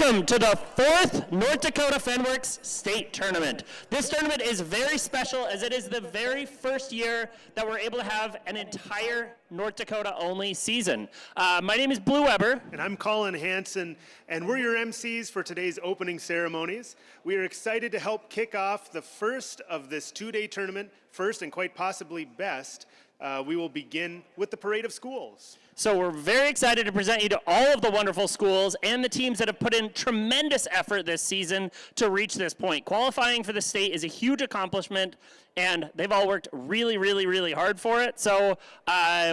Welcome to the 4th North Dakota Fenworks State Tournament. This tournament is very special as it is the very first year that we're able to have an entire North Dakota only season. My name is Blue Weber. And I'm Colin Hansen, and we're your MCs for today's opening ceremonies. We are excited to help kick off the first of this two-day tournament, first and quite possibly best. We will begin with the Parade of Schools. So we're very excited to present you to all of the wonderful schools and the teams that have put in tremendous effort this season to reach this point. Qualifying for the state is a huge accomplishment, and they've all worked really, really, really hard for it. So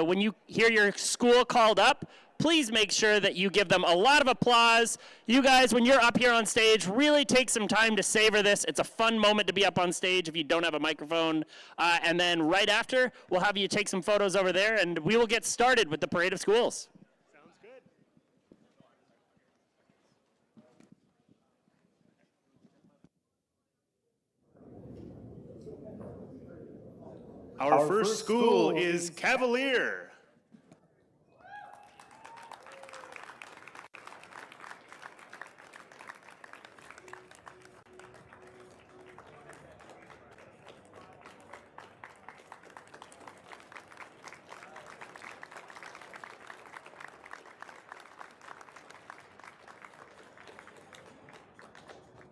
when you hear your school called up, please make sure that you give them a lot of applause. You guys, when you're up here on stage, really take some time to savor this. It's a fun moment to be up on stage if you don't have a microphone. And then right after, we'll have you take some photos over there, and we will get started with the Parade of Schools. Sounds good. Our first school is Cavalier.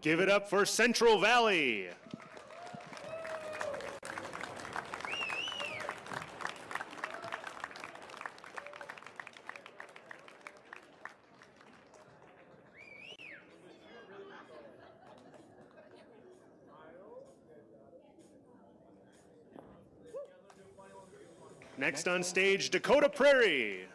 Give it up for Central Valley. Next on stage, Dakota Prairie.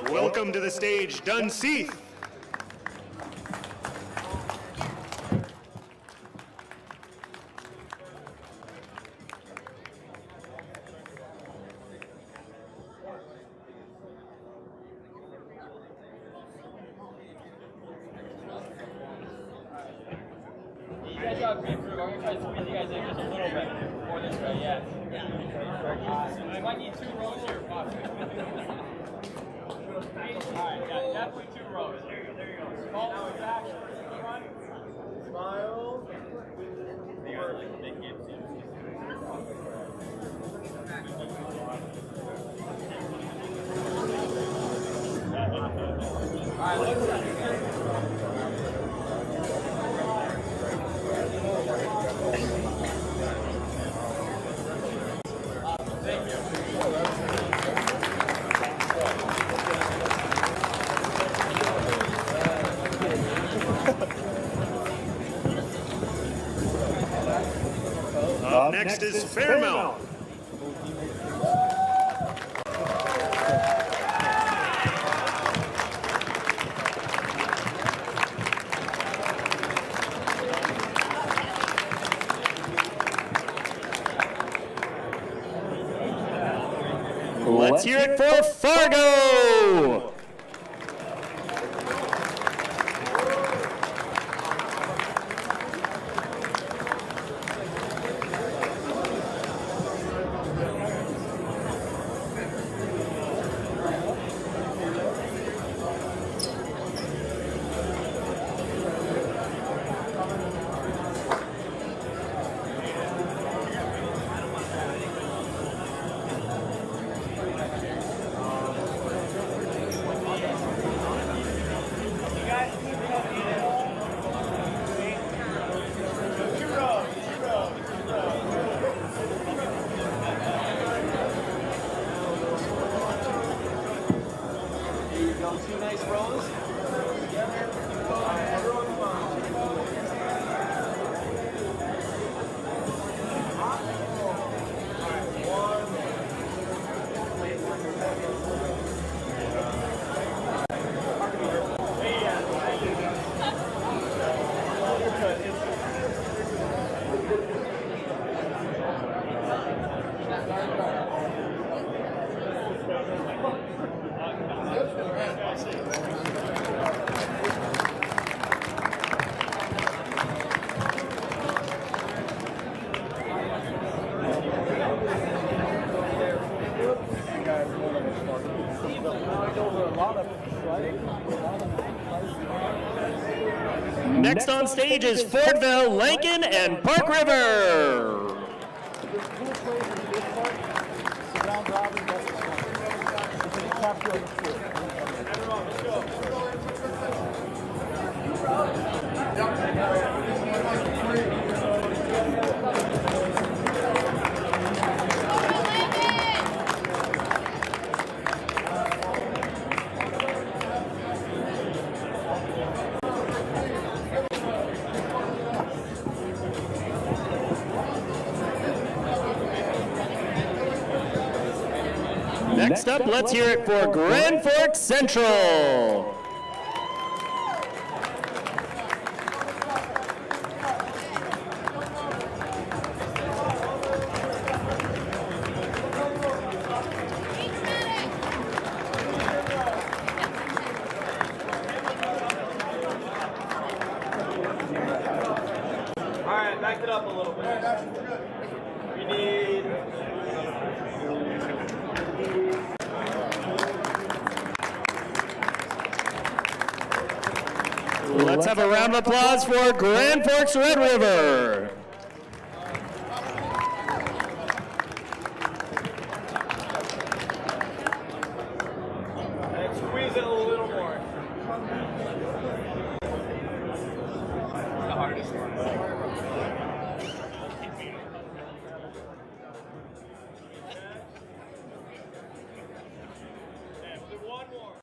Welcome to the stage, Dunseith. You guys got a great group. I'm going to try to squeeze you guys in just a little bit more this way, yeah. I might need 2 rows here, possibly. Alright, yeah, definitely 2 rows. There you go. Small back, front. Smile. They are like big kids. Alright, let's go. Thank you. Up next is Fairmount. Let's hear it for Fargo! Next on stage is Fordville, Lankin, and Park River. Next up, let's hear it for Grand Forks Central. All right, back it up a little bit. We need. Let's have a round of applause for Grand Forks Red River. And squeeze it a little more. The hardest one. One more.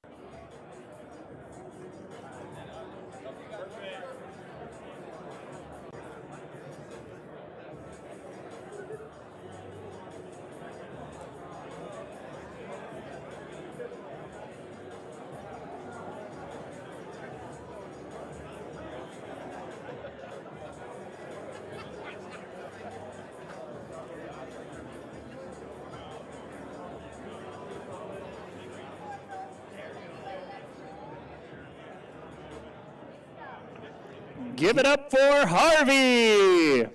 Give it up for Harvey.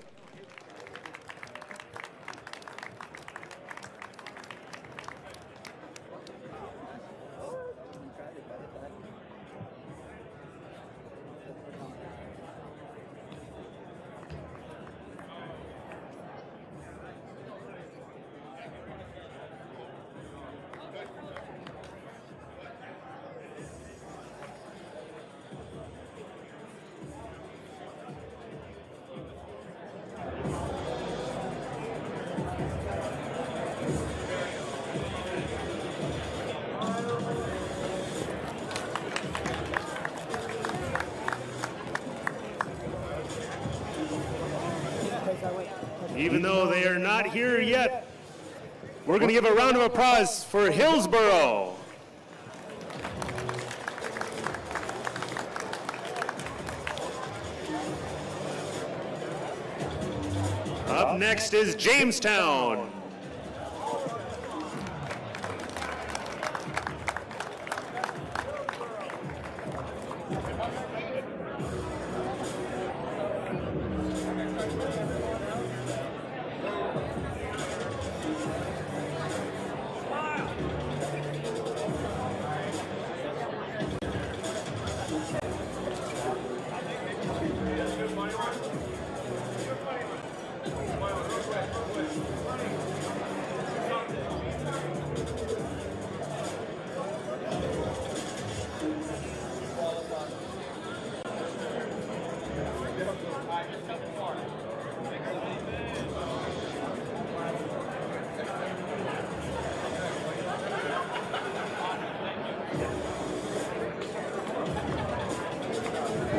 Even though they are not here yet, we're going to give a round of applause for Hillsborough. Up next is Jamestown.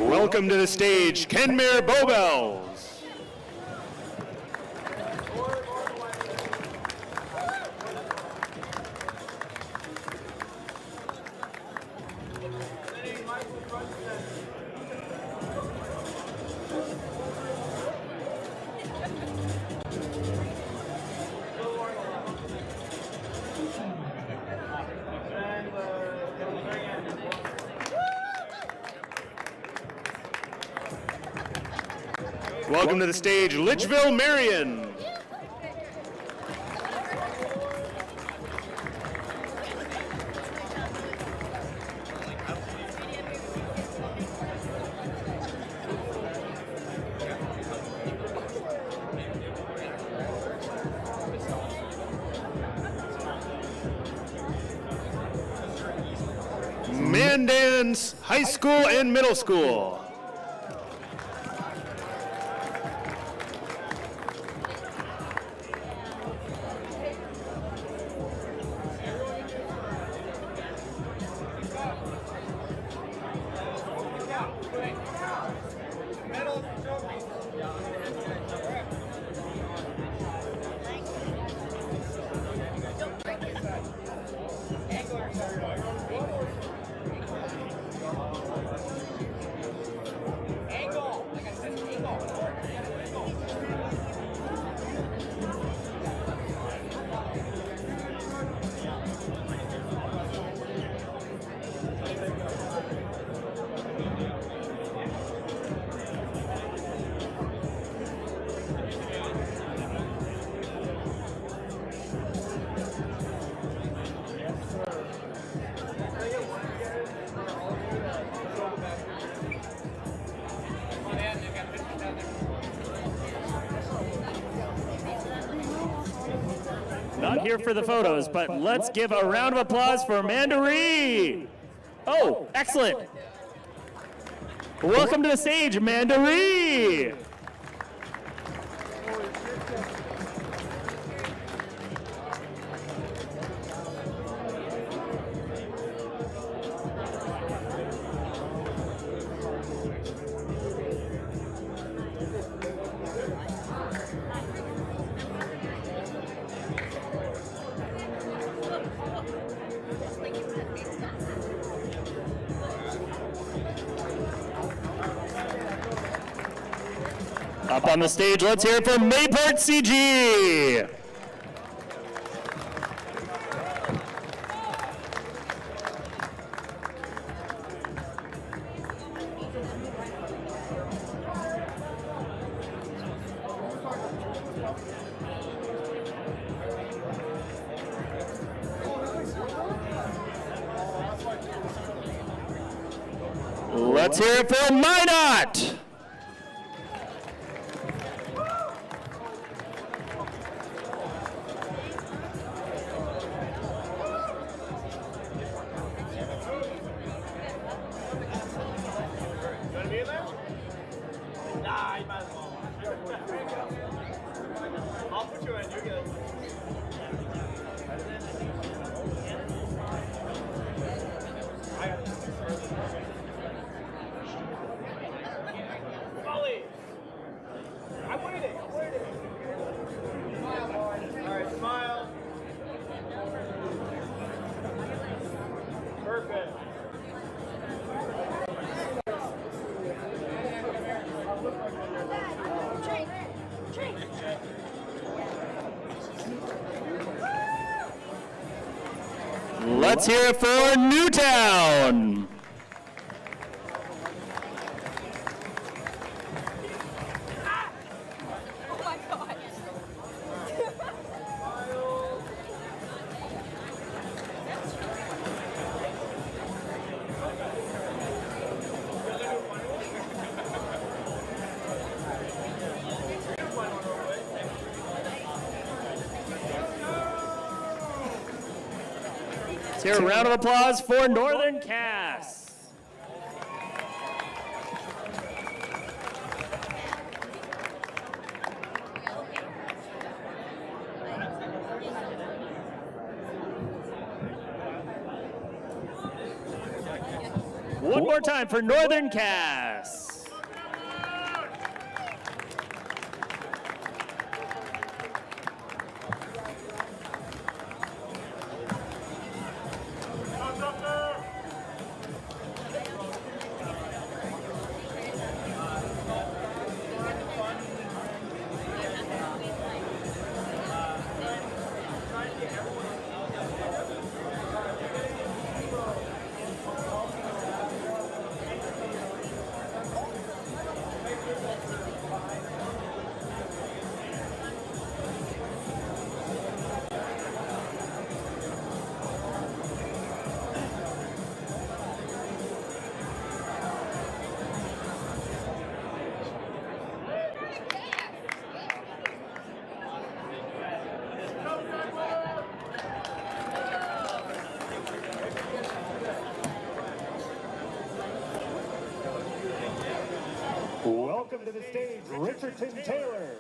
Welcome to the stage, Kenmare Bowbells. Welcome to the stage, Litchville Marion. Mandans High School and Middle School. Not here for the photos, but let's give a round of applause for Mandaree. Oh, excellent. Welcome to the stage, Mandaree. Up on the stage, let's hear it from Mayport CG. Let's hear it for Minot. I'll put you in, you're good. Molly! I'm waiting, I'm waiting. Alright, smile. Perfect. Let's hear it for Newtown. Oh my God. Let's hear a round of applause for Northern Cass. One more time for Northern Cass. stage, Richardson Taylor.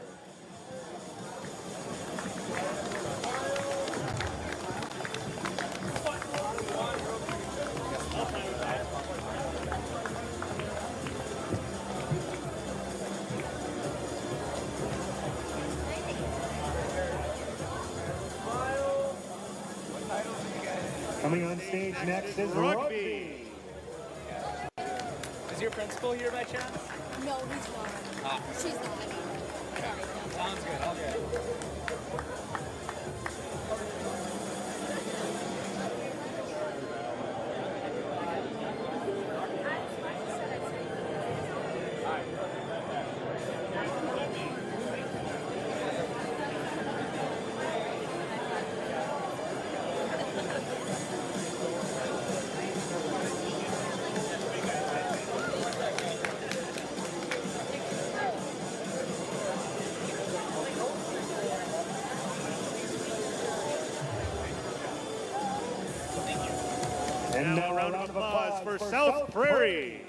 Coming on stage next is rugby. Is your principal here by chance? No, he's not. Ah. She's not. Sorry. Sounds good. All good. And now a round of applause for South Prairie.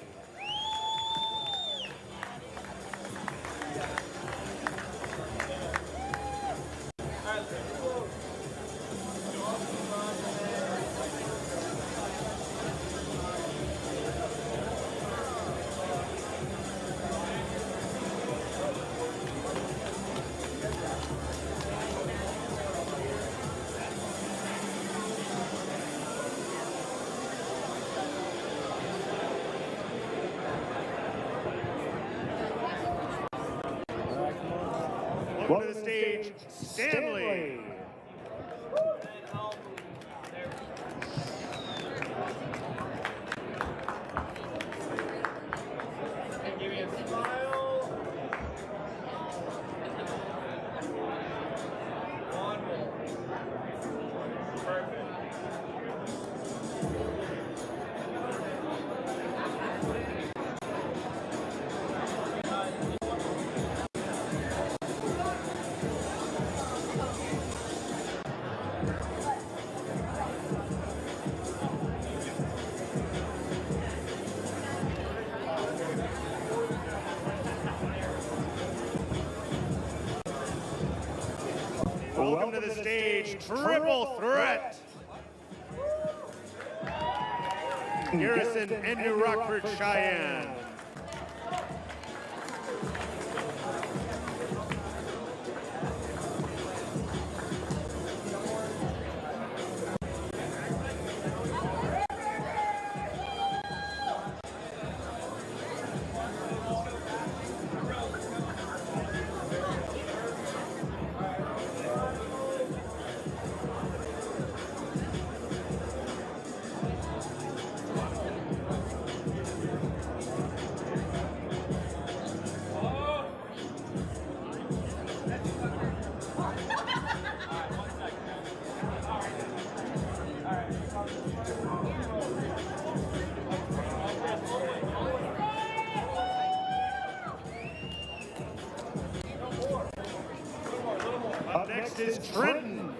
Welcome to the stage, Stanley. Give me a smile. One more. Perfect. Welcome to the stage, Triple Threat. Garrison and New Rockford, Cheyenne. Up next is Trenton.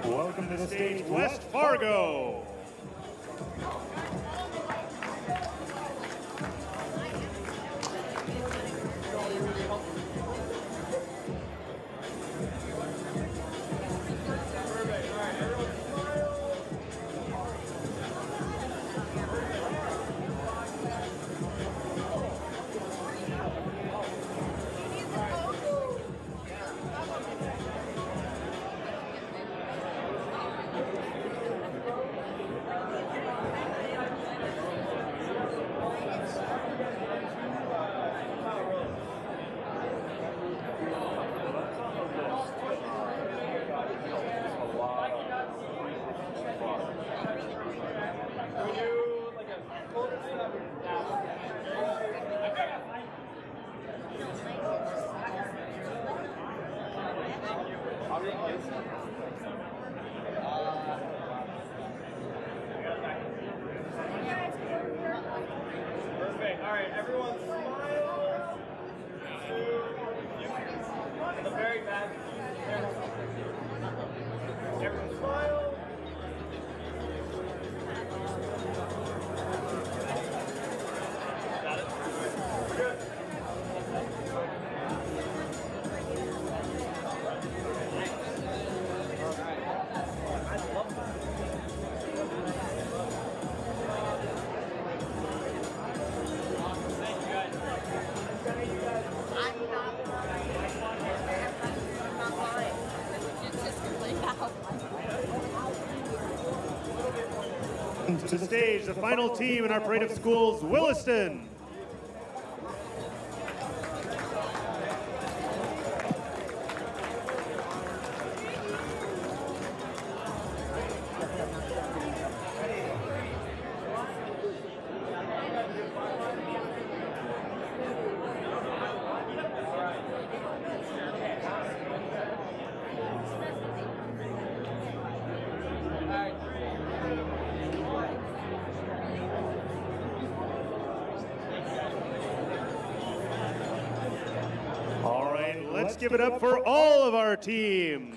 Welcome to the stage, West Fargo. To the stage, the final team in our parade of schools, Williston. All right, let's give it up for all of our teams.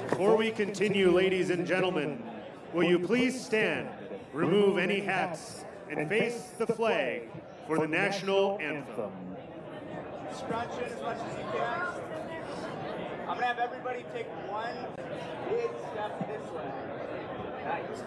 Before we continue, ladies and gentlemen, will you please stand, remove any hats, and face the flag for the national anthem. Scrunch in as much as you can. I'm gonna have everybody take one big step this way. Nice.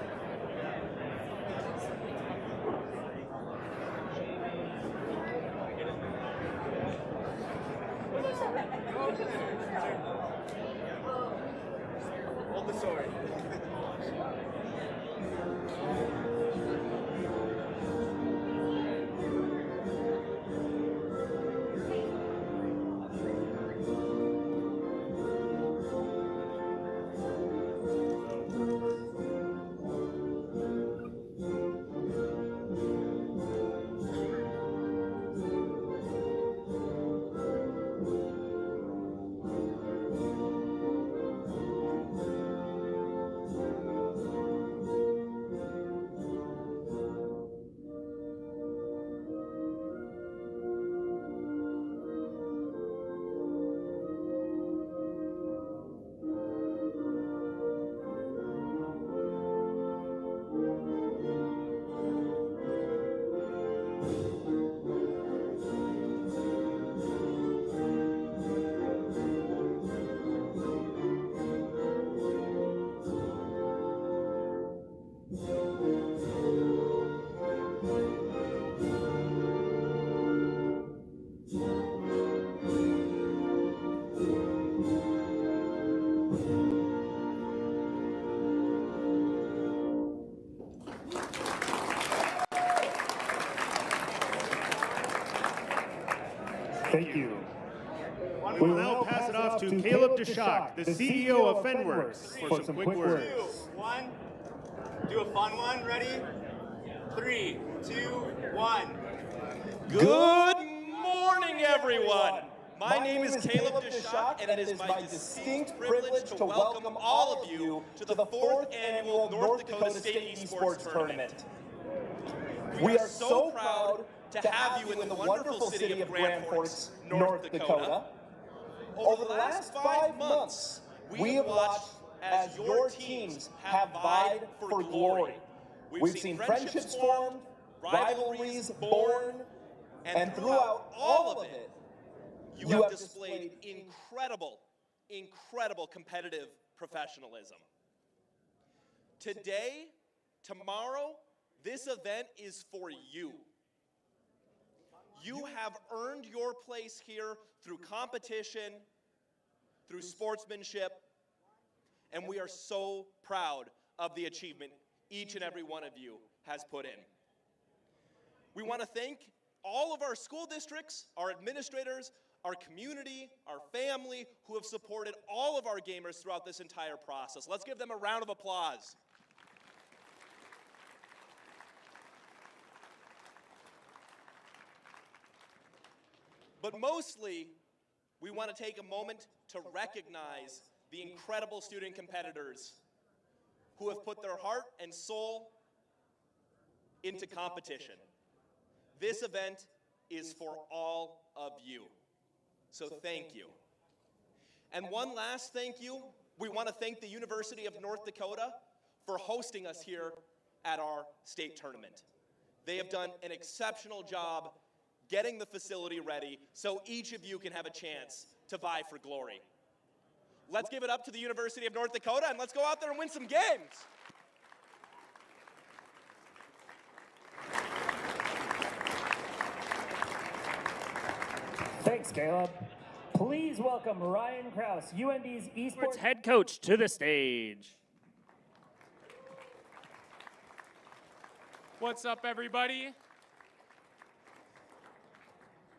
Hold the sword. Thank you. We will now pass it off to Caleb DeShock, the CEO of Fenworks, for some quick words. 2, 1. Do a fun one. Ready? 3, 2, 1. Good morning, everyone. My name is Caleb DeShock, and it is my distinct privilege to welcome all of you to the 4th annual North Dakota State Esports Tournament. We are so proud to have you in the wonderful city of Grand Forks, North Dakota. Over the last 5 months, we have watched as your teams have vied for glory. We've seen friendships formed, rivalries born, and throughout all of it, you have displayed incredible competitive professionalism. Today, tomorrow, this event is for you. You have earned your place here through competition, through sportsmanship, and we are so proud of the achievement each and every one of you has put in. We want to thank all of our school districts, our administrators, our community, our family, who have supported all of our gamers throughout this entire process. Let's give them a round of applause. But mostly, we want to take a moment to recognize the incredible student competitors who have put their heart and soul into competition. This event is for all of you. So thank you. And one last thank you, we want to thank the University of North Dakota for hosting us here at our state tournament. They have done an exceptional job getting the facility ready so each of you can have a chance to vie for glory. Let's give it up to the University of North Dakota, and let's go out there and win some games. Thanks, Caleb. Please welcome Ryan Krause, UND's Esports Head coach to the stage. What's up, everybody?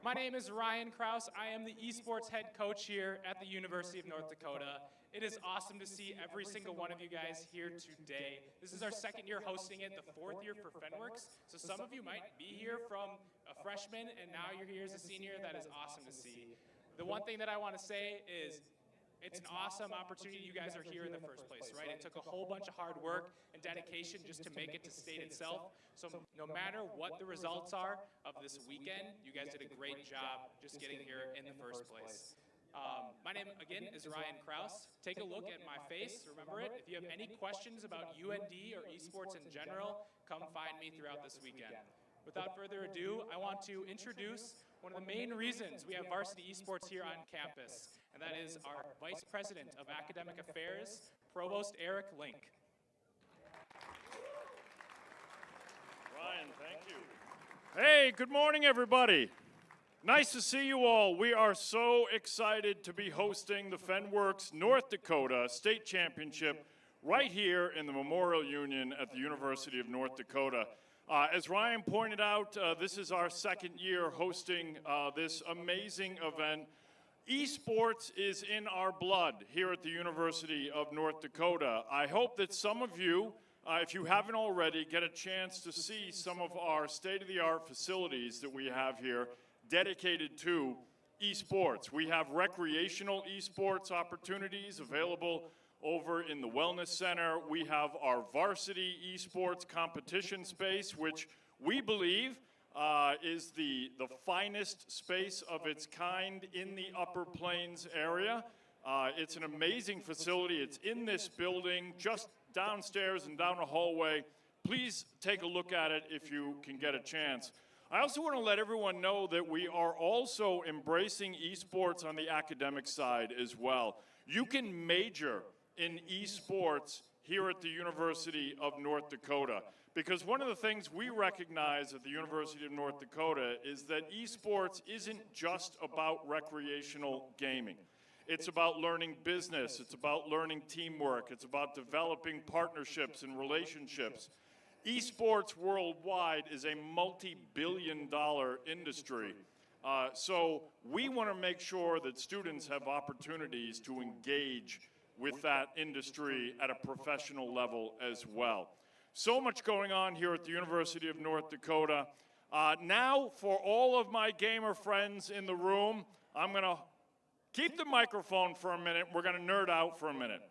My name is Ryan Krause. I am the esports head coach here at the University of North Dakota. It is awesome to see every single one of you guys here today. This is our second year hosting it, the fourth year for Fenworks. So some of you might be here from a freshman and now you're here as a senior. That is awesome to see. The one thing that I want to say is it's an awesome opportunity you guys are here in the first place, right? It took a whole bunch of hard work and dedication just to make it to state itself. So no matter what the results are of this weekend, you guys did a great job just getting here in the first place. My name, again, is Ryan Krause. Take a look at my face, remember it. If you have any questions about UND or esports in general, come find me throughout this weekend. Without further ado, I want to introduce one of the main reasons we have varsity esports here on campus, and that is our Vice President of Academic Affairs, Provost Eric Link. Ryan, thank you. Hey, good morning, everybody. Nice to see you all. We are so excited to be hosting the Fenworks North Dakota State Championship right here in the Memorial Union at the University of North Dakota. As Ryan pointed out, this is our second year hosting this amazing event. Esports is in our blood here at the University of North Dakota. I hope that some of you, if you haven't already, get a chance to see some of our state-of-the-art facilities that we have here dedicated to esports. We have recreational esports opportunities available over in the Wellness Center. We have our varsity esports competition space, which we believe is the finest space of its kind in the Upper Plains area. It's an amazing facility. It's in this building, just downstairs and down a hallway. Please take a look at it if you can get a chance. I also want to let everyone know that we are also embracing esports on the academic side as well. You can major in esports here at the University of North Dakota, because one of the things we recognize at the University of North Dakota is that esports isn't just about recreational gaming. It's about learning business, it's about learning teamwork, it's about developing partnerships and relationships. Esports worldwide is a multi-billion-dollar industry. So we want to make sure that students have opportunities to engage with that industry at a professional level as well. So much going on here at the University of North Dakota. Now, for all of my gamer friends in the room, I'm going to keep the microphone for a minute. We're going to nerd out for a minute.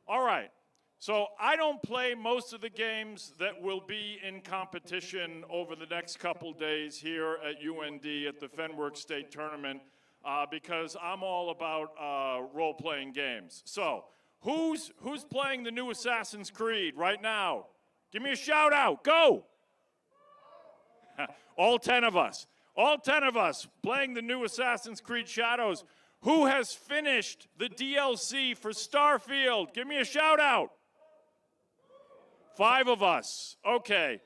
All right. So I don't play most of the games that will be in competition over the next couple days here at UND at the Fenworks State Tournament because I'm all about role-playing games. So who's playing the new Assassin's Creed right now? Give me a shout out. Go! All 10 of us. All 10 of us playing the new Assassin's Creed Shadows. Who has finished the DLC for Starfield? Give me a shout out. 5 of us. Okay.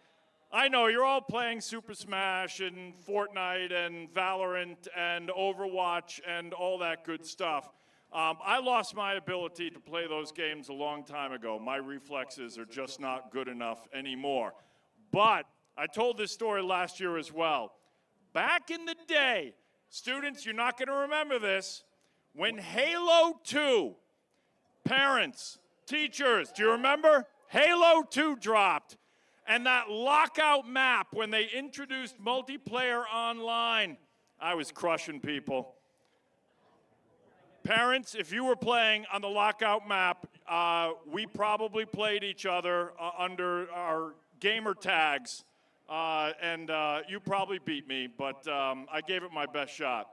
I know you're all playing Super Smash and Fortnite and Valorant and Overwatch and all that good stuff. I lost my ability to play those games a long time ago. My reflexes are just not good enough anymore. But I told this story last year as well. Back in the day, students, you're not going to remember this, when Halo 2, parents, teachers, do you remember? Halo 2 dropped, and that lockout map, when they introduced multiplayer online, I was crushing people. Parents, if you were playing on the lockout map, we probably played each other under our gamer tags, and you probably beat me, but I gave it my best shot.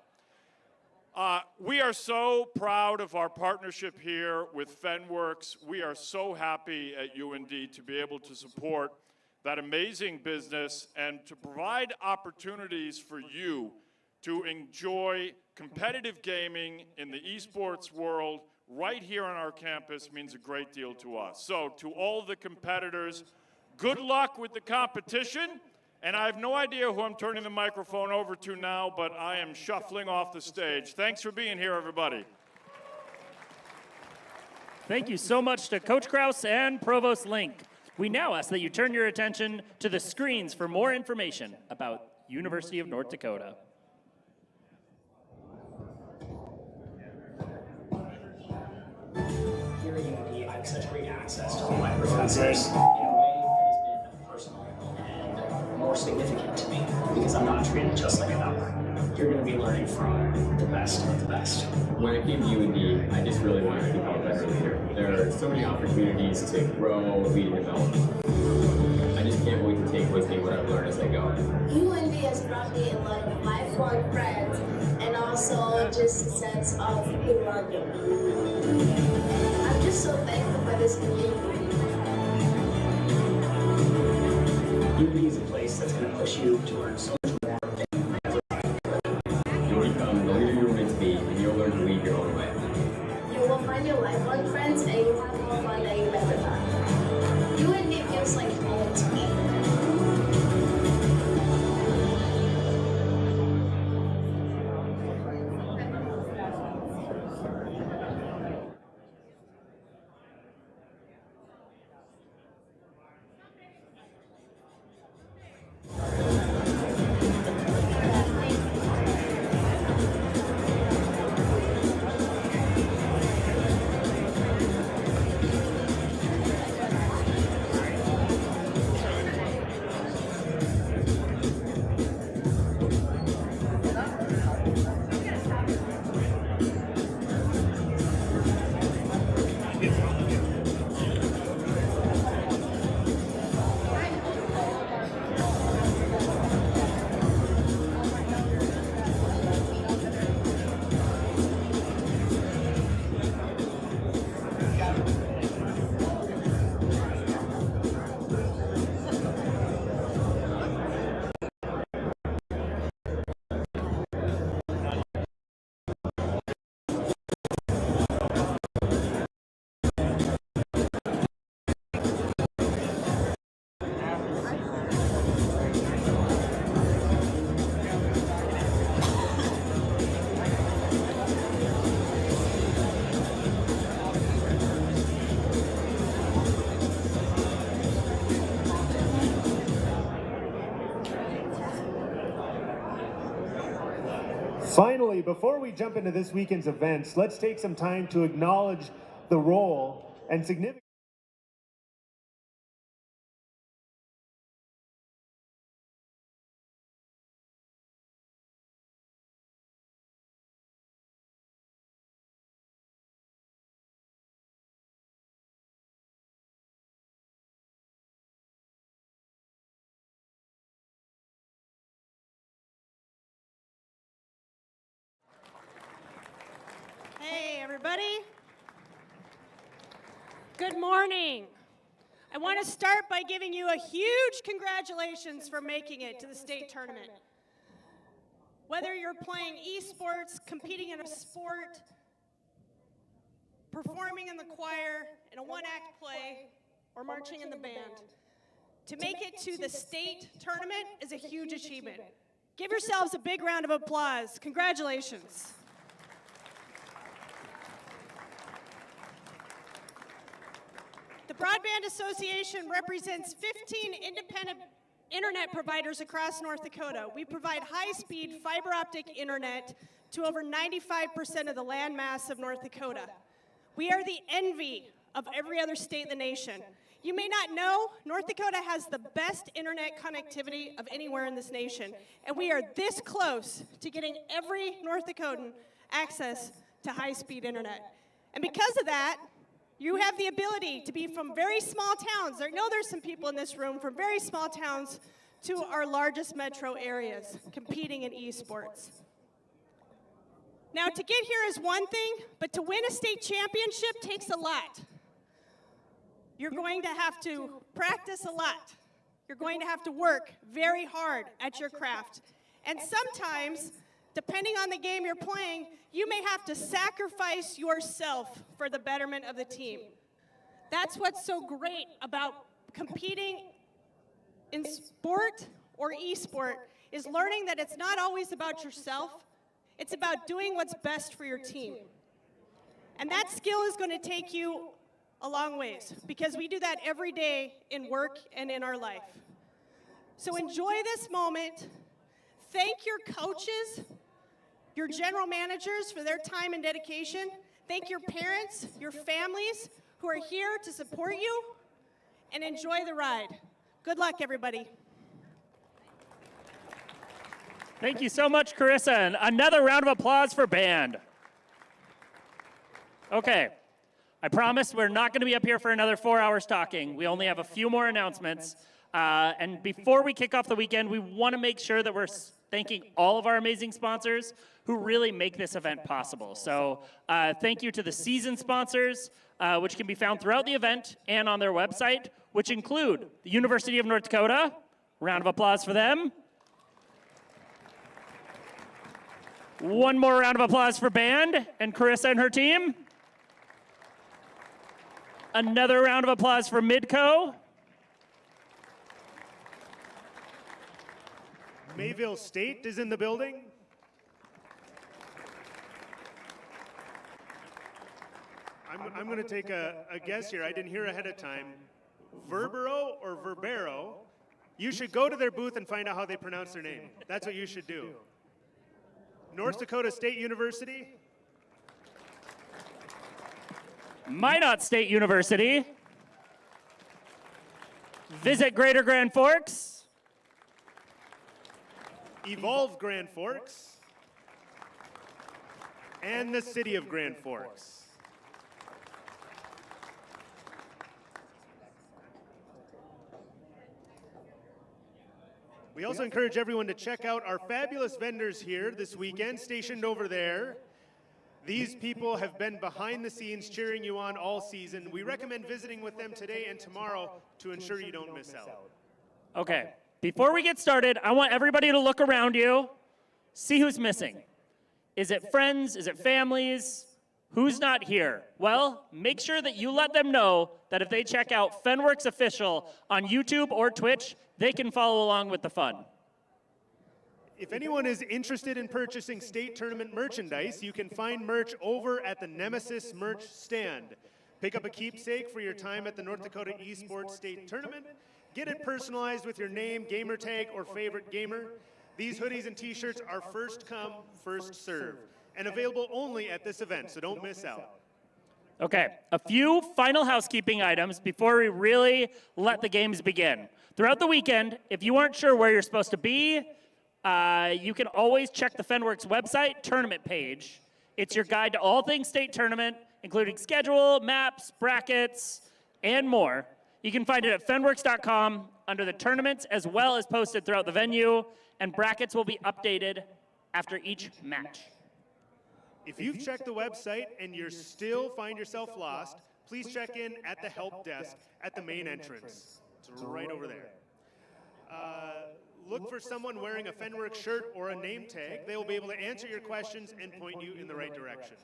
We are so proud of our partnership here with Fenworks. We are so happy at UND to be able to support that amazing business and to provide opportunities for you to enjoy competitive gaming in the esports world right here on our campus means a great deal to us. So to all the competitors, good luck with the competition, And I have no idea who I'm turning the microphone over to now, but I am shuffling off the stage. Thanks for being here, everybody. Thank you so much to Coach Kraus and Provost Link. We now ask that you turn your attention to the screens for more information about University of North Dakota. Here at UND, I have such great access to all my professors in a way that has been personal and more significant to me because I'm not treated just like a number. You're going to be learning from the best of the best. When I came to UND, I just really wanted to become a better leader. There are so many opportunities to grow, lead, and develop. I just can't wait to take with me what I've learned as I go. UND has brought me a lot of lifelong friends and also just a sense of belonging. I'm just so thankful for this community. UND is a place that's going to push you to learn so much more than you ever could. You'll become the leader you're meant to be, and you'll learn to lead your own way. You will find your lifelong friends and you'll have more fun than you've ever had. UND feels like home to me. Finally, before we jump into this weekend's events, let's take some time to acknowledge the role and significance. Hey, everybody. Good morning. I want to start by giving you a huge congratulations for making it to the state tournament. Whether you're playing esports, competing in a sport, performing in the choir, in a one-act play, or marching in the band, to make it to the state tournament is a huge achievement. Give yourselves a big round of applause. Congratulations. The Broadband Association represents 15 independent internet providers across North Dakota. We provide high-speed fiber optic internet to over 95% of the land mass of North Dakota. We are the envy of every other state in the nation. You may not know, North Dakota has the best internet connectivity of anywhere in this nation, and we are this close to getting every North Dakotan access to high-speed internet. And because of that, you have the ability to be from very small towns. I know there's some people in this room from very small towns to our largest metro areas competing in esports. Now, to get here is one thing, but to win a state championship takes a lot. You're going to have to practice a lot. You're going to have to work very hard at your craft. And sometimes, depending on the game you're playing, you may have to sacrifice yourself for the betterment of the team. That's what's so great about competing in sport or esport is learning that it's not always about yourself, it's about doing what's best for your team. And that skill is going to take you a long ways, because we do that every day in work and in our life. So enjoy this moment. Thank your coaches, your general managers for their time and dedication. Thank your parents, your families who are here to support you, and enjoy the ride. Good luck, everybody. Thank you so much, Carissa. And another round of applause for band. Okay, I promise we're not going to be up here for another 4 hours talking. We only have a few more announcements. And before we kick off the weekend, we want to make sure that we're thanking all of our amazing sponsors who really make this event possible. So thank you to the season sponsors, which can be found throughout the event and on their website, which include the University of North Dakota. Round of applause for them. One more round of applause for band and Carissa and her team. Another round of applause for Midco. Mayville State is in the building. I'm going to take a guess here. I didn't hear ahead of time. Verbero or Verbero? You should go to their booth and find out how they pronounce their name. That's what you should do. North Dakota State University. Minot State University. Visit Greater Grand Forks. Evolve Grand Forks. And the City of Grand Forks. We also encourage everyone to check out our fabulous vendors here this weekend, stationed over there. These people have been behind the scenes cheering you on all season. We recommend visiting with them today and tomorrow to ensure you don't miss out. Okay, before we get started, I want everybody to look around you, see who's missing. Is it friends? Is it families? Who's not here? Well, make sure that you let them know that if they check out Fenworks Official on YouTube or Twitch, they can follow along with the fun. If anyone is interested in purchasing state tournament merchandise, you can find merch over at the Nemesis merch stand. Pick up a keepsake for your time at the North Dakota Esports State Tournament. Get it personalized with your name, gamer tag, or favorite gamer. These hoodies and t-shirts are first come, first serve, and available only at this event, so don't miss out. Okay, a few final housekeeping items before we really let the games begin. Throughout the weekend, if you aren't sure where you're supposed to be, you can always check the Fenworks website tournament page. It's your guide to all things state tournament, including schedule, maps, brackets, and more. You can find it at fenworks.com under the tournaments, as well as posted throughout the venue, and brackets will be updated after each match. If you've checked the website and you still find yourself lost, please check in at the help desk at the main entrance. It's right over there. Look for someone wearing a Fenworks shirt or a name tag. They will be able to answer your questions and point you in the right direction.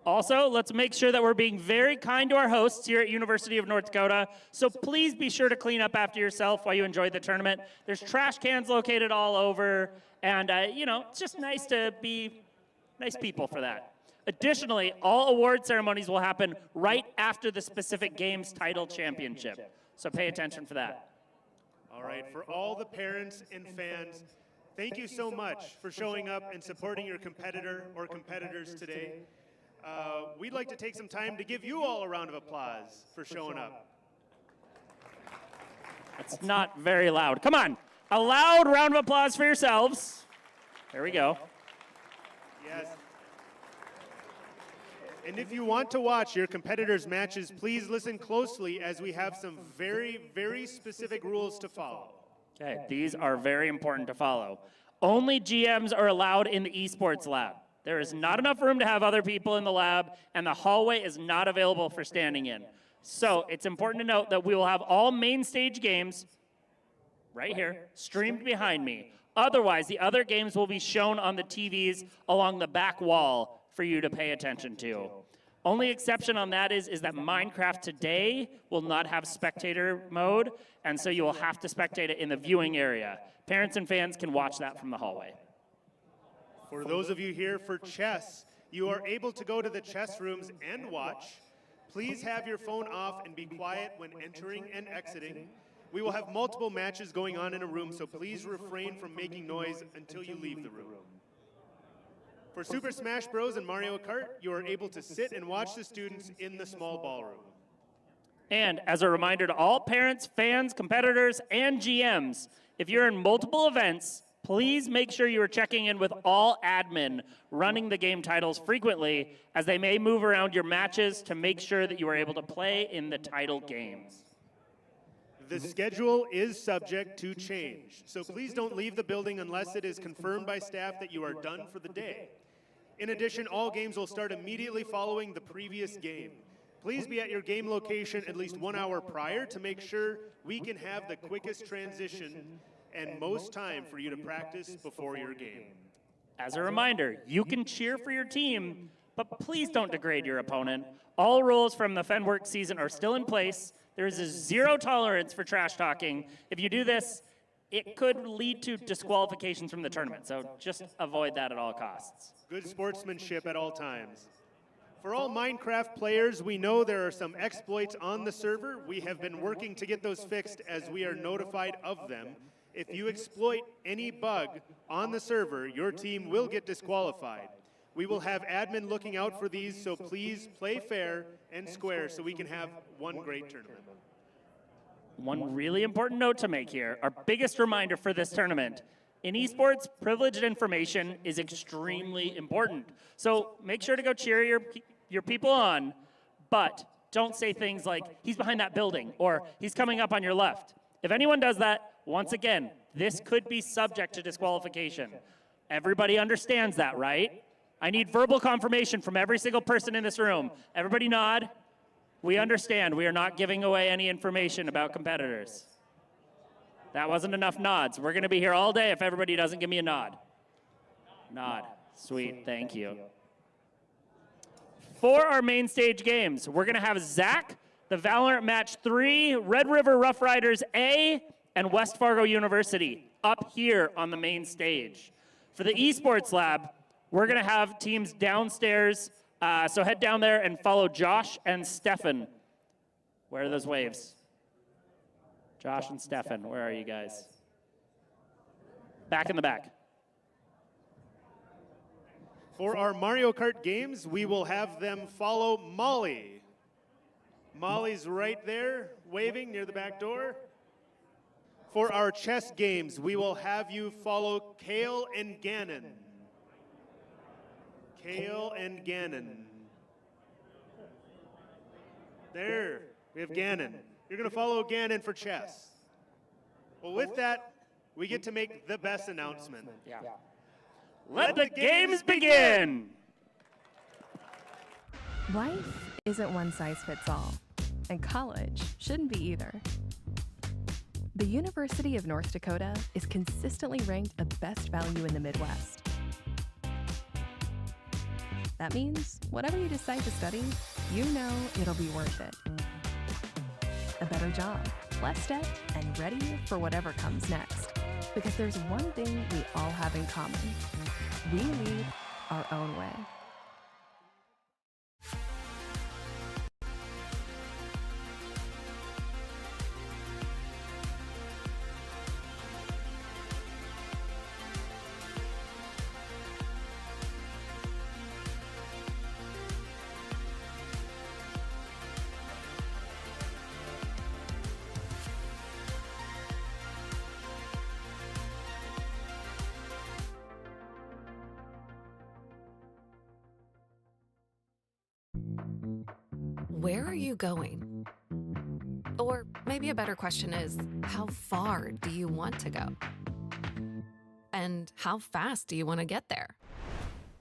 Also, let's make sure that we're being very kind to our hosts here at University of North Dakota. So please be sure to clean up after yourself while you enjoy the tournament. There's trash cans located all over, and it's just nice to be nice people for that. Additionally, all award ceremonies will happen right after the specific game's title championship. So pay attention for that. All right, for all the parents and fans, thank you so much for showing up and supporting your competitor or competitors today. We'd like to take some time to give you all a round of applause for showing up. It's not very loud. Come on, a loud round of applause for yourselves. There we go. Yes. And if you want to watch your competitors' matches, please listen closely as we have some very, very specific rules to follow. Okay, these are very important to follow. Only GMs are allowed in the esports lab. There is not enough room to have other people in the lab, and the hallway is not available for standing in. So it's important to note that we will have all main stage games right here, streamed behind me. Otherwise, the other games will be shown on the TVs along the back wall for you to pay attention to. Only exception on that is that Minecraft today will not have spectator mode, and so you will have to spectate it in the viewing area. Parents and fans can watch that from the hallway. For those of you here for chess, you are able to go to the chess rooms and watch. Please have your phone off and be quiet when entering and exiting. We will have multiple matches going on in a room, so please refrain from making noise until you leave the room. For Super Smash Bros. And Mario Kart, you are able to sit and watch the students in the small ballroom. And as a reminder to all parents, fans, competitors, and GMs, if you're in multiple events, please make sure you are checking in with all admin running the game titles frequently, as they may move around your matches to make sure that you are able to play in the title games. The schedule is subject to change, so please don't leave the building unless it is confirmed by staff that you are done for the day. In addition, all games will start immediately following the previous game. Please be at your game location at least 1 hour prior to make sure we can have the quickest transition and most time for you to practice before your game. As a reminder, you can cheer for your team, but please don't degrade your opponent. All rules from the Fenworks season are still in place. There is a zero tolerance for trash talking. If you do this, it could lead to disqualifications from the tournament, so just avoid that at all costs. Good sportsmanship at all times. For all Minecraft players, we know there are some exploits on the server. We have been working to get those fixed as we are notified of them. If you exploit any bug on the server, your team will get disqualified. We will have admin looking out for these, so please play fair and square so we can have one great tournament. One really important note to make here, our biggest reminder for this tournament. In esports, privileged information is extremely important. So make sure to go cheer your people on, but don't say things like, he's behind that building, or he's coming up on your left. If anyone does that, once again, this could be subject to disqualification. Everybody understands that, right? I need verbal confirmation from every single person in this room. Everybody nod. We understand. We are not giving away any information about competitors. That wasn't enough nods. We're going to be here all day if everybody doesn't give me a nod. Nod. Sweet. Thank you. For our main stage games, we're going to have Zach, the Valorant Match 3, Red River Rough Riders A, and West Fargo University up here on the main stage. For the Esports Lab, we're going to have teams downstairs, so head down there and follow Josh and Stefan. Where are those waves? Josh and Stefan, where are you guys? Back in the back. For our Mario Kart games, we will have them follow Molly. Molly's right there, waving near the back door. For our chess games, we will have you follow Kale and Gannon. Kale and Gannon. There, we have Gannon. You're going to follow Gannon for chess. Well, with that, we get to make the best announcement. Yeah. Let the games begin! Life isn't one size fits all, and college shouldn't be either. The University of North Dakota is consistently ranked a best value in the Midwest. That means whatever you decide to study, you know it'll be worth it. A better job, less debt, and ready for whatever comes next. Because there's one thing we all have in common. We lead our own way. Where are you going? Or maybe a better question is, how far do you want to go? And how fast do you want to get there?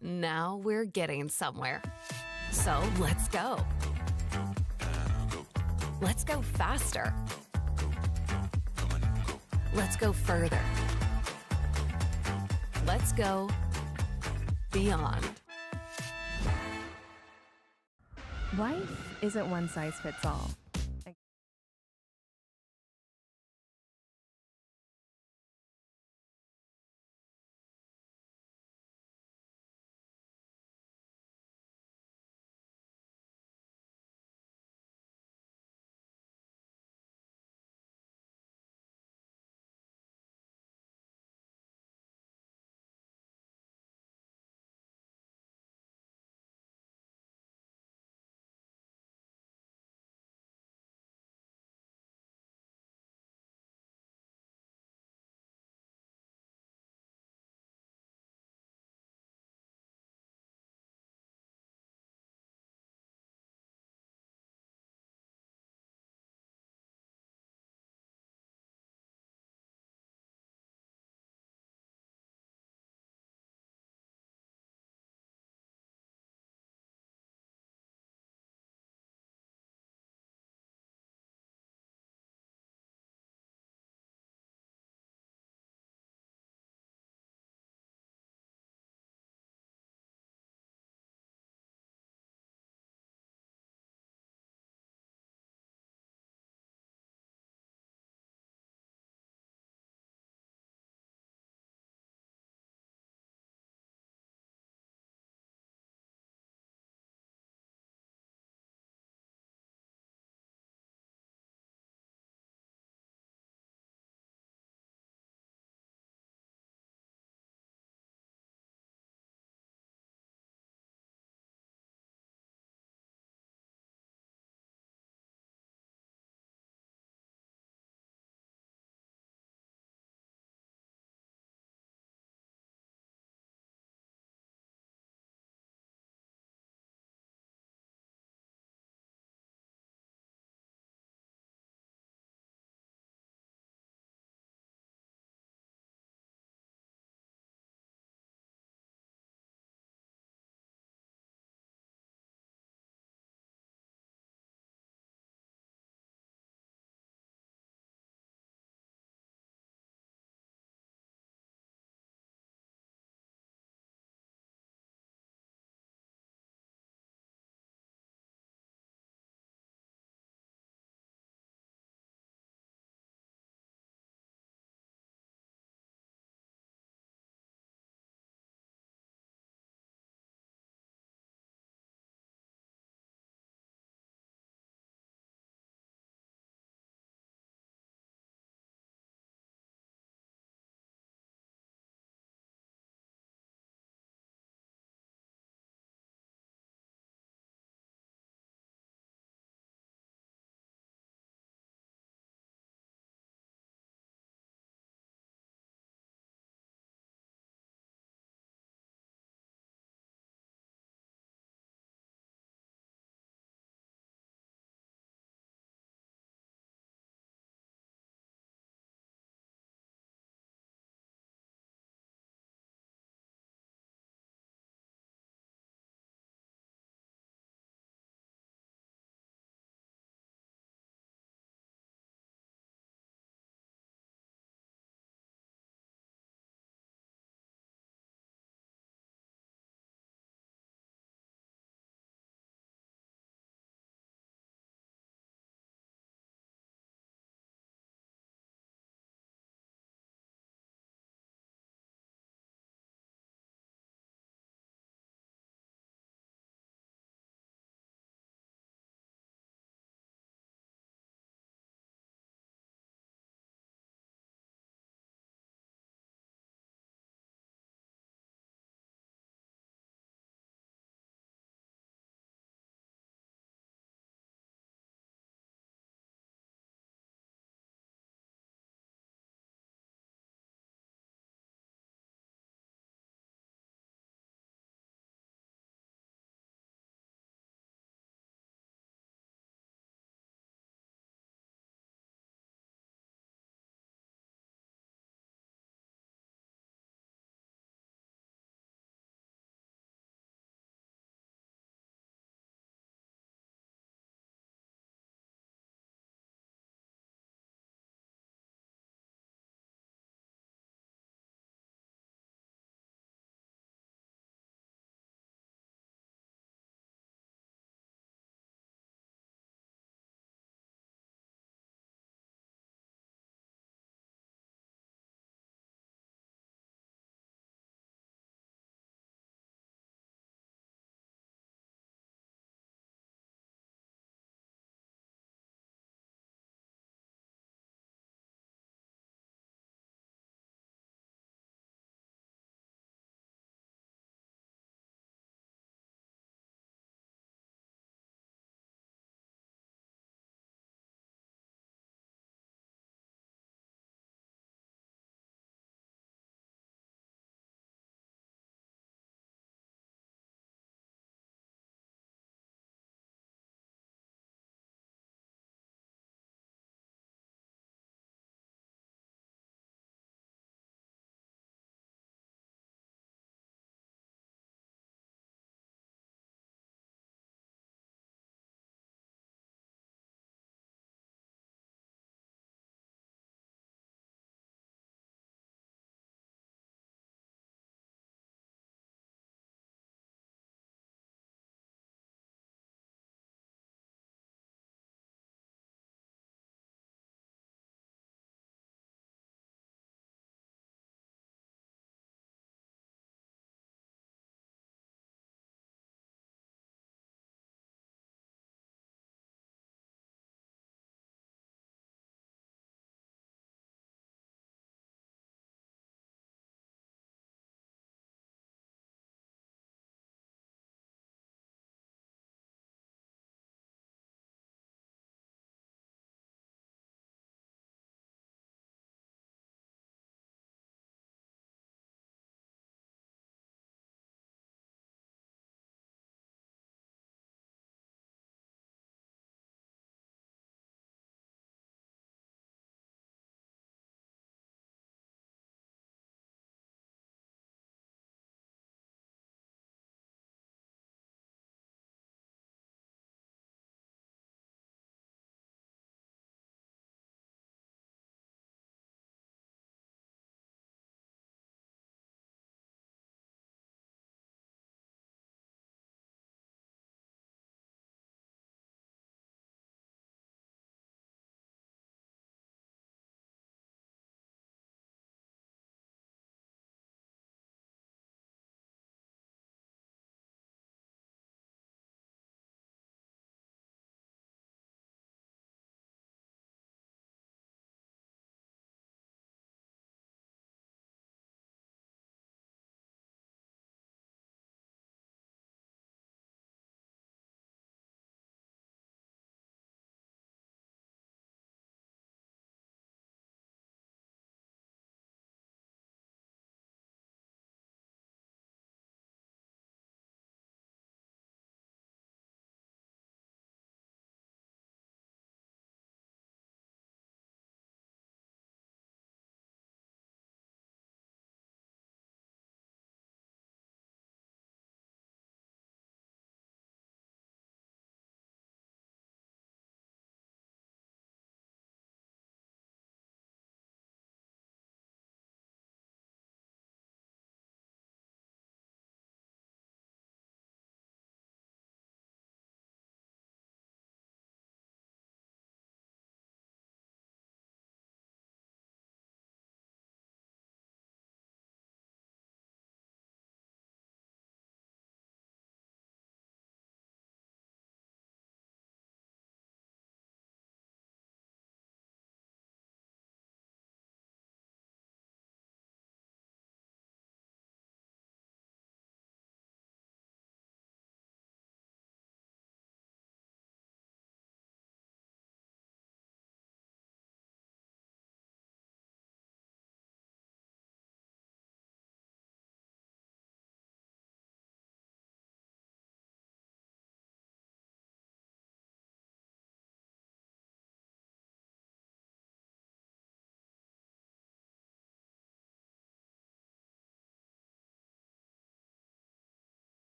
Now we're getting somewhere. So let's go. Let's go faster. Let's go further. Let's go beyond. Life isn't one size fits all.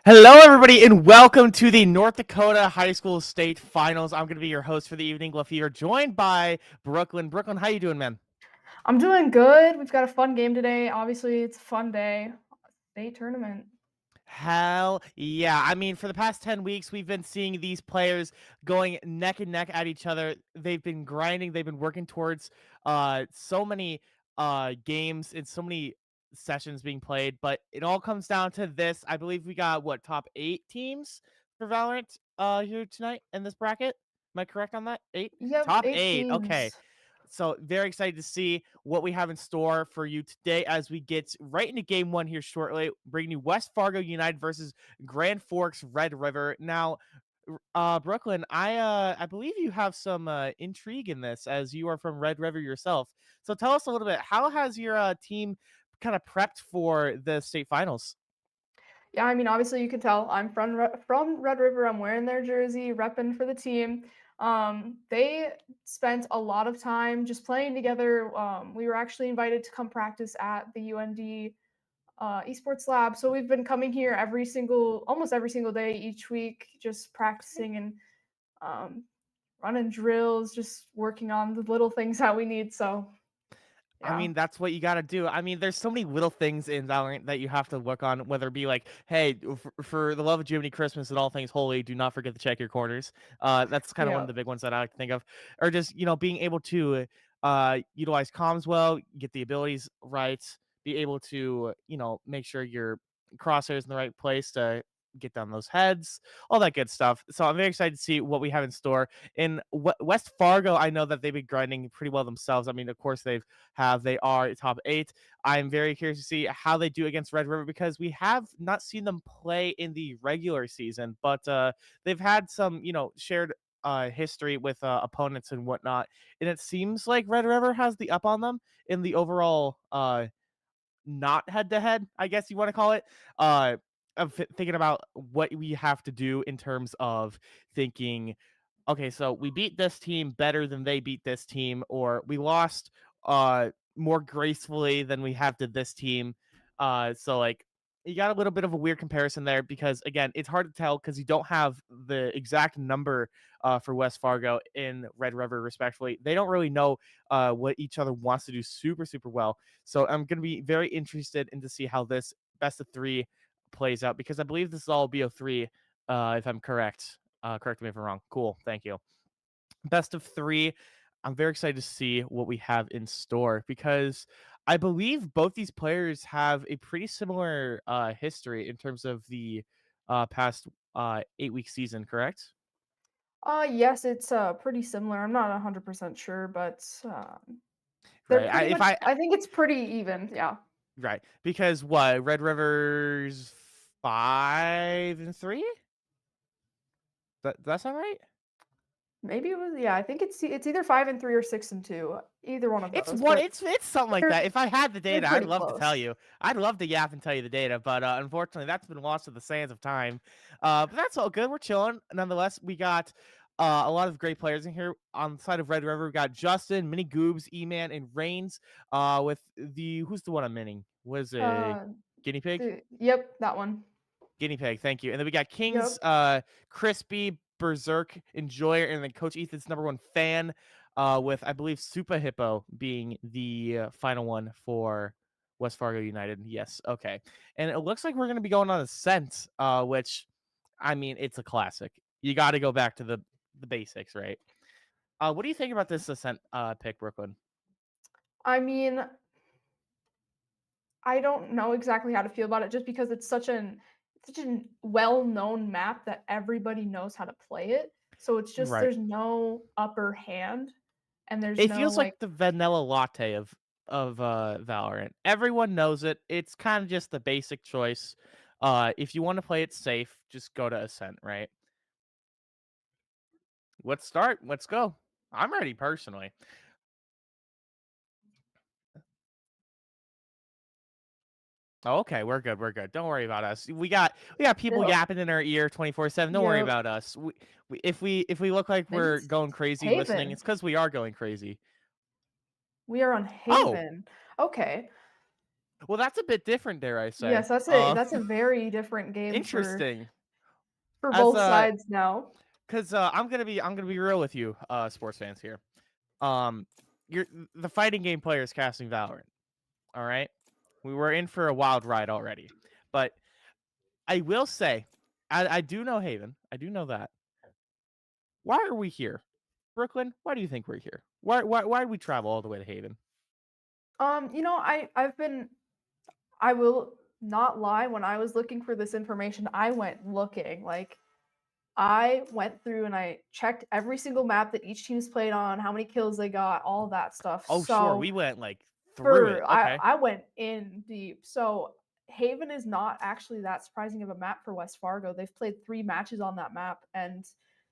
Hello, everybody, and welcome to the North Dakota High School State Finals. I'm going to be your host for the evening, Lafayette, joined by Brooklyn. Brooklyn, how you doing, man? I'm doing good. We've got a fun game today. Obviously, it's a fun day. State tournament. Hell yeah. I mean, for the past 10 weeks, we've been seeing these players going neck and neck at each other. They've been grinding. They've been working towards so many games and so many sessions being played. But it all comes down to this. I believe we got, what, top 8 teams for Valorant here tonight in this bracket? Am I correct on that? 8? Yep, Top 8 8. Okay. teams. So very excited to see what we have in store for you today as we get right into game one here shortly, bringing you West Fargo United versus Grand Forks Red River. Now, Brooklyn, I believe you have some intrigue in this as you are from Red River yourself. So tell us a little bit, how has your team kind of prepped for the state finals? Yeah, I mean, obviously you can tell I'm from Red River. I'm wearing their jersey, repping for the team. They spent a lot of time just playing together. We were actually invited to come practice at the UND Esports lab. So we've been coming here almost every single day each week, just practicing and running drills, just working on the little things that we need. So I yeah. mean, that's what you got to do. I mean, there's so many little things in Valorant that you have to work on, whether it be like, hey, for the love of Jiminy Christmas and all things holy, do not forget to check your corners. That's kind of one of Yeah. the big ones that I like to think of. Or just, being able to utilize comms well, get the abilities right, be able to, make sure your crosshairs in the right place to get down those heads, all that good stuff. So I'm very excited to see what we have in store. In West Fargo, I know that they've been grinding pretty well themselves. I mean, of course, they are top 8. I'm very curious to see how they do against Red River because we have not seen them play in the regular season, but they've had some, shared history with opponents and whatnot. And it seems like Red River has the up on them in the overall not head to head, I guess you want to call it. Of thinking about what we have to do in terms of thinking, okay, so we beat this team better than they beat this team, or we lost more gracefully than we have to this team. So like you got a little bit of a weird comparison there because again, it's hard to tell because you don't have the exact number for West Fargo in Red River, respectfully. They don't really know what each other wants to do super, super well. So I'm going to be very interested in to see how this best of 3 plays out because I believe this is all BO3, if I'm correct. Correct me if I'm wrong. Cool. Thank you. Best of 3. I'm very excited to see what we have in store because I believe both these players have a pretty similar history in terms of the past 8-week season, correct? Yes, it's pretty similar. I'm not 100% sure, but they're Right. pretty much. I think it's pretty even. Yeah. Right, because what Red River's 5-3? That's not right. Maybe it was. Yeah, I think it's either 5-3 or 6-2. Either one of those. It's something like that. If I had the data, I'd pretty love to tell close. you. I'd love to yap and tell you the data, but unfortunately, that's been lost to the sands of time. But that's all good. We're chilling. Nonetheless, we got a lot of great players in here. On the side of Red River, we got Justin, Mini Goobs, E-Man, and Reigns. With who's the one I'm minning? Was it Guinea Pig? Yep, that one. Guinea Pig, thank you. And then we got Kings, Crispy, Berserk, Enjoyer, and then Coach Ethan's #1 fan, with, I believe, Super Hippo being the final one for West Fargo United. Yes, okay. And it looks like we're going to be going on Ascent, which, I mean, it's a classic. You got to go back to the basics, right? What do you think about this Ascent pick, Brooklyn? I mean, I don't know exactly how to feel about it just because it's such a well-known map that everybody knows how to play it. So it's just there's no upper hand and there's It no feels like the vanilla latte of Valorant. Everyone knows it. It's kind of just the basic choice. If you want to play it safe, just go to Ascent, right? Let's start. Let's go. I'm ready personally. Oh, okay, we're good. We're good. Don't worry about us. We got people yapping in our ear 24/7. Don't worry about us. If we look like we're going crazy listening, it's because we are going crazy. We are on Haven. Okay. Well, that's a bit different, dare I say. Yes, that's a very different game Interesting. for As both sides now. Because I'm gonna be real with you, sports fans here. You're the fighting game players casting Valorant. All right, we were in for a wild ride already, but I will say, I do know Haven. I do know that. Why are we here, Brooklyn? Why do you think we're here? Why did we travel all the way to Haven? You know, I will not lie, when I was looking for this information, I went looking. Like, I went through and I checked every single map that each team's played on, how many kills they got, all that stuff. Oh, sure, we went like through it. For Okay. I went in deep. So Haven is not actually that surprising of a map for West Fargo. They've played 3 matches on that map, and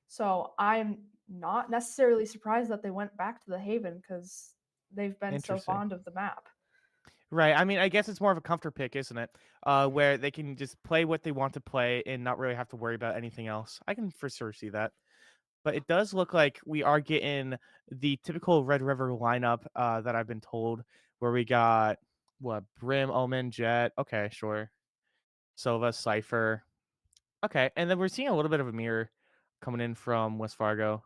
so I'm not necessarily surprised that they went back to the Haven because they've been so Interesting. fond of the map. Right. I mean, I guess it's more of a comfort pick, isn't it? Where they can just play what they want to play and not really have to worry about anything else. I can for sure see that. But it does look like we are getting the typical Red River lineup that I've been told, where we got what Brim, Omen, Jet. Okay, sure. Sova, Cypher. Okay, and then we're seeing a little bit of a mirror coming in from West Fargo.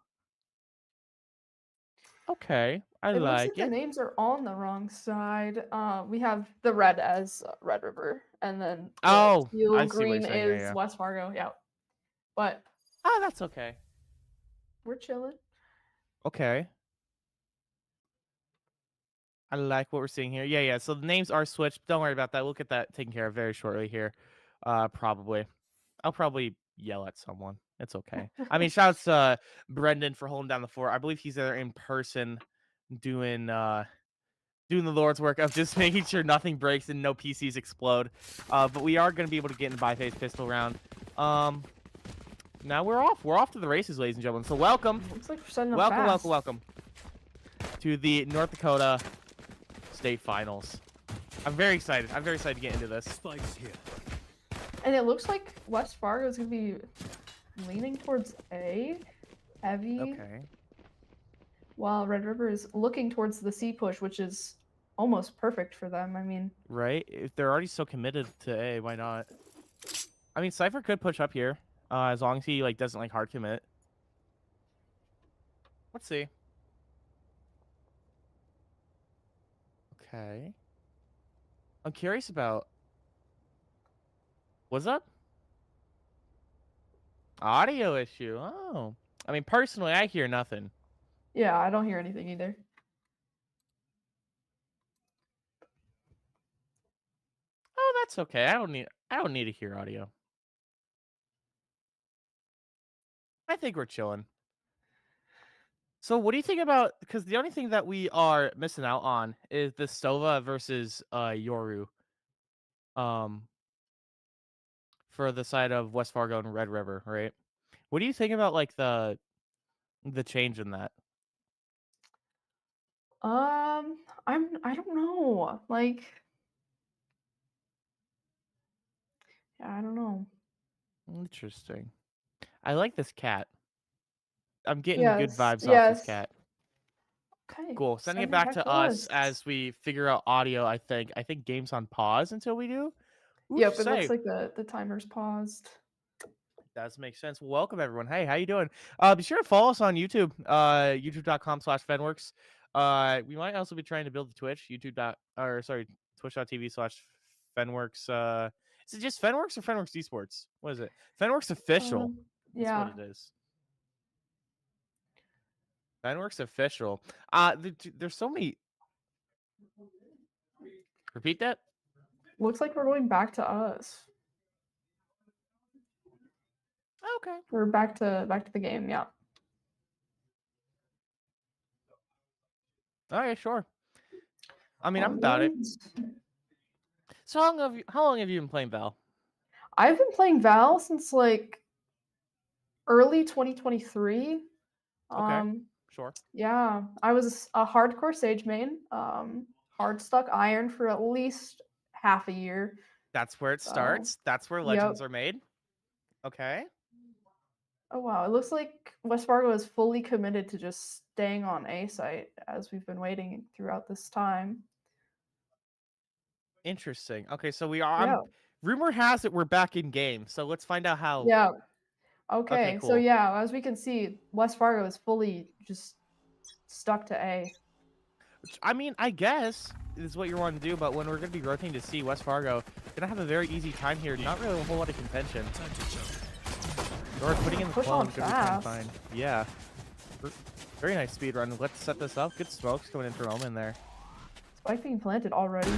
Okay, I It looks like like the it. names are on the wrong side. We have the red as Red River, and then the Oh, teal I see what you're green saying. Yeah, is yeah. West Fargo. Yeah, but Oh, that's okay. we're chilling. Okay. I like what we're seeing here. Yeah, yeah. So the names are switched. Don't worry about that. We'll get that taken care of very shortly here. Probably. I'll probably yell at someone. It's okay. I mean, shouts to Brendan for holding down the fort. I believe he's there in person doing doing the Lord's work of just making sure nothing breaks and no PCs explode. But we are going to be able to get in bi-phase pistol round. Now we're off. We're off to the races, ladies and gentlemen. So welcome. Looks like we're setting up Welcome, fast. welcome to the North Dakota State Finals. I'm very excited. I'm very excited to get into this. Spikes here. And it looks like West Fargo is going to be leaning towards A, heavy. Okay. While Red River is looking towards the C push, which is almost perfect for them. I mean, Right? If they're already so committed to A, why not? I mean, Cypher could push up here, as long as he like doesn't like hard commit. Let's see. Okay. I'm curious about. What's up? Audio issue. Oh. I mean, personally, I hear nothing. yeah, I don't hear anything either. Oh, that's okay. I don't need to hear audio. I think we're chilling. So what do you think about, because the only thing that we are missing out on is the Sova versus Yoru. For the side of West Fargo and Red River, right? What do you think about like the change in that? I don't know. Like, yeah, I don't know. Interesting. I like this cat. I'm getting good Yes, vibes off this yes. cat. Okay. Cool. Sending it send back to us us. as we figure out audio. I think game's on pause until we do. Oof, Yep, it say. looks like the timer's paused. Does make sense. Welcome everyone. Hey, how you doing? Be sure to follow us on YouTube. YouTube.com/Fenworks. We might also be trying to build the Twitch. Twitch.tv/Fenworks. Is it just Fenworks or Fenworks Esports? What is it? Fenworks Official. Yeah. That's what it is. Fenworks Official. There's so many. Repeat that. Looks like we're going back to us. Okay. We're back to the game. Yeah. All right, sure. I mean, I'm All about it. right. So how long have you been playing Val? I've been playing Val since like early 2023. Okay. Sure. Yeah, I was a hardcore Sage main. Hard stuck Iron for at least half a year. That's where it starts. That's where legends are made. Okay. Oh wow, it looks like West Fargo is fully committed to just staying on A site as we've been waiting throughout this time. Interesting. Okay, so we are. Yeah. Rumor has it we're back in game. So let's find out how. Yeah. Okay, Okay, so cool. yeah, as we can see, West Fargo is fully just stuck to A. Which, I mean, I guess is what you're wanting to do, but when we're going to be rotating to C, West Fargo gonna have a very easy time here. Not really a whole lot of contention. Or putting in the Push on clone, gonna be kind of fast. fine. Yeah. Very nice speed run. Let's set this up. Good smokes coming in from Omen there. Spike being planted already.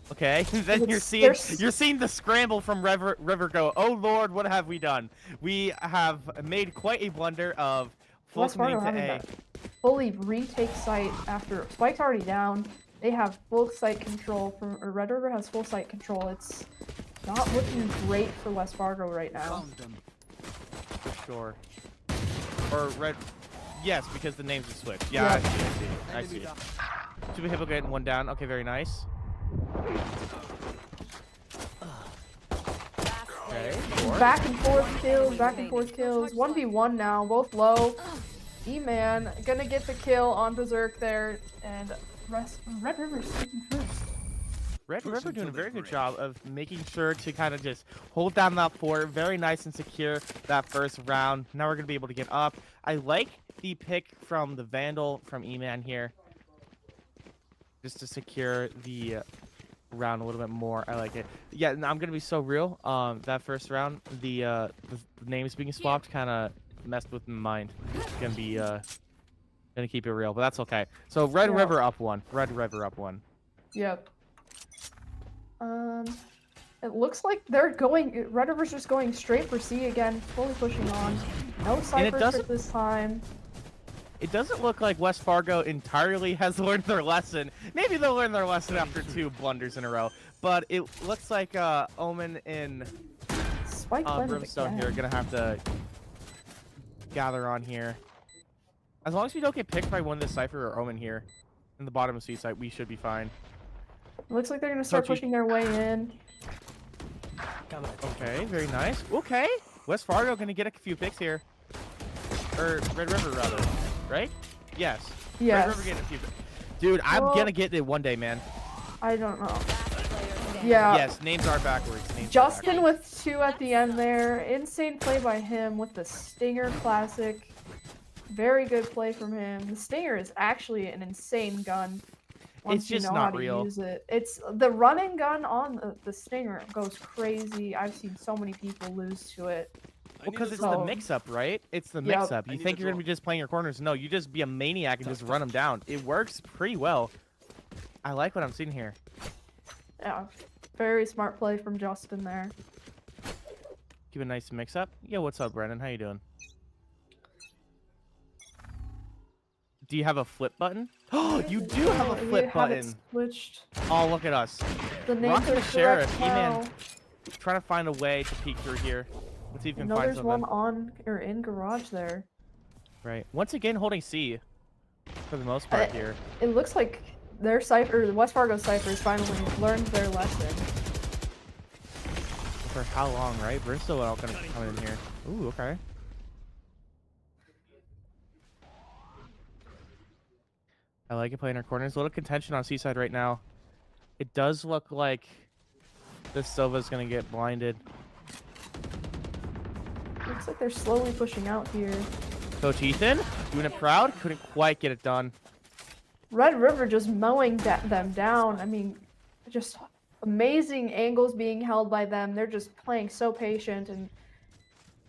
Okay, then you're seeing the scramble from River go. Oh Lord, what have we done? We have made quite a blunder of full West Fargo committing to having A. to fully retake site after Spike's already down. They have full site control from, or Red River has full site control. It's not looking great for West Fargo right now. For sure. Or Red. Yes, because the names are switched. Yeah, I see. Super Hippo getting one down. Okay, very nice. Okay, sure. Back and forth kills. 1v1 now, both low. E-Man gonna get the kill on Berserk there, and Red River's taking first. Red River doing a very good job of making sure to kind of just hold down that fort. Very nice and secure that first round. Now we're going to be able to get up. I like the pick from the Vandal from E-Man here. Just to secure the round a little bit more. I like it. Yeah, I'm going to be so real. That first round, the names being swapped kind of messed with my mind. It's going to be... gonna keep it real, but that's okay. So Red River up one. Red River up one. Yep. It looks like they're going. Red River's just going straight for C again, fully pushing on. No ciphers at this time. It doesn't look like West Fargo entirely has learned their lesson. Maybe they'll learn their lesson after 2 blunders in a row. But it looks like Omen and Brimstone here are gonna have to gather on here. As long as we don't get picked by one of the Cypher or Omen here in the bottom of C site, we should be fine. Looks like they're gonna start pushing their way in. Okay, very nice. Okay, West Fargo gonna get a few picks here. Or Red River rather, right? Yes. Yes. Red River getting a few picks. Dude, I'm gonna get it one day, man. I don't know. Yeah. Yes, names are backwards. Justin with 2 at the end there. Insane play by him with the Stinger Classic. Very good play from him. The Stinger is actually an insane gun. Once It's just you know not how real. to use it. It's the running gun on the Stinger goes crazy. I've seen so many people lose to it. Well, because it's the mix-up, right? It's the mix-up. You think you're going to be just playing your corners. No, you just be a maniac and just run them down. It works pretty well. I like what I'm seeing here. Yeah, very smart play from Justin there. Give a nice mix-up. Yeah, what's up, Brennan? How you doing? Do you have a flip button? Oh, you do have a flip button. Switched. Oh, look at us. The names Rocking are the Sheriff. correct now. E-Man trying to find a way to peek through here. Let's see if we can No, find there's something. one on or in garage there. Right. Once again, holding C for the most part here. It looks like their cipher, the West Fargo ciphers, finally learned their lesson. For how long, right? We're still not going to come in here. Ooh, okay. I like it playing our corners. A little contention on Seaside right now. It does look like this Silva's going to get blinded. Looks like they're slowly pushing out here. Coach Ethan, doing it proud. Couldn't quite get it done. Red River just mowing them down. I mean, just amazing angles being held by them. They're just playing so patient and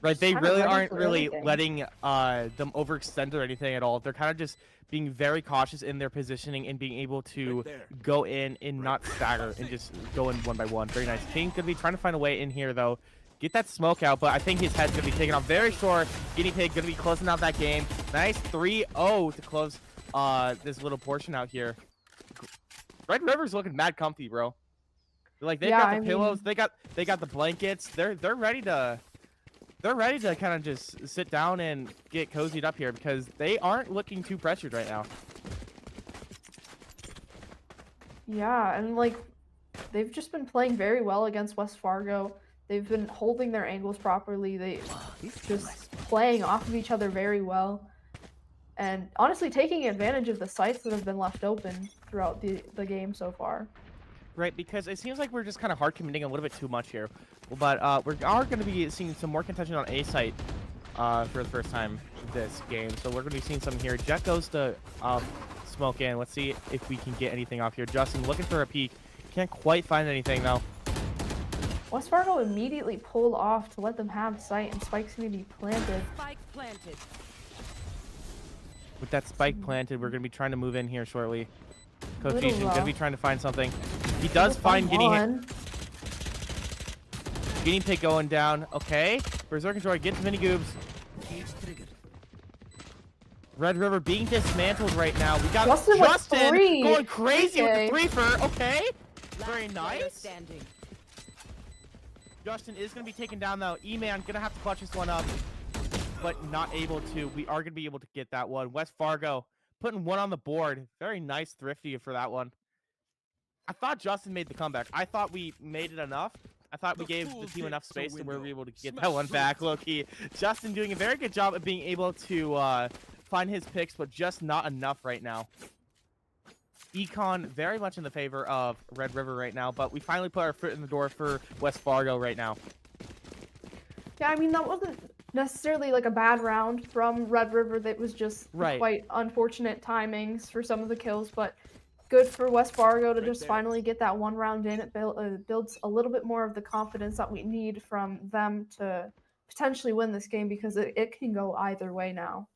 Right, they kinda really ready aren't for really anything. letting them overextend or anything at all. They're kind of just being very cautious in their positioning and being able to go in and not stagger and just go in one by one. Very nice. King's going to be trying to find a way in here, though. Get that smoke out, but I think his head's going to be taken off very short. Guinea Pig going to be closing out that game. Nice 3-0 to close this little portion out here. Red River's looking mad comfy, bro. Like, they've got the pillows. They got the blankets. They're ready to... They're ready to kind of just sit down and get cozied up here because they aren't looking too pressured right now. yeah, and like they've just been playing very well against West Fargo. They've been holding their angles properly. They just playing off of each other very well. And honestly taking advantage of the sites that have been left open throughout the game so far. right? Because it seems like we're just kind of hard committing a little bit too much here. But we are going to be seeing some more contention on A site for the first time this game. So we're going to be seeing some here. Jet goes to smoke in. Let's see if we can get anything off here. Justin looking for a peek. Can't quite find anything though. West Fargo immediately pulled off to let them have sight, and Spike's going to be planted. Spike planted. With that spike planted, we're going to be trying to move in here shortly. Coach Little Easton going to be rough. trying to find something. He does find Guinea Pig going down. Okay. Berserk Joy gets mini goobs. Red River being dismantled right now. We got Justin going crazy with the threefer. Okay. Very nice. Standing. Justin is going to be taken down though. E-Man going to have to clutch this one up, but not able to. We are going to be able to get that one. West Fargo putting one on the board. Very nice thrifty for that one. I thought Justin made the comeback. I thought we made it enough. I thought we gave the team enough space to where we were able to get that one back, low-key. Justin doing a very good job of being able to find his picks, but just not enough right now. Econ very much in the favor of Red River right now, but we finally put our foot in the door for West Fargo right now. Yeah, I mean, that wasn't necessarily like a bad round from Red River. That was just quite unfortunate timings for some of the kills, but good for West Fargo to just finally get that one round in. It builds a little bit more of the confidence that we need from them to potentially win this game, because it can go either way now.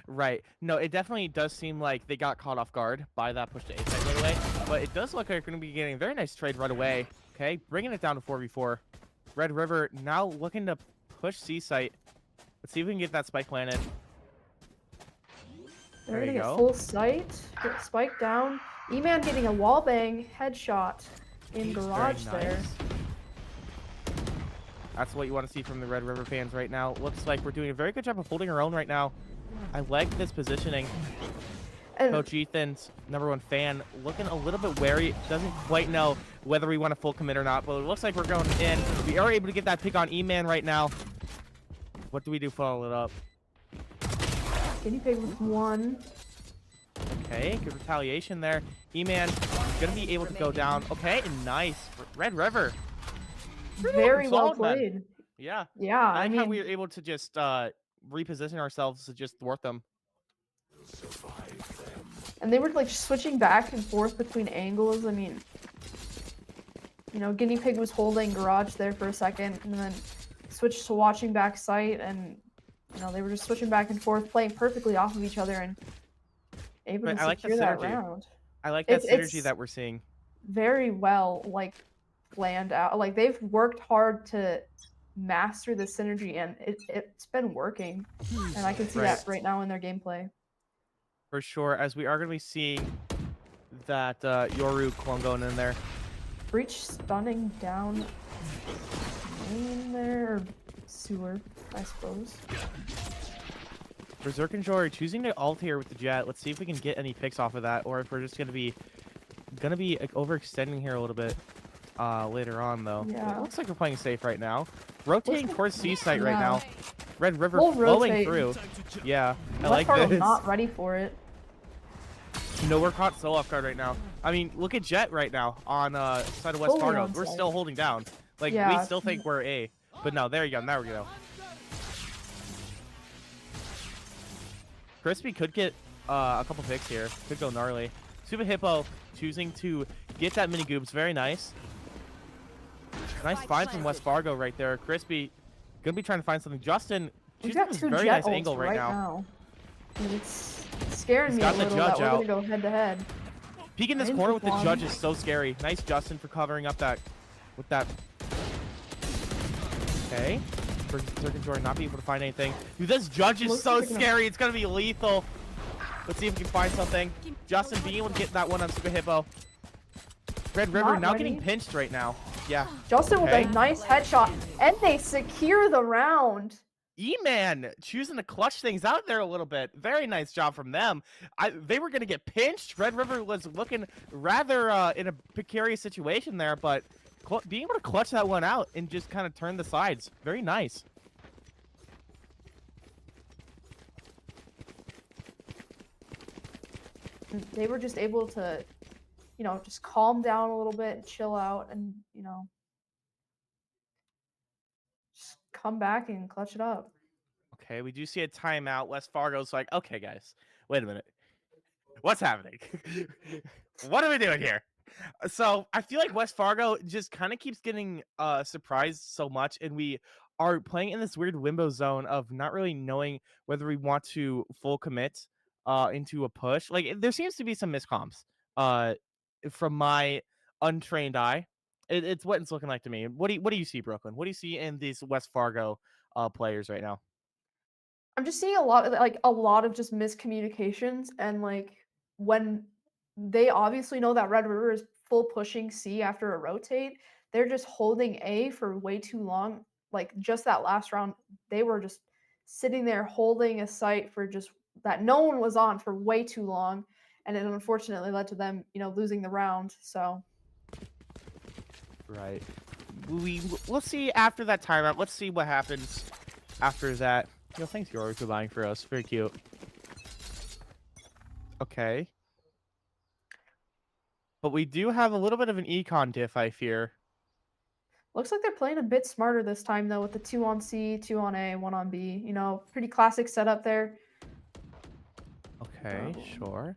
Right. No, it definitely does seem like they got caught off guard by that push to A side right away, but it does look like we're going to be getting a very nice trade right away. Okay, bringing it down to 4v4. Red River now looking to push C site. Let's see if we can get that spike planted. They're There going you to get go. full sight, get Spike down. E-Man getting a wallbang headshot in garage Very there. nice. That's what you want to see from the Red River fans right now. Looks like we're doing a very good job of holding our own right now. I like this positioning. And Coach Ethan's #1 fan looking a little bit wary. Doesn't quite know whether we want to full commit or not, but it looks like we're going in. We are able to get that pick on E-Man right now. What do we do? Follow it up. Guinea Pig with one. Okay, good retaliation there. E-Man gonna be able to go down. Okay, nice. Red River. Very well Solid, man. played. Yeah. Yeah, I I like how mean, we were able to just reposition ourselves to just thwart them. and they were like switching back and forth between angles. I mean, you know, Guinea Pig was holding garage there for a second, and then switched to watching back sight, and you know, they were just switching back and forth, playing perfectly off of each other, and able to I like that secure that synergy. round. I like that synergy It's that we're seeing. very well, like, planned out. Like, they've worked hard to master the synergy, and it's been working. And I can see that right now in their gameplay. For sure, as we are going to be seeing that Yoru clone going in there. Breach stunning down main there, or sewer, I suppose. Berserk and Jory choosing to ult here with the jet. Let's see if we can get any picks off of that, or if we're just going to be like, overextending here a little bit later on, though. Yeah. It looks like we're playing safe right now. Rotating towards C site right Yeah. now. Red River We'll flowing rotate. through. Yeah, I West like Fargo's this. not ready for it. No, we're caught so off guard right now. I mean, look at Jet right now on side of West Fully Fargo. on We're site. still holding down. Like, we Yeah. still think we're A. But no, there you go. There we go. Crispy could get a couple picks here. Could go gnarly. Super Hippo choosing to get that mini goobs. Very nice. Nice find from West Fargo right there. Crispy gonna be trying to find something. Justin We've choosing got this two very jet nice angle ults right now. And it's scaring He's me a got the little that judge we're out. gonna go head to head. Peeking this Into corner with the one. judge is so scary. Nice Justin for covering up that with that. Okay. Berserk and Jordan not be able to find anything. Dude, this judge is Looks so like scary. It's gonna be lethal. Let's see if we can find something. Justin being able to get that one on Super Hippo. Red River Not now ready. getting pinched right now. Yeah. Justin with Okay. a nice headshot, and they secure the round. E-Man choosing to clutch things out there a little bit. Very nice job from them. They were going to get pinched. Red River was looking rather in a precarious situation there, but being able to clutch that one out and just kind of turn the sides. Very nice. They were just able to just calm down a little bit and chill out and, just come back and clutch it up. Okay, we do see a timeout. West Fargo's like, okay, guys, wait a minute. What's happening? What are we doing here? So I feel like West Fargo just kind of keeps getting surprised so much, and we are playing in this weird limbo zone of not really knowing whether we want to full commit into a push. Like there seems to be some miscomms from my untrained eye. It's what it's looking like to me. What do you see, Brooklyn? What do you see in these West Fargo players right now? I'm just seeing a lot of just miscommunications, and when they obviously know that Red River is full pushing C after a rotate, they're just holding A for way too long. Like just that last round, they were just sitting there holding a site for just that no one was on for way too long, and it unfortunately led to them, losing the round. So Right. We'll see after that timeout. Let's see what happens after that. Thanks, Yoru, for buying for us. Very cute. Okay. But we do have a little bit of an econ diff, I fear. looks like they're playing a bit smarter this time though, with the 2 on C, 2 on A, 1 on B. Pretty classic setup there. Okay, sure.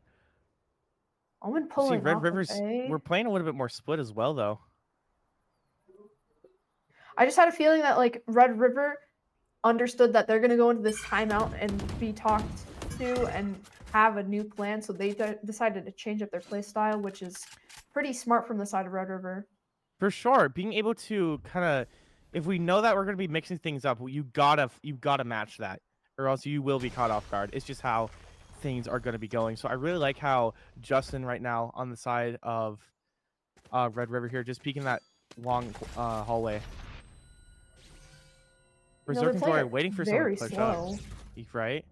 Almond pulling Red off River's. A. We're playing a little bit more split as well, though. I just had a feeling that Red River understood that they're gonna go into this timeout and be talked to and have a new plan, so they decided to change up their play style, which is pretty smart from the side of Red River. For sure, being able to kind of, if we know that we're gonna be mixing things up, you gotta match that, or else you will be caught off guard. It's just how things are gonna be going. So I really like how Justin right now on the side of Red River here, just peeking that long hallway. Berserk and Joy waiting for someone to push up. Right?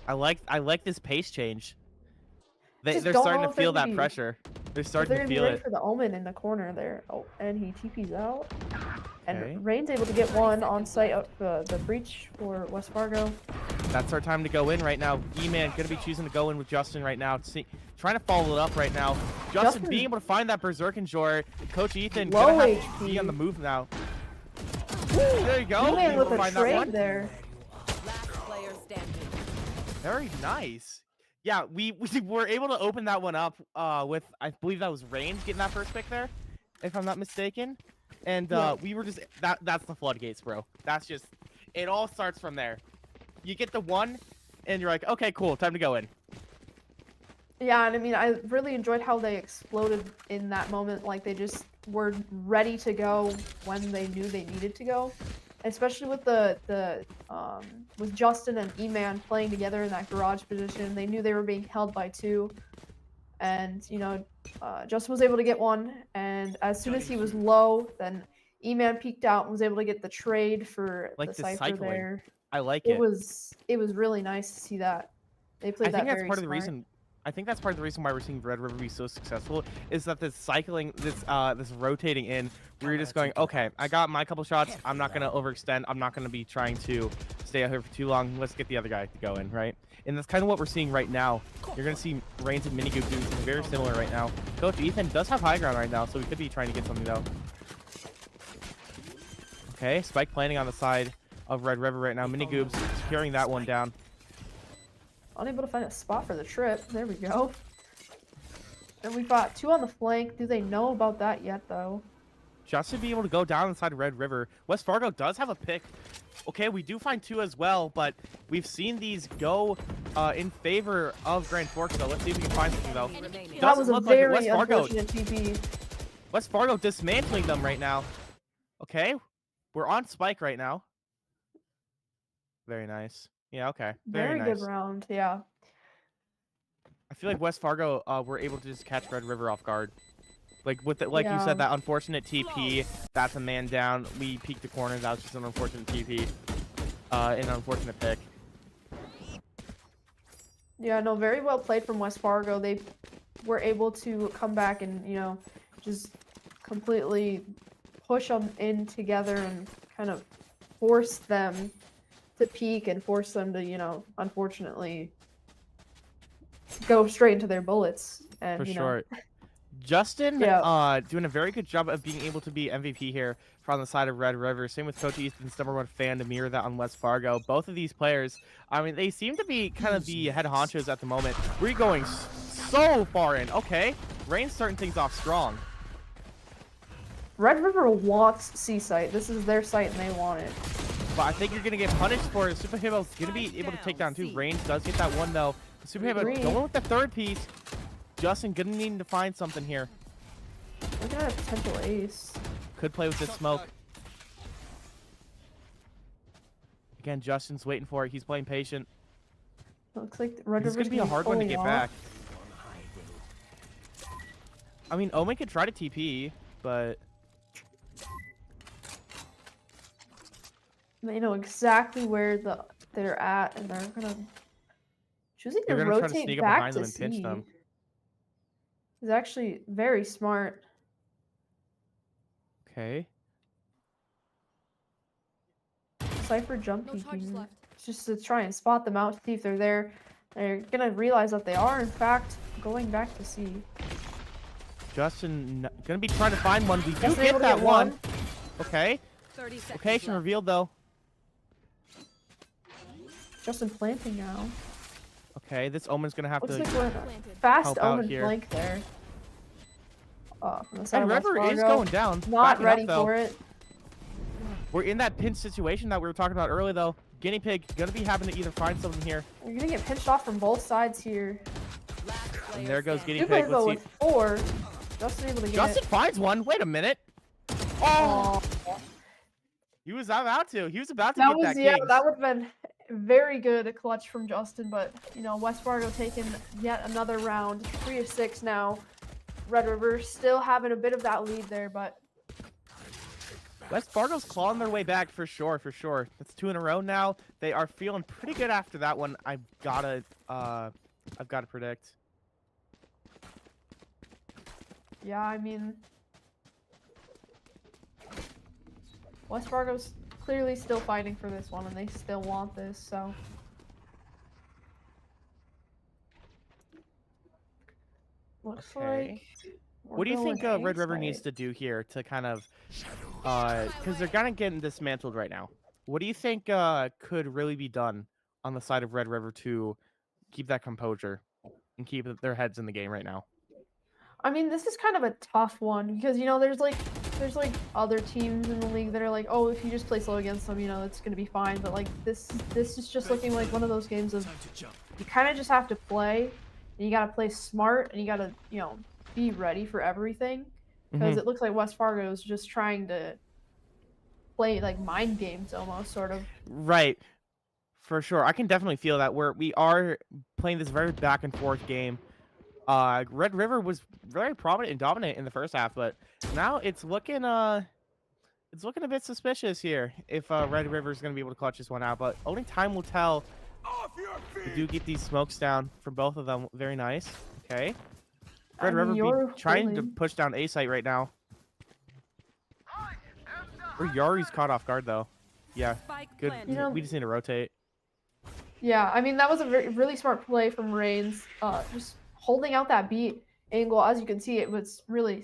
I like this pace change. They're starting to feel that pressure. They're starting to feel it. For the Omen in the corner there. Oh, and he TP's out. And Rain's able to get one on site out the breach for West Fargo. That's our time to go in right now. E-Man going to be choosing to go in with Justin right now. Trying to follow it up right now. Justin being able to find that Berserk and Joy. Coach Ethan going to have to be on the move now. There you go. E-Man with a trade there. Very nice. Yeah, we were able to open that one up with, I believe that was Reigns getting that first pick there, if I'm not mistaken. And we were just, that's the floodgates, bro. That's just, it all starts from there. You get the one, and you're like, okay, cool, time to go in. Yeah, and I mean, I really enjoyed how they exploded in that moment. Like, they just were ready to go when they knew they needed to go. Especially with with Justin and E-Man playing together in that garage position. They knew they were being held by 2. And, Justin was able to get one. And as soon as he was low, then E-Man peeked out and was able to get the trade for the Cypher there. I like it. It was really nice to see that. They played that very smart. I think that's part of the reason why we're seeing Red River be so successful is that this cycling, this rotating in, we're just going, okay, I got my couple shots. I'm not going to overextend. I'm not going to be trying to stay out here for too long. Let's get the other guy to go in, right? And that's kind of what we're seeing right now. You're going to see Reigns and Minigoop doing something very similar right now. Coach Ethan does have high ground right now, so we could be trying to get something, though. Okay, Spike planning on the side of Red River right now. Minigoob's securing that one down. Unable to find a spot for the trip. There we go. And we've got 2 on the flank. Do they know about that yet, though? Just to be able to go down inside Red River. West Fargo does have a pick. Okay, we do find 2 as well, but we've seen these go in favor of Grand Forks, though. Let's see if we can find something, though. That was a very unfortunate TP. West Fargo dismantling them right now. Okay, we're on Spike right now. Very nice. Yeah, okay. Very nice. good round, yeah. I feel like West Fargo were able to just catch Red River off guard. Like with you said, that unfortunate TP, that's a man down. We peeked the corner, that was just an unfortunate TP. An unfortunate pick. Yeah, no, very well played from West Fargo. They were able to come back and, just completely push them in together and kind of force them to peak and force them to, unfortunately go straight into their bullets. And, For you sure. know, Justin Yeah. doing a very good job of being able to be MVP here from the side of Red River. Same with Coach Easton's #1 fan to mirror that on West Fargo. Both of these players, I mean, they seem to be kind of the head honchos at the moment. We're going so far in. Okay, Rain's starting things off strong. Red River wants C site. This is their site and they want it. But I think you're going to get punished for it. Super Hippo's going to be able to take down 2. Reigns does get that 1, though. Super Hippo going with the 3rd piece. Justin going to need to find something here. Look at a potential ace. Could play with this smoke. Again, Justin's waiting for it. He's playing patient. Looks like Red This is River's going to be a hard one to pulling get off. back. I mean, Omen could try to TP, but... They know exactly where they're at, and they're gonna choosing to They're gonna try to rotate sneak up back behind to them and pinch C them. is actually very smart. Okay. Cypher jump No charges peeking. left. It's just to try and spot them out, see if they're there. They're gonna realize that they are, in fact, going back to C. Justin going to be trying to find one. We do Justin able get to that get one. Okay. 30 seconds Location left. revealed, though. Justin planting now. Okay, this Omen's going to have Looks to like we're in a fast help out Omen here. flank there. From the side And of West River is Fargo. going down. Not Backing ready up, though. for it. We're in that pinch situation that we were talking about earlier, though. Guinea Pig going to be having to either find something here. You're gonna get pinched off from both sides here. And there goes Guinea Super Pig. Hippo Let's see. with 4. Justin able to get Justin it. finds one. Wait a minute. Oh! He was about to. He was about to That get was, that yeah, king. that would have been very good clutch from Justin, but, you know, West Fargo taking yet another round. 3 of 6 now. Red River still having a bit of that lead there, but West Fargo's clawing their way back for sure, for sure. That's 2 in a row now. They are feeling pretty good after that one. I've gotta predict. yeah, I mean, West Fargo's clearly still fighting for this one, and they still want this, so. Looks Okay. like. What do you think Red River needs to do here to kind of, because they're kind of getting dismantled right now. What do you think could really be done on the side of Red River to keep that composure and keep their heads in the game right now? I mean, this is kind of a tough one because, you know, there's like other teams in the league that are like, oh, if you just play slow against them, you know, it's gonna be fine. But like this is just looking like one of those games of you kind of just have to play, and you gotta play smart, and you gotta, you know, be ready for everything because Mhm. it looks like West Fargo is just trying to play like mind games almost, sort of. Right. For sure. I can definitely feel that we are playing this very back and forth game. Red River was very prominent and dominant in the first half, but now it's looking a bit suspicious here if Red River is going to be able to clutch this one out, but only time will tell. We do get these smokes down from both of them. Very nice. Okay. Red River be trying to push down A site right now. Or Yari's caught off guard though. Yeah. Good. You know- We just need to rotate. Yeah, I mean, that was a really smart play from Reigns. Just holding out that beat angle. As you can see, it was really,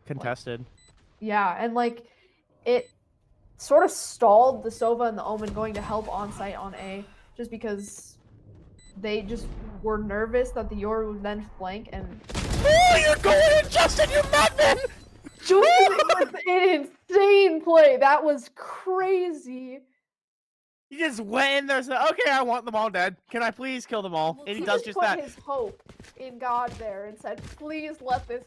Contested. yeah, and like it sort of stalled the Sova and the Omen going to help on site on A, just because they just were nervous that the Yor would then flank and. Oh, you're going in, Justin, you madman! Justin with an insane play. That was crazy. He just went in there and said, okay, I want them all dead. Can I please kill them all? And he does just put that. his hope in God there and said, please let this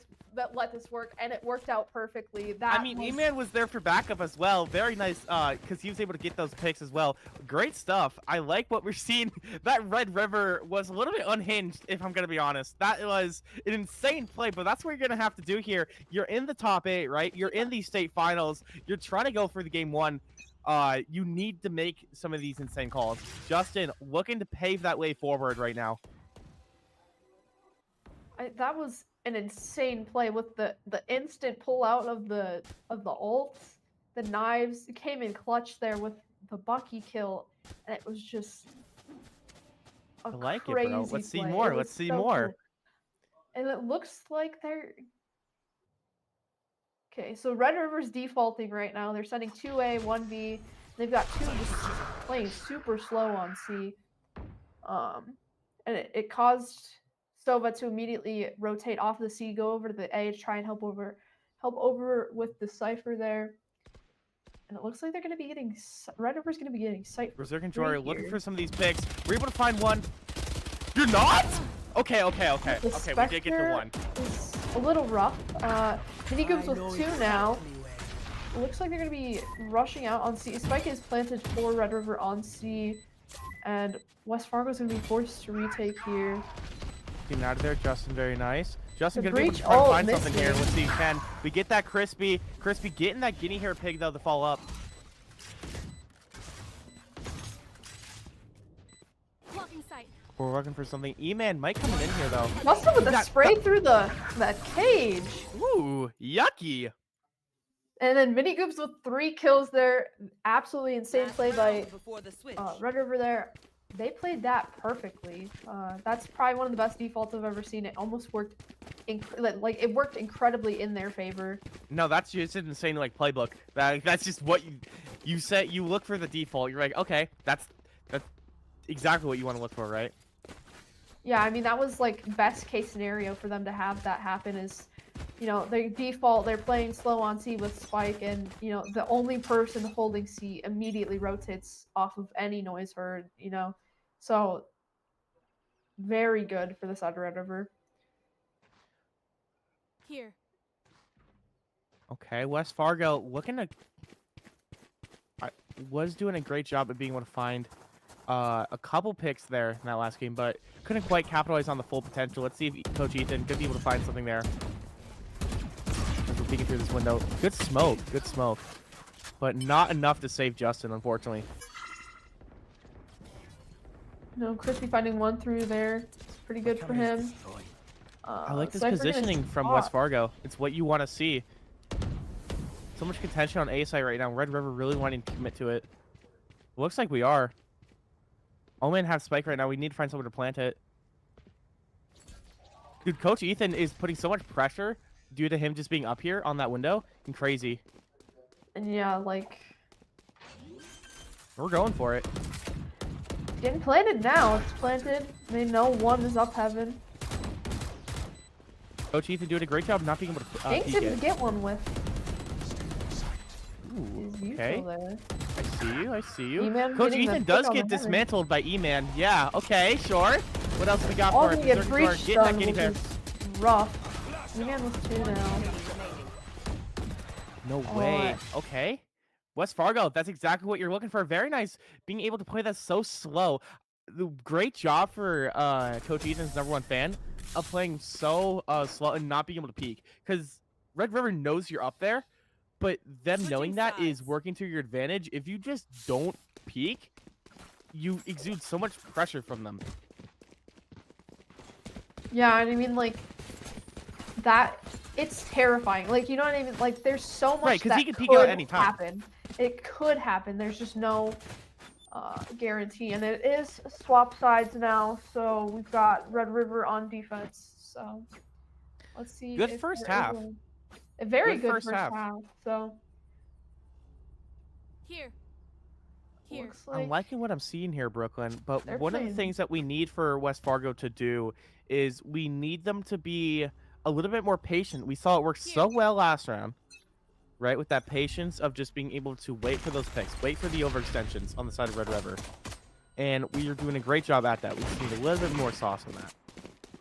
work, and it worked out perfectly. That I mean, E-Man was there for backup as well. Very nice, because he was able to get those picks as well. Great stuff. I like what we're seeing. That Red River was a little bit unhinged, if I'm going to be honest. That was an insane play, but that's what you're going to have to do here. You're in the top 8, right? You're in these state finals. You're trying to go for the game 1. You need to make some of these insane calls. Justin, looking to pave that way forward right now. That was an insane play with the instant pull out of the ults, the knives. It came in clutch there with the Bucky kill, and it was just a I like it, crazy bro. Let's see play. more. It Let's was see so more. cool. And it looks like they're... Okay, so Red River's defaulting right now. They're sending 2A, 1B. They've got 2 just playing super slow on C. And it caused Sova to immediately rotate off the C, go over to the A to try and help over with the Cypher there. And it looks like they're going to be getting... Red River's going to be getting Cypher. Berserk and free Jory looking here. for some of these picks. We're able to find one. You're not? Okay. The Okay, we did get the one. Is a little rough. Minigoops with 2 now. It looks like they're going to be rushing out on C. Spike is planted for Red River on C. And West Fargo's going to be forced to retake here. Getting out of there, Justin. Very nice. Justin The gonna be able to breach try to ult find something here. missing. Let's see if he can. We get that Crispy. Crispy getting that guinea hair pig though to follow up. We're looking for something. E-Man might come in here though. Justin with the spray through that cage. Ooh, yucky. And then Minigoops with 3 kills there. Absolutely insane play by Red River there. They played that perfectly. That's probably one of the best defaults I've ever seen. It almost worked, it worked incredibly in their favor. No, that's just an insane like playbook. That's just what you said. You look for the default. You're like, okay, that's exactly what you want to look for, right? Yeah, I mean that was like best case scenario for them to have that happen is, you know, they default, they're playing slow on C with Spike, and you know the only person holding C immediately rotates off of any noise heard, you know, so very good for the side of Red River. Here. Okay, West Fargo looking to was doing a great job of being able to find a couple picks there in that last game, but couldn't quite capitalize on the full potential. Let's see if Coach Ethan could be able to find something there. As we're peeking through this window. Good smoke, but not enough to save Justin, unfortunately. No, Crispy finding 1 through there. It's pretty good for him. I like this Cypher gonna positioning from spot. West Fargo. It's what you want to see. So much contention on A side right now. Red River really wanting to commit to it. Looks like we are. Omen have Spike right now. We need to find someone to plant it. Dude, Coach Ethan is putting so much pressure due to him just being up here on that window. And crazy. And yeah, like... We're going for it. Getting planted now. It's planted. They know 1 is up heaven. Coach Ethan doing a great job not being able to Jinx peek didn't it. get one with. Ooh, Is okay. useful there. I see you. E-Man Coach getting the Ethan pick does on get the heaven. dismantled by E-Man. Yeah, okay, sure. What else we got All for can it? get Berserk breach Guard, getting that done, guinea which bear. is rough. E-Man with 2 now. No way. Okay. West Fargo, that's exactly what you're looking for. Very nice being able to play that so slow. Great job for Coach Ethan's #1 fan of playing so slow and not being able to peek. Because Red River knows you're up there, but them knowing that is working to your advantage. If you just don't peek, you exude so much pressure from them. Yeah, and I mean, like, that, it's terrifying. Like, you know what I mean? Like, there's so much Right, 'cause that he can peek out could at any time. happen. It could happen. There's just no guarantee. And it is swap sides now, so we've got Red River on defense. So, let's see. Good if first they're half. able- A very Good good first first half. half. So, Here. looks I'm like liking what I'm seeing here, Brooklyn. But They're one of the playing- things that we need for West Fargo to do is we need them to be a little bit more patient. We saw it work so well last round, right? With that patience of just being able to wait for those picks, wait for the overextensions on the side of Red River. And we are doing a great job at that. We just need a little bit more sauce on that.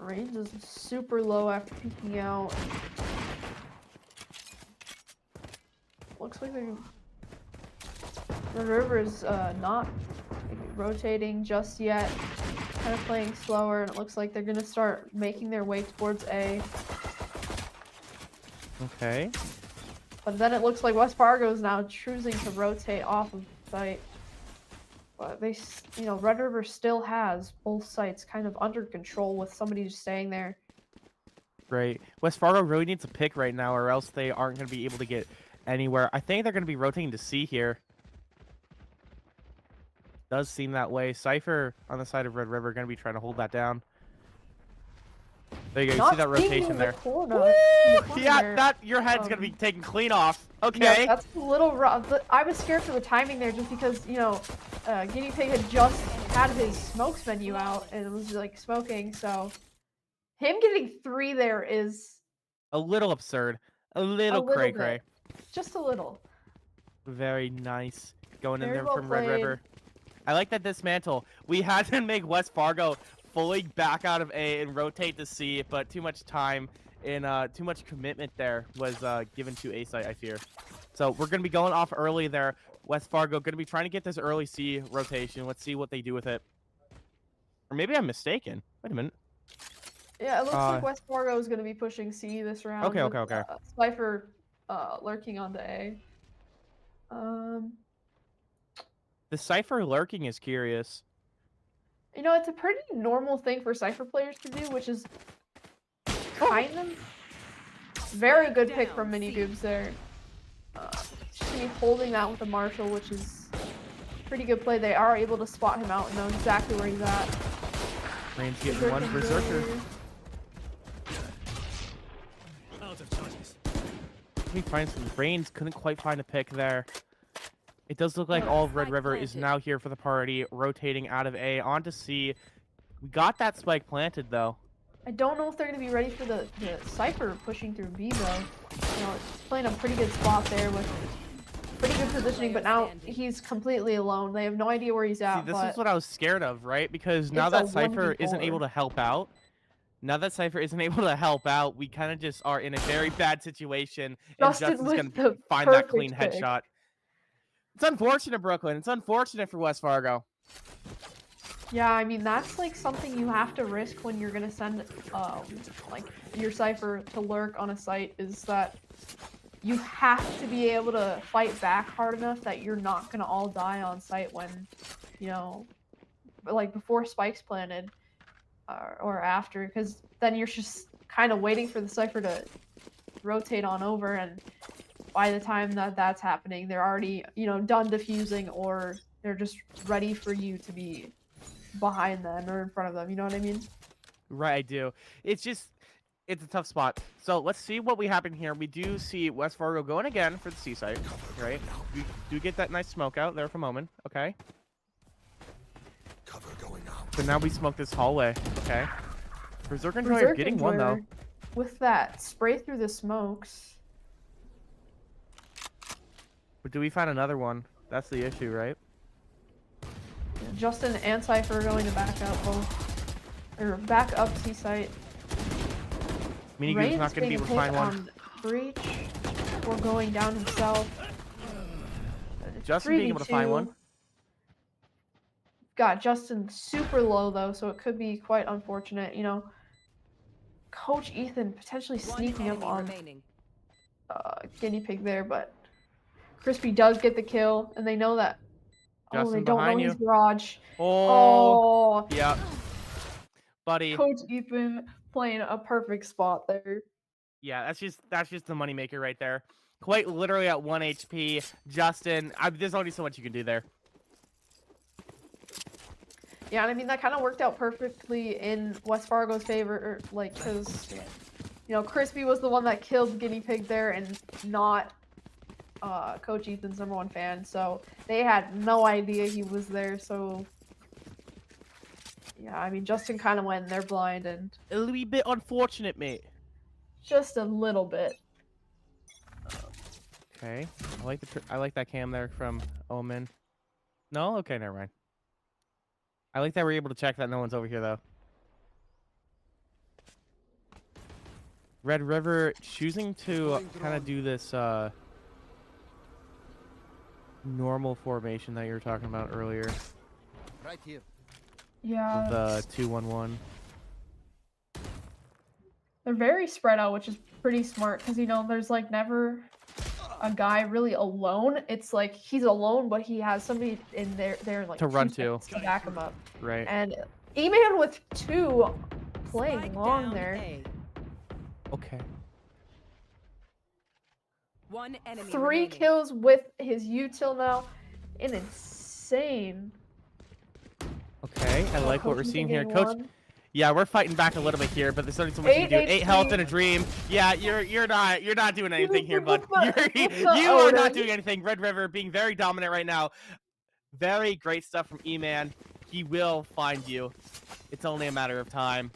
range is super low after peeking out. Looks like the river is not rotating just yet. Kind of playing slower, and it looks like they're gonna start making their way towards A. Okay. But then it looks like West Fargo is now choosing to rotate off of site. But they, you know, Red River still has both sites kind of under control with somebody just staying there. Great. West Fargo really needs a pick right now, or else they aren't going to be able to get anywhere. I think they're going to be rotating to C here. Does seem that way. Cypher on the side of Red River going to be trying to hold that down. There you go. You see that rotation there. Yeah, your head's going to be taken clean off. Okay. Yeah, that's a little rough. I was scared for the timing there just because, you know, Guinea Pig had just had his smokes menu out and it was like smoking, so him getting 3 there is a little absurd. A little cray-cray. Just a little. Very nice. Going in Very there well from Red played. River. I like that dismantle. We had to make West Fargo fully back out of A and rotate to C, but too much time and too much commitment there was given to A site, I fear. So we're going to be going off early there. West Fargo going to be trying to get this early C rotation. Let's see what they do with it. Or maybe I'm mistaken. Wait a minute. Yeah, it looks like West Fargo is going to be pushing C this round. Okay, with, okay. Cypher lurking onto A. The Cypher lurking is curious. You know, it's a pretty normal thing for Cypher players to do, which is kind of very good pick from Minigoobs there. Just gonna be holding that with the Marshall, which is pretty good play. They are able to spot him out and know exactly where he's at. Range getting one Berserker. Let me find some Reigns. Couldn't quite find a pick there. It does look like all of Red River is now here for the party, rotating out of A onto C. We got that spike planted, though. I don't know if they're going to be ready for the Cypher pushing through B, though. You know, it's playing a pretty good spot there with pretty good positioning, but now he's completely alone. They have no idea where he's at. See, this is what I was scared of, right? Because now that Cypher isn't able to help out, we kind of just are in a very bad situation, and Justin's going to find that clean headshot. It's unfortunate, Brooklyn. It's unfortunate for West Fargo. Yeah, I mean, that's like something you have to risk when you're gonna send like your Cypher to lurk on a site, is that you have to be able to fight back hard enough that you're not gonna all die on site when, you know, like before spike's planted or after, because then you're just kind of waiting for the Cypher to rotate on over, and by the time that that's happening, they're already, you know, done defusing, or they're just ready for you to be behind them or in front of them. You know what I mean? Right, I do. It's a tough spot. So let's see what we happen here. We do see West Fargo going again for the C site, right? We do get that nice smoke out there for a moment, okay? Cover going out. So now we smoke this hallway, okay? Berserker Enjoyer getting one, though. With that spray through the smokes. But do we find another one? That's the issue, right? Justin and Cypher are going to back up both, or back up C site. Minigoob's not going to be able to find one. Breach, or going down himself. Justin being able to find one. Got Justin super low though, so it could be quite unfortunate. You know, Coach Ethan potentially sneaking up on Guinea Pig there, but Crispy does get the kill, and they know that. Justin, oh, they don't know he's garage. Oh, yeah, buddy. Coach Ethan playing a perfect spot there. Yeah, that's just the moneymaker right there. Quite literally at 1 HP. Justin, there's only so much you can do there. Yeah, and I mean that kind of worked out perfectly in West Fargo's favor, like, because you know Crispy was the one that killed Guinea Pig there, and not Coach Ethan's #1 fan, so they had no idea he was there. So yeah, I mean Justin kind of went in there blind, and a little bit unfortunate, mate. Just a little bit. Okay, I like that cam there from Omen. No, okay, never mind. I like that we're able to check that no one's over here though. Red River choosing to kind of do this normal formation that you were talking about earlier. Right here. Yeah. The 2-1-1. They're very spread out, which is pretty smart, because you know there's like never a guy really alone. It's like he's alone, but he has somebody in there like to run to back him up. Right. And even with 2 playing long there. Okay. 1 enemy 3 remaining. kills with his util now. An insane Okay, I like what we're Coach seeing Ethan here, getting Coach. one. Yeah, we're fighting back a little bit here, but there's only so much you can do. 8 health and a dream. Yeah, you're not doing anything here, bud. You are not doing anything. Red River being very dominant right now. Very great stuff from E-Man. He will find you. It's only a matter of time.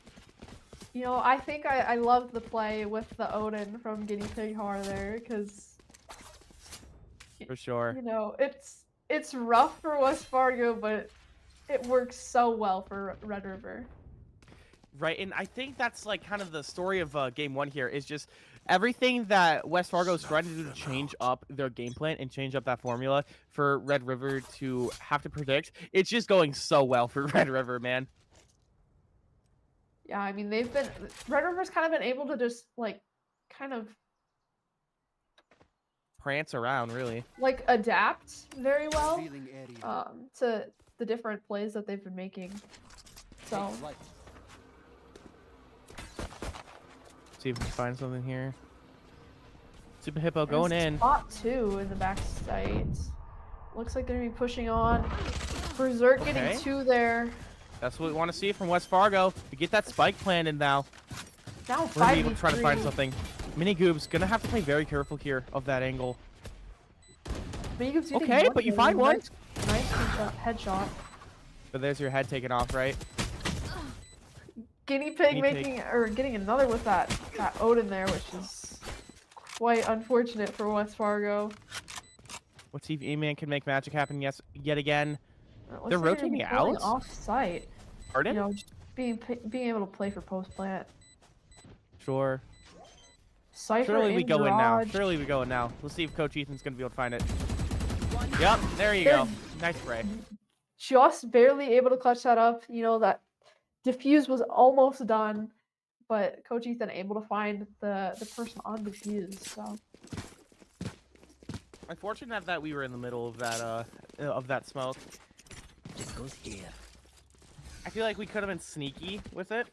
You know, I think I love the play with the Odin from Guinea Pig Har there, because For sure. you know it's rough for West Fargo, but it works so well for Red River. Right, and I think that's like kind of the story of game 1 here is just everything that West Fargo is trying to do to change up their game plan and change up that formula for Red River to have to predict. It's just going so well for Red River, man. Yeah, I mean Red River's kind of been able to just like kind of Prance around, really. like adapt very well to the different plays that they've been making. So See if we can find something here. Super Hippo going in. Spot 2 in the back site. Looks like they're gonna be pushing on. Berserk getting 2 there. That's what we want to see from West Fargo. We get that spike planned in now. Now We're gonna be able to try to 5v3. find something. Minigoob's gonna have to play very careful here of that angle. Minigoob's getting Okay, one but you there. find one. Nice headshot. But there's your head taken off, right? Guinea Pig Guinea making Pig. or getting another with that Odin there, which is quite unfortunate for West Fargo. Let's see if E-Man can make magic happen yet again. Looks They're like rotating gonna be pulling out? off site. Pardon? You know, just being able to play for post plant. Sure. Cypher Surely we in go in now. garage. Surely we go in now. Let's see if Coach Ethan's gonna be able to find it. Yep, there you go. Nice spray. Just barely able to clutch that up. You know, that diffuse was almost done, but Coach Ethan able to find the person on diffuse. So Unfortunate that we were in the middle of that smoke. It goes here. I feel like we could have been sneaky with it,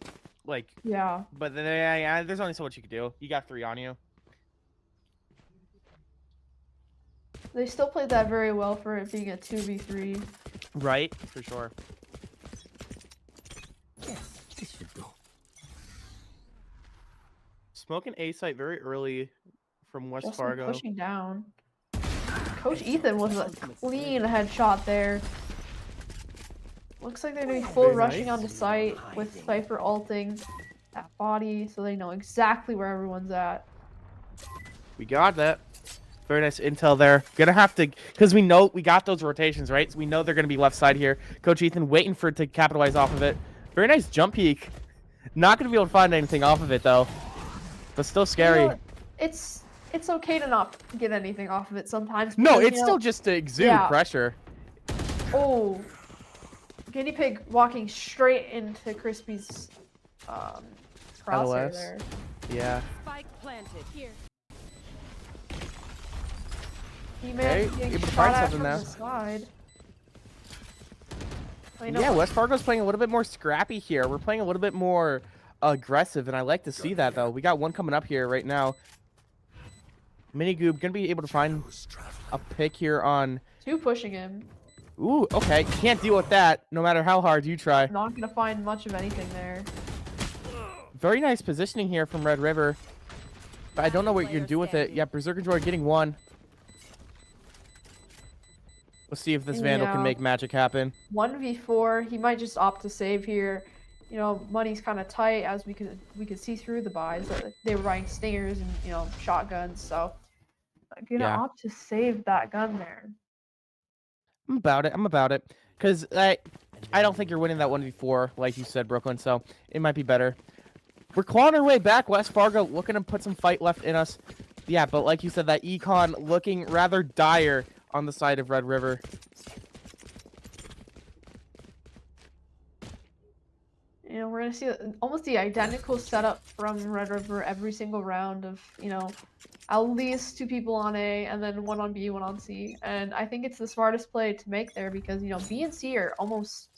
like. Yeah. But then, there's only so much you could do. You got 3 on you. they still played that very well for it being a 2v3. Right, for sure. Yes, this should go. Smoking A site very early from West Justin Fargo. pushing down. Coach Ethan was a clean headshot there. Looks like they're doing full Very rushing nice. onto site with Cypher ulting that body, so they know exactly where everyone's at. We got that. Very nice intel there. Gonna have to, because we know we got those rotations, right? So we know they're gonna be left side here. Coach Ethan waiting for it to capitalize off of it. Very nice jump peek. Not gonna be able to find anything off of it though, but still scary. You know, it's okay to not get anything off of it sometimes. No, because, it's you know, still just to exude yeah. pressure. Oh, Guinea Pig walking straight into Crispy's crosshair LOS. there. Yeah. Spike planted. Here. He-Man Okay, getting able to shot find at something from now. the side. I know Yeah, West Fargo's playing a little bit more scrappy here. We're playing a little bit more aggressive, and I like to see that, though. We got one coming up here right now. Minigoob gonna be able to find a pick here on... Two pushing him. Ooh, okay. Can't deal with that, no matter how hard you try. Not gonna find much of anything there. Very nice positioning here from Red River. But I don't know what you can do with it. Yeah, Berserker Droid getting one. Let's see if this Vandal can Yeah. make magic happen. 1v4, he might just opt to save here. You know, money's kind of tight as we could see through the buys. They were buying stingers and, you know, shotguns, so I'm gonna Yeah. opt to save that gun there. I'm about it. Because I don't think you're winning that 1v4, like you said, Brooklyn, so it might be better. We're clawing our way back. West Fargo looking to put some fight left in us. Yeah, but like you said, that econ looking rather dire on the side of Red River. You know, we're gonna see almost the identical setup from Red River every single round of, you know, at least 2 people on A and then 1 on B, 1 on C. And I think it's the smartest play to make there because, you know, B and C are almost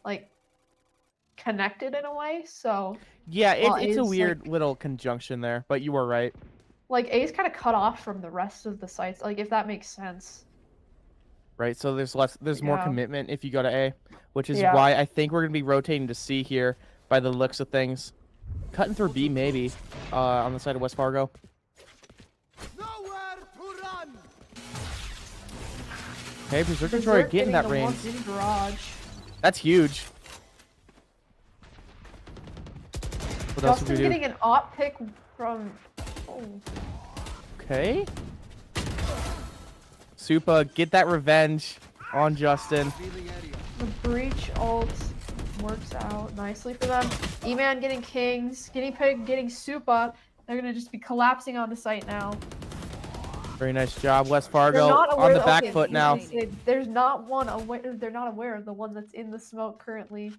like connected in a way. So Yeah, while it's a A's, weird little conjunction there, but you were right. like A's kind of cut off from the rest of the sites, like if that makes sense. right? So there's more Yeah. commitment if you go to A, which is Yeah. why I think we're gonna be rotating to C here by the looks of things. Cutting through B maybe on the side of West Fargo. Hey, Berserker Droid getting that the range. ones in garage. That's huge. What else would we Justin do? getting an op pick from. Oh. Okay. Supa, get that revenge on Justin. The breach ult works out nicely for them. E-Man getting kings. Guinea Pig getting Supa. They're gonna just be collapsing on the site now. Very nice job, West They're Fargo not on the aware- back okay, foot now. There's not one aware. They're not aware of the one that's in the smoke currently.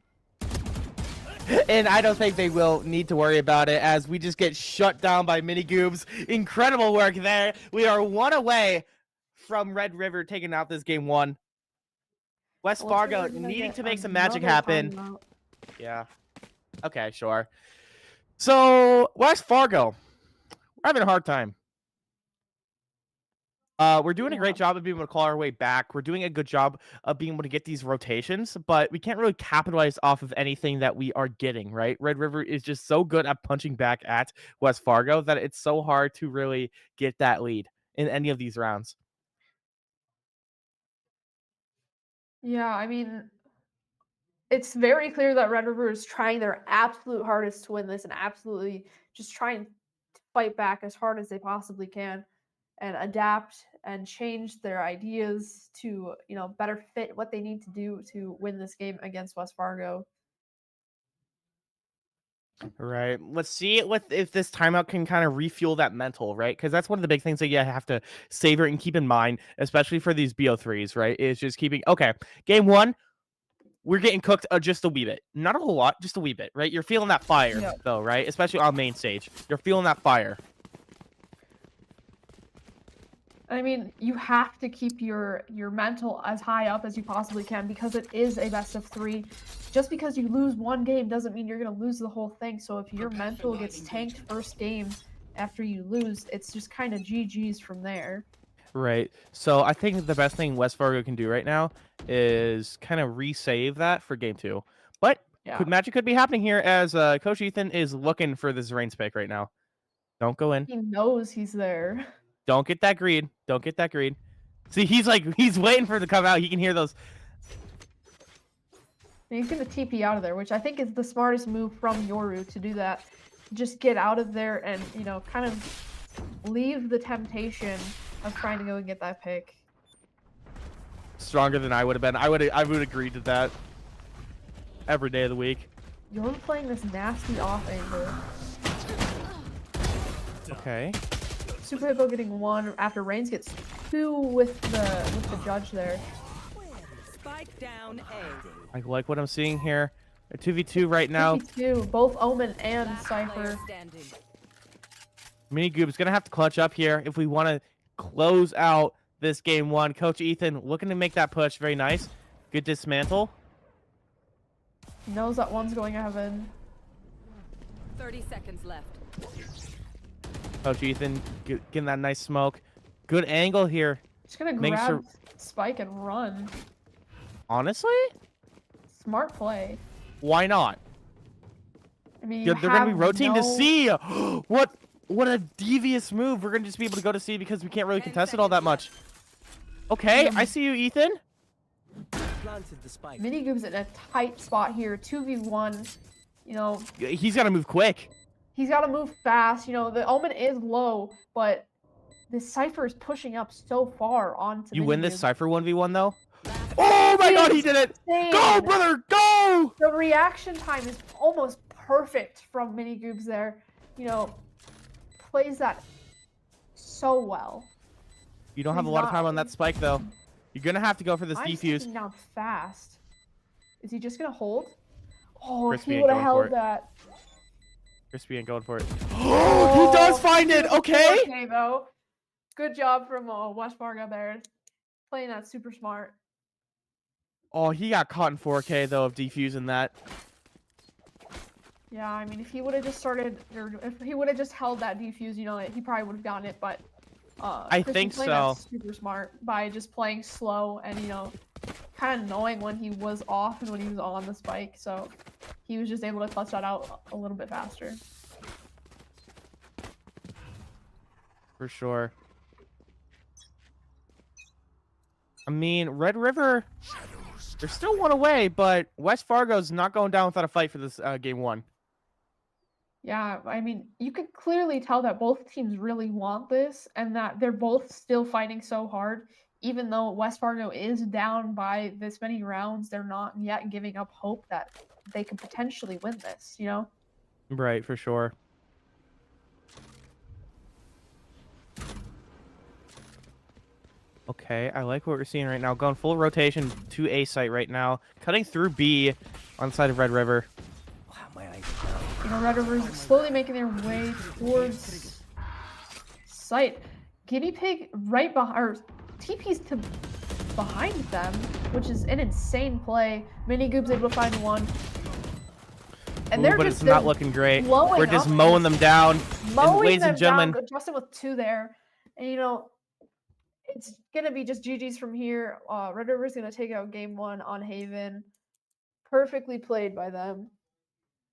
And I don't think they will need to worry about it as we just get shut down by Mini Goobs. Incredible work there. We are 1 away from Red River taking out this game 1. West Fargo needing to make some magic happen. Yeah. Okay, sure. So, West Fargo, we're having a hard time. We're doing a great job of being able to claw our way back. We're doing a good job of being able to get these rotations, but we can't really capitalize off of anything that we are getting, right? Red River is just so good at punching back at West Fargo that it's so hard to really get that lead in any of these rounds. Yeah, I mean, it's very clear that Red River is trying their absolute hardest to win this and absolutely just trying to fight back as hard as they possibly can and adapt and change their ideas to, better fit what they need to do to win this game against West Fargo. Right. Let's see if this timeout can kind of refuel that mental, right? Because that's one of the big things that you have to savor and keep in mind, especially for these BO3s, right? Is just keeping, okay, game 1, we're getting cooked just a wee bit. Not a whole lot, just a wee bit, right? You're feeling that fire, though, right? Especially on main stage. You're feeling that fire. I mean, you have to keep your mental as high up as you possibly can because it is a best of 3. Just because you lose one game doesn't mean you're going to lose the whole thing. So if your mental gets tanked first game after you lose, it's just kind of GG's from there. Right. So I think the best thing West Fargo can do right now is kind of resave that for game 2. But magic could be happening here as Coach Ethan is looking for this range pick right now. Don't go in. He knows he's there. Don't get that greed. Don't get that greed. See, he's waiting for it to come out. He can hear those. And he's going to TP out of there, which I think is the smartest move from Yoru to do that. Just get out of there and, kind of leave the temptation of trying to go and get that pick. Stronger than I would have been. I would agree to that every day of the week. Yoru playing this nasty off angle. Okay. Super Hippo getting 1 after Reigns gets 2 with the judge there. Spike down A. I like what I'm seeing here. A 2v2 right now. 2v2, both Omen and Cypher. Mini Goob's gonna have to clutch up here if we want to close out this game 1. Coach Ethan looking to make that push. Very nice. Good dismantle. He knows that one's going to heaven. 30 seconds left. Coach Ethan getting that nice smoke. Good angle here. Just gonna grab Spike and run. Honestly? Smart play. Why not? I mean, they're gonna be rotating to C. What a devious move. We're gonna just be able to go to C because we can't really contest it all that much. Okay, I see you, Ethan. Mini Goob's in a tight spot here. 2v1. He's gotta move quick. He's got to move fast. The Omen is low, but this Cypher is pushing up so far onto You win this Minigoob. Cypher 1v1 though? Oh my god, he did it! Go, brother, go! The reaction time is almost perfect from Minigoobs there. Plays that so well. You don't have a lot of time on that spike though. You're gonna have to go for this defuse. Taking down fast. Is he just gonna hold? Oh, Crispy if he ain't would have going for held it. that. Crispy ain't going for it. Oh, he does find it. Okay. Okay, though. Good job from West Fargo there. Playing that super smart. Oh, he got caught in 4K though of defusing that. Yeah, I mean, if he would have just started, or if he would have just held that defuse, he probably would have gotten it. But I Christian think played that so. super smart by just playing slow and kind of knowing when he was off and when he was on the spike. So he was just able to clutch that out a little bit faster. For sure. I mean, Red River, they're still one away, but West Fargo's not going down without a fight for this game 1. Yeah, I mean, you could clearly tell that both teams really want this and that they're both still fighting so hard. Even though West Fargo is down by this many rounds, they're not yet giving up hope that they could potentially win this, Right, for sure. Okay, I like what we're seeing right now. Going full rotation to A site right now. Cutting through B on the side of Red River. Red River is slowly making their way towards site. Guinea Pig right behind, or TP's to behind them, which is an insane play. Minigoob's able to find one. And Ooh, but it's not looking great. blowing We're just up mowing them down. Mowing And ladies them and gentlemen, down, Justin with 2 there. And it's gonna be just GG's from here. Red River's gonna take out game 1 on Haven. Perfectly played by them.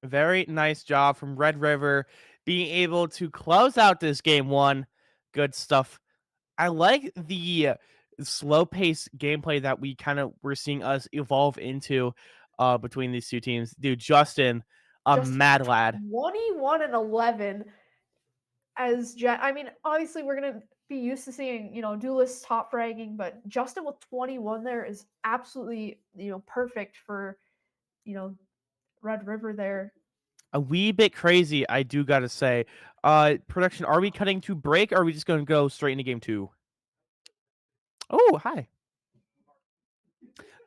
very nice job from Red River being able to close out this game 1. Good stuff. I like the slow pace gameplay that we kind of were seeing us evolve into between these two teams. Dude, Justin, mad lad. 21-11 I mean, obviously we're gonna be used to seeing, duelists top fragging, but Justin with 21 there is absolutely, perfect for, Red River there. A wee bit crazy, I do gotta say. Production, are we cutting to break, or are we just gonna go straight into game 2? Oh, hi.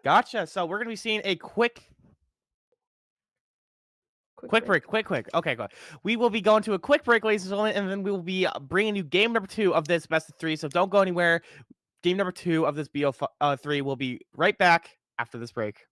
Gotcha. So we're gonna be seeing a quick break. Okay, good. We will be going to a quick break, ladies and gentlemen, and then we will be bringing you game number 2 of this best of 3. So don't go anywhere. Game number 2 of this BO3 will be right back after this break.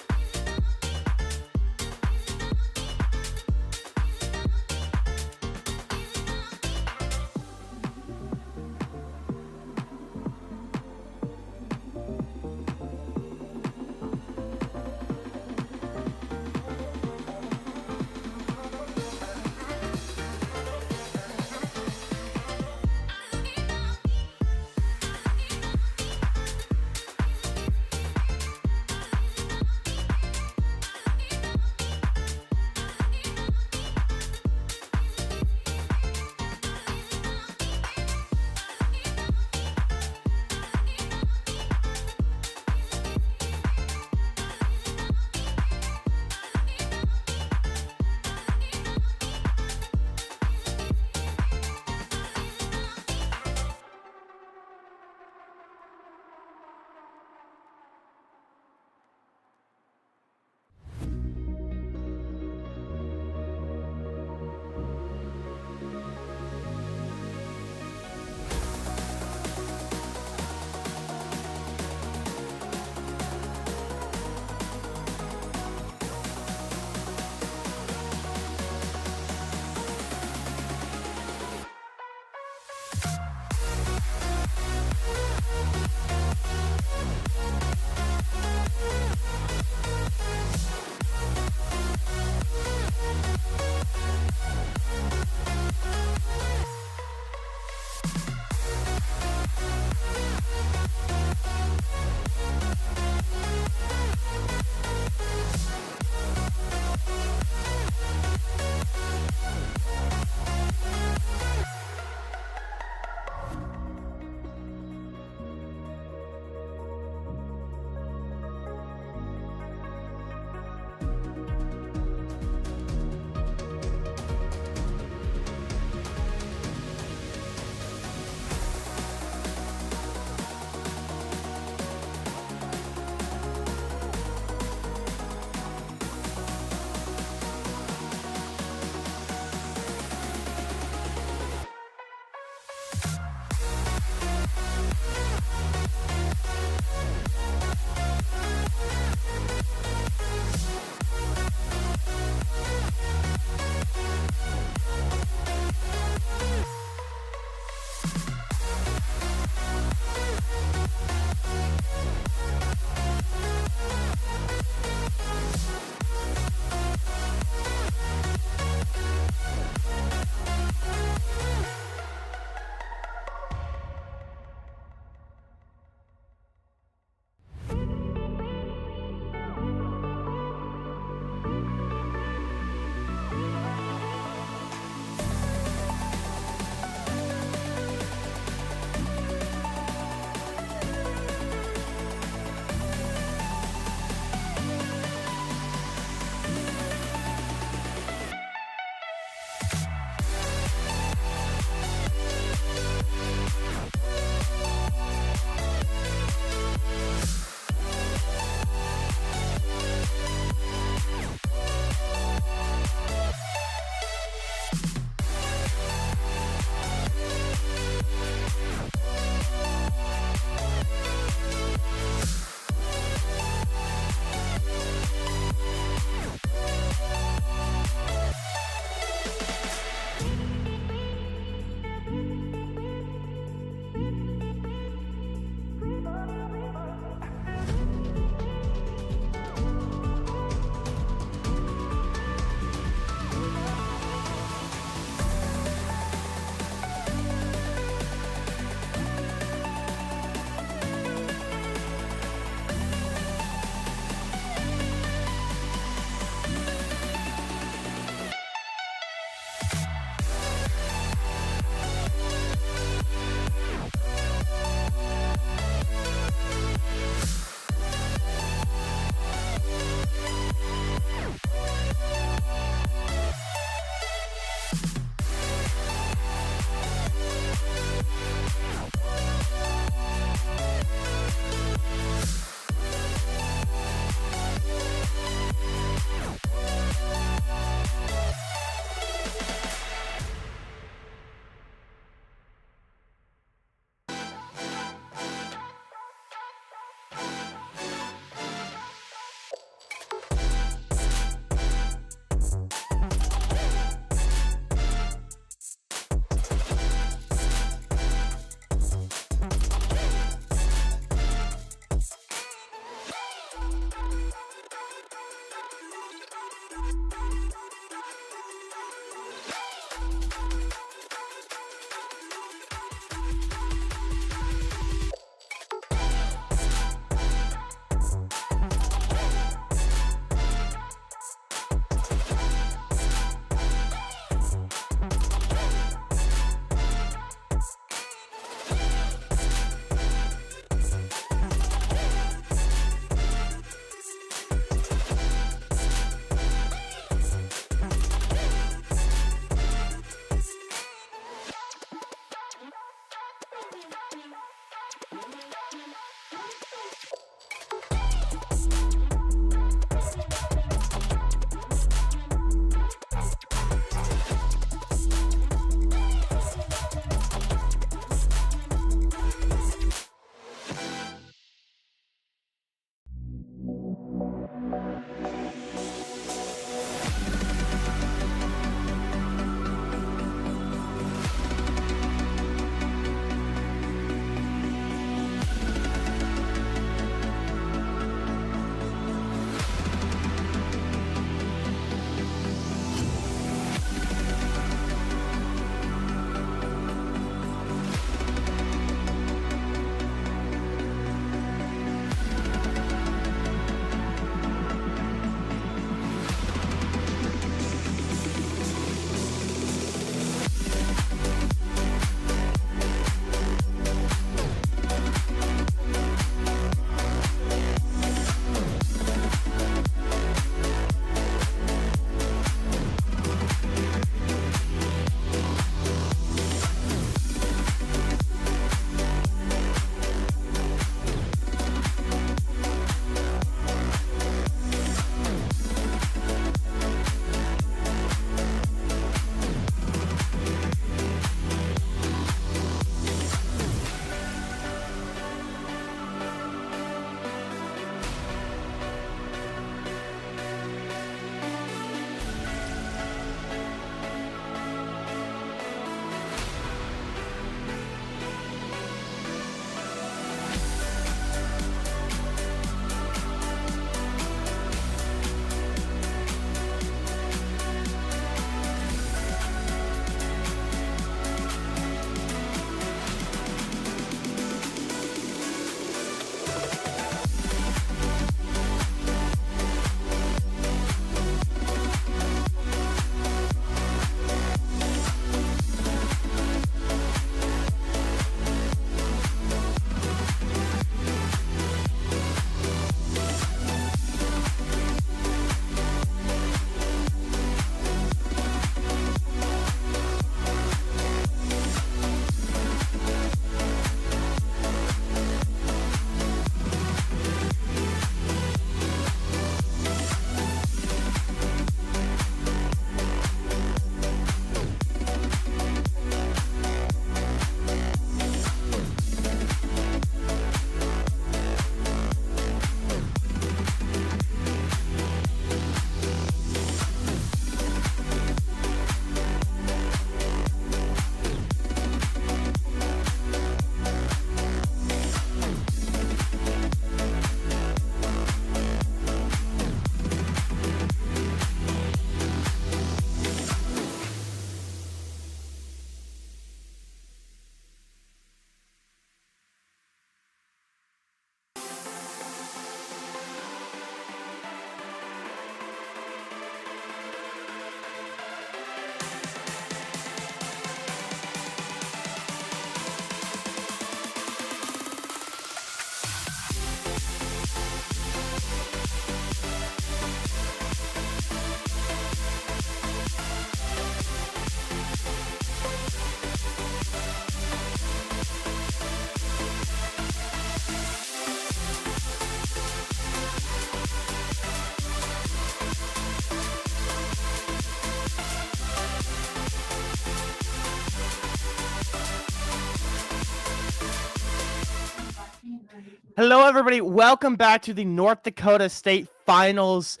Hello, everybody. Welcome back to the North Dakota State Finals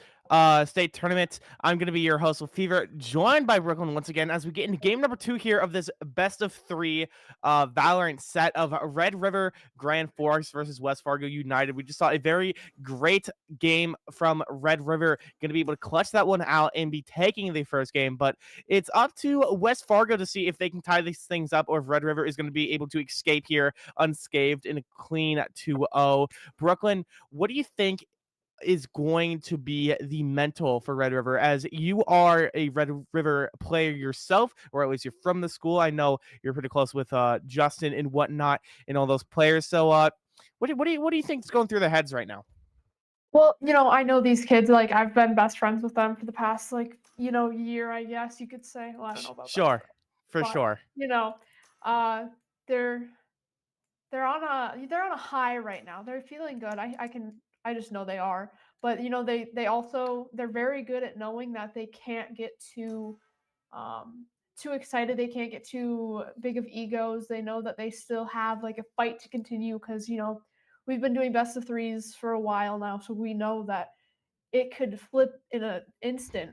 state tournament. I'm going to be your host, Fever, joined by Brooklyn once again as we get into game number 2 here of this best of 3 Valorant set of Red River Grand Forks versus West Fargo United. We just saw a very great game from Red River, going to be able to clutch that one out and be taking the first game, but it's up to West Fargo to see if they can tie these things up or if Red River is going to be able to escape here unscathed in a clean 2-0. Brooklyn, what do you think is going to be the mental for Red River, as you are a Red River player yourself, or at least you're from the school? I know you're pretty close with Justin and whatnot and all those players. So what do you think is going through their heads right now? Well, I know these kids, like I've been best friends with them for the past year, I guess you could say. Well, I don't know about Sure, that, for sure. They're on a high right now. They're feeling good. I just know they are. But they're very good at knowing that they can't get too excited. They can't get too big of egos. They know that they still have like a fight to continue because we've been doing best of 3s for a while now, so we know that it could flip in an instant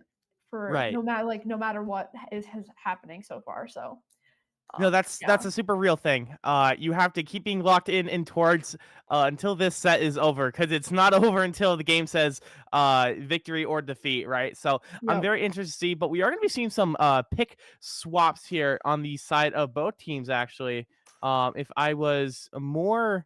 for Right. no matter what is happening so far. So No, that's a super real thing. You have to keep being locked in towards until this set is over, because it's not over until the game says victory or defeat, right? So I'm very interested to see, but we are going to be seeing some pick swaps here on the side of both teams, actually. If I was more,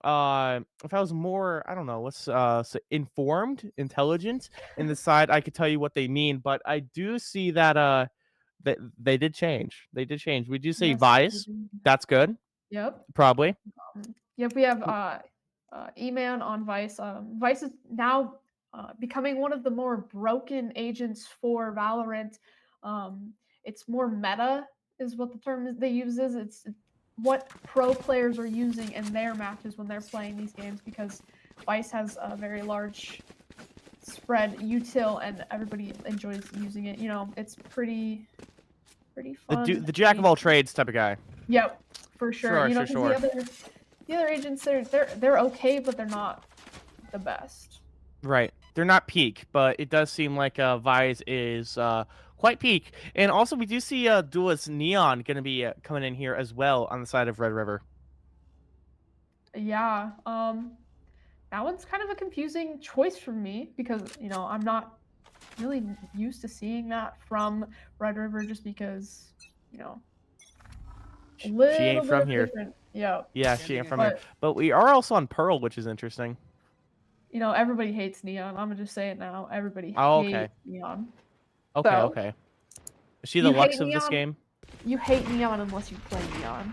I don't know, what's informed, intelligent in the side, I could tell you what they mean, but I do see that they did change. They did change. We do say Yes, Vice. they did. That's good. Yep. Probably. Yep, we have E-Man on Vice. Vice is now becoming one of the more broken agents for Valorant. It's more meta is what the term they use is. It's what pro players are using in their matches when they're playing these games, because Vice has a very large spread util and everybody enjoys using it. It's pretty fun. The jack of all trades type of guy. Yep, for sure. Sure. The other agents, they're okay, but they're not the best. Right. They're not peak, but it does seem like Vice is quite peak. And also, we do see Duelist Neon going to be coming in here as well on the side of Red River. Yeah. That one's kind of a confusing choice for me because, I'm not really used to seeing that from Red River just because, she ain't from here. Yeah. Yeah, she ain't from here. But we are also on Pearl, which is interesting. Everybody hates Neon. I'm going to just say it now. Everybody hates Neon. Okay. Is she the Lux of this game? You hate Neon unless you play Neon.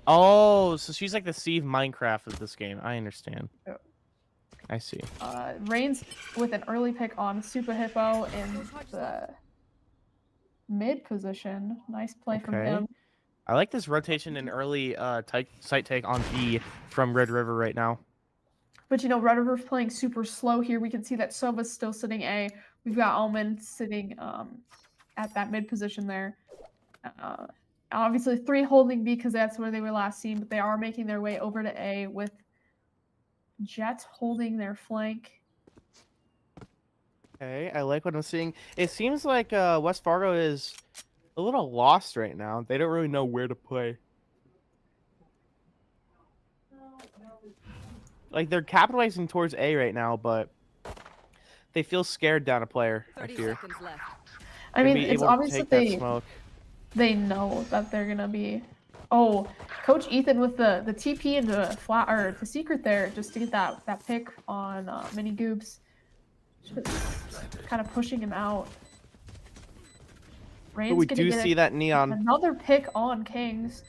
Oh, so she's like the Steve Minecraft of this game. I understand. Yep. I see. Reigns with an early pick on Super Hippo in the mid position. Nice play from him. I like this rotation and early site take on B from Red River right now. But Red River's playing super slow here. We can see that Sova's still sitting A. We've got Almond sitting at that mid position there. Obviously 3 holding B because that's where they were last seen, but they are making their way over to A with Jets holding their flank. Okay, I like what I'm seeing. It seems like West Fargo is a little lost right now. They don't really know where to play. Like, they're capitalizing towards A right now, but they feel scared down a player, I fear. I mean, it's obvious that they know that they're going to be... Oh, Coach Ethan with the TP into the secret there just to get that pick on Mini Goobs. Just kind of pushing him out. But we do see that Neon. Another pick on Kings.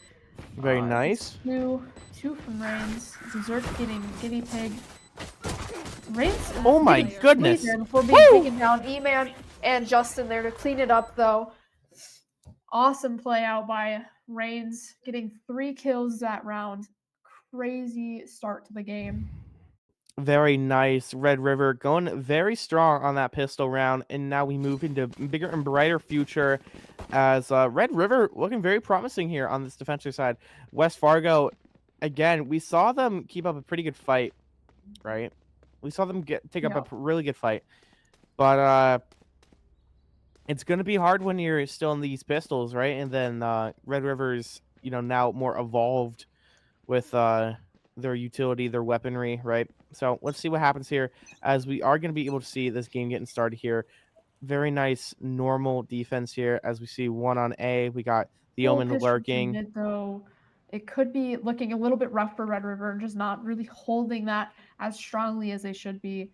Very nice. Two from Reigns. Dessert getting guinea pig. Reigns. Oh my goodness. Before being taken down. E-Man and Justin there to clean it up though. Awesome play out by Reigns, getting 3 kills that round. Crazy start to the game. Very nice. Red River going very strong on that pistol round, and now we move into bigger and brighter future as Red River looking very promising here on this defensive side. West Fargo again, we saw them keep up a pretty good fight, right? We saw them take up a really good fight. But it's going to be hard when you're still in these pistols, right? And then Red River's, now more evolved with their utility, their weaponry, right? So let's see what happens here as we are going to be able to see this game getting started here. Very nice normal defense here as we see one on A. We got the Omen lurking. Mid, though, it could be looking a little bit rough for Red River and just not really holding that as strongly as they should be.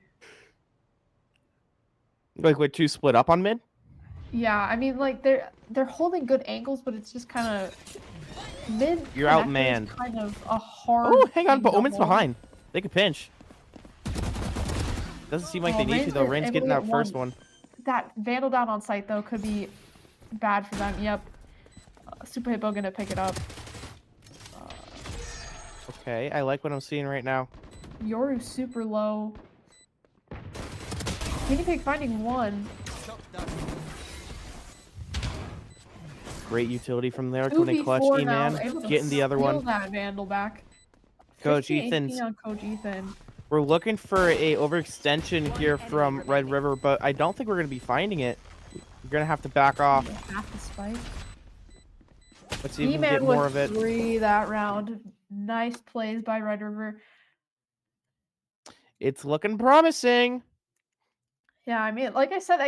Like with 2 split up on mid? Yeah, I mean, like they're holding good angles, but it's just kind of mid. You're outmanned. Kind of a hard. Oh, hang on, but Omen's behind. They could pinch. Doesn't seem like they need to though. Rain's getting that first one. That Vandal down on site though could be bad for them. Yep. Super Hippo gonna pick it up. Okay, I like what I'm seeing right now. Yoru super low. Guinea Pig finding one. Great utility from there. Going to clutch E-Man. Getting the other one. That Vandal back. Coach Ethan's. Coach Ethan. We're looking for a overextension here from Red River, but I don't think we're going to be finding it. We're going to have to back off. Half the spike. Let's see if we can get more of it. 3 that round. Nice plays by Red River. It's looking promising. Yeah, I mean, like I said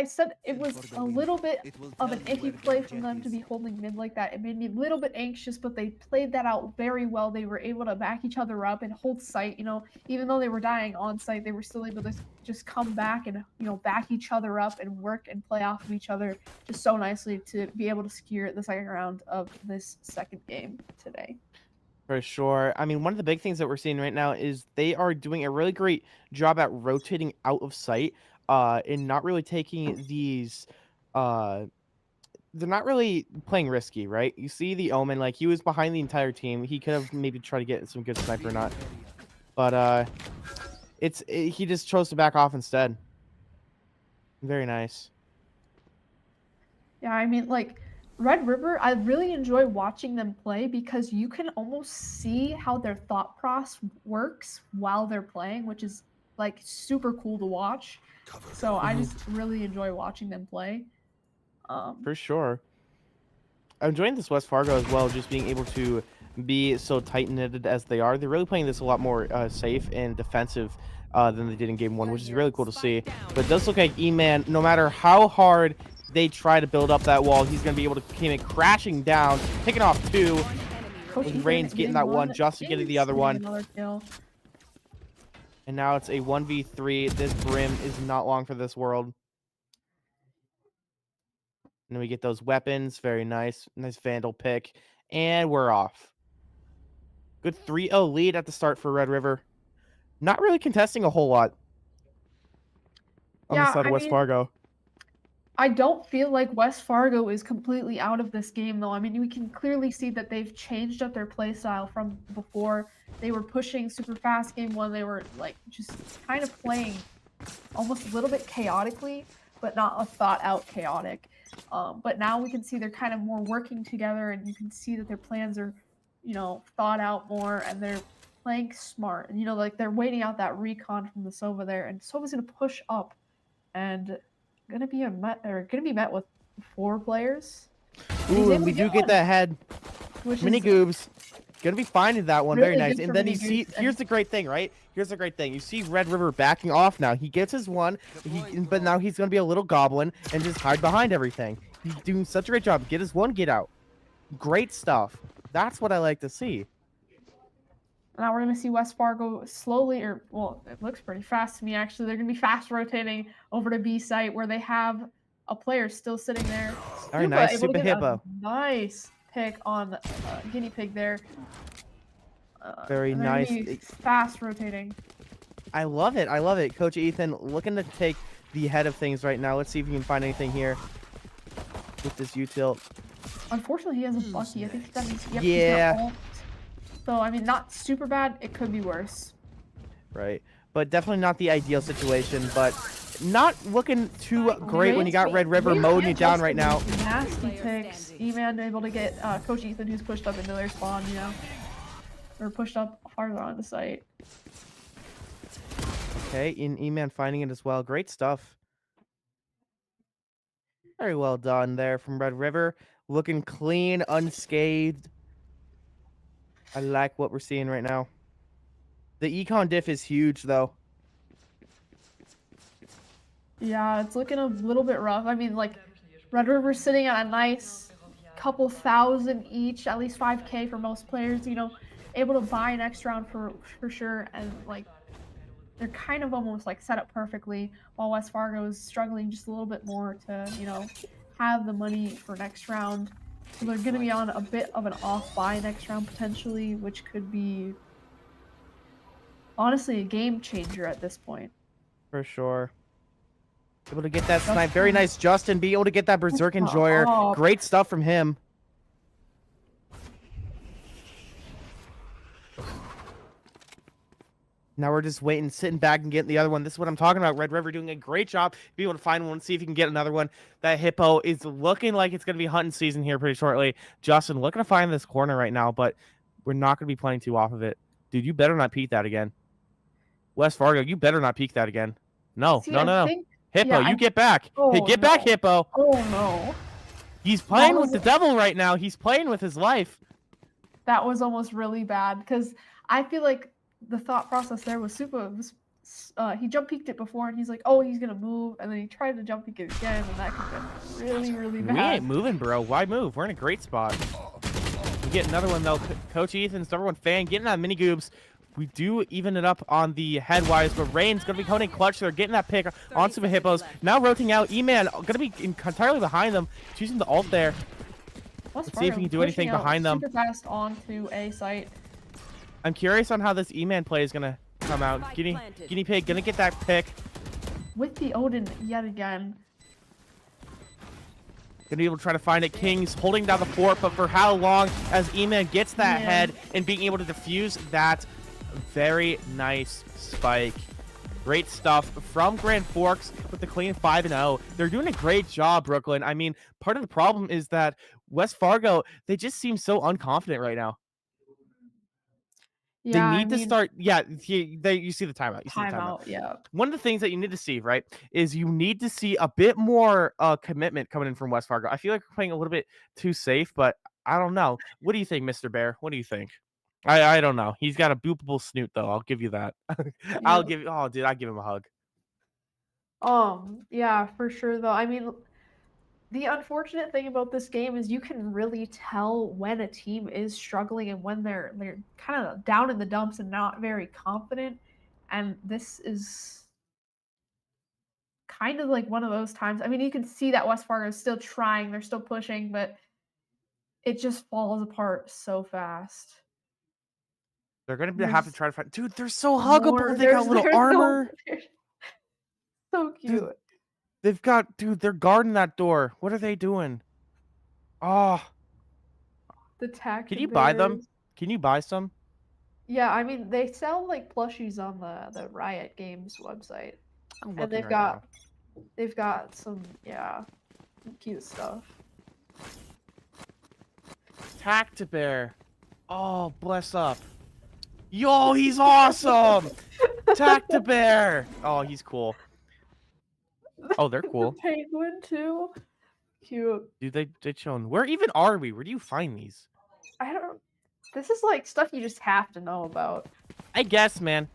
it was a little bit of an iffy play from them to be holding mid like that. It made me a little bit anxious, but they played that out very well. They were able to back each other up and hold site. Even though they were dying on site, they were still able to just come back and, back each other up and work and play off of each other just so nicely to be able to secure the second round of this second game today. For sure. I mean, one of the big things that we're seeing right now is they are doing a really great job at rotating out of sight. And not really taking these, they're not really playing risky, right? You see the Omen, like he was behind the entire team. He could have maybe tried to get some good sniper or not, but he just chose to back off instead. Very nice. Yeah, I mean, like Red River, I really enjoy watching them play because you can almost see how their thought process works while they're playing, which is like super cool to watch. So I just really enjoy watching them play. For sure. I'm enjoying this West Fargo as well, just being able to be so tight-knitted as they are. They're really playing this a lot more safe and defensive than they did in Game 1, which is really cool to see. But it does look like E-Man, no matter how hard they try to build up that wall, he's going to be able to come in crashing down, taking off 2. Rain's getting that one, just getting the other one. And now it's a 1v3. This Brim is not long for this world. And then we get those weapons. Very nice. Nice Vandal pick. And we're off. Good 3-0 lead at the start for Red River. Not really contesting a whole lot on the side of West Fargo. I don't feel like West Fargo is completely out of this game, though. I mean, we can clearly see that they've changed up their play style from before. They were pushing super fast Game 1. They were, like, just kind of playing almost a little bit chaotically, but not a thought-out chaotic. But now we can see they're kind of more working together, and you can see that their plans are, thought out more, and they're playing smart. And, like, they're waiting out that recon from the Sova there, and Sova's going to push up, and gonna be met with 4 players. Ooh, and we do get that head. Mini goobs. Gonna be finding that one. Very nice. And then you see, here's the great thing, right? Here's the great thing. You see Red River backing off now. He gets his one, but now he's gonna be a little goblin and just hide behind everything. He's doing such a great job. Get his one, get out. Great stuff. That's what I like to see. Now we're going to see West Fargo slowly, it looks pretty fast to me, actually. They're going to be fast rotating over to B site where they have a player still sitting there. Very nice, Super Hippo. Nice pick on Guinea Pig there. Very nice. Fast rotating. I love it. I love it. Coach Ethan looking to take the head of things right now. Let's see if we can find anything here with this util. Unfortunately, he has a Bucky. I think that means yeah. So, I mean, not super bad. It could be worse. Right. But definitely not the ideal situation. But not looking too great when you got Red River mowing you down right now. Nasty picks. E-Man able to get Coach Ethan, who's pushed up into their spawn, or pushed up farther onto site. Okay, in E-Man finding it as well. Great stuff. Very well done there from Red River. Looking clean, unscathed. I like what we're seeing right now. The econ diff is huge, though. Yeah, it's looking a little bit rough. I mean, like, Red River's sitting at a nice couple thousand each, at least 5K for most players, you know, able to buy next round for sure, and, like, they're kind of almost, like, set up perfectly, while West Fargo is struggling just a little bit more to, you know, have the money for next round. So they're going to be on a bit of an off buy next round, potentially, which could be, honestly, a game changer at this point. For sure. Able to get that snipe. Very nice, Justin. Be able to get that Berserk Enjoyer. Great stuff from him. Now we're just waiting, sitting back and getting the other one. This is what I'm talking about. Red River doing a great job. Be able to find one, see if you can get another one. That Hippo is looking like it's going to be hunting season here pretty shortly. Justin looking to find this corner right now, but we're not going to be playing too off of it. Dude, you better not peek that again. West Fargo, you better not peek that again. No, See, no. Hippo, you get back. Oh, hey, get back, Hippo. Oh, no. He's playing with the devil right now. He's playing with his life. That was almost really bad, because I feel like the thought process there was super. He jump peeked it before, and he's like, "Oh, he's gonna move," and then he tried to jump peek it again, and that could have been really, really bad. We ain't moving, bro. Why move? We're in a great spot. We get another one though. Coach Ethan's number one fan getting that mini goobs. We do even it up on the headwise, but Rain's gonna be coming in clutch. They're getting that pick onto the Hippos. Now rotating out. E-Man gonna be entirely behind them, choosing the ult there. Let's see if we can do anything behind them. Super fast onto A site. I'm curious on how this E-Man play is gonna come out. Guinea Pig gonna get that pick. With the Odin yet again. Gonna be able to try to find it. Kings holding down the fort, but for how long as E-Man gets that head and being able to defuse that very nice spike. Great stuff from Grand Forks with the clean 5-0. They're doing a great job, Brooklyn. I mean, part of the problem is that West Fargo, they just seem so unconfident right now. Yeah, they need to start. Yeah, you see the timeout. You see the timeout. Yeah. One of the things that you need to see, right, is you need to see a bit more commitment coming in from West Fargo. I feel like we're playing a little bit too safe, but I don't know. What do you think, Mr. Bear? What do you think? I don't know. He's got a boopable snoot, though. I'll give you that. I'll give you. Oh, dude, I'd give him a hug. Yeah, for sure, though. I mean, the unfortunate thing about this game is you can really tell when a team is struggling and when they're kind of down in the dumps and not very confident. And this is kind of like one of those times. I mean, you can see that West Fargo is still trying, they're still pushing, but it just falls apart so fast. They're going to have to try to find... Dude, they're so huggable. They got little armor. So cute. They've got... Dude, they're guarding that door. What are they doing? Oh. The tack. Can you buy them? Can you buy some? Yeah, I mean, they sell, like, plushies on the Riot Games website. And they've got some, cute stuff. Tactibear. Oh, bless up. Yo, he's awesome! Tactibear! Oh, he's cool. Oh, they're cool. The penguin, too. Cute. Dude, they chilling. Where even are we? Where do you find these? I don't... This is, like, stuff you just have to know about. I guess, man.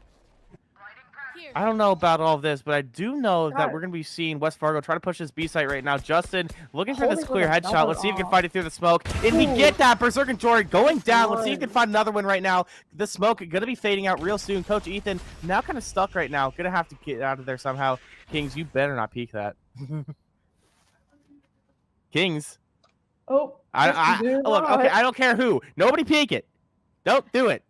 I don't know about all this, but I do know that we're going to be seeing West Fargo try to push this B site right now. Justin looking for this clear headshot. Let's see if he can find it through the smoke. And we get that. Berserk and Jory going down. Let's see if he can find another one right now. The smoke going to be fading out real soon. Coach Ethan now kind of stuck right now. Going to have to get out of there somehow. Kings, you better not peek that. Kings. Oh. Look, okay, I don't care who. Nobody peek it. Don't do it.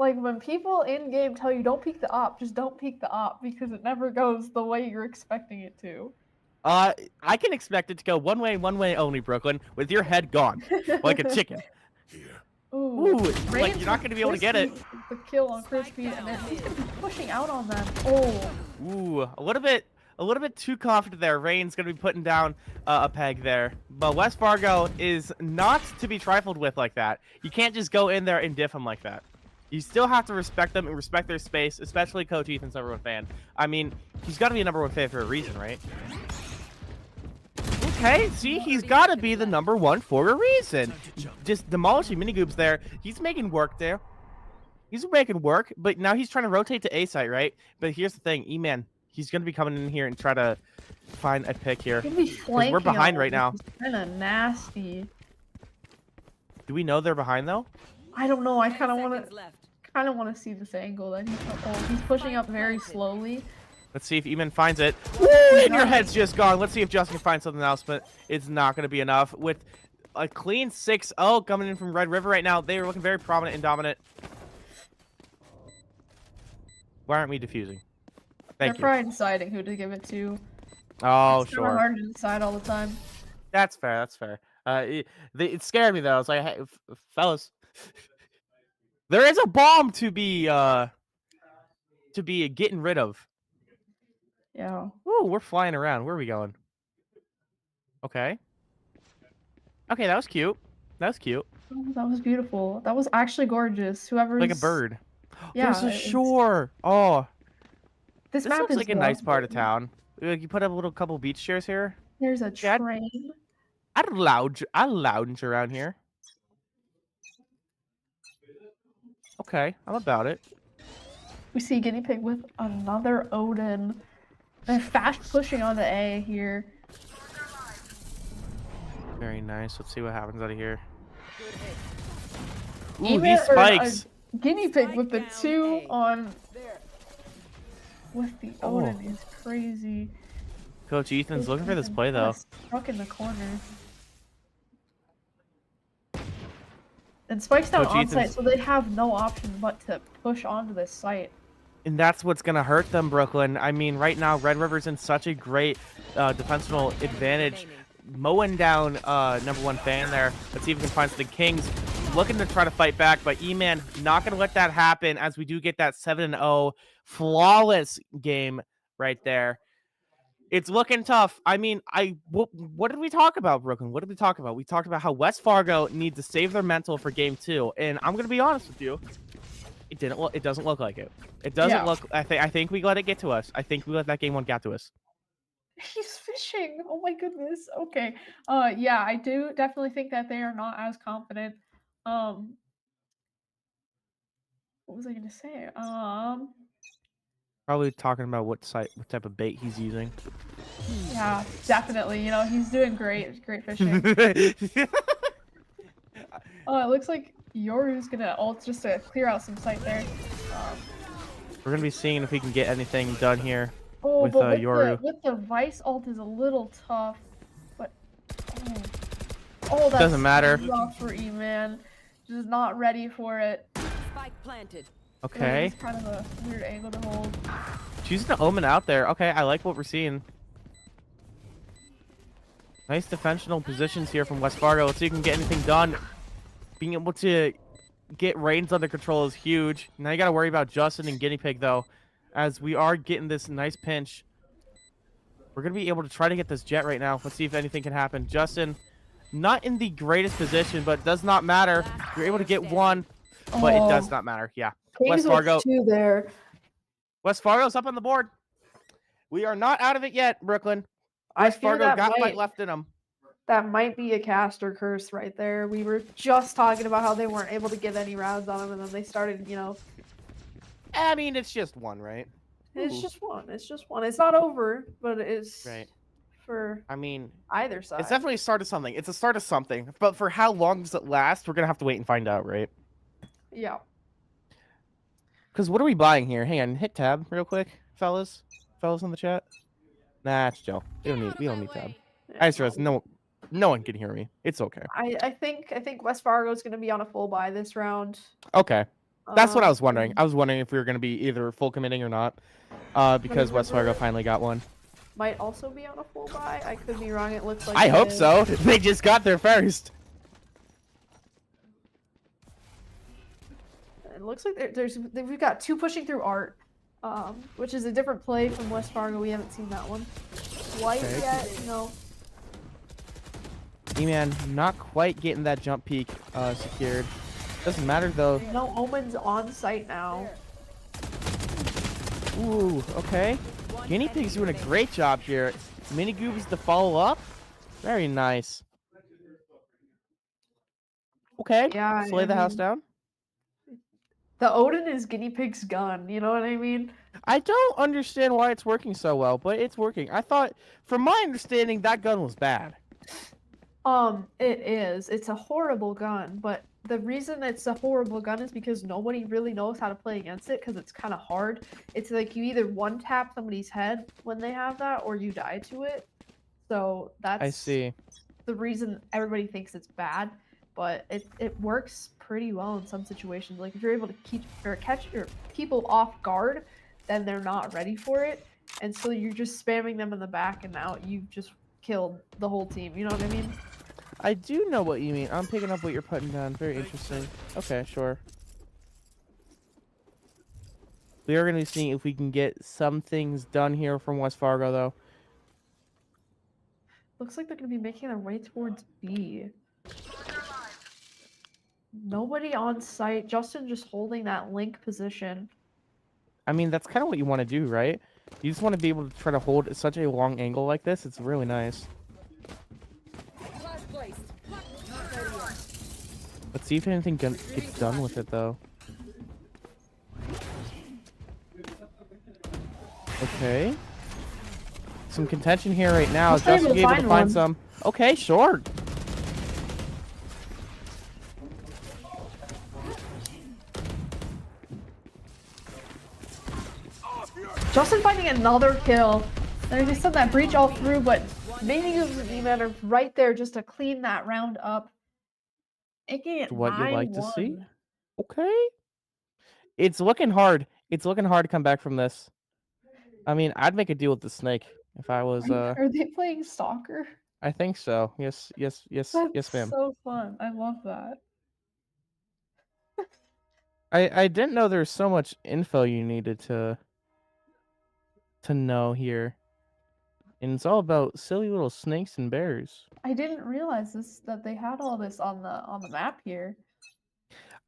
Like, when people in-game tell you don't peek the op, just don't peek the op, because it never goes the way you're expecting it to. I can expect it to go one way only, Brooklyn, with your head gone, like a chicken. Ooh, like you're not going to be able to get it. The kill on Crispy, and then he's going to be pushing out on them. Oh. Ooh, a little bit a little bit too confident there. Rain's going to be putting down a peg there. But West Fargo is not to be trifled with like that. You can't just go in there and diff them like that. You still have to respect them and respect their space, especially Coach Ethan's number one fan. I mean, he's got to be a number one fan for a reason, right? Okay, see, he's got to be the number one for a reason. Just demolishing minigoobs there. He's making work there. He's making work, but now he's trying to rotate to A site, right? But here's the thing, E-Man, he's going to be coming in here and try to find a pick here. We're behind right now. Kind of nasty. Do we know they're behind, though? I don't know. I kind of want to see this angle that he's pushing up very slowly. Let's see if Eamon finds it. Woo! And your head's just gone. Let's see if Justin can find something else, but it's not going to be enough. With a clean 6-0 coming in from Red River right now, they are looking very prominent and dominant. Why aren't we defusing? They're probably deciding who to give it to. Oh, it's sure. It's hard to decide all the time. That's fair. That's fair. It scared me though. I was like, hey, fellas, there is a bomb to be getting rid of. Yeah. Ooh, we're flying around. Where are we going? Okay. Okay, that was cute. That was cute. Oh, that was beautiful. That was actually gorgeous. Whoever's like a bird. Yeah. There's a shore. Oh. This map looks is like a nice part of town. Like you put up a little couple beach chairs here. There's a train. I'd lounge around here. Okay, I'm about it. We see Guinea Pig with another Odin. They're fast pushing on the A here. Very nice. Let's see what happens out of here. Ooh, Even these spikes. Guinea Pig with the 2 on. With the Odin is crazy. Coach Ethan's looking for this play though. Stuck in the corner. And Spike's down on site, so they have no option but to push onto this site. And that's what's going to hurt them, Brooklyn. I mean, right now, Red River's in such a great defensive advantage. Mowing down number one fan there. Let's see if we can find some Kings. Looking to try to fight back, but E-Man not going to let that happen as we do get that 7-0 flawless game right there. It's looking tough. I mean, what did we talk about, Brooklyn? What did we talk about? We talked about how West Fargo needs to save their mental for game 2, and I'm gonna be honest with you. It didn't. It doesn't look like it. It doesn't look. I think we let it get to us. I think we let that game 1 get to us. He's fishing. Oh my goodness. Okay. Yeah, I do definitely think that they are not as confident. What was I gonna say? Probably talking about what type of bait he's using. Yeah, definitely. You know, he's doing great fishing. Oh, it looks like Yoru's gonna ult just to clear out some sight there. We're gonna be seeing if we can get anything done here with Yoru. With the Vice ult is a little tough, but that's doesn't matter. Rough for E-Man. Just not ready for it. Spike planted. Okay. It's kind of a weird angle to hold. Choosing to omen out there. Okay, I like what we're seeing. Nice defensive positions here from West Fargo. Let's see if we can get anything done. Being able to get Reigns under control is huge. Now you got to worry about Justin and Guinea Pig, though, as we are getting this nice pinch. We're going to be able to try to get this jet right now. Let's see if anything can happen. Justin, not in the greatest position, but it does not matter. You're able to get 1, but it does not matter. Yeah. West Fargo. 2 there. West Fargo's up on the board. We are not out of it yet, Brooklyn. West Fargo got fight left in them. That might be a caster curse right there. We were just talking about how they weren't able to get any rounds on them, and then they started, you know. I mean, it's just 1, right? It's just 1. It's just 1. It's not over, but it is for either side. It's definitely a start of something. It's a start of something. But for how long does it last? We're going to have to wait and find out, right? Yeah. Because what are we buying here? Hang on, hit tab real quick, fellas. Fellas in the chat. Nah, it's Joe. We don't need tab. I just realized no one can hear me. It's okay. I think West Fargo is going to be on a full buy this round. Okay, that's what I was wondering. I was wondering if we were going to be either full committing or not, because West Fargo finally got 1. Might also be on a full buy. I could be wrong. It looks like. I hope so. They just got there first. It looks like we've got 2 pushing through art. which is a different play from West Fargo. We haven't seen that one quite Okay. yet, you know. E-Man not quite getting that jump peak secured. Doesn't matter though. No Omen's on site now. Ooh, okay. Guinea Pig's doing a great job here. Mini Goobs to follow up. Very nice. Okay. Yeah, Slay the house down. The Odin is Guinea Pig's gun, you know what I mean? I don't understand why it's working so well, but it's working. I thought, from my understanding, that gun was bad. It is. It's a horrible gun, but the reason it's a horrible gun is because nobody really knows how to play against it because it's kind of hard. It's like you either one tap somebody's head when they have that or you die to it. So that's I see. the reason everybody thinks it's bad, but it works pretty well in some situations. Like if you're able to keep or catch your people off guard, then they're not ready for it. And so you're just spamming them in the back and now you've just killed the whole team. You know what I mean? I do know what you mean. I'm picking up what you're putting down. Very interesting. Okay, sure. We are going to be seeing if we can get some things done here from West Fargo, though. Looks like they're going to be making their way towards B. Nobody on site. Justin just holding that link position. I mean, that's kind of what you want to do, right? You just want to be able to try to hold such a long angle like this. It's really nice. Let's see if anything gets done with it, though. Okay. Some contention here right now. Let's try Justin to able to find find one. some. Okay, sure. Justin finding another kill. They just sent that breach all through, but Mini Goobs and E-Man are right there just to clean that round up. Making it What you like to 9-1. see. Okay. It's looking hard. It's looking hard to come back from this. I mean, I'd make a deal with the snake if I was Are they playing soccer? I think so. Yes, yes, yes, That's yes, ma'am. so fun. I love that. I didn't know there was so much info you needed to know here. And it's all about silly little snakes and bears. I didn't realize that they had all this on the map here.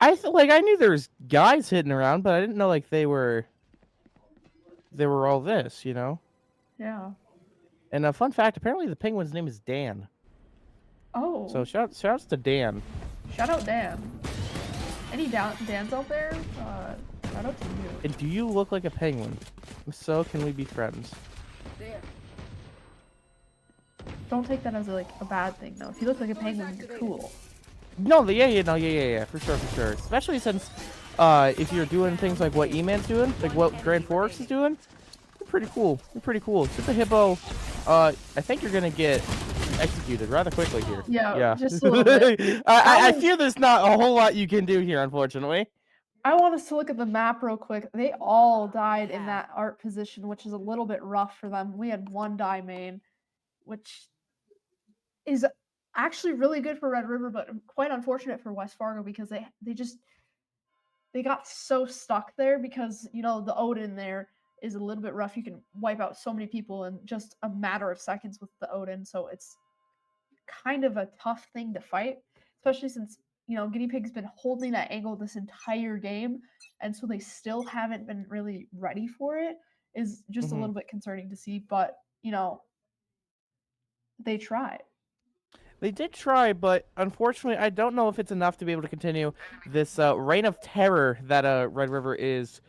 I knew there was guys hitting around, but I didn't know like they were all this, you know? Yeah. And a fun fact, apparently the penguin's name is Dan. Oh. So shouts to Dan. Shout out Dan. Any Dans out there? Shout out to you. And do you look like a penguin? If so, can we be friends? Don't take that as a bad thing though. If you look like a penguin, you're cool. No, yeah, for sure. Especially since if you're doing things like what E-Man's doing, like what Grand Forks is doing, you're pretty cool. Just a hippo. I think you're gonna get executed rather quickly here. Yeah. Just a little bit. I fear there's not a whole lot you can do here, unfortunately. I want us to look at the map real quick. They all died in that art position, which is a little bit rough for them. We had one die main, which is actually really good for Red River, but quite unfortunate for West Fargo because they got so stuck there because, you know, the Odin there is a little bit rough. You can wipe out so many people in just a matter of seconds with the Odin, so it's kind of a tough thing to fight, especially since, you know, Guinea Pig's been holding that angle this entire game, and so they still haven't been really ready for it. Is just a little bit concerning to see, but, you know, they tried. They did try, but unfortunately, I don't know if it's enough to be able to continue this reign of terror that Red River is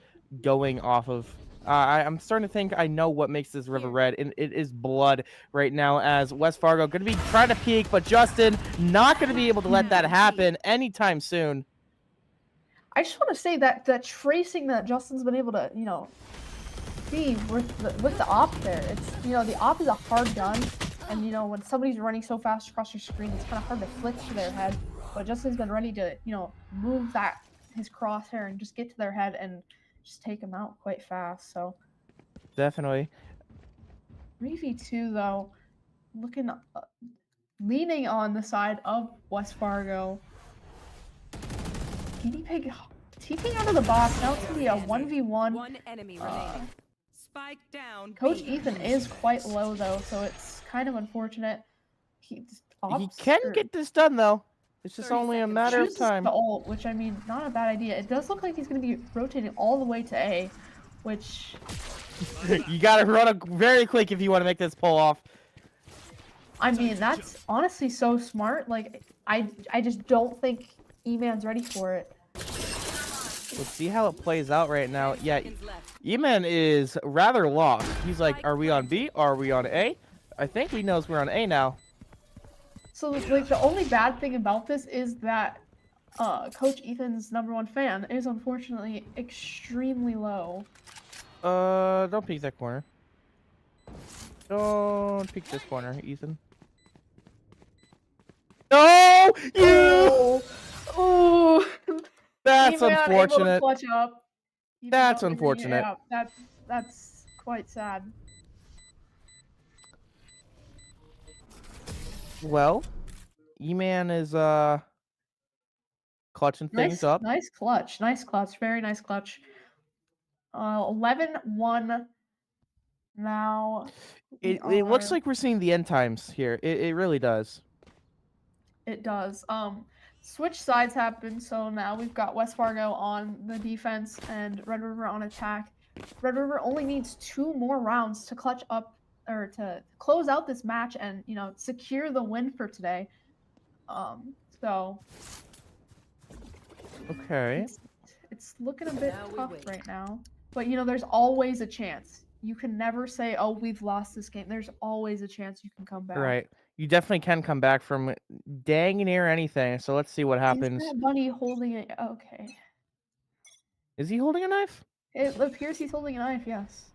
going off of. I'm starting to think I know what makes this river red, and it is blood right now as West Fargo going to be trying to peek, but Justin not going to be able to let that happen anytime soon. I just want to say that tracing that Justin's been able to, you know, see with the op there. It's, you know, the op is a hard gun. And, you know, when somebody's running so fast across your screen, it's kind of hard to flick to their head. But Justin's been ready to, you know, move his crosshair and just get to their head and just take them out quite fast. So Definitely. 3v2, though, leaning on the side of West Fargo. Guinea Pig TPing out of the box. Now it's going to be a 1v1. One enemy remaining. Spike down. Coach B. Ethan is quite low, though, so it's kind of unfortunate. He can get this done, though. It's just 30 only a seconds. matter of chooses time. to ult, which, I mean, not a bad idea. It does look like he's going to be rotating all the way to A, which... You gotta run very quick if you want to make this pull off. I mean, that's honestly so smart. Like, I just don't think E-Man's ready for it. Let's see how it plays out right now. Yeah, E-Man is rather lost. He's like, are we on B? Are we on A? I think he knows we're on A now. So, like, the only bad thing about this is that Coach Ethan's #1 fan is unfortunately extremely low. Don't peek that corner. Don't peek this corner, Ethan. No! You! Oh! That's E-Man able to unfortunate. clutch up. Even That's though they're bringing it unfortunate. up. That's quite sad. Well, E-Man is clutching things up. Nice clutch. Nice clutch. Very nice clutch. 11-1 now. It looks like we're seeing the end times here. It really does. It does. Switch sides happened, so now we've got West Fargo on the defense and Red River on attack. Red River only needs 2 more rounds to clutch up or to close out this match and, you know, secure the win for today. So Okay. it's looking a bit tough right now. But, you know, there's always a chance. You can never say, oh, we've lost this game. There's always a chance you can come back. Right. You definitely can come back from dang near anything. So let's see what happens. Is that Bunny holding it? Okay. Is he holding a knife? It appears he's holding a knife, yes.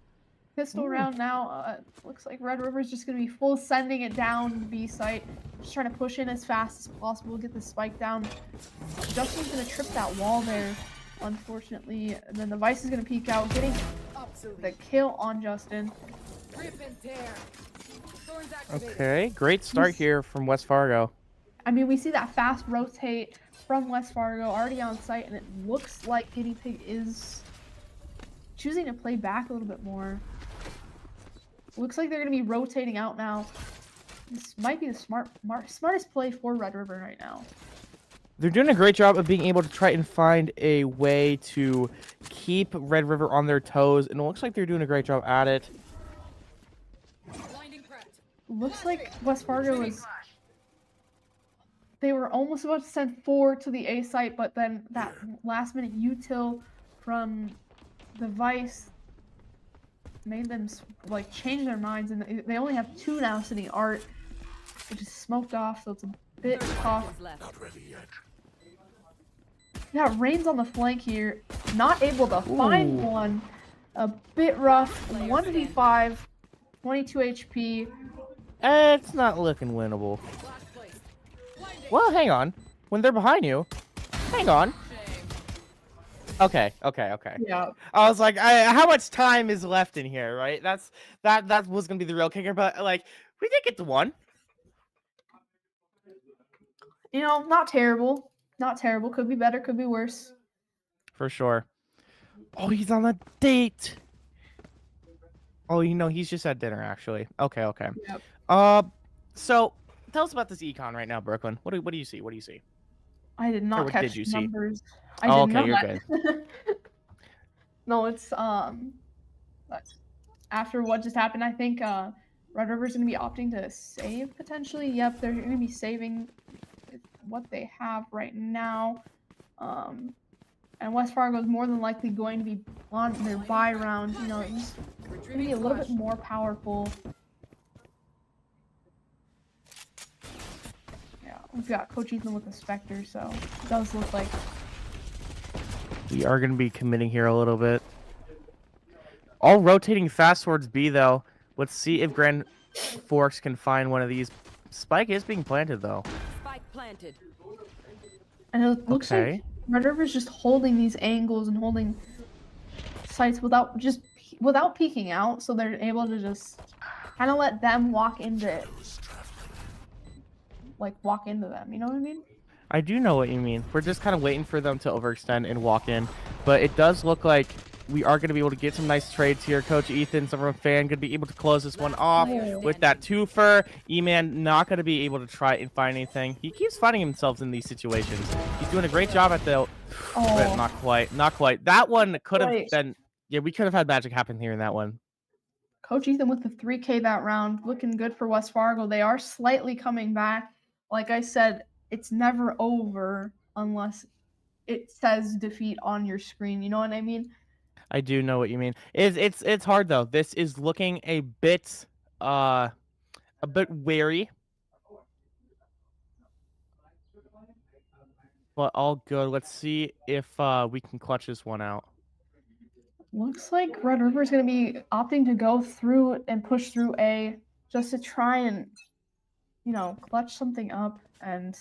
Pistol round now. Looks like Red River's just going to be full sending it down the B site. Just trying to push in as fast as possible, get the spike down. Justin's going to trip that wall there, unfortunately. And then the Vice is going to peek out, getting the kill on Justin. Okay, great start here from West Fargo. I mean, we see that fast rotate from West Fargo already on site, and it looks like Guinea Pig is choosing to play back a little bit more. Looks like they're going to be rotating out now. This might be the smartest play for Red River right now. They're doing a great job of being able to try and find a way to keep Red River on their toes, and it looks like they're doing a great job at it. Looks like West Fargo is... They were almost about to send 4 to the A site, but then that last-minute util from the Vice made them, like, change their minds, and they only have 2 now sitting Art, which is smoked off, so it's a bit tough. Not ready yet. Yeah, Rain's on the flank here, not able to find one. A bit rough. 1v5, 22 HP. It's not looking winnable. Well, hang on. When they're behind you, hang on. Okay. Yeah. I was like, how much time is left in here, right? That was gonna be the real kicker, but like, we did get the 1. You know, not terrible. Not terrible. Could be better, could be worse. For sure. Oh, he's on a date. Oh, you know, he's just at dinner, actually. Okay. Yep. So tell us about this econ right now, Brooklyn. What do you see? What do you see? I did not what catch did you see? numbers. Oh, I did okay, not. you're good. No, it's after what just happened, I think Red River's gonna be opting to save potentially. Yep, they're gonna be saving what they have right now. And West Fargo is more than likely going to be on their buy round. You know, it's gonna be a little bit more powerful. Yeah, we've got Coach Ethan with the Spectre, so it does look like We are going to be committing here a little bit. All rotating fast towards B, though. Let's see if Grand Forks can find one of these. Spike is being planted, though. Spike planted. And it looks like Red River's just holding these angles and holding sites without peeking out, so they're able to just kind of let them walk into it. Like, walk into them, you know what I mean? I do know what you mean. We're just kind of waiting for them to overextend and walk in. But it does look like we are going to be able to get some nice trades here. Coach Ethan, Summer Fan, going to be able to close this one off with that twofer. E-Man not going to be able to try and find anything. He keeps finding himself in these situations. He's doing a great job at the... But not quite. Not quite. That one could have been... Yeah, we could have had magic happen here in that one. Coach Ethan with the 3K that round. Looking good for West Fargo. They are slightly coming back. Like I said, it's never over unless it says defeat on your screen. You know what I mean? I do know what you mean. It's hard though. This is looking a bit wary. But all good. Let's see if we can clutch this one out. Looks like Red River is going to be opting to go through and push through A just to try and, clutch something up and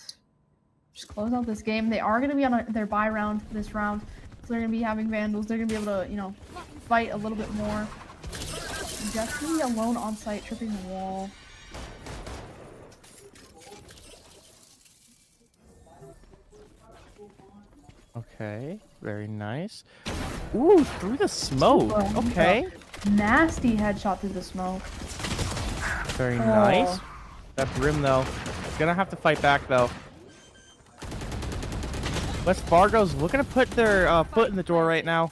just close out this game. They are going to be on their bye round this round, so they're going to be having Vandals. They're going to be able to, fight a little bit more. Just going to be alone on site, tripping the wall. Okay, very nice. Ooh, through the smoke. Okay. Nasty headshot through the smoke. Very nice. That Brim, though, gonna have to fight back, though. West Fargo's looking to put their foot in the door right now.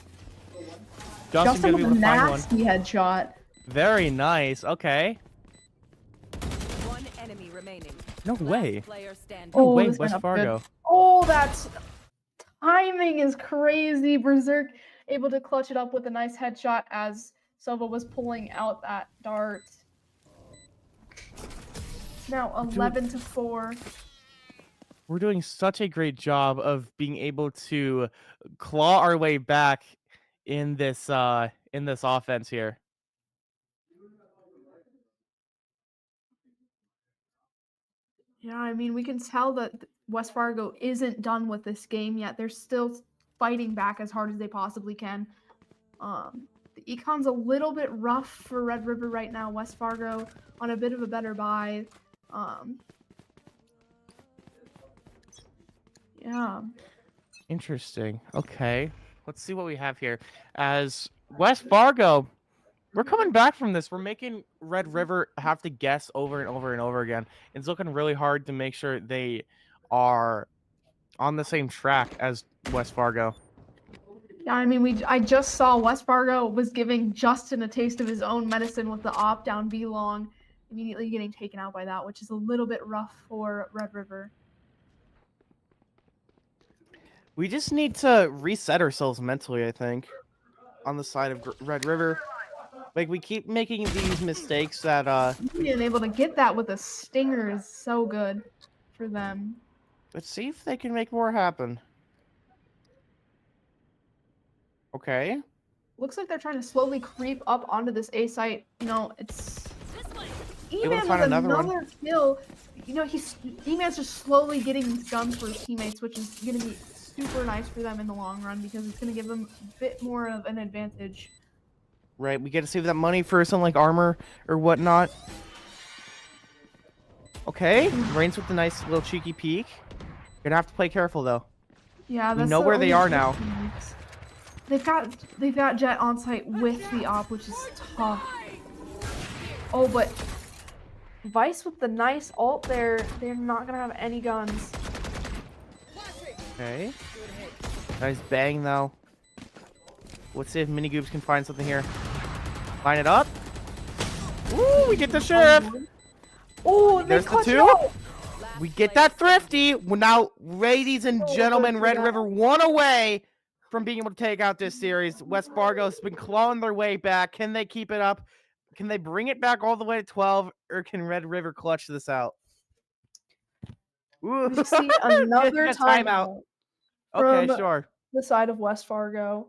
Justin gonna be able to find one. Nasty headshot. Very nice. Okay. One enemy remaining. No way. Oh, No way, this West went up Fargo. good. Oh, that's... Timing is crazy. Berserk able to clutch it up with a nice headshot as Sova was pulling out that dart. Now 11-4. We're doing such a great job of being able to claw our way back in this offense here. Yeah, I mean, we can tell that West Fargo isn't done with this game yet. They're still fighting back as hard as they possibly can. The econ's a little bit rough for Red River right now. West Fargo on a bit of a better buy. Yeah. Interesting. Okay. Let's see what we have here. As West Fargo, we're coming back from this. We're making Red River have to guess over and over and over again. It's looking really hard to make sure they are on the same track as West Fargo. Yeah, I mean, I just saw West Fargo was giving Justin a taste of his own medicine with the op down B long, immediately getting taken out by that, which is a little bit rough for Red River. We just need to reset ourselves mentally, I think, on the side of Red River. Like, we keep making these mistakes that... Being able to get that with a stinger is so good for them. Let's see if they can make more happen. Okay. Looks like they're trying to slowly creep up onto this A site. It's... E-Man with another kill. E-Man's just slowly getting these guns for his teammates, which is going to be super nice for them in the long run because it's going to give them a bit more of an advantage. Right, we get to save that money for something like armor or whatnot. Okay, Rain's with the nice little cheeky peek. You're gonna have to play careful though. Yeah, we know where they are now. They've got Jet on site with the op, which is tough. Oh, but Vice with the nice ult there. They're not gonna have any guns. Okay. Nice bang though. Let's see if Minigoobs can find something here. Line it up. Ooh, we get the sheriff. Oh, there's the two. We get that thrifty. Now, ladies and gentlemen, Red River one away from being able to take out this series. West Fargo's been clawing their way back. Can they keep it up? Can they bring it back all the way to 12, or can Red River clutch this out? Ooh. We see another timeout. Okay, sure. The side of West Fargo.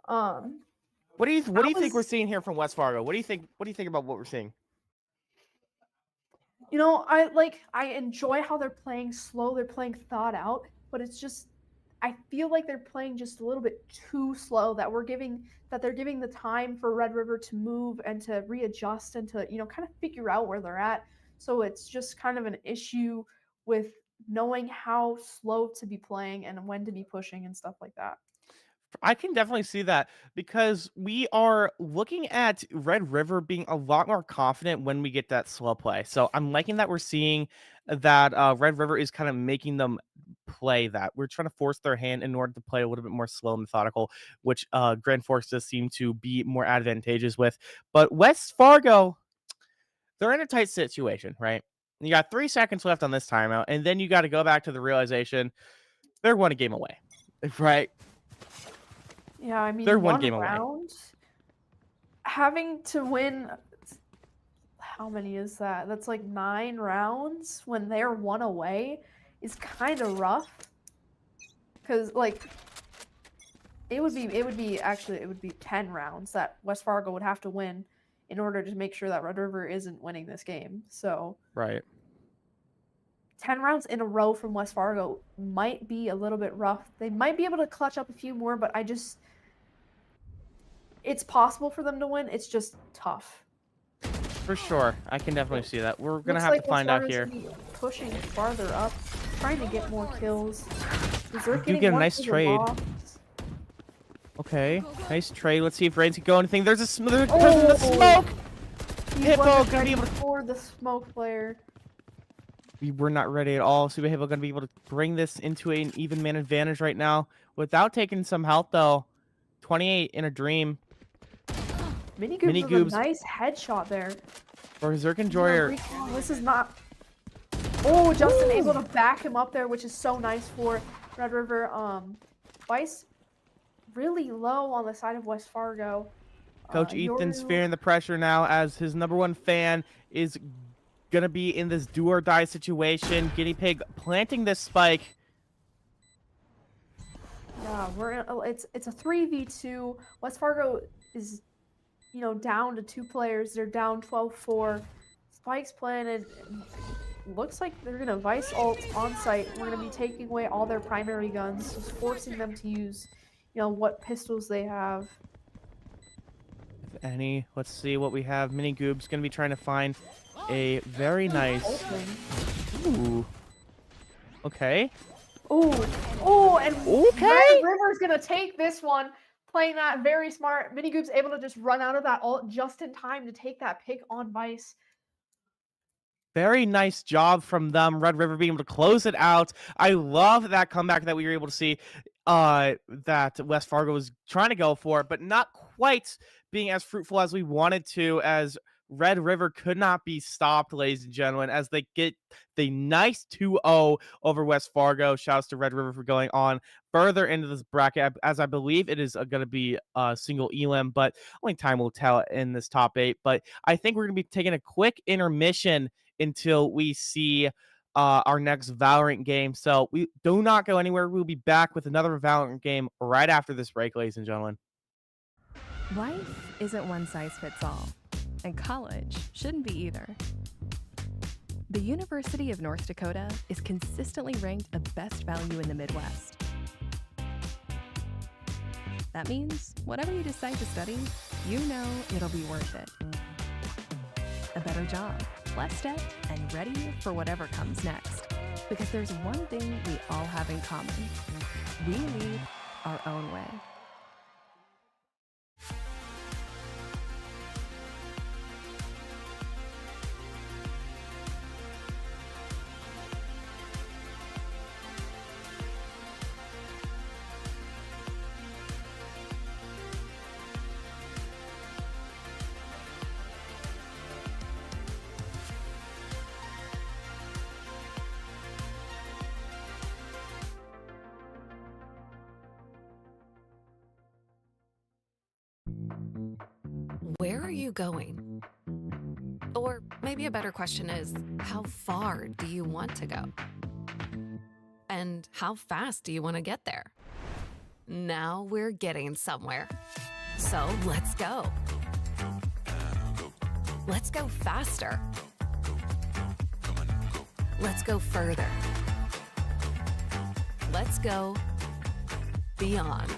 What do you think we're seeing here from West Fargo? What do you think about what we're seeing? I enjoy how they're playing slow, they're playing thought out, but it's just I feel like they're playing just a little bit too slow, that they're giving the time for Red River to move and to readjust and to, kind of figure out where they're at. So it's just kind of an issue with knowing how slow to be playing and when to be pushing and stuff like that. I can definitely see that because we are looking at Red River being a lot more confident when we get that slow play. So I'm liking that we're seeing that Red River is kind of making them play that. We're trying to force their hand in order to play a little bit more slow and methodical, which Grand Forks does seem to be more advantageous with. But West Fargo, they're in a tight situation, right? You got 3 seconds left on this timeout, and then you got to go back to the realization they're 1 game away, right? Yeah, I mean, They're one one game away. round, having to win, how many is that? That's like 9 rounds when they're 1 away is kind of rough. Because, like, it would be 10 rounds that West Fargo would have to win in order to make sure that Red River isn't winning this game. So Right. 10 rounds in a row from West Fargo might be a little bit rough. They might be able to clutch up a few more, but it's possible for them to win. It's just tough. For sure. I can definitely see that. We're going to Looks have like to find out West here. Fargo's gonna be pushing farther up, trying to get more kills. We do get a nice trade. Okay, nice trade. Let's see if Reigns can go anything. There's a smoke. Hippo wasn't gonna be ready able to. for the smoke player. We were not ready at all. Super Hippo gonna be able to bring this into an even man advantage right now without taking some health though. 28 in a dream. Mini Mini Goobs Goobs. with a nice headshot there. For Berserk Enjoyer. This is not. Oh, Justin able to back him up there, which is so nice for Red River. Vice really low on the side of West Fargo. Coach Ethan's fearing the pressure now as his _1 fan is gonna be in this do or die situation. Guinea Pig planting this spike. Yeah, it's a 3v2. West Fargo is, down to 2 players. They're down 12-4. Spike's planted. Looks like they're gonna Vice ult on site. We're gonna be taking away all their primary guns, just forcing them to use, what pistols they have. If any, let's see what we have. Mini Goob's gonna be trying to find a very nice. Ooh. Okay. And Red River's gonna take this one, playing that very smart. Mini Goob's able to just run out of that ult just in time to take that pick on Vice. Very nice job from them. Red River being able to close it out. I love that comeback that we were able to see that West Fargo was trying to go for, but not quite being as fruitful as we wanted to, as Red River could not be stopped, ladies and gentlemen, as they get the nice 2-0 over West Fargo. Shouts to Red River for going on further into this bracket, as I believe it is going to be a single elim, but only time will tell in this top 8. But I think we're going to be taking a quick intermission until we see our next Valorant game. So we do not go anywhere. We'll be back with another Valorant game right after this break, ladies and gentlemen. Life isn't one size fits all, and college shouldn't be either. The University of North Dakota is consistently ranked the best value in the Midwest. That means whatever you decide to study, it'll be worth it. A better job, less debt, and ready for whatever comes next. Because there's one thing we all have in common. We lead our own way. Where are you going? Or maybe a better question is, how far do you want to go? And how fast do you want to get there? Now we're getting somewhere. So let's go. Let's go faster. Let's go further. Let's go beyond.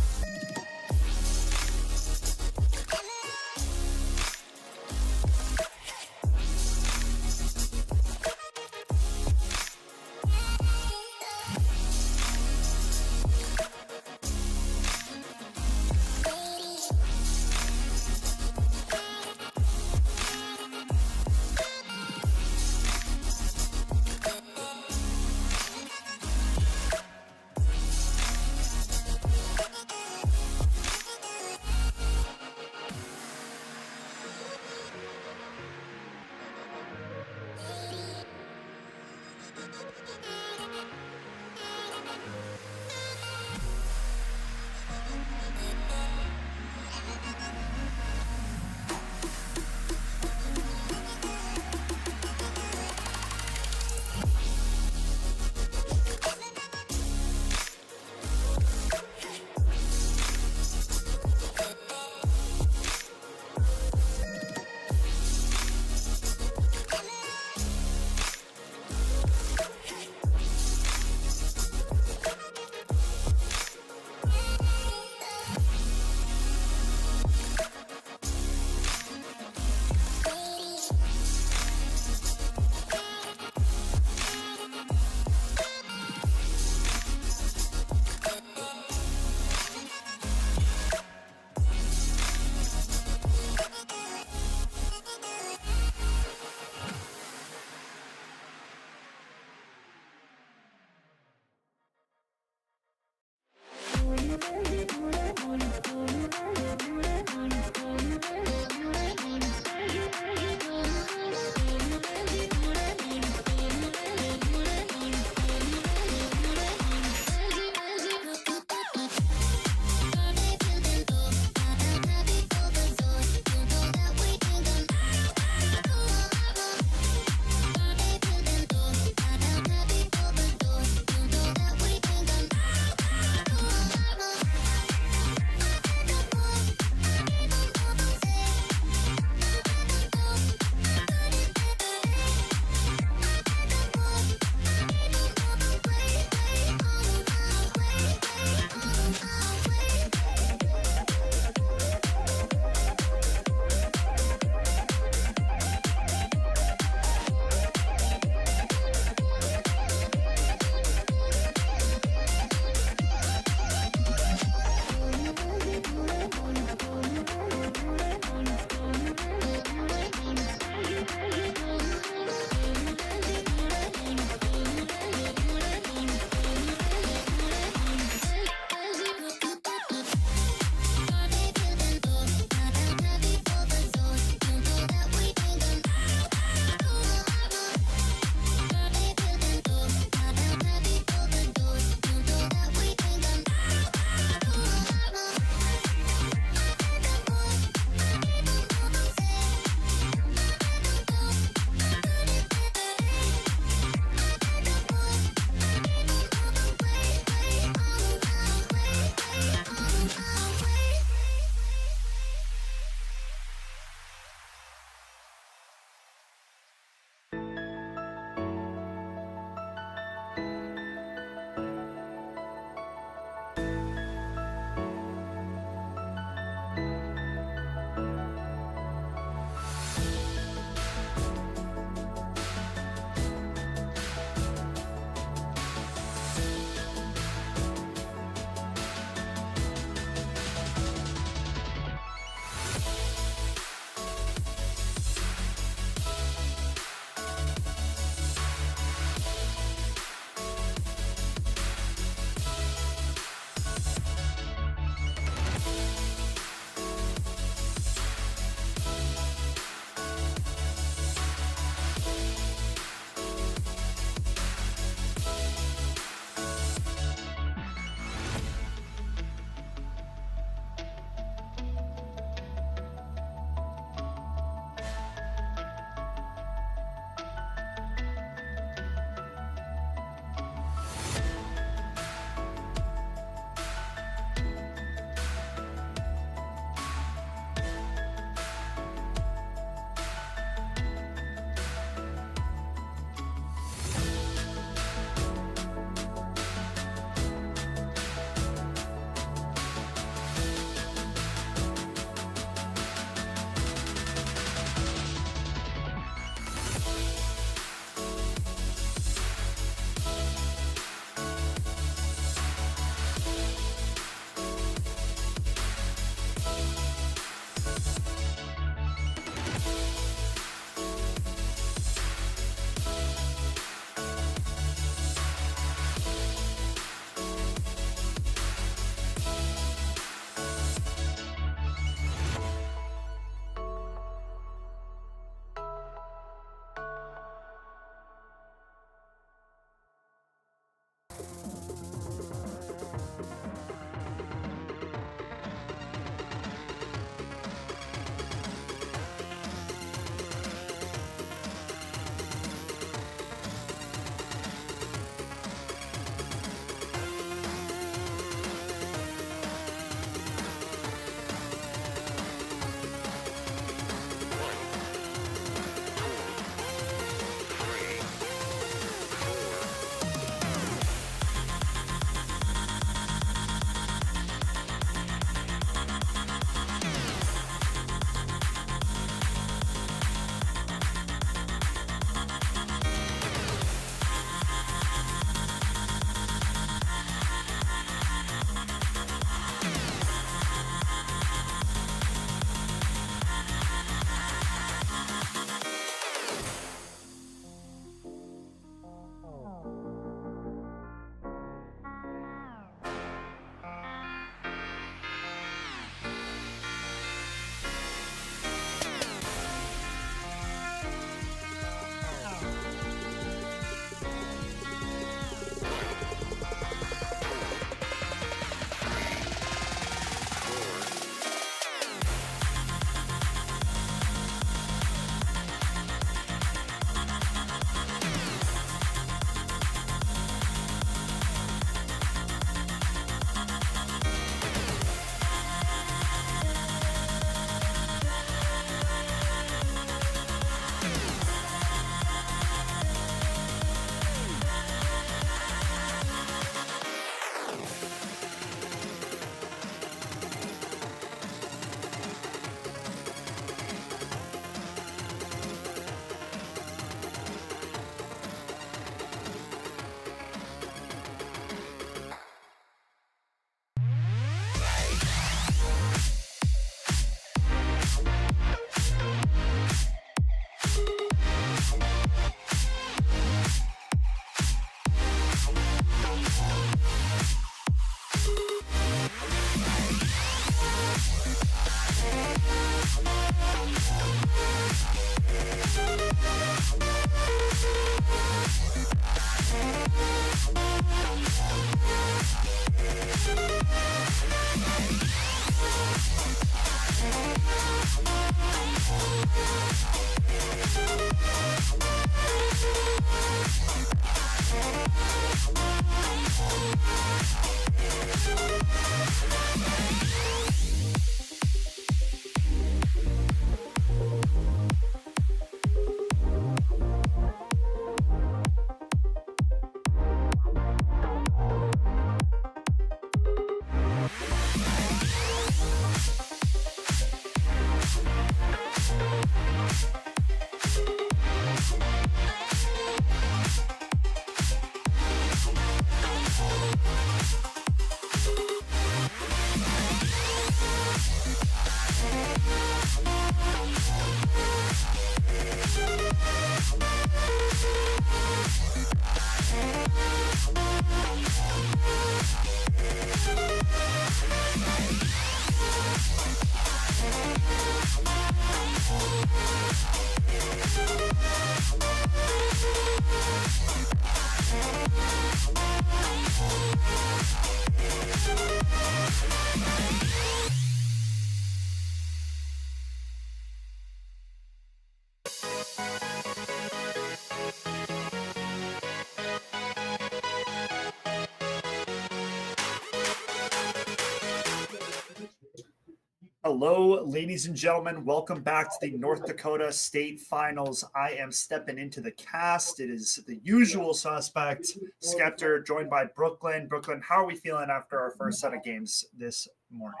Hello, ladies and gentlemen. Welcome back to the North Dakota State Finals. I am stepping into the cast. It is the usual suspect, Skeptor, joined by Brooklyn. Brooklyn, how are we feeling after our first set of games this morning?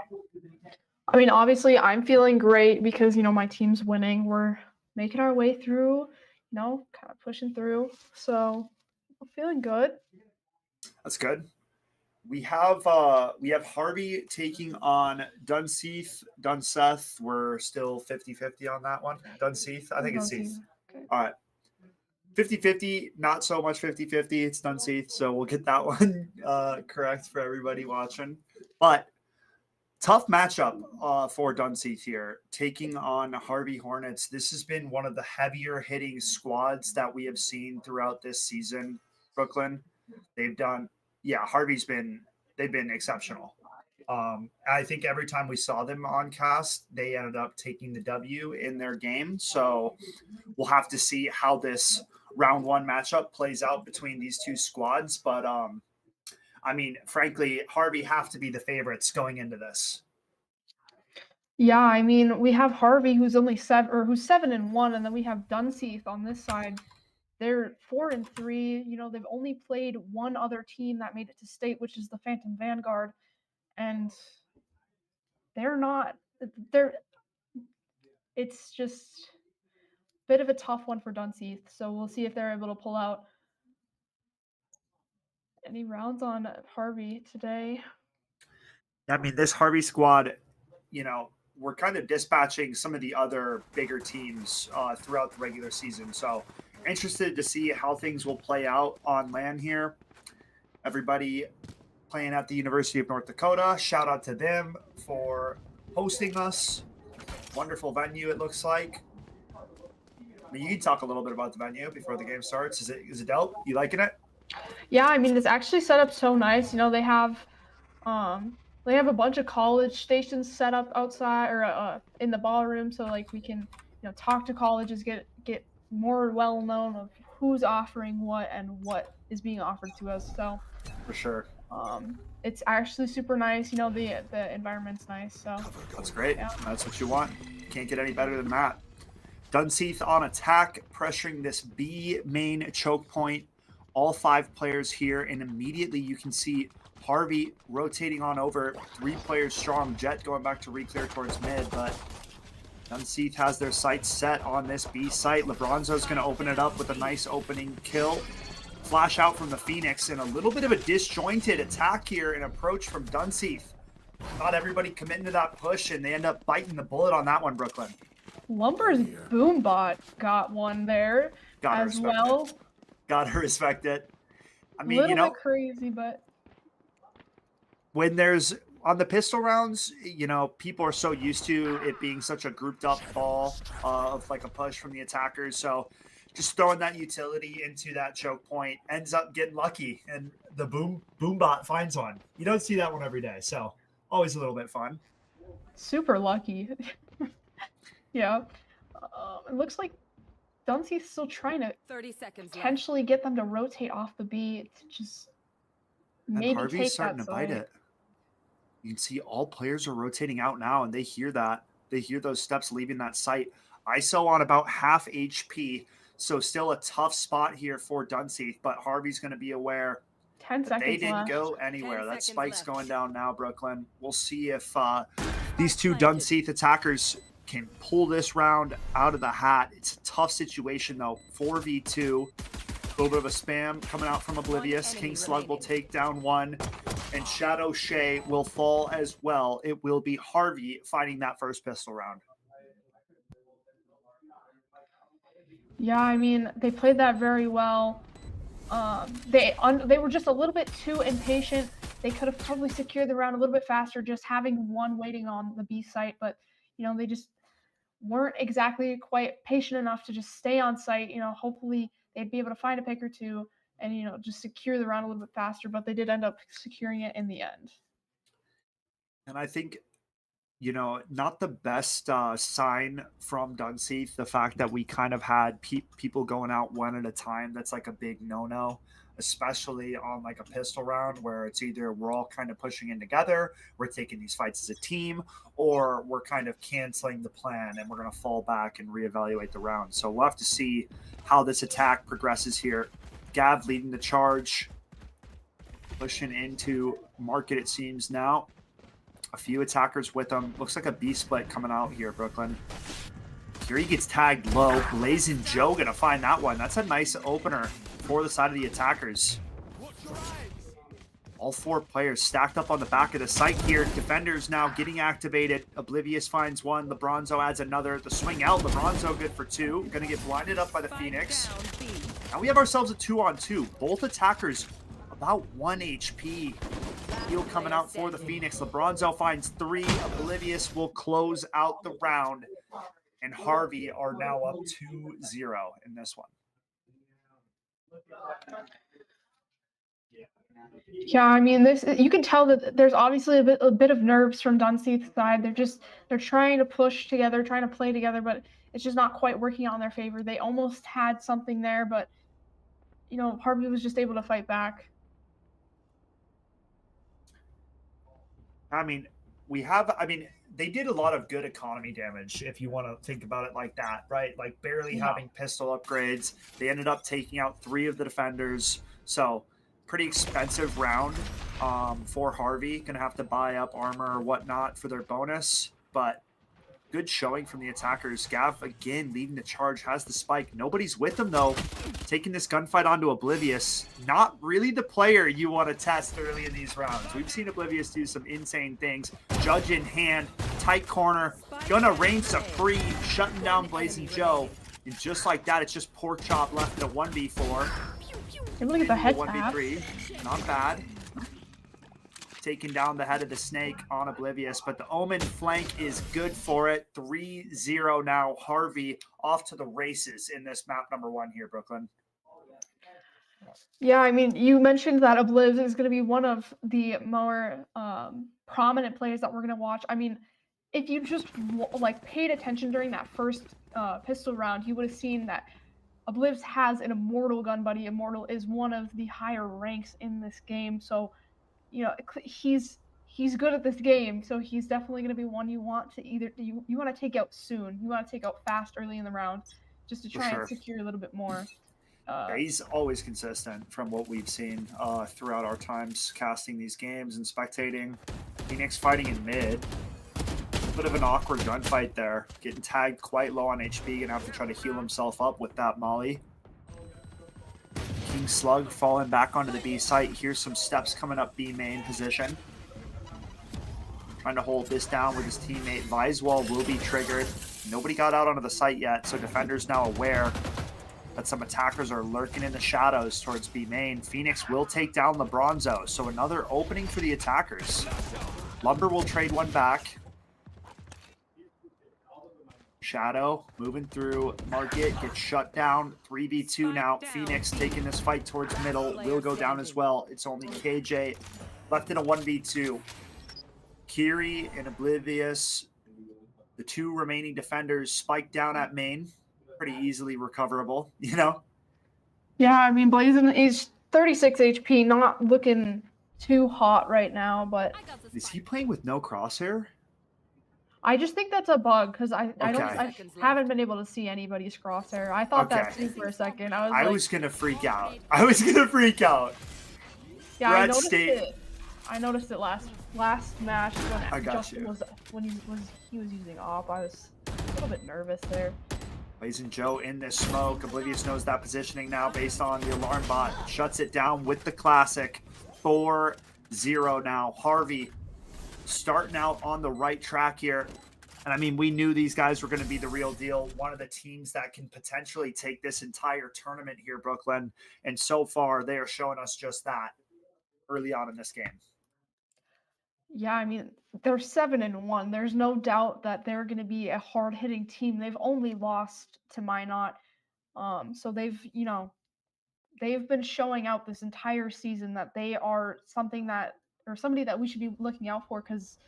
I mean, obviously, I'm feeling great because, my team's winning. We're making our way through, kind of pushing through. So I'm feeling good. That's good. We have Harvey taking on Dunseith. Dunseth, we're still 50-50 on that one. Dunseith, I think it's Seith. Okay. All right. 50-50, not so much 50-50. It's Dunseith, so we'll get that one correct for everybody watching. But tough matchup for Dunseith here, taking on Harvey Hornets. This has been one of the heavier hitting squads that we have seen throughout this season, Brooklyn. They've been exceptional. I think every time we saw them on cast, they ended up taking the W in their game. So we'll have to see how this round one matchup plays out between these two squads. But frankly, Harvey have to be the favorites going into this. Yeah, I mean, we have Harvey who's only 7-1, and then we have Dunseith on this side. They're 4-3. They've only played one other team that made it to state, which is the Phantom Vanguard, and it's just a bit of a tough one for Dunseith. So we'll see if they're able to pull out any rounds on Harvey today. I mean, this Harvey squad, we're kind of dispatching some of the other bigger teams throughout the regular season. So interested to see how things will play out on LAN here. Everybody playing at the University of North Dakota. Shout out to them for hosting us. Wonderful venue, it looks like. I mean, you can talk a little bit about the venue before the game starts. Is it dope? You liking it? Yeah, I mean, it's actually set up so nice. They have a bunch of college stations set up outside or in the ballroom, so we can talk to colleges, get more well known of who's offering what and what is being offered to us. So for sure, it's actually super nice. The environment's nice. So that's great. Yeah. That's what you want. Can't get any better than that. Dunseith on attack, pressuring this B main choke point. All 5 players here, and immediately you can see Harvey rotating on over, 3 players strong. Jet going back to re-clear towards mid, but Dunseith has their sights set on this B site. LeBronzo's going to open it up with a nice opening kill. Flash out from the Phoenix, and a little bit of a disjointed attack here and approach from Dunseith. Not everybody committing to that push, and they end up biting the bullet on that one, Brooklyn. Lumber's Boombot got one there as well. Gotta respect it. I mean, little bit crazy, but when there's on the pistol rounds, people are so used to it being such a grouped up ball of a push from the attackers. So just throwing that utility into that choke point ends up getting lucky, and the Boombot finds one. You don't see that one every day, so always a little bit fun. Super lucky. Yeah. It looks like Duncy's still trying to 30 seconds left. potentially get them to rotate off the B to just And maybe Harvey's take starting that to bite side. it. You can see all players are rotating out now, and they hear that. They hear those steps leaving that site. ISO on about half HP, so still a tough spot here for Dunseith, but Harvey's going to be aware 10 that seconds they didn't left. go anywhere. 10 That seconds spike's left. going down now, Brooklyn. We'll see if these two Dunseith attackers can pull this round out of the hat. It's a tough situation, though. 4v2. A little bit of a spam coming out from Oblivious. King Slug will take down one, and Shadow Shea will fall as well. It will be Harvey fighting that first pistol round. Yeah, I mean, they played that very well. They were just a little bit too impatient. They could have probably secured the round a little bit faster, just having one waiting on the B site. But they just weren't exactly quite patient enough to just stay on site. Hopefully they'd be able to find a pick or two and just secure the round a little bit faster. But they did end up securing it in the end. And I think, not the best sign from Dunseith, the fact that we kind of had people going out one at a time. That's like a big no-no, especially on like a pistol round where it's either we're all kind of pushing in together, we're taking these fights as a team, or we're kind of canceling the plan and we're going to fall back and reevaluate the round. So we'll have to see how this attack progresses here. Gav leading the charge, pushing into market, it seems now. A few attackers with him. Looks like a B split coming out here, Brooklyn. Here he gets tagged low. Blazing Joe gonna find that one. That's a nice opener for the side of the attackers. All four players stacked up on the back of the site here. Defenders now getting activated. Oblivious finds one. LeBronzo adds another. The swing out. LeBronzo good for two. Gonna get blinded up by the Phoenix. Now we have ourselves a 2-on-2. Both attackers about 1 HP. Heal coming out for the Phoenix. LeBronzo finds 3. Oblivious will close out the round. And Harvey are now up 2-0 in this one. Yeah, I mean, you can tell that there's obviously a bit of nerves from Dunseith's side. They're trying to push together, trying to play together, but it's just not quite working out in their favor. They almost had something there, but Harvey was just able to fight back. I mean, they did a lot of good economy damage, if you want to think about it like that, right? Like barely having pistol upgrades. They ended up taking out 3 of the defenders. So pretty expensive round for Harvey. Going to have to buy up armor or whatnot for their bonus. But good showing from the attackers. Gav, again, leading the charge, has the spike. Nobody's with him, though. Taking this gunfight onto Oblivious. Not really the player you want to test early in these rounds. We've seen Oblivious do some insane things. Judge in hand, tight corner. Gonna reign supreme, shutting down Blazing Joe. And just like that, it's just Pork Chop left at a 1v4. Able to get the head tap. 1v3. Not bad. Taking down the head of the snake on Oblivious, but the Omen flank is good for it. 3-0 now. Harvey off to the races in this map number 1 here, Brooklyn. Yeah, I mean, you mentioned that Obliv is going to be one of the more prominent players that we're going to watch. I mean, if you just paid attention during that first pistol round, you would have seen that Obliv has an Immortal gun buddy. Immortal is one of the higher ranks in this game, so he's good at this game. So he's definitely going to be one you want to you want to take out soon. You want to take out fast early in the round, just to try and secure a little bit more. Yeah, he's always consistent from what we've seen throughout our times casting these games and spectating. Phoenix fighting in mid. Bit of an awkward gunfight there. Getting tagged quite low on HP. Gonna have to try to heal himself up with that molly. King Slug falling back onto the B site. Here's some steps coming up B main position. Trying to hold this down with his teammate. Viswall will be triggered. Nobody got out onto the site yet, so defenders now aware that some attackers are lurking in the shadows towards B main. Phoenix will take down LeBronzo, so another opening for the attackers. Lumber will trade one back. Shadow moving through market, gets shut down. 3v2 now. Phoenix taking this fight towards middle. Will go down as well. It's only KJ left in a 1v2. Kiri and Oblivious. The 2 remaining defenders spike down at main. Pretty easily recoverable, you know? Yeah, I mean, Blazin is 36 HP, not looking too hot right now, but Is he playing with no crosshair? I just think that's a bug because I Okay. haven't been able to see anybody's crosshair. I thought that Okay. too for a second. I was I like, was gonna freak out. I was gonna freak out. yeah, We're I at noticed state. it. I noticed it last match I when got Justin you. was he was using op. I was a little bit nervous there. Blazing Joe in this smoke. Oblivious knows that positioning now based on the alarm bot. Shuts it down with the classic. 4-0 now. Harvey starting out on the right track here. And I mean, we knew these guys were going to be the real deal. One of the teams that can potentially take this entire tournament here, Brooklyn. And so far, they are showing us just that early on in this game. Yeah, I mean, they're 7-1. There's no doubt that they're going to be a hard-hitting team. They've only lost to Minot. So they've been showing out this entire season that they are somebody that we should be looking out for because,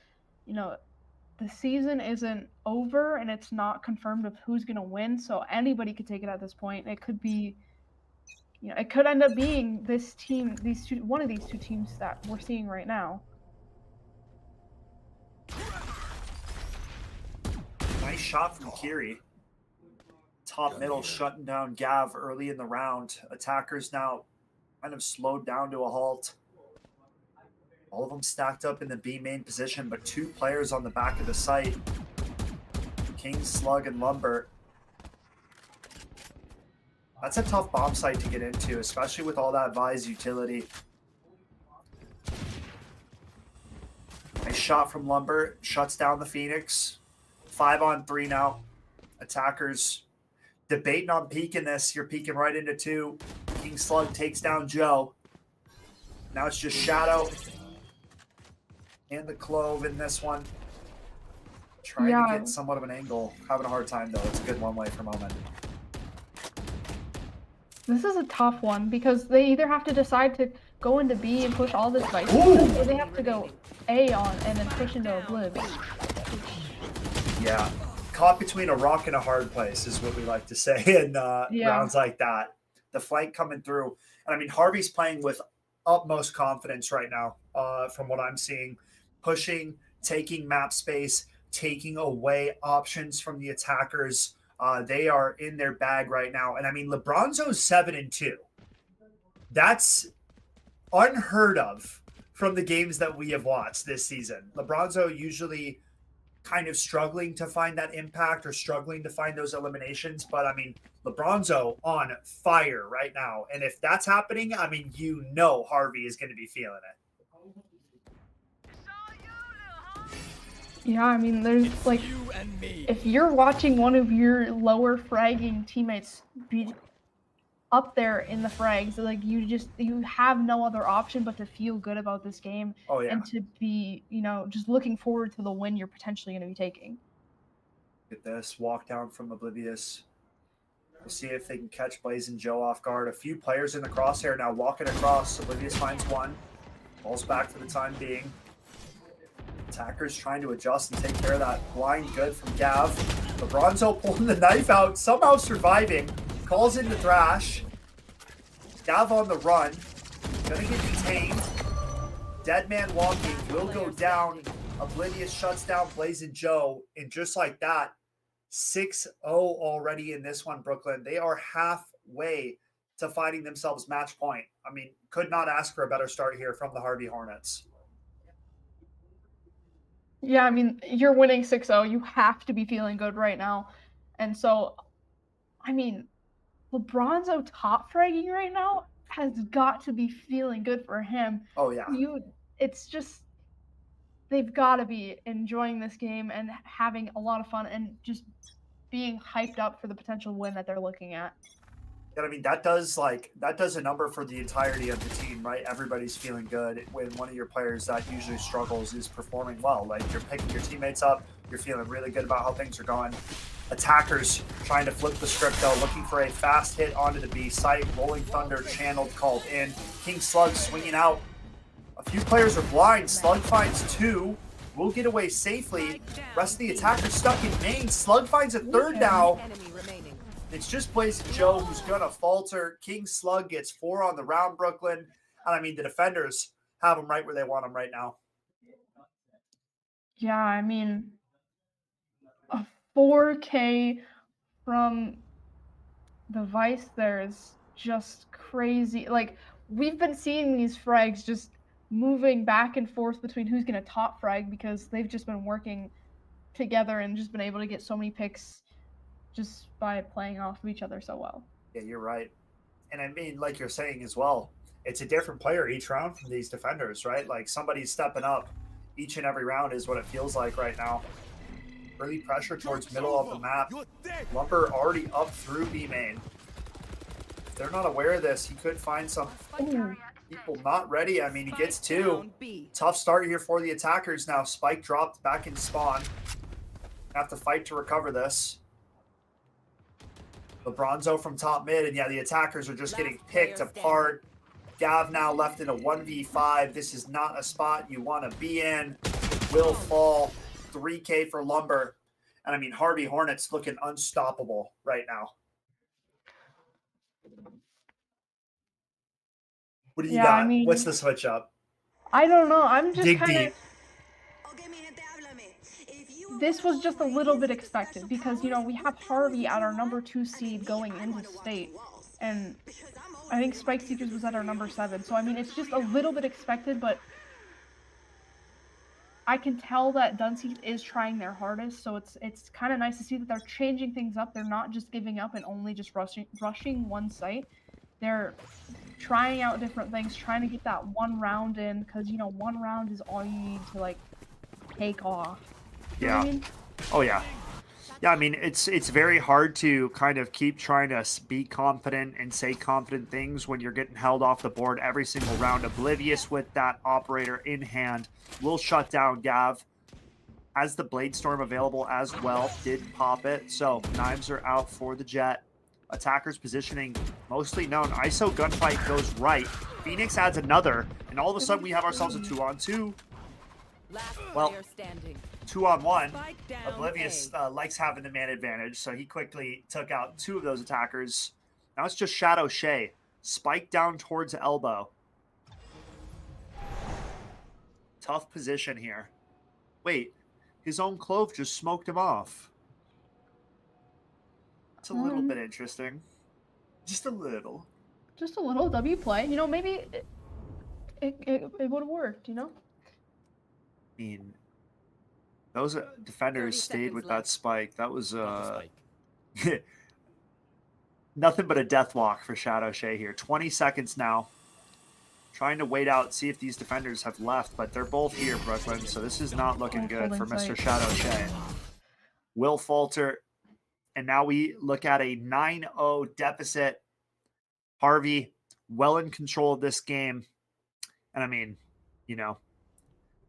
the season isn't over and it's not confirmed of who's going to win. So anybody could take it at this point. It could be, it could end up being this team, one of these 2 teams that we're seeing right now. Nice shot from Kiri. Top middle shutting down Gav early in the round. Attackers now kind of slowed down to a halt. All of them stacked up in the B main position, but 2 players on the back of the site. King, Slug, and Lumber. That's a tough bomb site to get into, especially with all that Vise utility. Nice shot from Lumber. Shuts down the Phoenix. 5-on-3 now. Attackers debating on peeking this. You're peeking right into 2. King Slug takes down Joe. Now it's just Shadow and the Clove in this one. Trying to get somewhat of an angle. Having a hard time, though. It's a good one-way for moment. This is a tough one because they either have to decide to go into B and push all this Vice, or they have to go A on and then push into Obliv. Yeah. Caught between a rock and a hard place is what we like to say in rounds like that. The flank coming through. And I mean, Harvey's playing with utmost confidence right now from what I'm seeing. Pushing, taking map space, taking away options from the attackers. They are in their bag right now. And I mean, LeBronzo's 7-2. That's unheard of from the games that we have watched this season. LeBronzo usually kind of struggling to find that impact or struggling to find those eliminations. But I mean, LeBronzo on fire right now. And if that's happening, I mean, Harvey is going to be feeling it. Yeah, I mean, there's like, if you're watching one of your lower fragging teammates be up there in the frags, like you have no other option but to feel good about this game and to be, just looking forward to the win you're potentially going to be taking. Get this walk down from Oblivious. We'll see if they can catch Blaze and Joe off guard. A few players in the crosshair now walking across. Oblivious finds one. Falls back for the time being. Attackers trying to adjust and take care of that blind good from Gav. LeBronzo pulling the knife out, somehow surviving. Calls in the thrash. Gav on the run. Gonna get detained. Dead man walking. Will go down. Oblivious shuts down Blaze and Joe. And just like that, 6-0 already in this one, Brooklyn. They are halfway to finding themselves match point. I mean, could not ask for a better start here from the Harvey Hornets. Yeah, I mean, you're winning 6-0. You have to be feeling good right now. And so, I mean, LeBronzo top fragging right now has got to be feeling good for him. Oh, yeah. It's just, they've got to be enjoying this game and having a lot of fun and just being hyped up for the potential win that they're looking at. And I mean, that does a number for the entirety of the team, right? Everybody's feeling good when one of your players that usually struggles is performing well. Like, you're picking your teammates up, you're feeling really good about how things are going. Attackers trying to flip the script though, looking for a fast hit onto the B site. Rolling Thunder channeled, called in. King Slug swinging out. A few players are blind. Slug finds 2. will get away safely. Rest of the attackers stuck in main. Slug finds a third now. It's just Blaze and Joe who's going to falter. King Slug gets 4 on the round, Brooklyn. And I mean, the defenders have them right where they want them right now. Yeah, I mean, a 4K from the Vice there is just crazy. Like, we've been seeing these frags just moving back and forth between who's going to top frag because they've just been working together and just been able to get so many picks just by playing off of each other so well. Yeah, you're right. And I mean, like you're saying as well, it's a different player each round from these defenders, right? Like somebody's stepping up each and every round is what it feels like right now. Early pressure towards middle of the map. Lumber already up through B main. If they're not aware of this, he could find some people not ready. I mean, he gets 2. Tough start here for the attackers now. Spike dropped back in spawn. Have to fight to recover this. LeBronzo from top mid, and yeah, the attackers are just getting picked apart. Gav now left in a 1v5. This is not a spot you want to be in. Will fall. 3K for Lumber. And I mean, Harvey Hornets looking unstoppable right now. What do you got? I mean, what's the switch up? I don't know. I'm just Dig kind deep. of... This was just a little bit expected because, you know, we have Harvey at our number 2 seed going into state. And I think Spike Seekers was at our number 7. So, I mean, it's just a little bit expected, but I can tell that Dunseith is trying their hardest. So it's kind of nice to see that they're changing things up. They're not just giving up and only just rushing one site. They're trying out different things, trying to get that 1 round in because, you know, 1 round is all you need to, like, take off. You know what I mean? Oh, yeah. Yeah, I mean, it's very hard to kind of keep trying to be confident and say confident things when you're getting held off the board every single round. Oblivious with that operator in hand will shut down Gav. Has the Blade Storm available as well. Did pop it. So knives are out for the Jet. Attackers positioning mostly known. ISO gunfight goes right. Phoenix adds another. And all of a sudden we have ourselves a 2-on-2. Well, 2-on-1. Oblivious likes having the man advantage, so he quickly took out 2 of those attackers. Now it's just Shadow Shea. Spike down towards elbow. Tough position here. Wait, his own clove just smoked him off. It's a little bit interesting. Just a little. Just a little W play. You know, maybe it would have worked, you know? I mean, those defenders stayed with that spike. That was nothing but a death walk for Shadow Shea here. 20 seconds now. Trying to wait out, see if these defenders have left, but they're both here, Brooklyn, so this is not looking good for Mr. Shadow Shea. Will falter, and now we look at a 9-0 deficit. Harvey well in control of this game. And I mean, you know,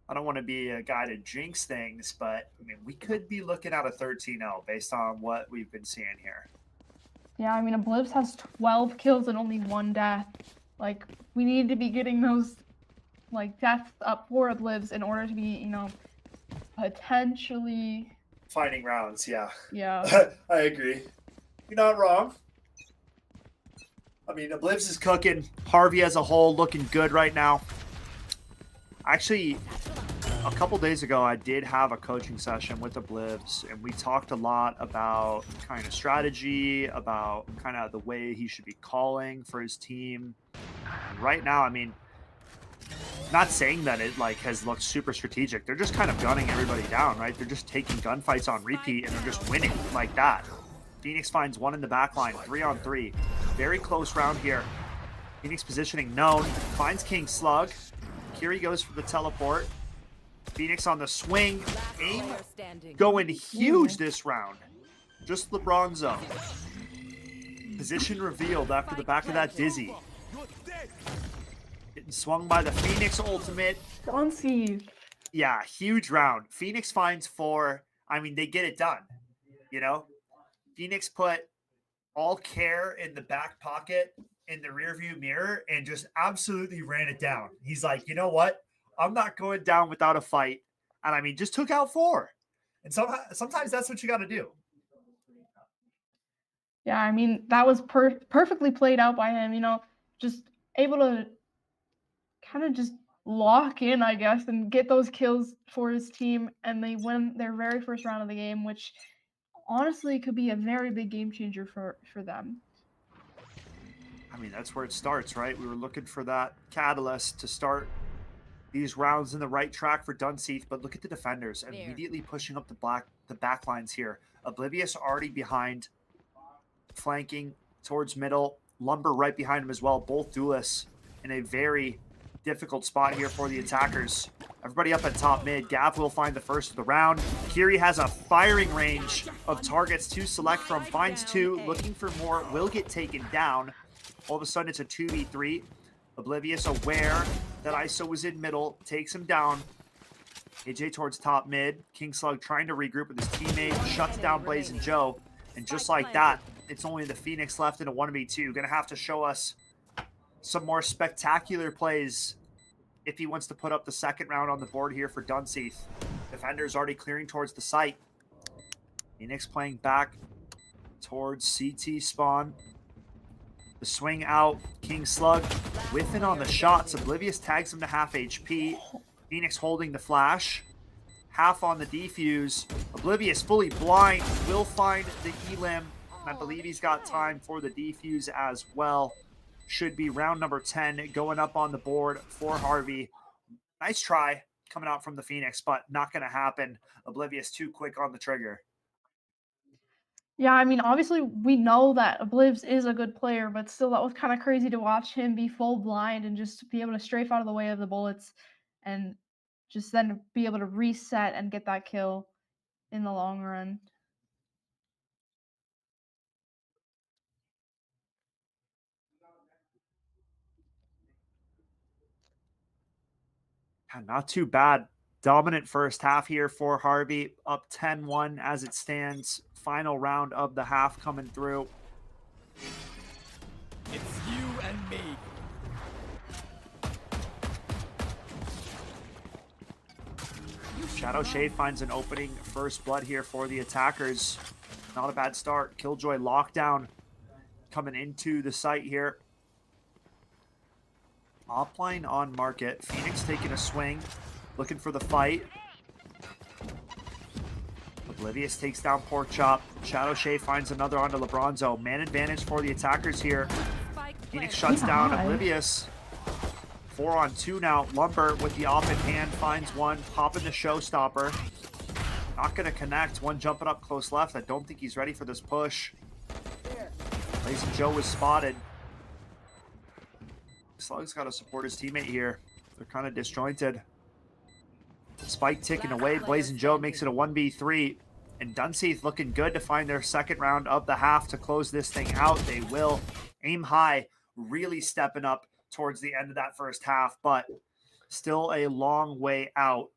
I don't want to be a guy to jinx things, but I mean, we could be looking at a 13-0 based on what we've been seeing here. Yeah, I mean, Oblivs has 12 kills and only 1 death. Like, we need to be getting those, like, deaths up for Oblivs in order to be, you know, potentially... Finding rounds, yeah. Yeah. I agree. You're not wrong. I mean, Oblivs is cooking. Harvey as a whole looking good right now. Actually, a couple days ago, I did have a coaching session with Oblivs, and we talked a lot about kind of strategy, about kind of the way he should be calling for his team. And right now, I mean, not saying that it like has looked super strategic. They're just kind of gunning everybody down, right? They're just taking gunfights on repeat, and they're just winning like that. Phoenix finds one in the back line, 3-on-3. Very close round here. Phoenix positioning known. Finds King Slug. Kiri goes for the teleport. Phoenix on the swing. Aim going huge this round. Just LeBronzo. Position revealed after the back of that Dizzy. Getting swung by the Phoenix ultimate. Dunseith. Yeah, huge round. Phoenix finds 4. I mean, they get it done. You know? Phoenix put all care in the back pocket in the rearview mirror and just absolutely ran it down. He's like, you know what? I'm not going down without a fight. And I mean, just took out 4. And sometimes that's what you got to do. Yeah, I mean, that was perfectly played out by him, just able to kind of just lock in, I guess, and get those kills for his team, and they win their very first round of the game, which honestly could be a very big game changer for them. I mean, that's where it starts, right? We were looking for that catalyst to start these rounds in the right track for Dunseith, but look at the defenders immediately pushing up the back lines here. Oblivious already behind, flanking towards middle. Lumber right behind him as well. Both duelists in a very difficult spot here for the attackers. Everybody up at top mid. Gav will find the first of the round. Kiri has a firing range of targets to select from. Finds 2, looking for more, will get taken down. All of a sudden, it's a 2v3. Oblivious aware that ISO was in middle, takes him down. AJ towards top mid. King Slug trying to regroup with his teammate, shuts down Blazing Joe. And just like that, it's only the Phoenix left in a 1v2. Gonna have to show us some more spectacular plays if he wants to put up the second round on the board here for Dunseith. Defenders already clearing towards the site. Phoenix playing back towards CT spawn. The swing out, King Slug whiffing on the shots. Oblivious tags him to half HP. Phoenix holding the flash. Half on the defuse. Oblivious fully blind, will find the elim. I believe he's got time for the defuse as well. Should be round number 10 going up on the board for Harvey. Nice try coming out from the Phoenix, but not going to happen. Oblivious too quick on the trigger. Yeah, I mean, obviously we know that Oblivs is a good player, but still that was kind of crazy to watch him be full blind and just be able to strafe out of the way of the bullets and just then be able to reset and get that kill in the long run. Not too bad. Dominant first half here for Harvey. Up 10-1 as it stands. Final round of the half coming through. It's you and me. Shadow Shade finds an opening. First blood here for the attackers. Not a bad start. Killjoy lockdown coming into the site here. Offline on market. Phoenix taking a swing. Looking for the fight. Oblivious takes down Pork Chop. Shadow Shade finds another onto LeBronzo. Man advantage for the attackers here. Phoenix shuts down Oblivious. 4-on-2 now. Lumber with the off in hand finds one. Popping the showstopper. Not going to connect. One jumping up close left. I don't think he's ready for this push. Blazing Joe was spotted. Slug's got to support his teammate here. They're kind of disjointed. Spike ticking away. Blazing Joe makes it a 1v3. And Dunseith looking good to find their second round of the half to close this thing out. They will. Aim high, really stepping up towards the end of that first half, but still a long way out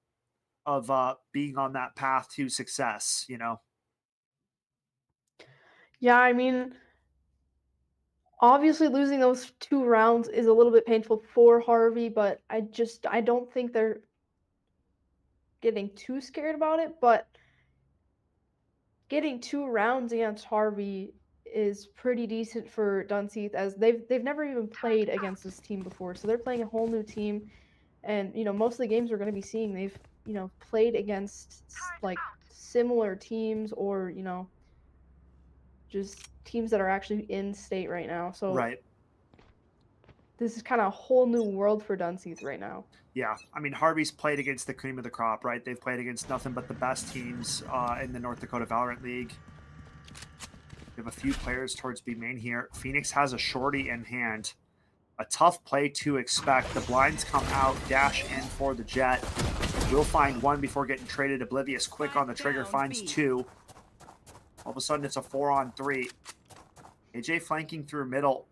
of being on that path to success, you know? Yeah, I mean, obviously losing those 2 rounds is a little bit painful for Harvey, but I don't think they're getting too scared about it, but getting 2 rounds against Harvey is pretty decent for Dunseith, as they've never even played against this team before, so they're playing a whole new team. And most of the games we're going to be seeing, they've played against like similar teams, or just teams that are actually in state right now. So right, this is kind of a whole new world for Dunseith right now. Yeah, I mean, Harvey's played against the cream of the crop, right? They've played against nothing but the best teams in the North Dakota Valorant League. We have a few players towards B main here. Phoenix has a shorty in hand. A tough play to expect. The blinds come out, dash in for the jet. We'll find one before getting traded. Oblivious quick on the trigger, finds 2. All of a sudden, it's a 4-on-3. AJ flanking through middle.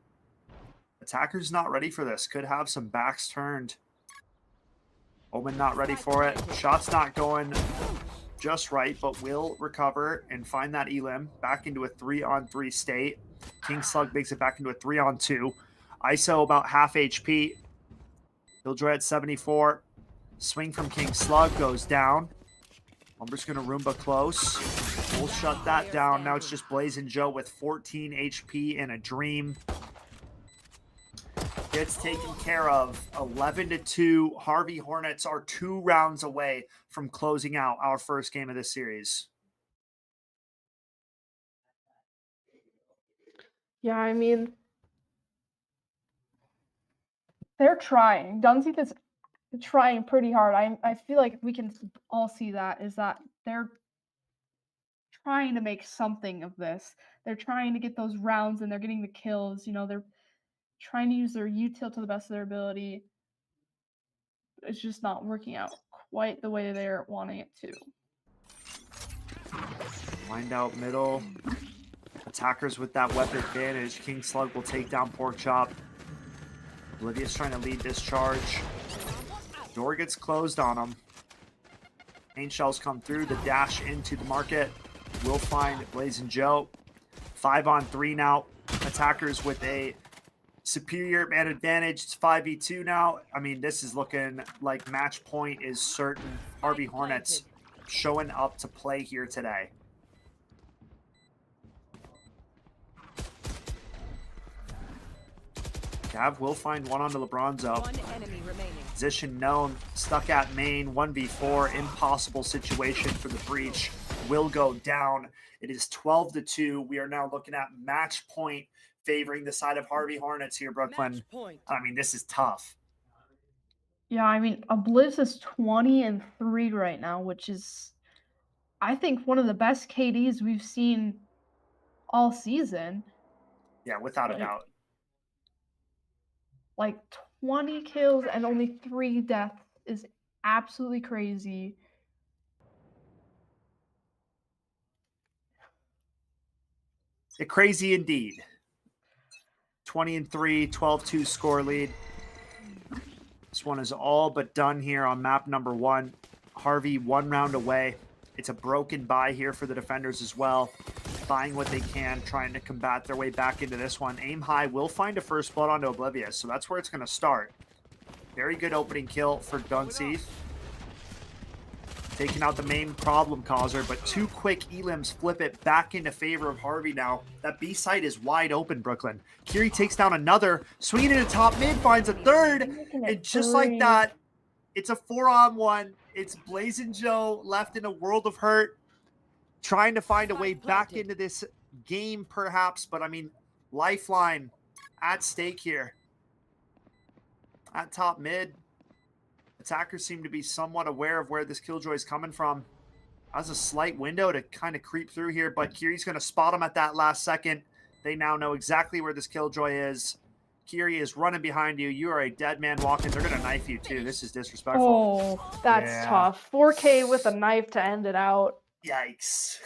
Attacker's not ready for this. Could have some backs turned. Omen not ready for it. Shot's not going just right, but will recover and find that elim. Back into a 3-on-3 state. King Slug makes it back into a 3-on-2. ISO about half HP. Killjoy at 74. Swing from King Slug goes down. Umber's going to Roomba close. We'll shut that down. Now it's just Blazing Joe with 14 HP and a dream. Gets taken care of. 11-2. Harvey Hornets are 2 rounds away from closing out our first game of this series. Yeah, I mean, they're trying. Dunseith is trying pretty hard. I feel like we can all see that is that they're trying to make something of this. They're trying to get those rounds and they're getting the kills. You know, they're trying to use their util to the best of their ability. It's just not working out quite the way they're wanting it to. Wind out middle. Attackers with that weapon advantage. King Slug will take down Pork Chop. Olivia's trying to lead this charge. Door gets closed on him. Paint shells come through. The dash into the market. We'll find Blazing Joe. 5-on-3 now. Attackers with a superior man advantage. It's 5v2 now. I mean, this is looking like match point is certain. Harvey Hornets showing up to play here today. Gav will find one on the LeBronzo. One enemy remaining. Position known, stuck at main, 1v4, impossible situation for the breach. Will go down. It is 12-2. We are now looking at match point favoring the side of Harvey Hornets here, Brooklyn. I mean, this is tough. Yeah, I mean, Blizz is 20-3 right now, which is, I think, one of the best KDs we've seen all season. Yeah, without a doubt. Like 20 kills and only 3 deaths is absolutely crazy. Crazy indeed. 20-3, 12-2 score lead. This one is all but done here on map number 1. Harvey 1 round away. It's a broken bye here for the defenders as well. Buying what they can, trying to combat their way back into this one. Aim high will find a first blood onto Oblivious, so that's where it's going to start. Very good opening kill for Dunseith. Taking out the main problem causer, but 2 quick elims flip it back into favor of Harvey now. That B site is wide open, Brooklyn. Kiri takes down another, swinging into top mid, finds a third, and just like that, it's a 4-on-1. It's Blazing Joe left in a world of hurt, trying to find a way back into this game perhaps, but I mean, lifeline at stake here. At top mid, attackers seem to be somewhat aware of where this Killjoy is coming from. Has a slight window to kind of creep through here, but Kiri's going to spot him at that last second. They now know exactly where this Killjoy is. Kiri is running behind you. You are a dead man walking. They're going to knife you too. This is disrespectful. Oh, that's tough. 4K with a knife to end it out. Yikes.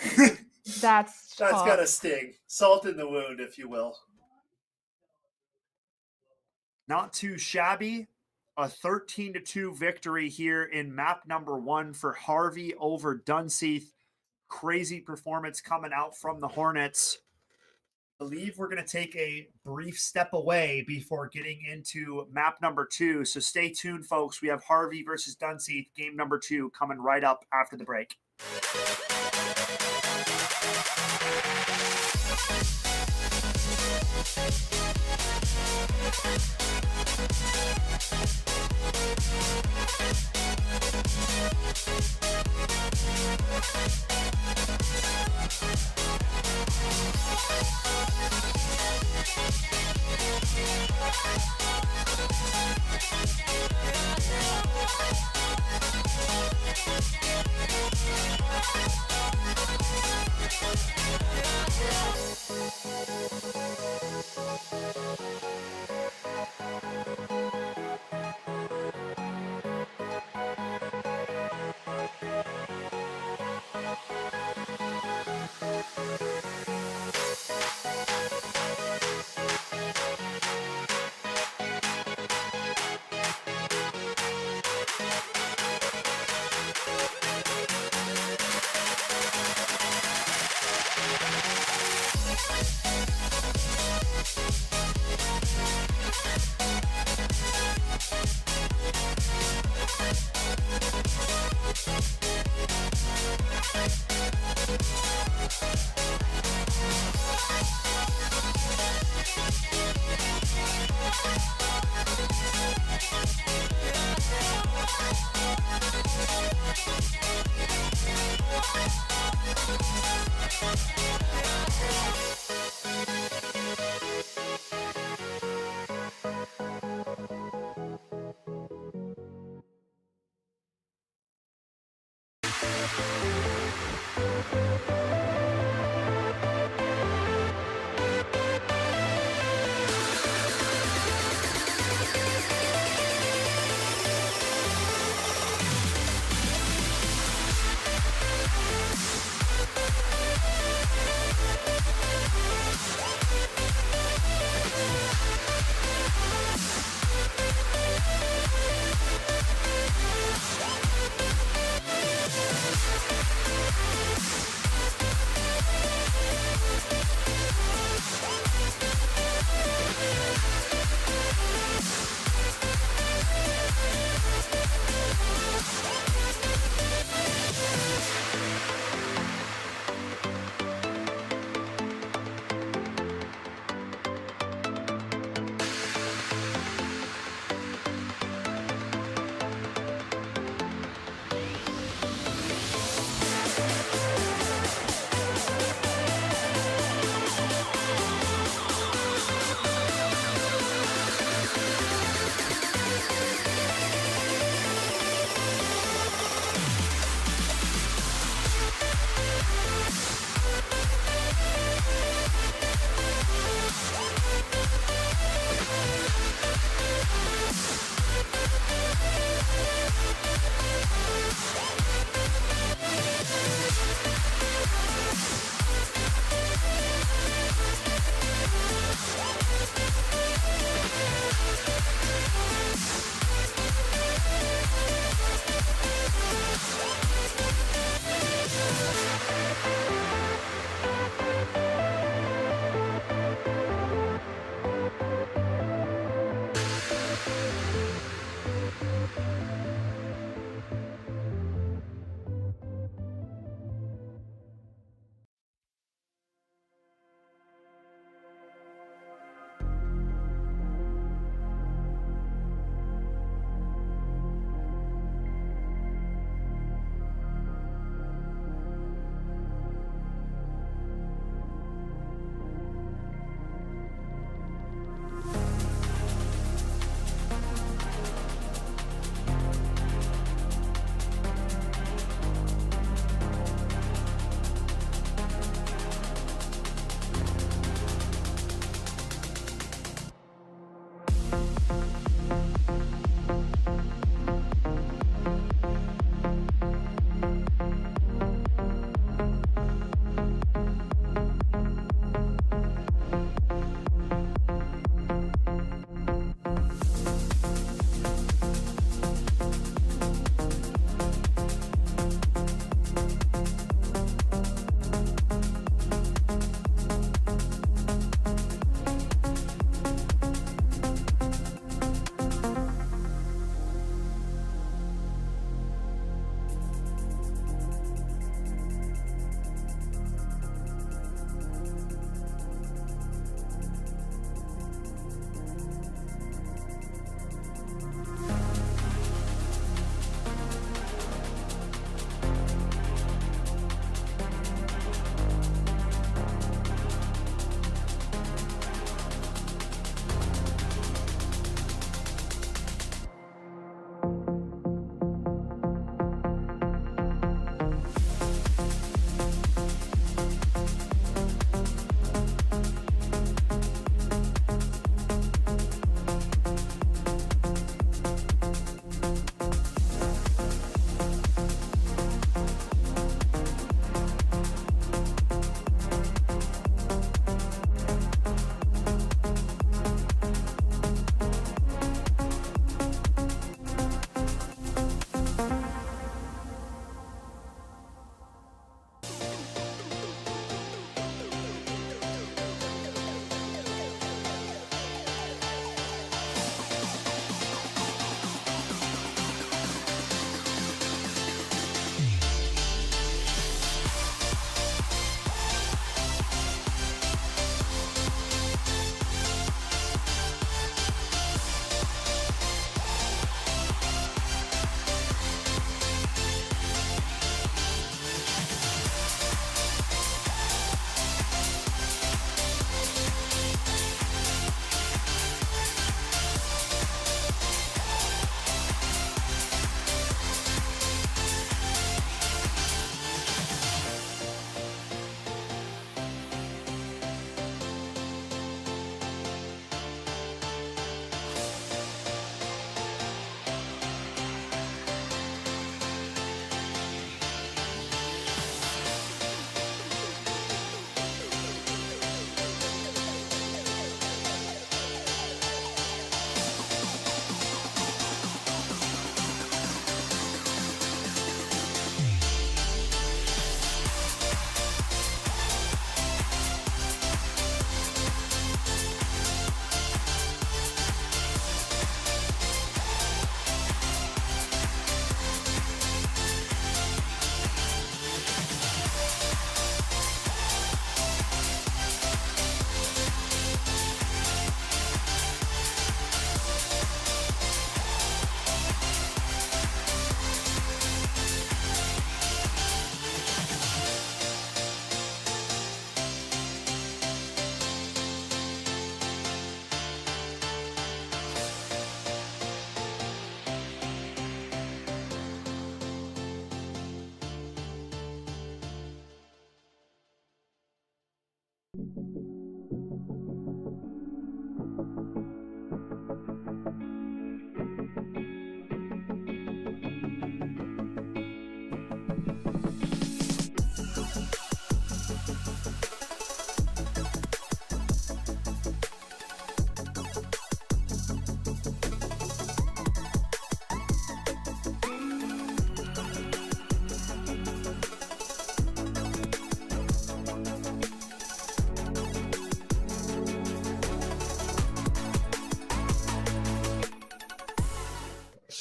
That's tough. Got to sting. Salt in the wound, if you will. Not too shabby. A 13-2 victory here in map number 1 for Harvey over Dunseith. Crazy performance coming out from the Hornets. I believe we're going to take a brief step away before getting into map number 2. So stay tuned, folks. We have Harvey versus Dunseith, game number 2, coming right up after the break.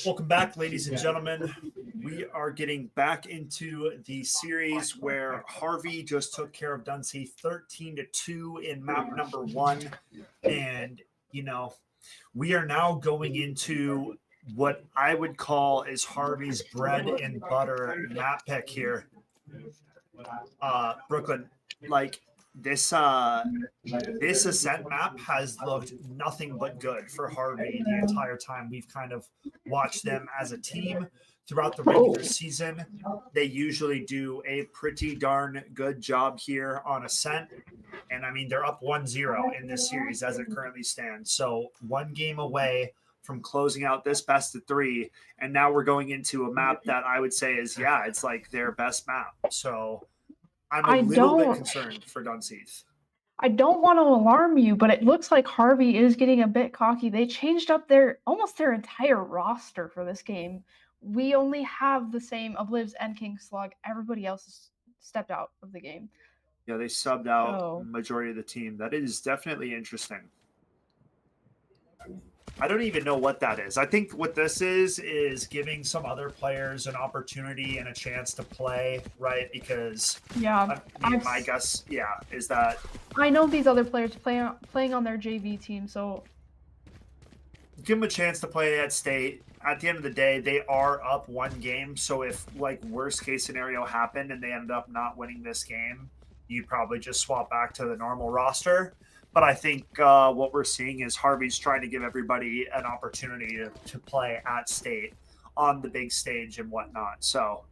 Welcome back, ladies and gentlemen. We are getting back into the series where Harvey just took care of Dunseith 13-2 in map number 1. And, you know, we are now going into what I would call is Harvey's bread and butter map pick here. Brooklyn, like this ascent map has looked nothing but good for Harvey the entire time we've kind of watched them as a team throughout the regular season. They usually do a pretty darn good job here on ascent. And I mean, they're up 1-0 in this series as it currently stands. So 1 game away from closing out this best of 3. And now we're going into a map that I would say is, yeah, it's like their best map. So I'm a little bit concerned for Dunseith. I don't want to alarm you, but it looks like Harvey is getting a bit cocky. They changed up almost their entire roster for this game. We only have the same Oblivs and King Slug. Everybody else has stepped out of the game. Yeah, they subbed out majority of the team. That is definitely interesting. I don't even know what that is. I think what this is giving some other players an opportunity and a chance to play, right? Because my guess, is that I know these other players playing on their JV team, so give them a chance to play at state. At the end of the day, they are up 1 game. So if like worst case scenario happened and they ended up not winning this game, you probably just swap back to the normal roster. But I think what we're seeing is Harvey's trying to give everybody an opportunity to play at state on the big stage and whatnot. So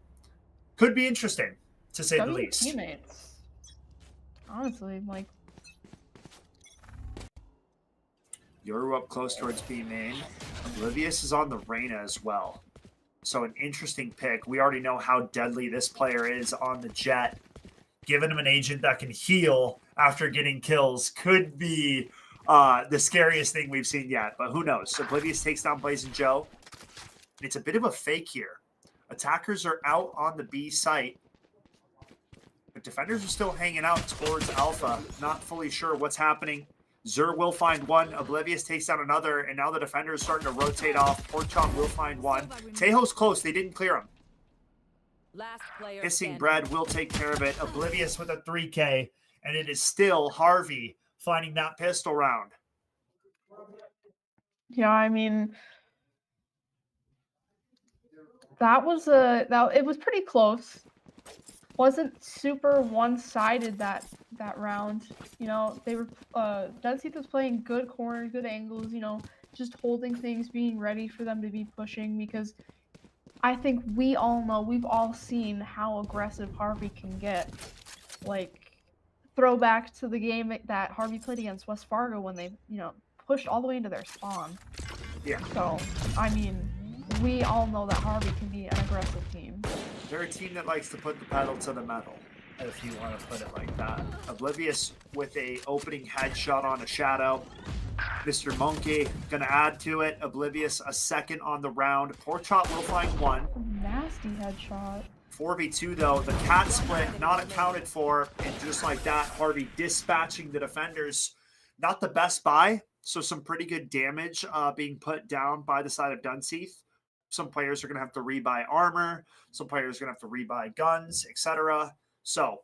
could be interesting, to say the least. Teammates. Honestly, like Yoru up close towards B main. Oblivious is on the Reyna as well. So an interesting pick. We already know how deadly this player is on the Jet. Giving him an agent that can heal after getting kills could be the scariest thing we've seen yet, but who knows? Oblivious takes down Blazing Joe. It's a bit of a fake here. Attackers are out on the B site, but defenders are still hanging out towards Alpha, not fully sure what's happening. Zur will find 1, Oblivious takes down another, and now the defender is starting to rotate off. Porkchop will find 1. Tejo's close, they didn't clear him. Hissing Bread will take care of it. Oblivious with a 3K, and it is still Harvey finding that pistol round. Yeah, I mean, it was pretty close. Wasn't super one-sided that round. You know, they were Dunseith was playing good corners, good angles, you know, just holding things, being ready for them to be pushing, because I think we all know, we've all seen how aggressive Harvey can get. Like, throwback to the game that Harvey played against West Fargo when they, you know, pushed all the way into their spawn. Yeah. So, I mean, we all know that Harvey can be an aggressive team. They're a team that likes to put the pedal to the metal, if you want to put it like that. Oblivious with a opening headshot on a shadow. Mr. Monkey gonna add to it. Oblivious a second on the round. Porkchop will find 1. Nasty headshot. 4v2 though. The cat split not accounted for, and just like that, Harvey dispatching the defenders. Not the best buy, so some pretty good damage being put down by the side of Dunseith. Some players are gonna have to rebuy armor. Some players are gonna have to rebuy guns, etc. So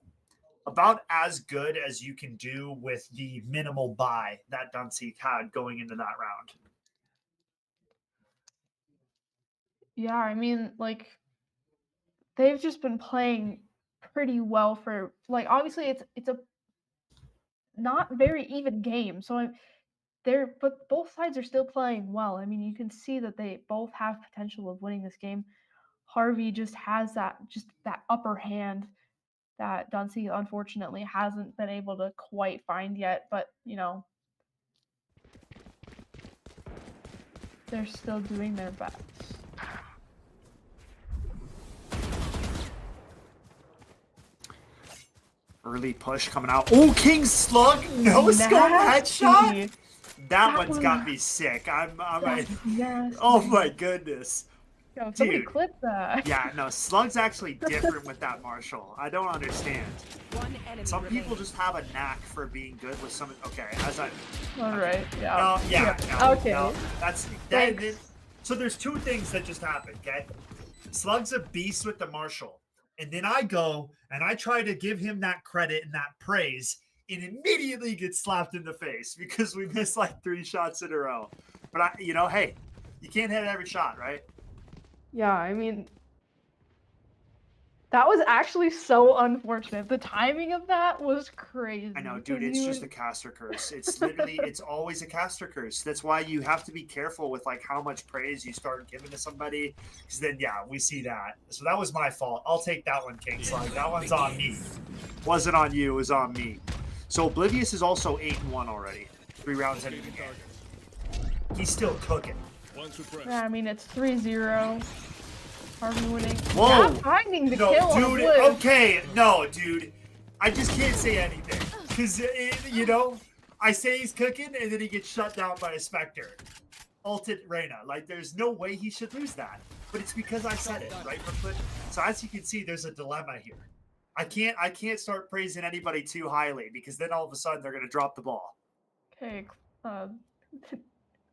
about as good as you can do with the minimal buy that Dunseith had going into that round. Yeah, I mean, like, they've just been playing pretty well for, like, obviously it's a not very even game, so but both sides are still playing well. I mean, you can see that they both have potential of winning this game. Harvey just has that upper hand that Duncy unfortunately hasn't been able to quite find yet, but you know, they're still doing their best. Early push coming out. Oh, King Slug, no scope headshot. That one's got me sick. Oh my goodness. Yo, somebody Dude. clip that. Yeah, no, Slug's actually different with that Marshall. I don't understand. Some people just have a knack for being good with some. Okay, All right. Yeah. No, yeah. No, Okay. No, so there's two things that just happened. Okay, Slug's a beast with the Marshall, and then I go and I try to give him that credit and that praise, and immediately gets slapped in the face because we missed like 3 shots in a row. But hey, you can't hit every shot, right? Yeah, I mean, that was actually so unfortunate. The timing of that was crazy. I know, dude, it's just a caster curse. It's literally, it's always a caster curse. That's why you have to be careful with like how much praise you start giving to somebody, because then, yeah, we see that. So that was my fault. I'll take that one, King Slug. That one's on me. Wasn't on you, it was on me. So Oblivious is also 8-1 already. 3 rounds into the game. He's still cooking. Yeah, I mean, it's 3-0. Harvey winning. Whoa! Not finding the kill on dude. Blitz. Okay, no, dude. I just can't say anything because I say he's cooking and then he gets shut down by a Spectre. Ulted Reyna. Like, there's no way he should lose that. But it's because I said it, right, Brooklyn? So as you can see, there's a dilemma here. I can't start praising anybody too highly because then all of a sudden they're gonna drop the ball. Okay,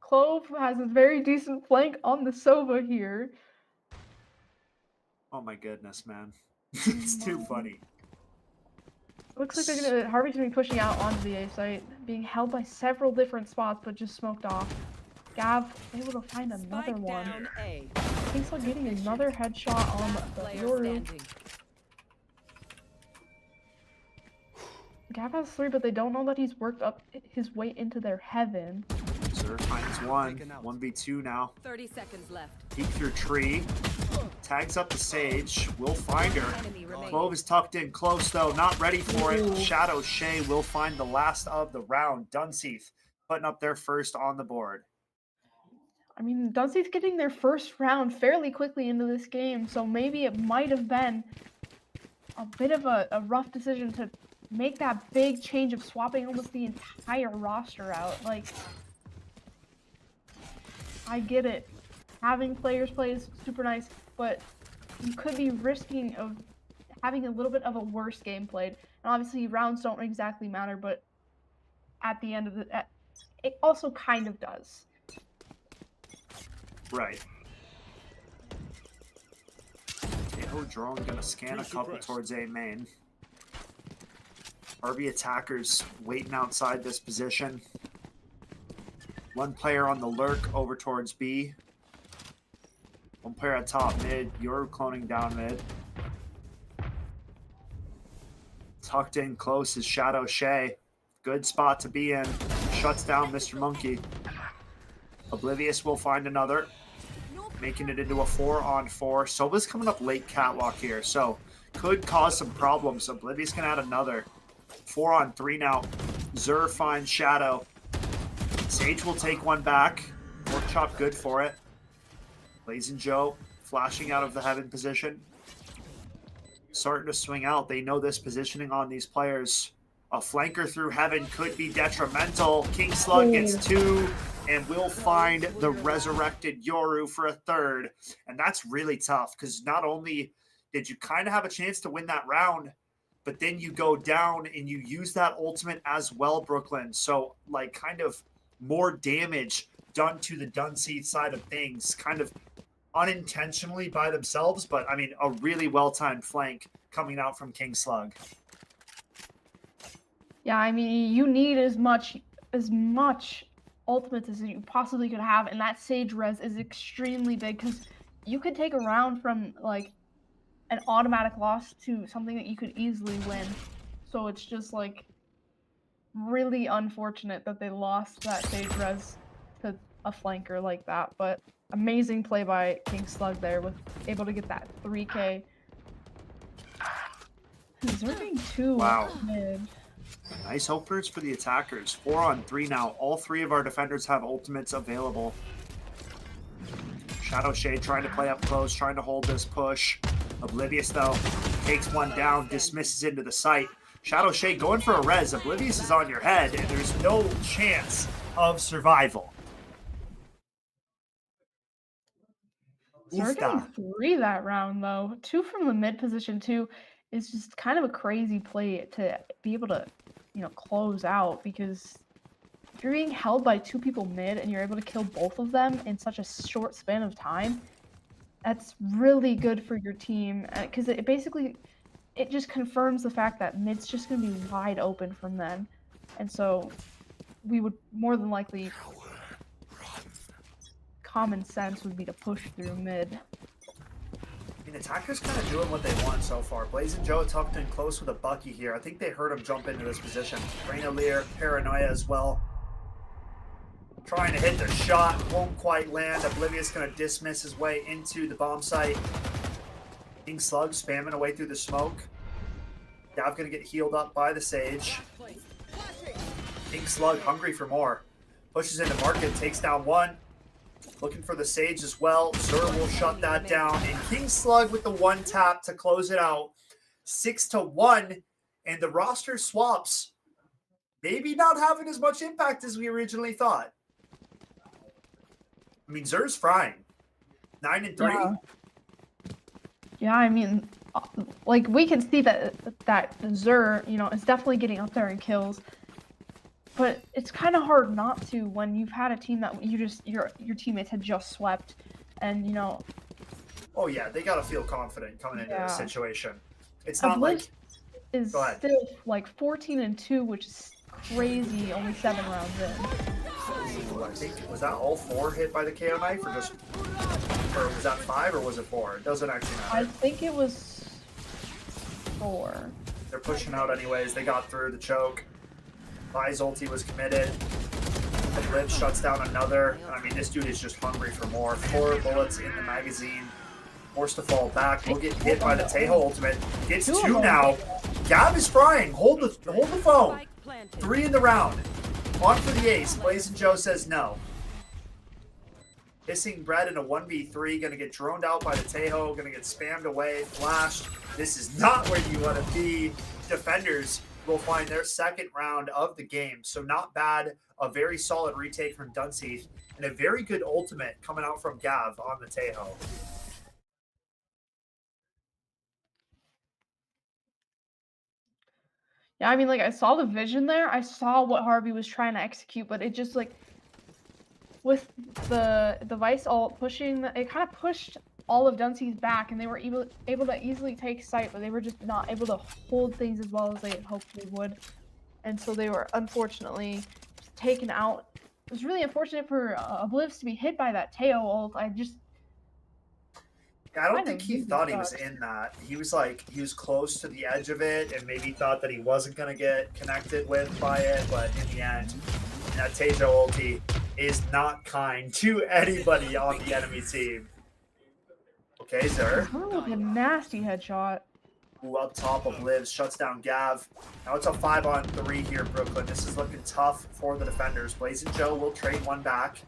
Clove has a very decent flank on the Sova here. Oh my goodness, man. It's too funny. Looks like Harvey's gonna be pushing out onto the A site, being held by several different spots, but just smoked off. Gav able to find another one. He's like getting another headshot on the Yoru. Gav has 3, but they don't know that he's worked up his way into their heaven. Sir finds 1v2 now. 30 seconds left. Peek through tree. Tags up the Sage. Will find her. Clove is tucked in close though. Not ready for it. Shadow Shay will find the last of the round. Dunseith putting up their first on the board. I mean, Dunseith's getting their first round fairly quickly into this game, so maybe it might have been a bit of a rough decision to make that big change of swapping almost the entire roster out. Like, I get it. Having players play is super nice, but you could be risking of having a little bit of a worse game played. And obviously, rounds don't exactly matter, but at the end of it also kind of does. Right. Tahoe drone gonna scan a couple towards A main. RB attackers waiting outside this position. One player on the lurk over towards B. One player at top mid. You're cloning down mid. Tucked in close is Shadow Shay. Good spot to be in. Shuts down Mr. Monkey. Oblivious will find another. Making it into a 4-on-4. Soba's coming up late catwalk here, so could cause some problems. Oblivious can add another. 4-on-3 now. Zur finds Shadow. Sage will take one back. Pork chop good for it. Blazing Joe flashing out of the heaven position. Starting to swing out. They know this positioning on these players. A flanker through heaven could be detrimental. King Slug gets 2 and will find the resurrected Yoru for a 3rd. And that's really tough because not only did you kind of have a chance to win that round, but then you go down and you use that ultimate as well, Brooklyn. So, like, kind of more damage done to the Dunseith side of things, kind of unintentionally by themselves, but, I mean, a really well-timed flank coming out from King Slug. Yeah, I mean, you need as much ultimates as you possibly could have, and that Sage res is extremely big, because you could take a round from, like, an automatic loss to something that you could easily win. So it's just like really unfortunate that they lost that Sage res to a flanker like that. But amazing play by King Slug there, with able to get that 3K. Deserving 2 Wow. mid. Nice openers for the attackers. 4 on 3 now. All 3 of our defenders have ultimates available. Shadow Shade trying to play up close, trying to hold this push. Oblivious, though, takes one down, dismisses into the site. Shadow Shade going for a res. Oblivious is on your head, and there's no chance of survival. So we're getting 3 that round, though. 2 from the mid position, too, is just kind of a crazy play to be able to, close out, because if you're being held by 2 people mid and you're able to kill both of them in such a short span of time, that's really good for your team, because it just confirms the fact that mid's just going to be wide open from then. And so we would more than likely, common sense would be to push through mid. I mean, attackers kind of doing what they want so far. Blaze and Joe tucked in close with a Bucky here. I think they heard him jump into this position. Rainolier, Paranoia as well. Trying to hit the shot, won't quite land. Oblivious going to dismiss his way into the bomb site. King Slug spamming away through the smoke. Dav going to get healed up by the Sage. King Slug hungry for more. Pushes into market, takes down one. Looking for the Sage as well. Zur will shut that down. And King Slug with the one tap to close it out. 6-1. And the roster swaps. Maybe not having as much impact as we originally thought. I mean, Zur's frying. 9-3. Yeah, I mean, like, we can see that Zur, is definitely getting up there in kills. But it's kind of hard not to when you've had a team that your teammates had just swept, and Oh yeah, they gotta feel confident coming into this situation. It's not not like is still like 14-2, which is crazy. Only 7 rounds in. I think was that all 4 hit by the KO knife, or was that 5 or was it 4? It doesn't actually matter. I think it was 4. They're pushing out anyways. They got through the choke. Vi's ulti was committed. The Blitz shuts down another. I mean, this dude is just hungry for more. 4 bullets in the magazine. Forced to fall back. Will get hit by the Tejo ultimate. Gets 2 now. Gav is frying. Hold the phone. 3 in the round. On for the ace. Blaze and Joe says no. Hissing Bread in a 1v3. Gonna get droned out by the Tejo. Gonna get spammed away. Flashed. This is not where you want to be. Defenders will find their 2nd round of the game. So not bad. A very solid retake from Dunseith. And a very good ultimate coming out from Gav on the Tejo. Yeah, I mean, like, I saw the vision there. I saw what Harvey was trying to execute, but it just, like, with the Vice ult pushing, it kind of pushed all of Dunseith's back, and they were able to easily take sight, but they were just not able to hold things as well as they had hoped they would. And so they were unfortunately taken out. It was really unfortunate for Oblivious to be hit by that Teo ult. I don't think he thought he was in that. He was close to the edge of it and maybe thought that he wasn't going to get connected with by it, but in the end, that Tejo ulti is not kind to anybody on the enemy team. Okay, Zur. Oh, a nasty headshot. Who up top of Lives shuts down Gav. Now it's a 5-on-3 here, Brooklyn. This is looking tough for the defenders. Blaze and Joe will trade one back.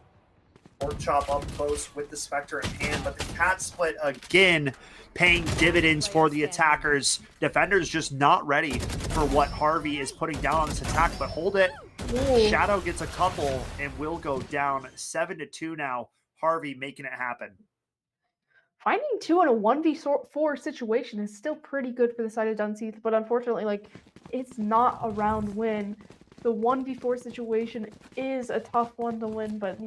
Pork Chop up close with the Spectre in hand, but the cat split again, paying dividends for the attackers. Defenders just not ready for what Harvey is putting down on this attack, but hold it. Ooh. Shadow gets a couple and will go down 7-2 now. Harvey making it happen. Finding 2 in a 1v4 situation is still pretty good for the side of Dunseith, but unfortunately, like, it's not a round win. The 1v4 situation is a tough one to win, but,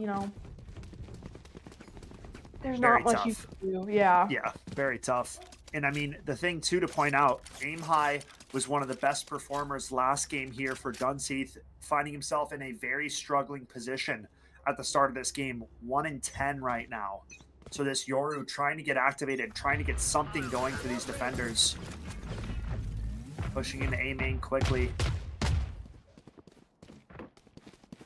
there's not much you can do. Yeah. Yeah, very tough. And I mean, the thing too to point out, Aim High was one of the best performers last game here for Dunseith, finding himself in a very struggling position at the start of this game. 1-10 right now. So this Yoru trying to get activated, trying to get something going for these defenders. Pushing into A main quickly.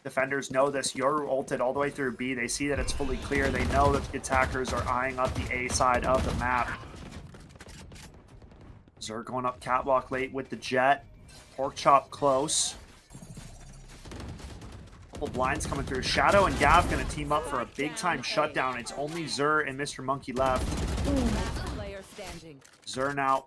Defenders know this. Yoru ulted all the way through B. They see that it's fully clear. They know that the attackers are eyeing up the A side of the map. Zer going up catwalk late with the jet. Pork chop close. Couple blinds coming through. Shadow and Gav going to team up for a big-time shutdown. It's only Zer and Mr. Monkey left. Zer now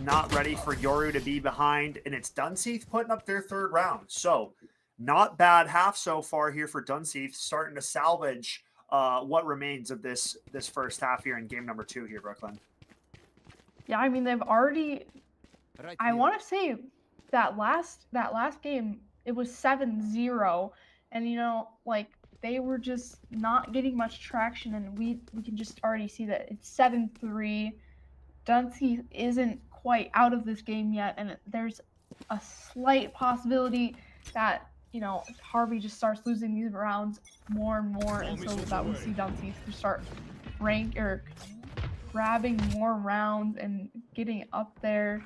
not ready for Yoru to be behind, and it's Dunseith putting up their third round. So not bad half so far here for Dunseith, starting to salvage what remains of this first half here in game number 2 here, Brooklyn. Yeah, I mean, they've already, I want to say that last game, it was 7-0. And, you know, like, they were just not getting much traction, and we can just already see that it's 7-3. Dunseith isn't quite out of this game yet, and there's a slight possibility that, you know, Harvey just starts losing these rounds more and more, and so that we see Dunseith just start grabbing more rounds and getting up there,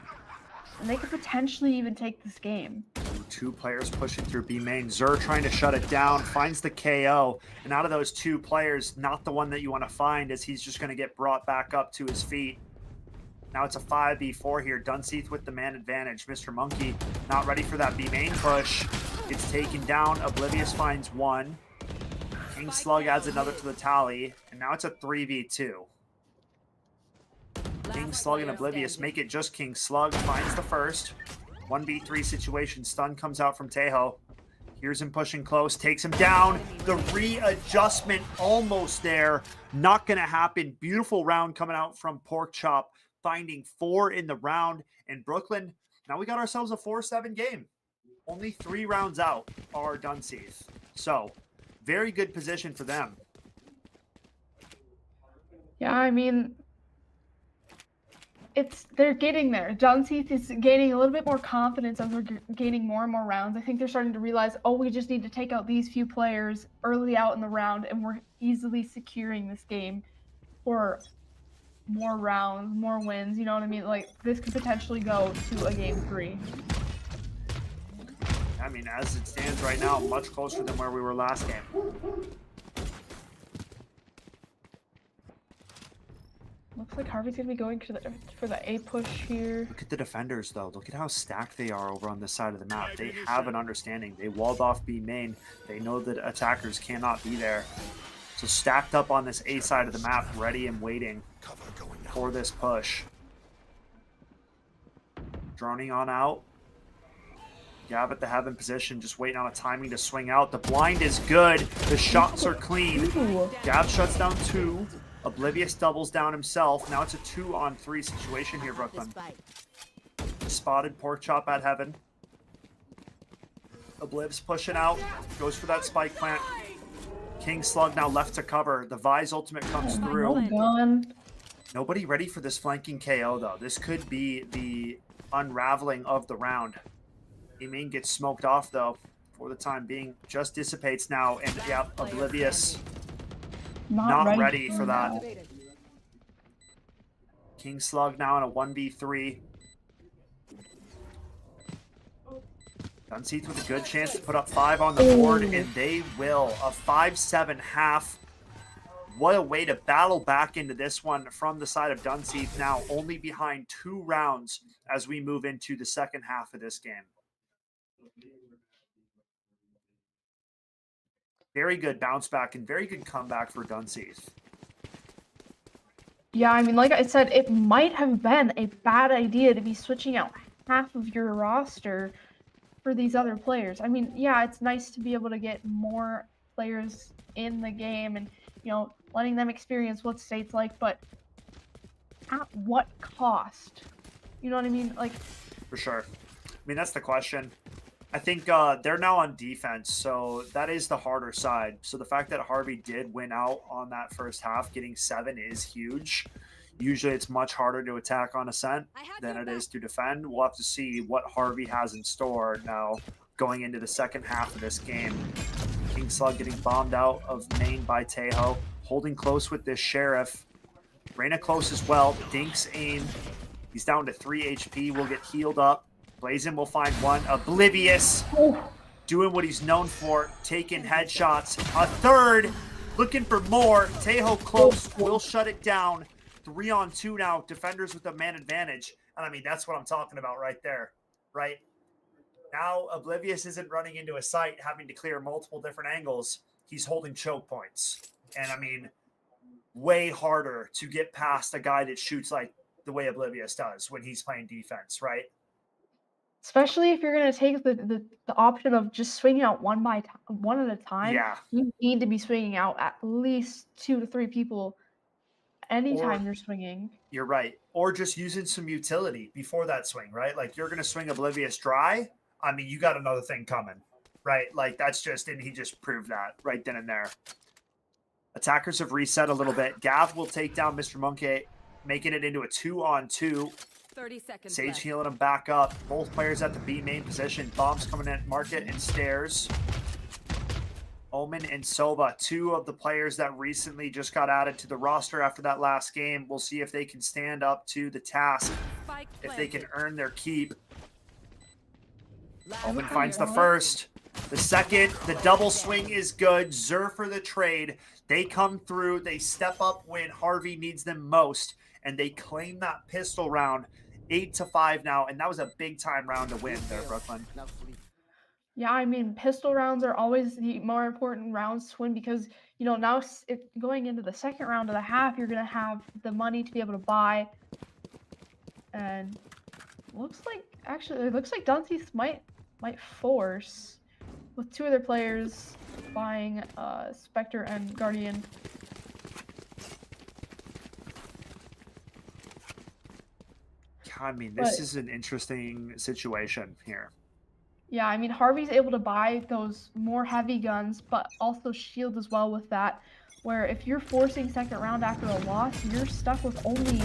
and they could potentially even take this game. 2 players pushing through B main. Zer trying to shut it down, finds the KO, and out of those 2 players, not the one that you want to find, as he's just going to get brought back up to his feet. Now it's a 5v4 here. Dunseith with the man advantage. Mr. Monkey not ready for that B main push. It's taken down. Oblivious finds 1. King Slug adds another to the tally, and now it's a 3v2. King Slug and Oblivious make it just King Slug. Finds the first. 1v3 situation. Stun comes out from Tejo. Here's him pushing close. Takes him down. The readjustment almost there. Not going to happen. Beautiful round coming out from Pork Chop. Finding 4 in the round. And Brooklyn, now we got ourselves a 4-7 game. Only 3 rounds out are Dunseith. So, very good position for them. Yeah, I mean, they're getting there. Dunseith is gaining a little bit more confidence as we're gaining more and more rounds. I think they're starting to realize, oh, we just need to take out these few players early out in the round, and we're easily securing this game for more rounds, more wins. You know what I mean? Like, this could potentially go to a game 3. I mean, as it stands right now, much closer than where we were last game. Looks like Harvey's going to be going for the A push here. Look at the defenders, though. Look at how stacked they are over on this side of the map. They have an understanding. They walled off B main. They know that attackers cannot be there. So stacked up on this A side of the map, ready and waiting for this push. Droning on out. Gav at the heaven position, just waiting on a timing to swing out. The blind is good. The shots are clean. Gav shuts down 2. Oblivious doubles down himself. Now it's a 2-on-3 situation here, Brooklyn. Spotted Pork Chop at heaven. Obliv's pushing out. Goes for that spike plant. King Slug now left to cover. The Vise ultimate comes through. Nobody ready for this flanking KO, though. This could be the unraveling of the round. Emin gets smoked off, though, for the time being. Just dissipates now, and yeah, Oblivious not ready for that. King Slug now in a 1v3. Dunseith with a good chance to put up 5 on the board, and they will. A 5-7 half. What a way to battle back into this one from the side of Dunseith, now only behind 2 rounds as we move into the second half of this game. Very good bounce back and very good comeback for Dunseith. Yeah, I mean, like I said, it might have been a bad idea to be switching out half of your roster for these other players. I mean, yeah, it's nice to be able to get more players in the game and, you know, letting them experience what state's like, but at what cost? You know what I mean? Like, for sure. I mean, that's the question. I think they're now on defense, so that is the harder side. So the fact that Harvey did win out on that first half, getting 7 is huge. Usually it's much harder to attack on Ascent than it is to defend. We'll have to see what Harvey has in store now going into the second half of this game. King Slug getting bombed out of main by Tejo, holding close with this Sheriff. Reyna close as well. Dink's aim. He's down to 3 HP. Will get healed up. Blazin will find 1. Oblivious doing what he's known for, taking headshots. A 3rd, looking for more. Tejo close, will shut it down. 3-on-2 now. Defenders with a man advantage. And I mean, that's what I'm talking about right there, right? Now, Oblivious isn't running into a site having to clear multiple different angles. He's holding choke points. And I mean, way harder to get past a guy that shoots like the way Oblivious does when he's playing defense, right? Especially if you're going to take the option of just swinging out one at a time. Yeah. You need to be swinging out at least 2 to 3 people anytime you're swinging. You're right. Or just using some utility before that swing, right? Like you're going to swing Oblivious dry. I mean, you got another thing coming, right? Like that's just, and he just proved that right then and there. Attackers have reset a little bit. Gav will take down Mr. Monkey, making it into a 2-on-2. 30 seconds Sage left. healing him back up. Both players at the B main position. Bombs coming in market and stairs. Omen and Soba, 2 of the players that recently just got added to the roster after that last game. We'll see if they can stand up to the task, if they can earn their keep. Omen finds the first. The second, the double swing is good. Zer for the trade. They come through. They step up when Harvey needs them most, and they claim that pistol round. 8-5 now, and that was a big-time round to win there, Brooklyn. Yeah, I mean, pistol rounds are always the more important rounds to win because, you know, now going into the second round of the half, you're going to have the money to be able to buy. And it looks like Dunseith might force with 2 other players buying Spectre and Guardian. I mean, this is an interesting situation here. Yeah, I mean, Harvey's able to buy those more heavy guns, but also shield as well with that, where if you're forcing second round after a loss, you're stuck with only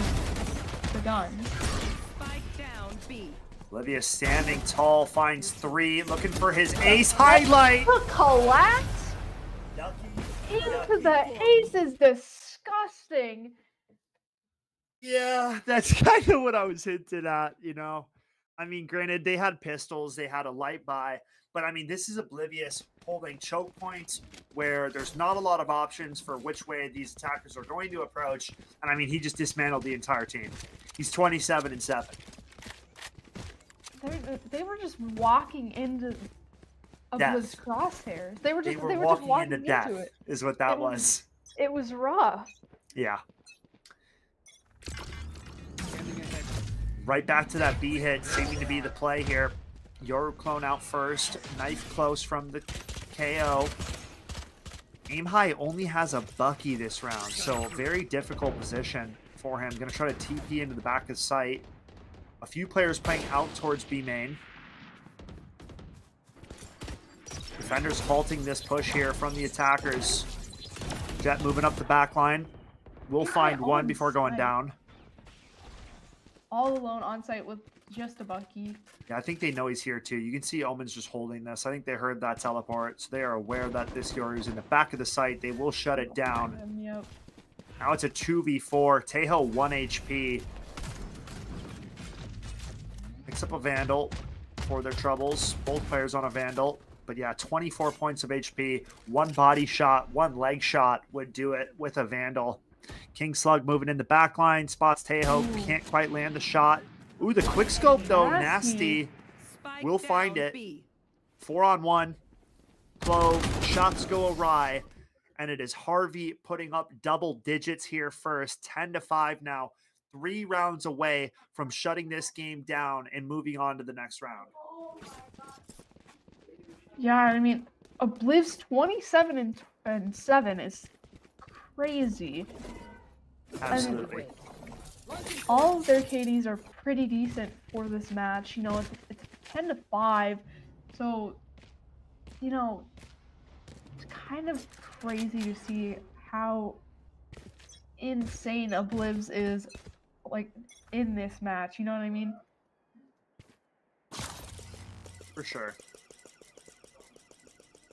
the guns. Spike down B. Olivia standing tall, finds 3, looking for his ace highlight. The collapse into the ace is disgusting. Yeah, that's kind of what I was hinting at, you know. I mean, granted, they had pistols, they had a light buy, but I mean, this is Oblivious holding choke points where there's not a lot of options for which way these attackers are going to approach. And I mean, he just dismantled the entire team. He's 27-7. They were just walking into Obliv's crosshairs. They were just walking into death, it. is what that was. It was rough. Yeah. Right back to that B hit, seeming to be the play here. Yoru clone out first. Knife close from the KO. Aim High only has a Bucky this round, so very difficult position for him. Going to try to TP into the back of site. A few players playing out towards B main. Defenders halting this push here from the attackers. Jet moving up the back line. We'll find one before going down. All alone on site with just a Bucky. Yeah, I think they know he's here too. You can see Omen's just holding this. I think they heard that teleport, so they are aware that this Yoru's in the back of the site. They will shut it down. Yep. Now it's a 2v4. Tejo 1 HP. Picks up a Vandal for their troubles. Both players on a Vandal. But yeah, 24 points of HP. 1 body shot, 1 leg shot would do it with a Vandal. King Slug moving in the back line. Spots Tejo. Can't quite land the shot. Ooh, the quick scope though. Nasty. We'll find it. 4-on-1. Clove. Shots go awry. And it is Harvey putting up double digits here first. 10-5 now. 3 rounds away from shutting this game down and moving on to the next round. Yeah, I mean, Obliv's 27-7 is crazy. Absolutely. And all of their KDs are pretty decent for this match. You know, it's 10-5, so you know, it's kind of crazy to see how insane Obliv's is, like, in this match. You know what I mean? For sure.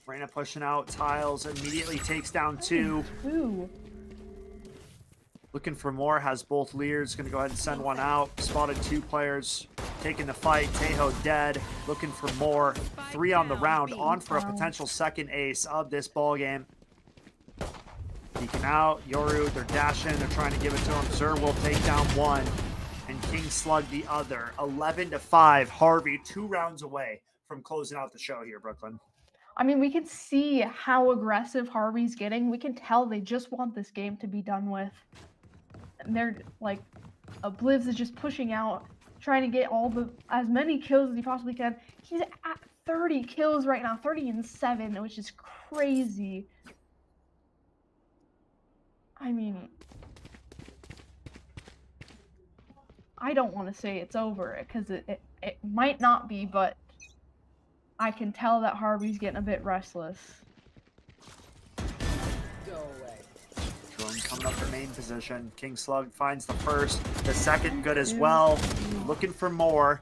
Reyna pushing out tiles, immediately takes down 2. Looking for more, has both Lears, gonna go ahead and send one out. Spotted 2 players, taking the fight. Tejo dead, looking for more. 3 on the round, on for a potential second ace of this ball game. Peeking out, Yoru, they're dashing, they're trying to give it to him. Zer will take down 1. And King Slug the other. 11-5. Harvey 2 rounds away from closing out the show here, Brooklyn. I mean, we can see how aggressive Harvey's getting. We can tell they just want this game to be done with. And they're like, Blivs is just pushing out, trying to get as many kills as he possibly can. He's at 30 kills right now, 30-7, which is crazy. I mean, I don't want to say it's over because it might not be, but I can tell that Harvey's getting a bit restless. Drone coming up for main position. King Slug finds the first, the second good as well. Looking for more.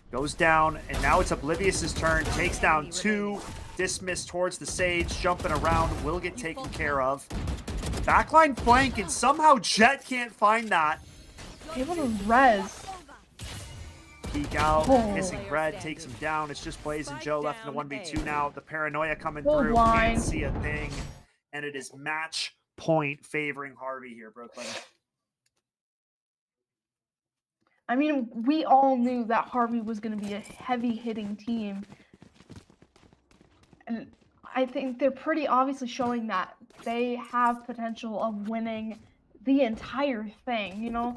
Goes down, and now it's Oblivious's turn. Takes down 2. Dismissed towards the Sage. Jumping around. Will get taken care of. Backline flank, and somehow Jet can't find that. Able to res. Peek out. Hissing Bread takes him down. It's just Blaze and Joe left in the 1v2 now. The paranoia coming through. Blind. Can't see a thing. And it is match point favoring Harvey here, Brooklyn. I mean, we all knew that Harvey was going to be a heavy-hitting team. And I think they're pretty obviously showing that they have potential of winning the entire thing, you know?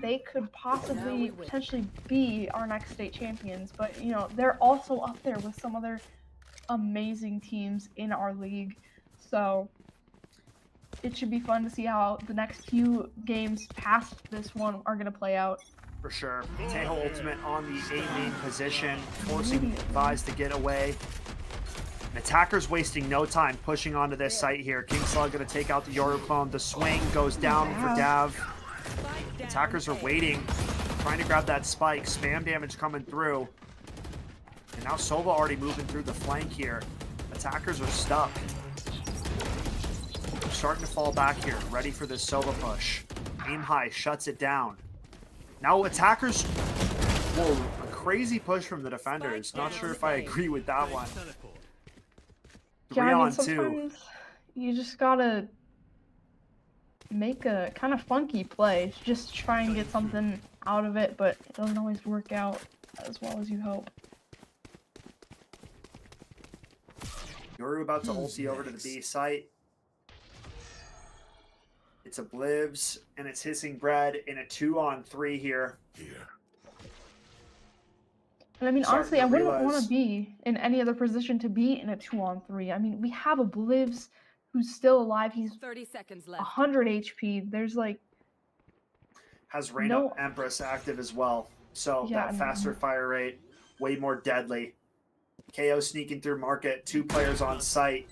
They could possibly potentially be our next state champions, but, you know, they're also up there with some other amazing teams in our league. So it should be fun to see how the next few games past this one are going to play out. For sure. Tejo Ultimate on the A main position, forcing Vise to get away. And attackers wasting no time pushing onto this site here. King Slug going to take out the Yoru clone. The swing goes down for Dav. Attackers are waiting, trying to grab that spike. Spam damage coming through. And now Sova already moving through the flank here. Attackers are stuck. They're starting to fall back here, ready for this Sova push. Aim high, shuts it down. Now attackers, whoa, a crazy push from the defenders. Not sure if I agree with that one. 3 on 2. Sometimes you just gotta make a kind of funky play. Just try and get something out of it, but it doesn't always work out as well as you hope. Yoru about to ulti over to the B site. It's a Blivs, and it's Hissing Bread in a 2-on-3 here. And I mean, honestly, I wouldn't want to be in any other position to be in a 2-on-3. I mean, we have a Blivs who's still alive. He's 30 seconds left. 100 HP. There's like... Has Reyna Empress active as well. So Yeah, that faster fire rate, way more deadly. KO sneaking through market, 2 players on site.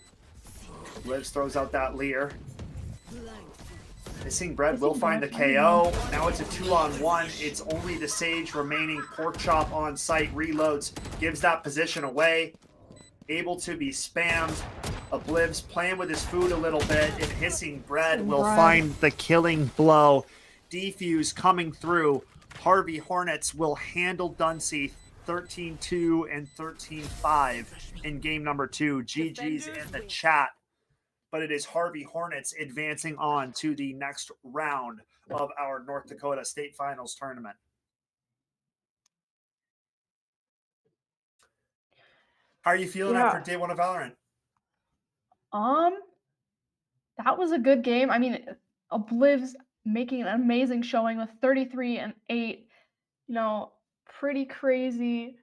Blivs throws out that Leer. Hissing Bread will find the KO. Now it's a 2-on-1. It's only the Sage remaining. Pork Chop on site, reloads, gives that position away. Able to be spammed. Oblivs playing with his food a little bit, and Hissing Bread will find the killing blow. Defuse coming through. Harvey Hornets will handle Dunseith 13-2 and 13-5 in game number 2. GG's in the chat. But it is Harvey Hornets advancing on to the next round of our North Dakota State Finals tournament. How are you feeling after day 1 of Valorant? That was a good game. I mean, Oblivs making an amazing showing with 33-8. You know, pretty crazy.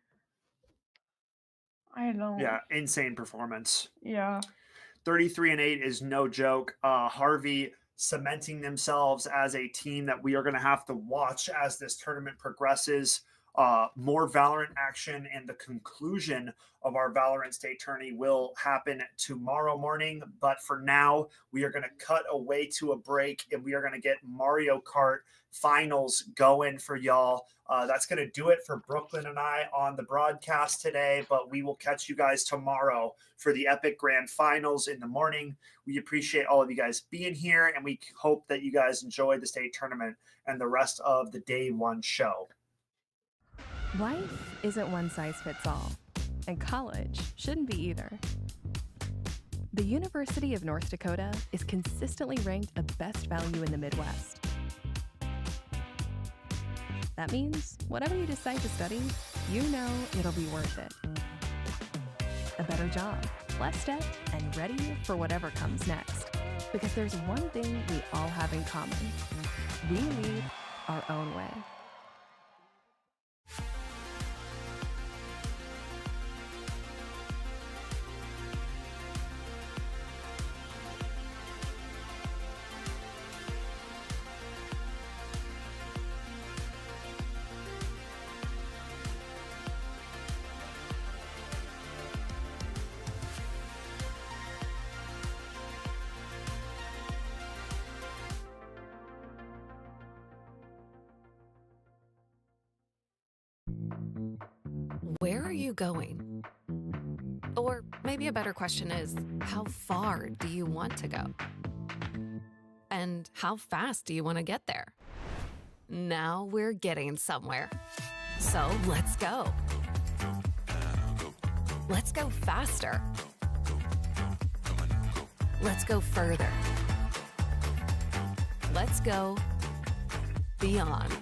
I don't. Yeah, insane performance. Yeah. 33-8 is no joke. Harvey cementing themselves as a team that we are going to have to watch as this tournament progresses. More Valorant action and the conclusion of our Valorant State Tourney will happen tomorrow morning. But for now, we are going to cut away to a break and we are going to get Mario Kart finals going for y'all. That's going to do it for Brooklyn and I on the broadcast today, but we will catch you guys tomorrow for the Epic Grand Finals in the morning. We appreciate all of you guys being here, and we hope that you guys enjoy the state tournament and the rest of the day 1 show. Life isn't one size fits all, and college shouldn't be either. The University of North Dakota is consistently ranked the best value in the Midwest. That means whatever you decide to study, you know it'll be worth it. A better job, less debt, and ready for whatever comes next. Because there's one thing we all have in common. We lead our own way. Where are you going? Or maybe a better question is, how far do you want to go? And how fast do you want to get there? Now we're getting somewhere. So let's go. Let's go faster. Let's go further. Let's go beyond.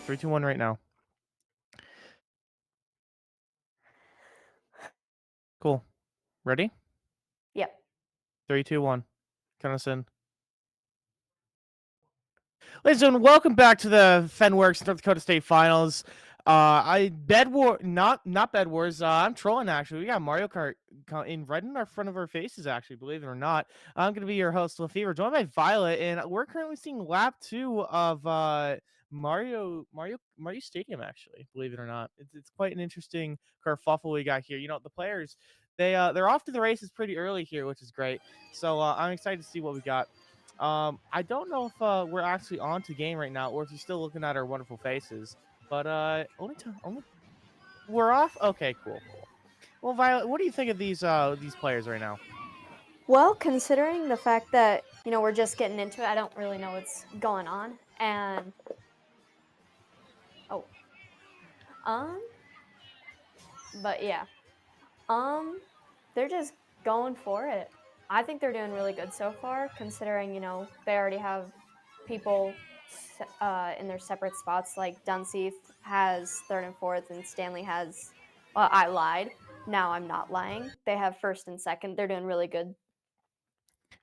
3, 2, 1 right now. Cool. Ready? Yep. 3, 2, 1. Count us in. Ladies and gentlemen, welcome back to the Fenworks North Dakota State Finals. Not Bedwars. I'm trolling actually. We got Mario Kart right in our front of our faces. Actually, believe it or not, I'm gonna be your host, Lefevre, joined by Violet, and we're currently seeing lap 2 of Mario Stadium. Actually, believe it or not, it's quite an interesting kerfuffle we got here. You know, the players they're off to the races pretty early here, which is great. So I'm excited to see what we got. I don't know if we're actually on to game right now, or if you're still looking at our wonderful faces. But only we're off. Okay, cool. Well, Violet, what do you think of these players right now? Well, considering the fact that, we're just getting into it, I don't really know what's going on. And but yeah. They're just going for it. I think they're doing really good so far, considering, they already have people in their separate spots. Like Dunseith has 3rd and 4th, and Stanley has, well, I lied. Now I'm not lying. They have 1st and 2nd. They're doing really good.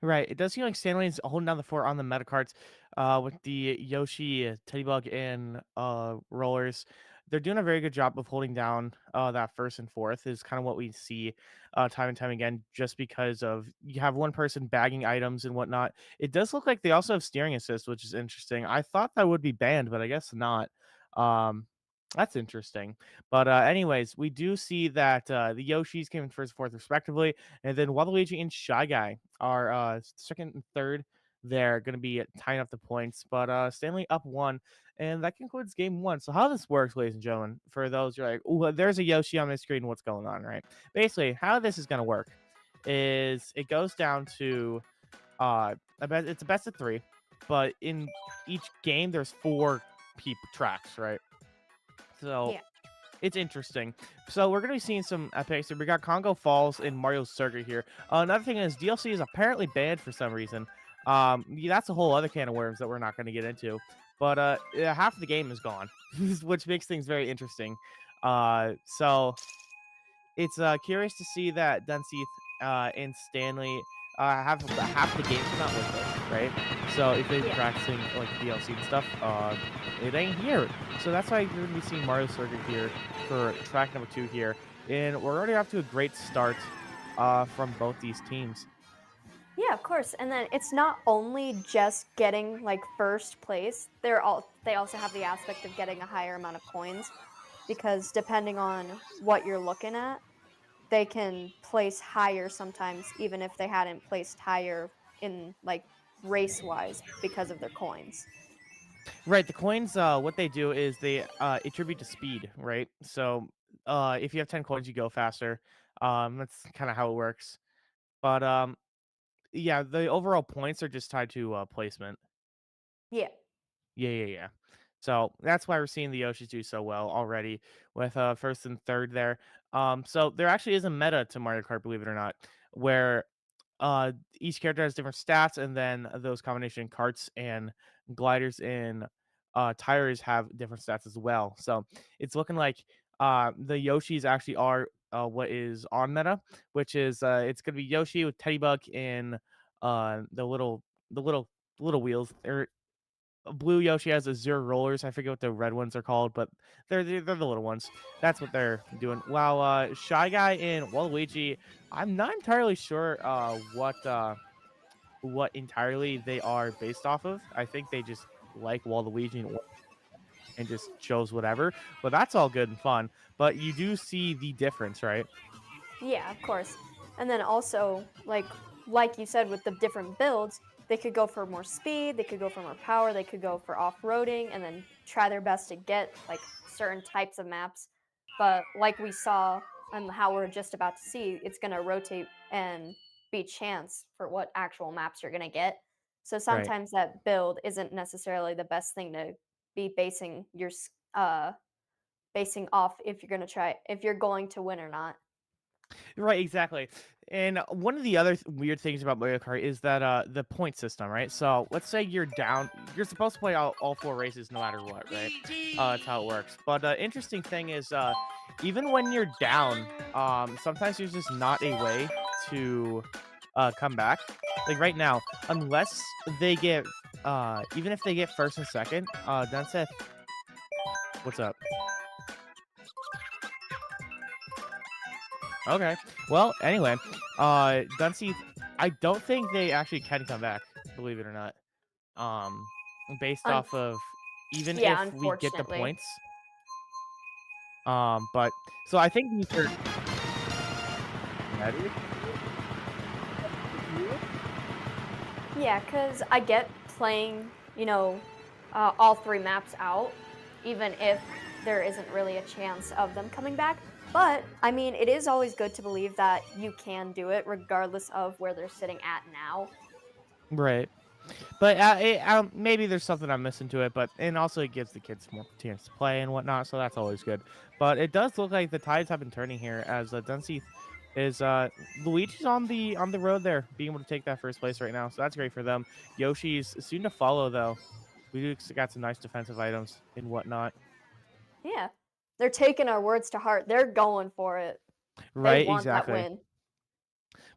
Right. It does seem like Stanley's holding down the fort on the meta carts with the Yoshi, Teddybug, and rollers. They're doing a very good job of holding down that 1st and 4th is kind of what we see time and time again, just because of you have one person bagging items and whatnot. It does look like they also have steering assist, which is interesting. I thought that would be banned, but I guess not. Um, that's interesting. But anyways, we do see that the Yoshis came in 1st, 4th, respectively, and then Waluigi and Shy Guy are 2nd and 3rd. They're going to be tying up the points, but Stanley up 1, and that concludes game 1. So how this works, ladies and gentlemen, for those you're like, oh, there's a Yoshi on my screen, what's going on, right? Basically, how this is going to work is it goes down to it's a best of 3, but in each game there's 4 tracks, right? So Yeah. it's interesting. So we're going to be seeing some epics. We got Congo Falls and Mario Circuit here. Another thing is DLC is apparently banned for some reason. That's a whole other can of worms that we're not going to get into. But half of the game is gone, which makes things very interesting. So it's curious to see that Dunseith and Stanley have half the game not with it, right? So if they're practicing like DLC and stuff, it ain't here. So that's why you're going to be seeing Mario Circuit here for track number 2 here. And we're already off to a great start from both these teams. Yeah, of course. And then it's not only just getting like 1st place. They also have the aspect of getting a higher amount of coins, because depending on what you're looking at, they can place higher sometimes, even if they hadn't placed higher in like race-wise because of their coins. Right, the coins, what they do is they attribute to speed, right? So if you have 10 coins, you go faster. That's kind of how it works. But yeah, the overall points are just tied to placement. Yeah. Yeah. So that's why we're seeing the Yoshis do so well already with 1st and 3rd there. So there actually is a meta to Mario Kart, believe it or not, where each character has different stats, and then those combination carts and gliders and tires have different stats as well. So it's looking like the Yoshis actually are what is on meta, which is it's gonna be Yoshi with Teddybug and the little wheels. Blue Yoshi has Azure rollers. I forget what the red ones are called, but they're the little ones. That's what they're doing. While Shy Guy and Waluigi, I'm not entirely sure what entirely they are based off of. I think they just like Waluigi and just chose whatever. But that's all good and fun. But you do see the difference, right? Yeah, of course. And then also, like you said, with the different builds, they could go for more speed, they could go for more power, they could go for off-roading, and then try their best to get like certain types of maps. But like we saw and how we're just about to see, it's going to rotate and be chance for what actual maps you're going to get. So sometimes that build isn't necessarily the best thing to be basing off if you're going to win or not. Right, exactly. And one of the other weird things about Mario Kart is that the point system, right? So let's say you're down, you're supposed to play all four races no matter what, right? That's how it works. But interesting thing is, even when you're down, sometimes there's just not a way to come back. Like right now, unless they get, even if they get first and second, Dunseth, what's up? Okay. Well, anyway, Dunseith, I don't think they actually can come back, believe it or not. Um, Based Un- off of even yeah, if we get the unfortunately. points. But so I think these are ready. Yeah, because I get playing, all three maps out, even if there isn't really a chance of them coming back. But, I mean, it is always good to believe that you can do it regardless of where they're sitting at now. Right. But maybe there's something I'm missing to it, but and also it gives the kids more chance to play and whatnot, so that's always good. But it does look like the tides have been turning here as Dunseith is Luigi's on the road there, being able to take that first place right now, so that's great for them. Yoshi's soon to follow though. We got some nice defensive items and whatnot. Yeah. They're taking our words to heart. They're going for it. They Right, want that exactly. win.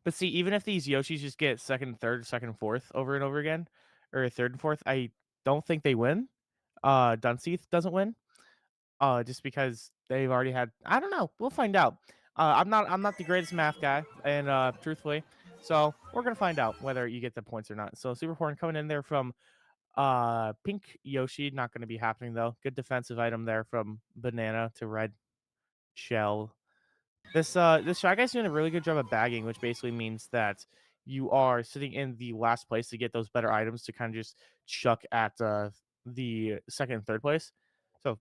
But see, even if these Yoshis just get second and third, second and fourth over and over again, or third and fourth, I don't think they win. Dunseith doesn't win. Just because they've already had. I don't know. We'll find out. I'm not the greatest math guy, and truthfully, so we're gonna find out whether you get the points or not. So Super Horn coming in there from Pink Yoshi, not gonna be happening though. Good defensive item there from Banana to Red Shell. This Shy Guy's doing a really good job of bagging, which basically means that you are sitting in the last place to get those better items to kind of just chuck at the second and third place. So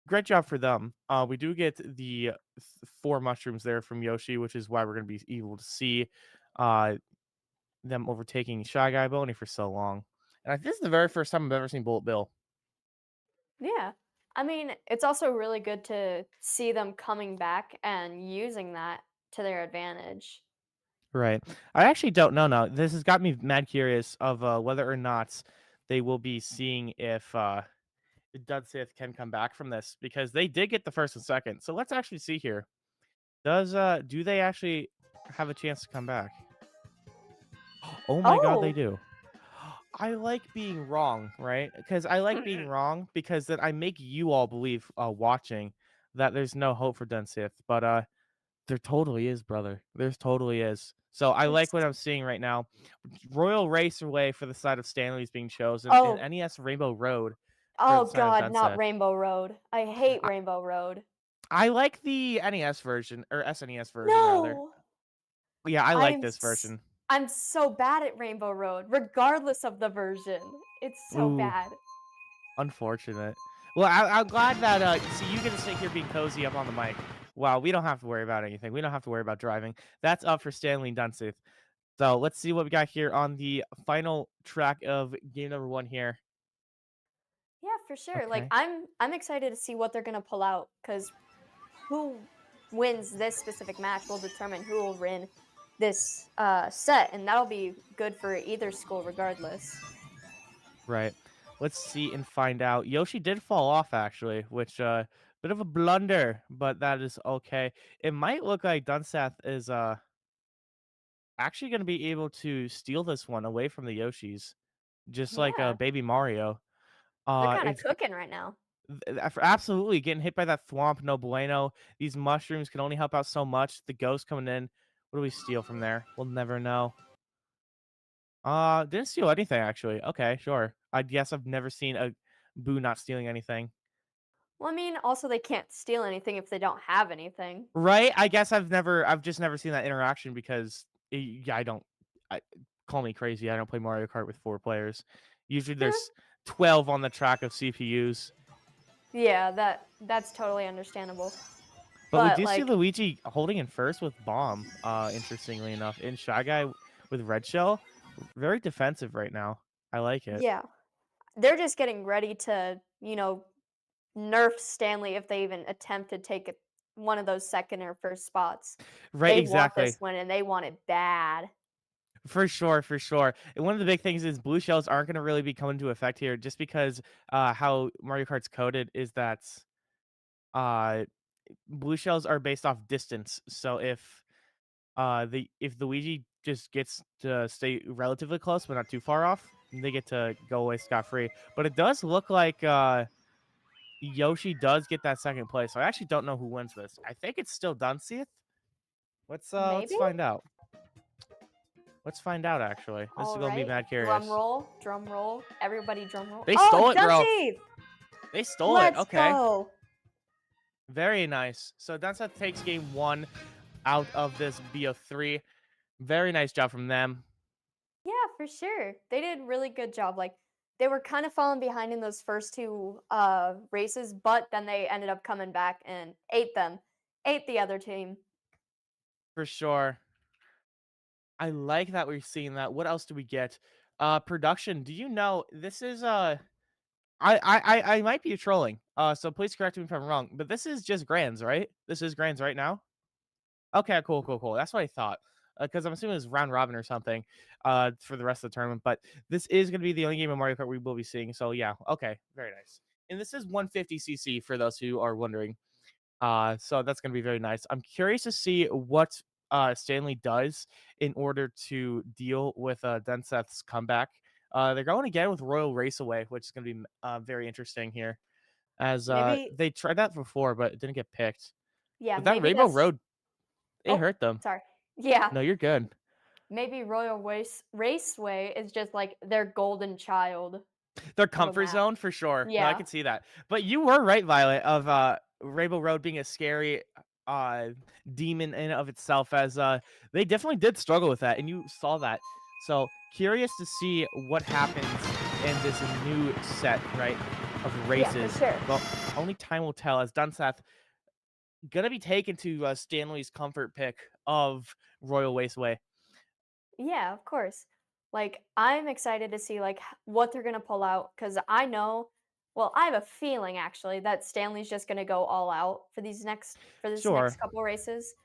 great job for them. We do get the four mushrooms there from Yoshi, which is why we're going to be able to see uh, them overtaking Shy Guy, but only for so long. And this is the very first time I've ever seen Bullet Bill. Yeah. I mean, it's also really good to see them coming back and using that to their advantage. Right. I actually don't know now. This has got me mad curious of whether or not they will be seeing if Dudsith can come back from this because they did get the first and second. So let's actually see here. Do they actually have a chance to come back? Oh my god, they Oh, do. I like being wrong, right? Because I like being wrong because then I make you all believe watching that there's no hope for Dunsith. But there totally is, brother. There totally is. So I like it's what I'm seeing right now. Royal Raceway for the side of Stanley's being chosen, and oh, NES Rainbow Road for oh the side of God, not Dunseth. Rainbow Road. I hate Rainbow Road. I like the NES version or SNES version rather. No, Yeah, I like I'm this version. I'm so bad at Rainbow Road, regardless of the version. It's so Ooh, bad. unfortunate. Well, I'm glad that see you get to sit here being cozy up on the mic. Wow, we don't have to worry about anything. We don't have to worry about driving. That's up for Stanley and Dunseth. So let's see what we got here on the final track of game number 1 here. Yeah, for sure. Like Okay. I'm excited to see what they're gonna pull out because who wins this specific match will determine who will win this set, and that'll be good for either school regardless. Right. Let's see and find out. Yoshi did fall off actually, which bit of a blunder, but that is okay. It might look like Dunseth is actually going to be able to steal this one away from the Yoshis, just like Yeah, Baby Mario. they're kind of It's cooking right now. absolutely getting hit by that thwomp, no bueno. These mushrooms can only help out so much. The ghost coming in. What do we steal from there? We'll never know. Didn't steal anything actually. Okay, sure. I guess I've never seen a Boo not stealing anything. Well, I mean, also they can't steal anything if they don't have anything. Right? I guess I've just never seen that interaction because yeah, I call me crazy. I don't play Mario Kart with 4 players. Usually there's 12 on the track of CPUs. Yeah, that's totally understandable. But we But do see like, Luigi holding in first with Bomb, interestingly enough. And Shy Guy with Red Shell, very defensive right now. I like it. yeah, they're just getting ready to, nerf Stanley if they even attempt to take one of those second or first spots. Right, They want exactly. this win and they want it bad. For sure, for sure. And one of the big things is blue shells aren't going to really be coming into effect here, just because how Mario Kart's coded is that uh, blue shells are based off distance. So if Luigi just gets to stay relatively close but not too far off, they get to go away scot free. But it does look like Yoshi does get that second place. So I actually don't know who wins this. I think it's still Dunseith. Let's Maybe? find out. Let's find out. Actually, this is All gonna be right. mad curious. Drum roll. Everybody drum roll. They Oh, stole it, bro. Dunseith! They stole Let's it. Okay. go. Very nice. So Dunseith takes game 1 out of this BO3. Very nice job from them. Yeah, for sure. They did a really good job. Like they were kind of falling behind in those first two races, but then they ended up coming back and ate the other team. For sure. I like that we're seeing that. What else do we get? Production. Do you know this is I might be trolling. So please correct me if I'm wrong, but this is just grands, right? This is grands right now? Okay, cool. That's what I thought. Because I'm assuming it's round robin or something for the rest of the tournament. But this is going to be the only game of Mario Kart we will be seeing. So yeah, okay, very nice. And this is 150cc for those who are wondering. So that's going to be very nice. I'm curious to see what Stanley does in order to deal with Dunseith's comeback. They're going again with Royal Raceway, which is going to be very interesting here. As Maybe- they tried that before, but it didn't get picked. Yeah, But that maybe Rainbow that's- Road, it Oh, hurt them. Sorry. Yeah. No, you're good. Maybe Raceway is just like their golden child. Their of a comfort map. zone for sure. No, I Yeah. can see that. But you were right, Violet, of Rainbow Road being a scary demon in of itself, as they definitely did struggle with that, and you saw that. So curious to see what happens in this new set, right, of races. sure. Well, only time will tell, as Dunseith gonna be taken to Stanley's comfort pick of Royal Raceway. Yeah, of course. Like I'm excited to see like what they're gonna pull out because I know, well, I have a feeling actually that Stanley's just gonna go all out for this Sure. next couple races,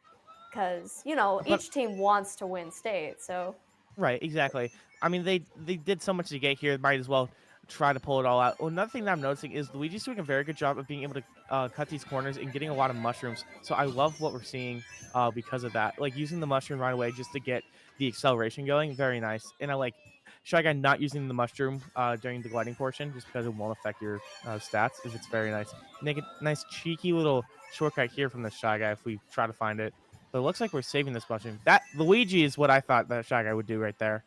because you know But- each team wants to win state. So Right, exactly. I mean, they did so much to get here. Might as well try to pull it all out. Well, another thing that I'm noticing is Luigi's doing a very good job of being able to cut these corners and getting a lot of mushrooms. So I love what we're seeing because of that. Like using the mushroom right away just to get the acceleration going. Very nice. And I like Shy Guy not using the mushroom during the gliding portion just because it won't affect your stats. It's very nice. Make a nice cheeky little shortcut here from the Shy Guy if we try to find it. But it looks like we're saving this mushroom. That Luigi is what I thought that Shy Guy would do right there.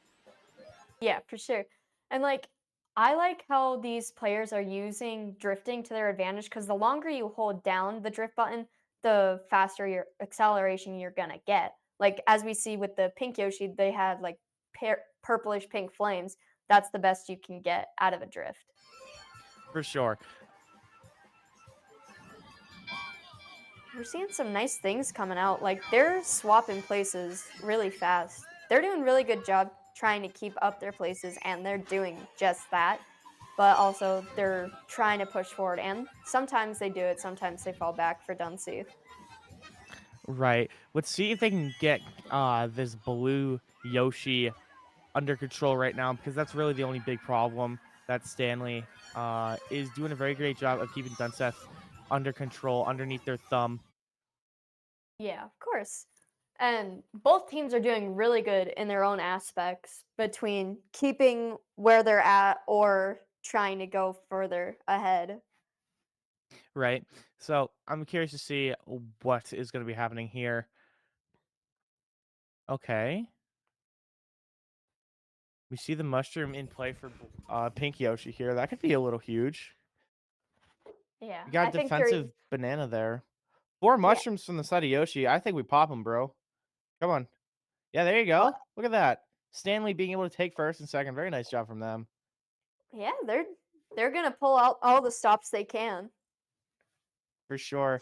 yeah, for sure. And like I like how these players are using drifting to their advantage because the longer you hold down the drift button, the faster your acceleration you're gonna get. Like as we see with the pink Yoshi, they had like purplish pink flames. That's the best you can get out of a drift. For sure. We're seeing some nice things coming out. Like they're swapping places really fast. They're doing a really good job trying to keep up their places, and they're doing just that. But also they're trying to push forward, and sometimes they do it, sometimes they fall back for Dunseith. Right. Let's see if they can get this blue Yoshi under control right now, because that's really the only big problem that Stanley is doing a very great job of keeping Dunseith under control, underneath their thumb. Yeah, of course. And both teams are doing really good in their own aspects between keeping where they're at or trying to go further ahead. Right. So I'm curious to see what is going to be happening here. Okay. We see the mushroom in play for Pink Yoshi here. That could be a little huge. Yeah. You got I think defensive banana there. 4 mushrooms from the side of Yoshi. I think we pop them, bro. Come on. Yeah, there you go. Look at that. Stanley being able to take first and second. Very nice job from them. Yeah, they're gonna pull out all the stops they can. For sure.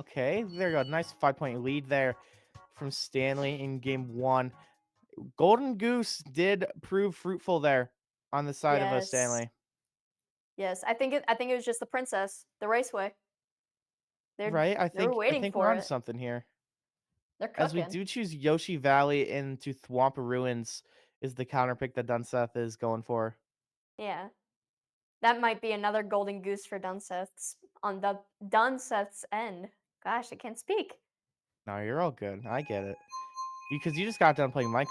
Okay, there you go. Nice 5-point lead there from Stanley in game 1. Golden Goose did prove fruitful there on the side of Stanley. Yes, I think it was just the princess, the raceway. Right? they're I waiting think we're for on it. something here. They're As we cooking. do choose Yoshi Valley into Thwompa Ruins is the counter pick that Dunseth is going for. Yeah. That might be another golden goose for Dunseth's end. Gosh, I can't speak. No, you're all good. I get it. Because you just got done playing Mike.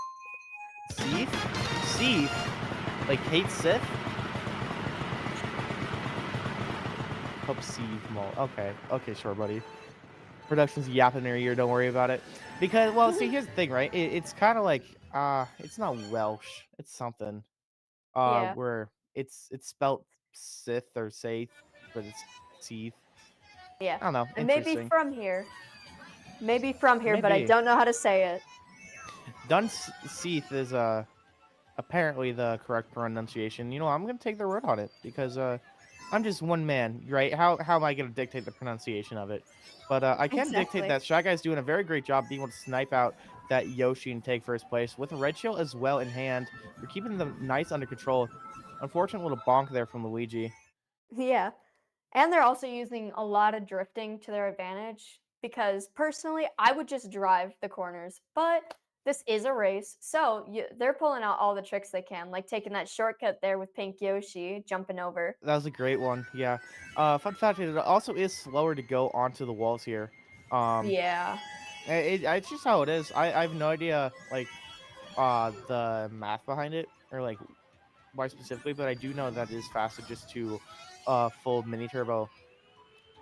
Seath? Seath? Like hate Sith? Hope Seath Mall. Okay. Okay, sure, buddy. Production's yapping in your ear, don't worry about it. Because, well, see, here's the thing, right? It's kind of like, it's not Welsh. It's something. Yeah. Where it's spelt Sith or Saith, but it's Seath. Yeah. I don't know. And maybe Interesting. from here. Maybe from here, but I Maybe. don't know how to say it. Dunseath is apparently the correct pronunciation. You know, I'm gonna take their word on it because I'm just one man, right? How am I gonna dictate the pronunciation of it? But I can dictate Exactly. that Shy Guy's doing a very great job being able to snipe out that Yoshi and take first place with a red shell as well in hand. We're keeping them nice under control. Unfortunate little bonk there from Luigi. Yeah. And they're also using a lot of drifting to their advantage because personally, I would just drive the corners, but this is a race, so they're pulling out all the tricks they can, like taking that shortcut there with Pink Yoshi, jumping over. That was a great one. Yeah. Fun fact: it also is slower to go onto the walls here. Yeah. It's just how it is. I have no idea like the math behind it or like why specifically, but I do know that it is faster just to full mini turbo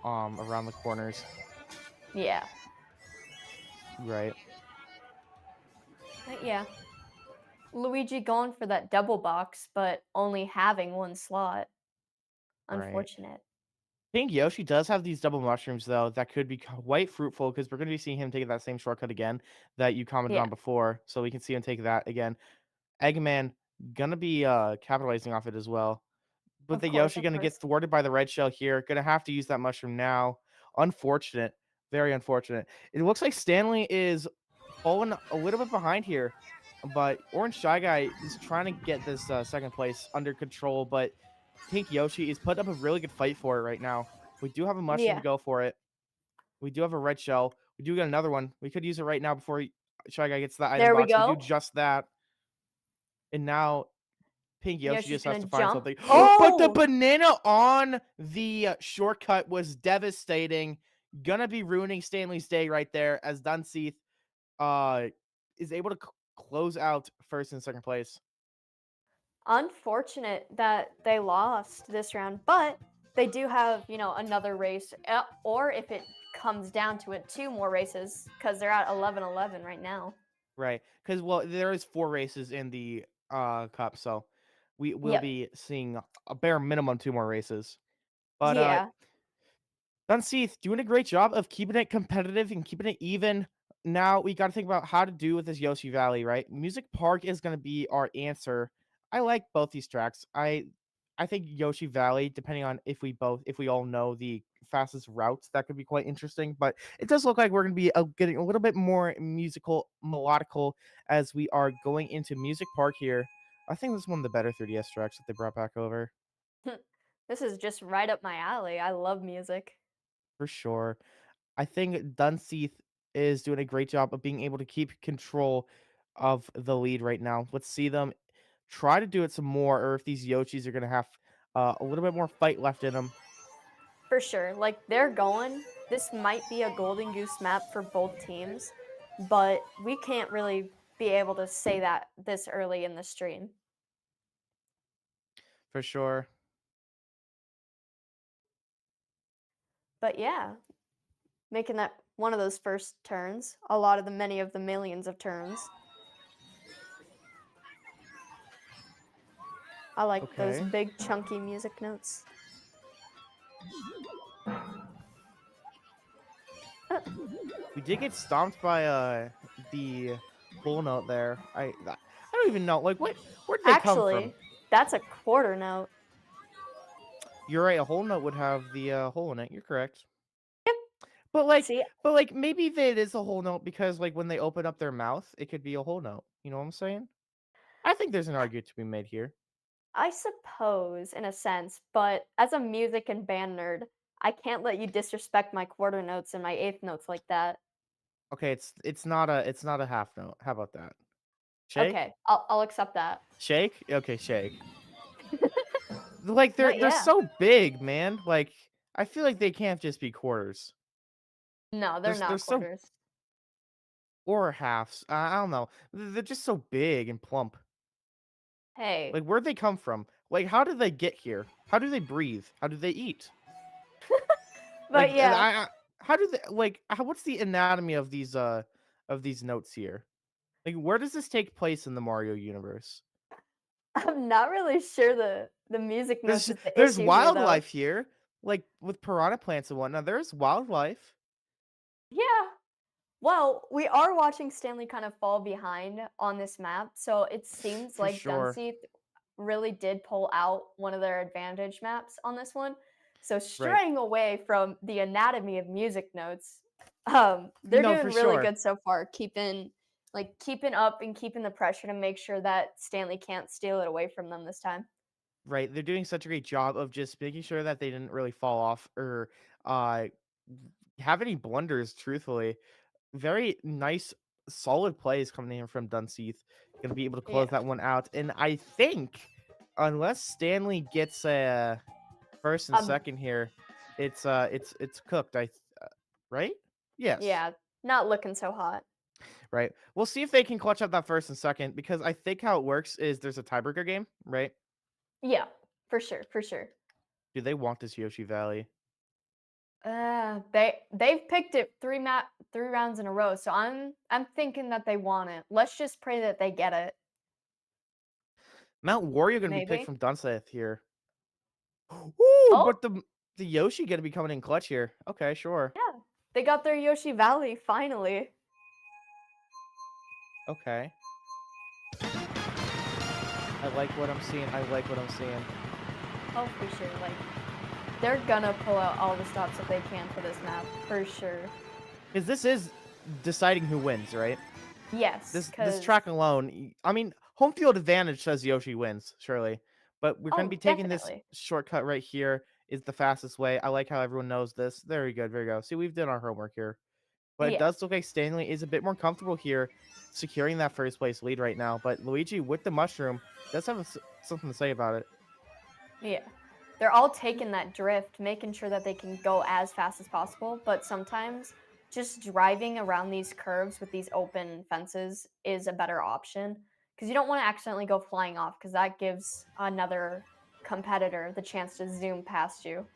around the corners. Yeah. Right. But yeah. Luigi going for that double box, but only having one slot. Right. Unfortunate. I think Yoshi does have these double mushrooms though that could be quite fruitful because we're going to be seeing him take that same shortcut again that you commented Yeah. on before, so we can see him take that again. Eggman gonna be capitalizing off it as well. But Of the course, Yoshi of gonna course. get thwarted by the red shell here. Gonna have to use that mushroom now. Unfortunate. Very unfortunate. It looks like Stanley is falling a little bit behind here. But Orange Shy Guy is trying to get this second place under control. But Pink Yoshi is putting up a really good fight for it right now. We do have a mushroom to Yeah. go for it. We do have a red shell. We do get another one. We could use it right now before Shy Guy gets the item There we box. We do go. just that. And now Pink Yoshi Yoshi's just has gonna to find jump. something. But the Oh! banana on the shortcut was devastating. Gonna be ruining Stanley's day right there as Dunseath is able to close out first and second place. Unfortunate that they lost this round, but they do have, another race, or if it comes down to it, 2 more races, because they're at 11-11 right now. Right. Because, well, there is 4 races in the cup, so we will Yep. be seeing a bare minimum 2 more races. But Yeah. Dunseath doing a great job of keeping it competitive and keeping it even. Now we got to think about how to do with this Yoshi Valley, right? Music Park is going to be our answer. I like both these tracks. I think Yoshi Valley, depending on if we all know the fastest routes, that could be quite interesting. But it does look like we're going to be getting a little bit more melodical as we are going into Music Park here. I think this is one of the better 3DS tracks that they brought back over. This is just right up my alley. I love music. For sure. I think Dunseath is doing a great job of being able to keep control of the lead right now. Let's see them try to do it some more, or if these Yoshis are going to have a little bit more fight left in them. For sure. Like, they're going. This might be a golden goose map for both teams, but we can't really be able to say that this early in the stream. For sure. But yeah, making that one of those first turns, a lot of the many of the millions of turns. I like those Okay. big chunky music notes. We did get stomped by the full note there. I don't even know. Like, where'd they come from? Actually, that's a quarter note. You're right. A whole note would have the hole in it. You're correct. But like maybe it is a whole note because like when they open up their mouth, it could be a whole note. You know what I'm saying? I think there's an argument to be made here. I suppose, in a sense, but as a music and band nerd, I can't let you disrespect my quarter notes and my eighth notes like that. Okay, it's not a half note. How about that? Shake? Okay, I'll accept that. Shake? Okay, shake. Like But they're yeah. so big, man. Like I feel like they can't just be quarters. No, they're They're not so quarters. or halves. I don't know. They're just so big and plump. Hey. Like where'd they come from? Like how did they get here? How do they breathe? How do they eat? But yeah. How do they what's the anatomy of these notes here? Like where does this take place in the Mario universe? I'm not really sure the music notes is the There's issue here, though. wildlife here, like with piranha plants and whatnot. There's wildlife. Yeah. Well, we are watching Stanley kind of fall behind on this map, so it seems For like sure. Dunseith really did pull out one of their advantage maps on this one. So Right. straying away from the anatomy of music notes, they're No, doing for really sure. good so far, keeping up and keeping the pressure to make sure that Stanley can't steal it away from them this time. Right. They're doing such a great job of just making sure that they didn't really fall off or uh have any blunders, truthfully. Very nice, solid plays coming in from Dunseith. Gonna be able to close Yeah. that one out. And I think unless Stanley gets a first and Um, second here, it's cooked. Right? Yes. Yeah, not looking so hot. Right. We'll see if they can clutch up that first and second because I think how it works is there's a tiebreaker game, right? Yeah, for sure, for sure. Do they want this Yoshi Valley? They've picked it 3 rounds in a row, so I'm thinking that they want it. Let's just pray that they get it. Mount Wario gonna be Maybe. picked from Dunseith here. Ooh, Oh. but the Yoshi gonna be coming in clutch here. Okay, sure. Yeah, they got their Yoshi Valley finally. Okay. I like what I'm seeing. Oh, for sure. Like, they're gonna pull out all the stops that they can for this map, for sure. Because this is deciding who wins, right? Yes, This track alone. I mean, home field advantage says Yoshi wins, surely. But we're gonna be taking definitely. this shortcut right here. Is the fastest way. I like how everyone knows this. Very good, very good. See, we've done our homework here. But it Yeah. does look like Stanley is a bit more comfortable here, securing that first place lead right now. But Luigi with the mushroom does have something to say about it. Yeah. They're all taking that drift, making sure that they can go as fast as possible, but sometimes just driving around these curves with these open fences is a better option because you don't want to accidentally go flying off because that gives another competitor the chance to zoom past you.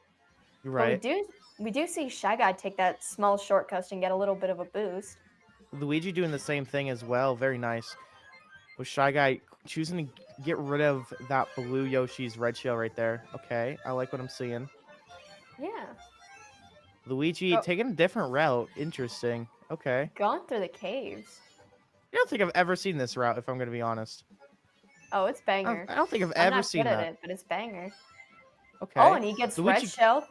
Right. But we do see Shy Guy take that small shortcut and get a little bit of a boost. Luigi doing the same thing as well. Very nice. With Shy Guy choosing to get rid of that blue Yoshi's red shell right there. Okay, I like what I'm seeing. Yeah. Luigi taking a different route. Interesting. Okay. Going through the caves. I don't think I've ever seen this route, if I'm going to be honest. Oh, it's banger. I don't think I've I'm ever not seen good at that. it, but it's banger. Okay. Oh, and he gets red shelled.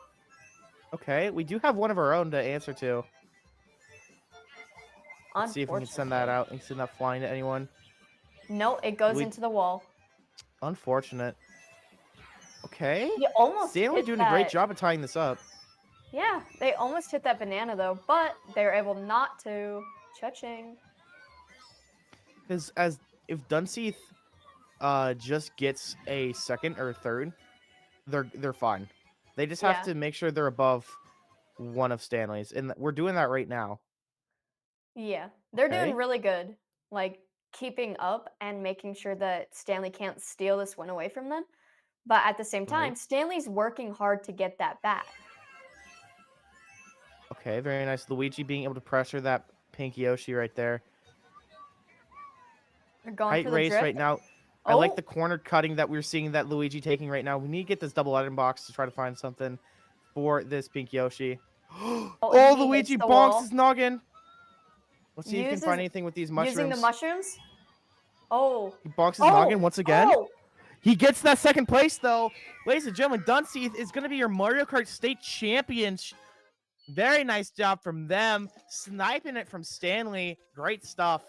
Okay, we do have one of our own to answer to. Let's see if we can send that out and send that flying to anyone. No, it goes into the wall. Unfortunate. Okay. You almost Stanley hit doing a great that. job of tying this up. Yeah, they almost hit that banana though, but they were able not to. Cha-ching. Because if Dunseith just gets a second or third, they're fine. They just have to make sure they're above one of Stanley's, and we're doing that right now. Yeah, they're Okay. doing really good. Like keeping up and making sure that Stanley can't steal this win away from them. But at the same time, Right. Stanley's working hard to get that back. Okay, very nice. Luigi being able to pressure that pink Yoshi right there. They're going Height for the race drift. right now. I like Oh. the corner cutting that we're seeing that Luigi taking right now. We need to get this double item box to try to find something for this pink Yoshi. Oh, he Luigi hits the bonks wall. his noggin. Let's see if we can Uses- find anything with these mushrooms. Using the mushrooms. Oh. He bonks his noggin once again. Oh. He gets that second place, though. Ladies and gentlemen, Dunseith is going to be your Mario Kart State Champion. Very nice job from them. Sniping it from Stanley. Great stuff.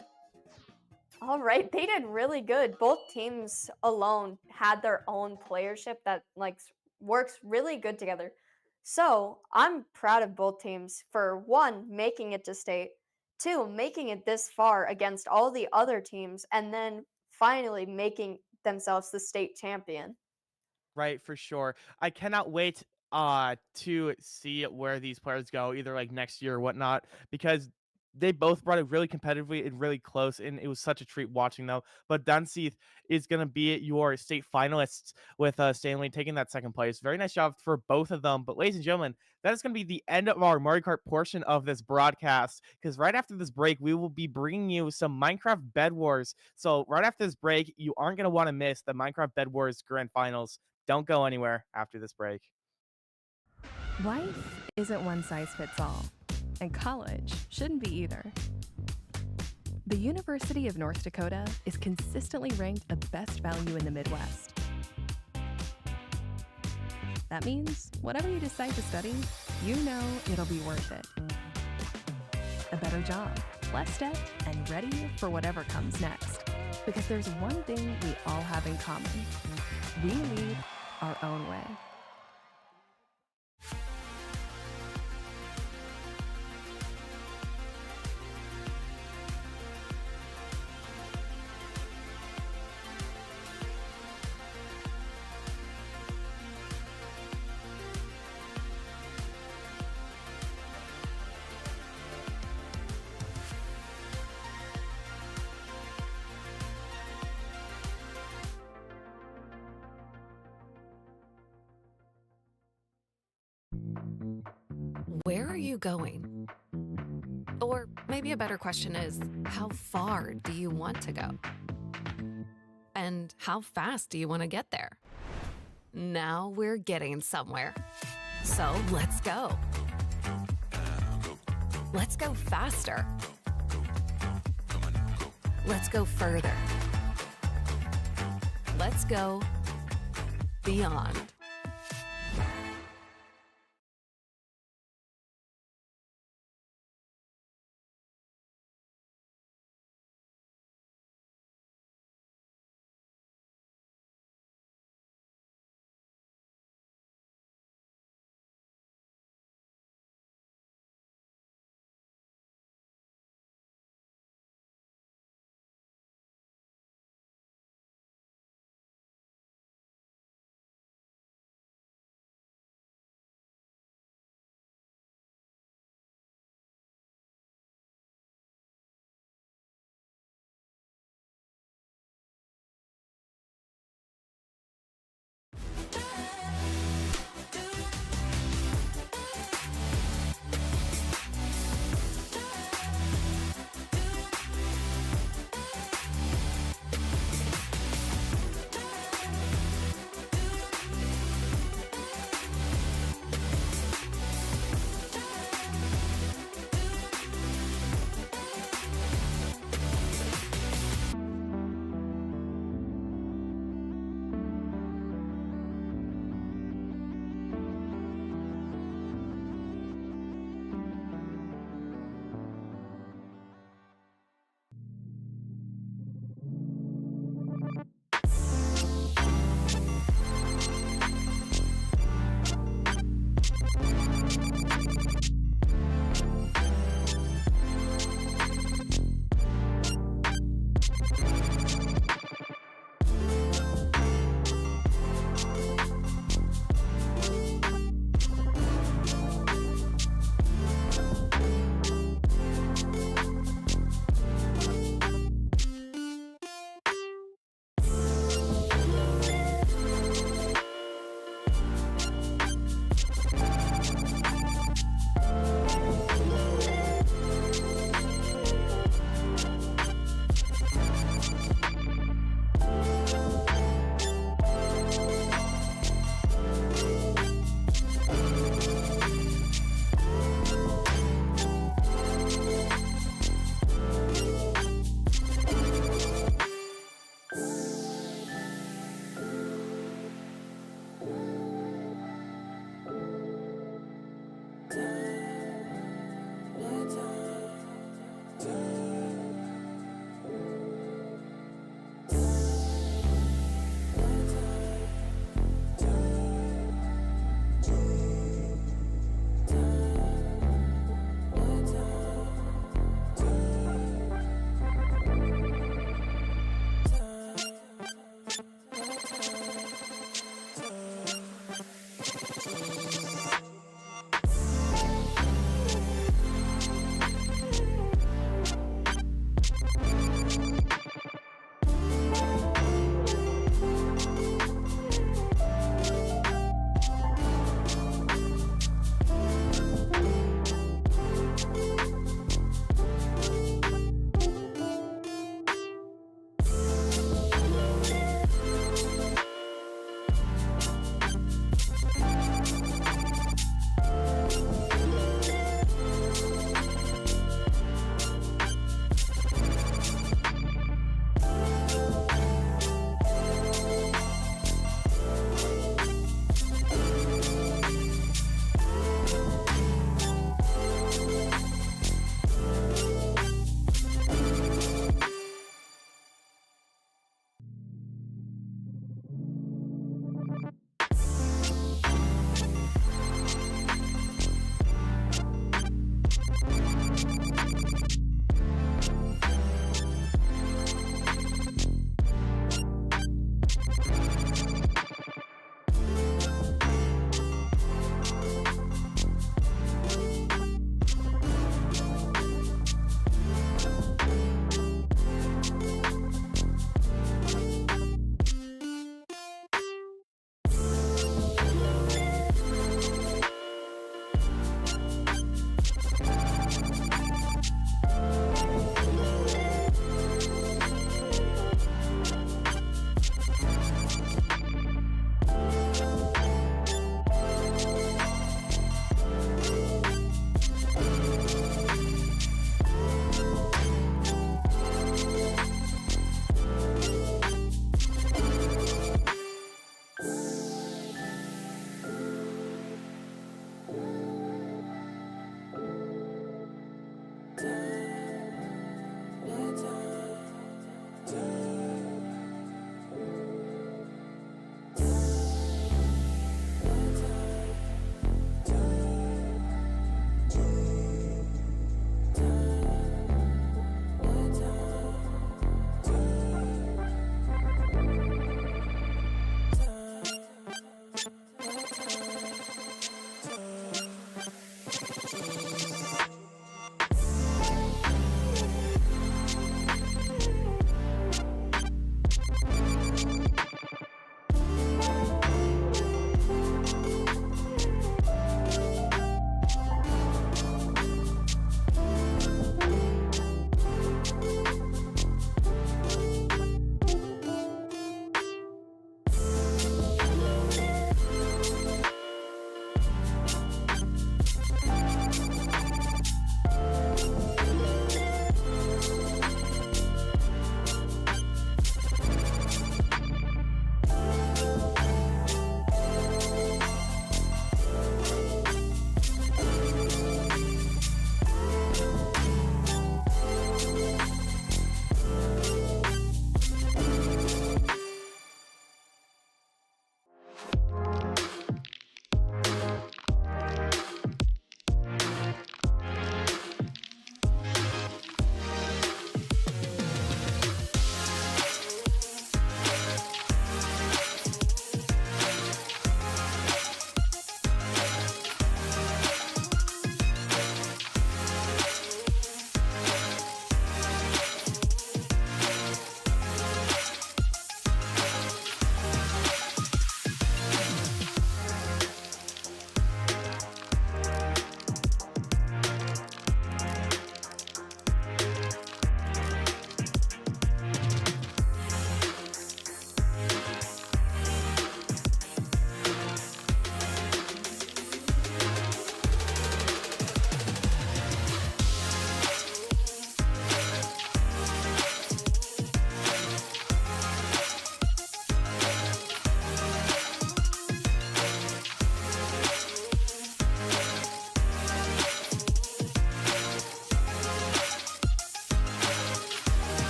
All right, they did really good. Both teams alone had their own playership that works really good together. So I'm proud of both teams for one, making it to state, two, making it this far against all the other teams, and then finally making themselves the state champion. Right, for sure. I cannot wait to see where these players go, either like next year or whatnot, because they both brought it really competitively and really close, and it was such a treat watching them. But Dunseith is going to be your state finalists with Stanley taking that second place. Very nice job for both of them. But ladies and gentlemen, that is going to be the end of our Mario Kart portion of this broadcast, because right after this break, we will be bringing you some Minecraft Bedwars. So right after this break, you aren't going to want to miss the Minecraft Bedwars Grand Finals. Don't go anywhere after this break. Life isn't one size fits all, and college shouldn't be either. The University of North Dakota is consistently ranked the best value in the Midwest. That means whatever you decide to study, you know it'll be worth it. A better job, less debt, and ready for whatever comes next. Because there's one thing we all have in common. We lead our own way. Where are you going? Or maybe a better question is, how far do you want to go? And how fast do you want to get there? Now we're getting somewhere. So let's go. Let's go faster. Let's go further. Let's go beyond.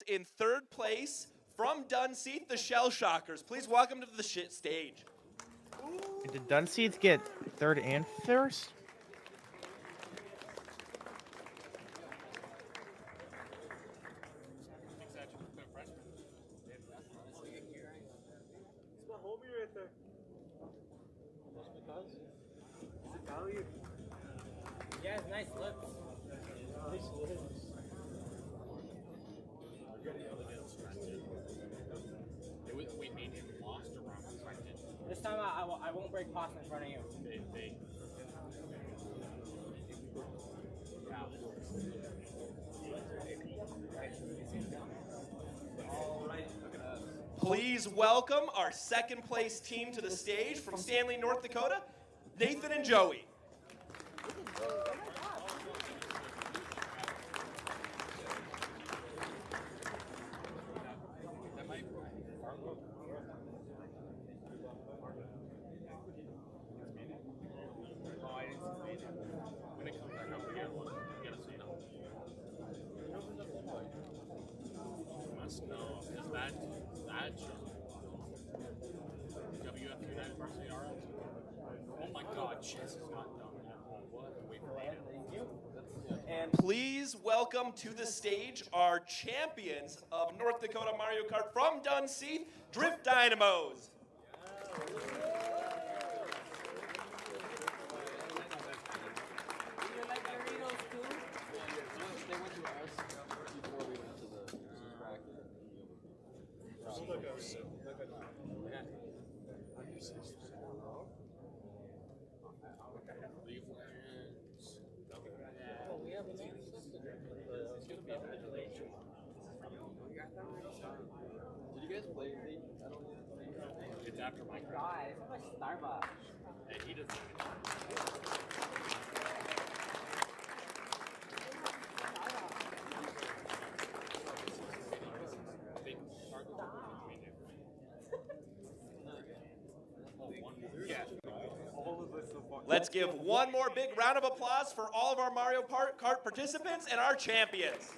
In third place, from Dunseith, the Shell Shockers. Please welcome to the stage. Did Dunseith get third and first? Yeah, nice lips. Nice lips. We made him lost around affected. This time I won't break pots in front of you. Please welcome our second place team to the stage from Stanley, North Dakota, Nathan and Joey. And please welcome to the stage our champions of North Dakota Mario Kart from Dunseith, Drift Dynamos. Did you guys play League? It's after my guys. Starbucks. Hey, he doesn't. Let's give one more big round of applause for all of our Mario Kart participants and our champions.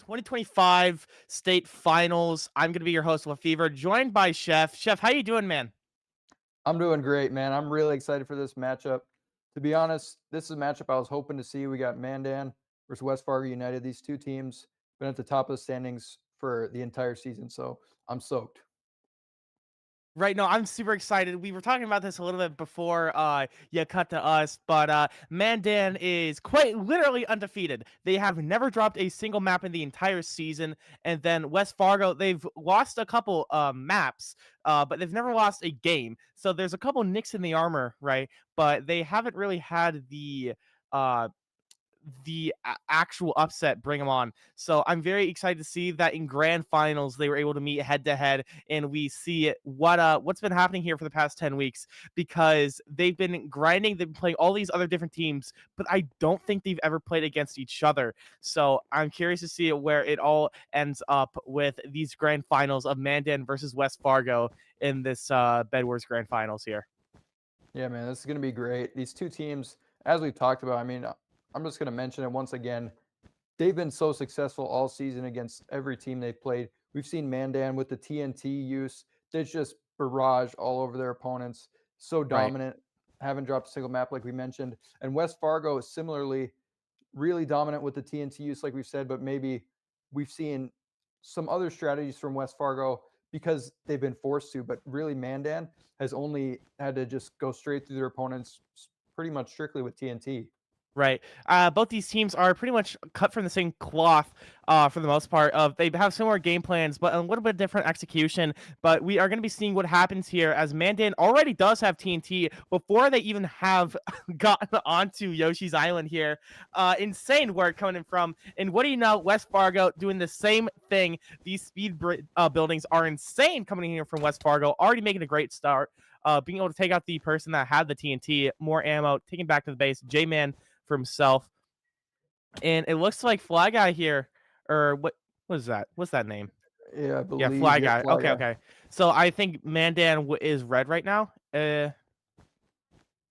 2025 state finals. I'm going to be your host, LaFever, joined by Chef. Chef, how you doing, man? I'm doing great, man. I'm really excited for this matchup. To be honest, this is a matchup I was hoping to see. We got Mandan versus West Fargo United. These two teams been at the top of the standings for the entire season, so I'm stoked. Right. No, I'm super excited. We were talking about this a little bit before you cut to us, but Mandan is quite literally undefeated. They have never dropped a single map in the entire season. And then West Fargo, they've lost a couple maps, but they've never lost a game. So there's a couple nicks in the armor, right? But they haven't really had the actual upset bring them on. So I'm very excited to see that in grand finals they were able to meet head to head, and we see what's been happening here for the past 10 weeks, because they've been grinding, they've been playing all these other different teams, but I don't think they've ever played against each other. So I'm curious to see where it all ends up with these grand finals of Mandan versus West Fargo in this Bedwars grand finals here. Yeah, man, this is going to be great. These two teams, as we've talked about, I mean, I'm just going to mention it once again. They've been so successful all season against every team they've played. We've seen Mandan with the TNT use. They just barrage all over their opponents. So dominant. Right. Haven't dropped a single map like we mentioned. And West Fargo is similarly really dominant with the TNT use, like we've said, but maybe we've seen some other strategies from West Fargo because they've been forced to. But really, Mandan has only had to just go straight through their opponents pretty much strictly with TNT. Right. Both these teams are pretty much cut from the same cloth for the most part. They have similar game plans, but a little bit different execution. But we are going to be seeing what happens here, as Mandan already does have TNT before they even have gotten onto Yoshi's Island here. Insane work coming in from. And what do you know? West Fargo doing the same thing. These speed buildings are insane coming in here from West Fargo, already making a great start. Being able to take out the person that had the TNT, more ammo, taking back to the base. J-Man for himself, and it looks like Fly Guy here, or what was that? What's that name? Yeah, I believe. Yeah, Fly Guy. Okay. So I think Mandan is red right now.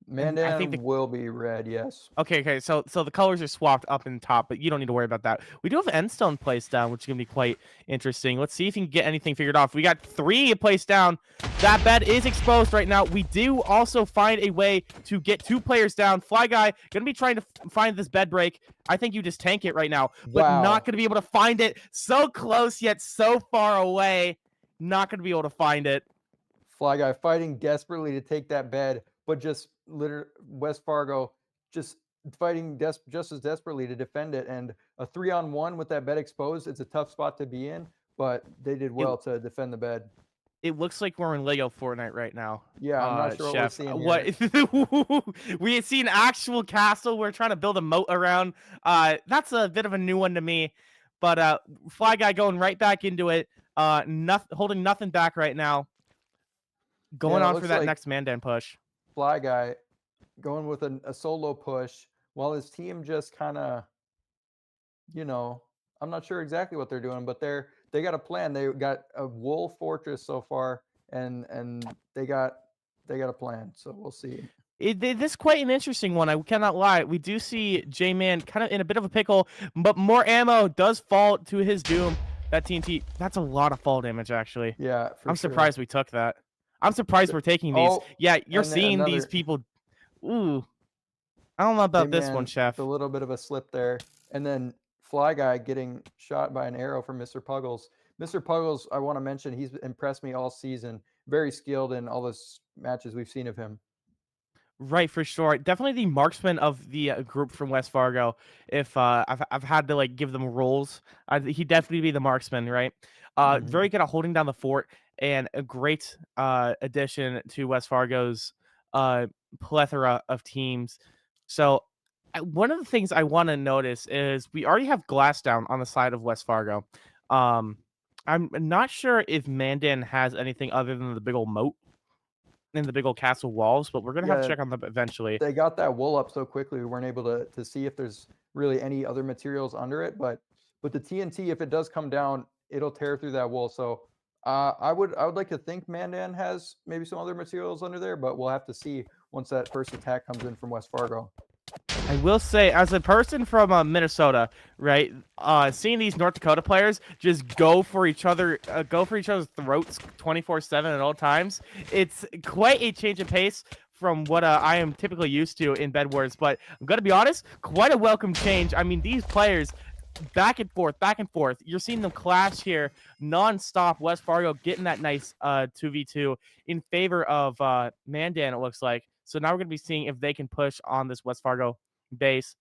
Mandan I think will be red, yes. Okay. So the colors are swapped up in top, but you don't need to worry about that. We do have Endstone placed down, which is going to be quite interesting. Let's see if you can get anything figured off. We got 3 placed down. That bed is exposed right now. We do also find a way to get 2 players down. Fly Guy going to be trying to find this bed break. I think you just tank it right now, but not going to be able to find it. So close yet so far away. Not going to be able to find it. Fly Guy fighting desperately to take that bed, but just literally West Fargo just fighting just as desperately to defend it. And a 3-on-1 with that bed exposed, it's a tough spot to be in, but they did well to defend the bed. It looks like we're in Lego Fortnite right now. Yeah, I'm not sure Chef. what we're seeing here. We had seen actual castle. We're trying to build a moat around. That's a bit of a new one to me. But Fly Guy going right back into it. Holding nothing back right now. Going on for that like next Mandan push. Fly Guy going with a solo push while his team just kind of, I'm not sure exactly what they're doing, but they got a plan. They got a wool fortress so far, and they got a plan. So we'll see. This is quite an interesting one. I cannot lie. We do see J-Man kind of in a bit of a pickle, but more ammo does fall to his doom. That TNT, that's a lot of fall damage, actually. Yeah, I'm surprised we took that. I'm surprised we're taking these. Yeah, you're seeing these people. Ooh. I don't know about this one, Chef. A little bit of a slip there. and then Fly Guy getting shot by an arrow from Mr. Puggles. Mr. Puggles, I want to mention, he's impressed me all season. Very skilled in all the matches we've seen of him. Right, for sure. Definitely the marksman of the group from West Fargo. If I've had to like give them roles, he'd definitely be the marksman, right? Very good at holding down the fort, and a great addition to West Fargo's plethora of teams. So one of the things I want to notice is we already have glass down on the side of West Fargo. I'm not sure if Mandan has anything other than the big old moat and the big old castle walls, but we're gonna have to check on them eventually. They got that wool up so quickly we weren't able to see if there's really any other materials under it. But the TNT, if it does come down, it'll tear through that wool. So I would like to think Mandan has maybe some other materials under there, but we'll have to see once that first attack comes in from West Fargo. I will say, as a person from Minnesota, right, seeing these North Dakota players just go for each other's throats 24/7 at all times, it's quite a change of pace from what I am typically used to in Bedwars. But I'm gonna be honest, quite a welcome change. I mean, these players back and forth, back and forth. You're seeing them clash here nonstop. West Fargo getting that nice 2v2 in favor of Mandan, it looks like. So now we're going to be seeing if they can push on this West Fargo base.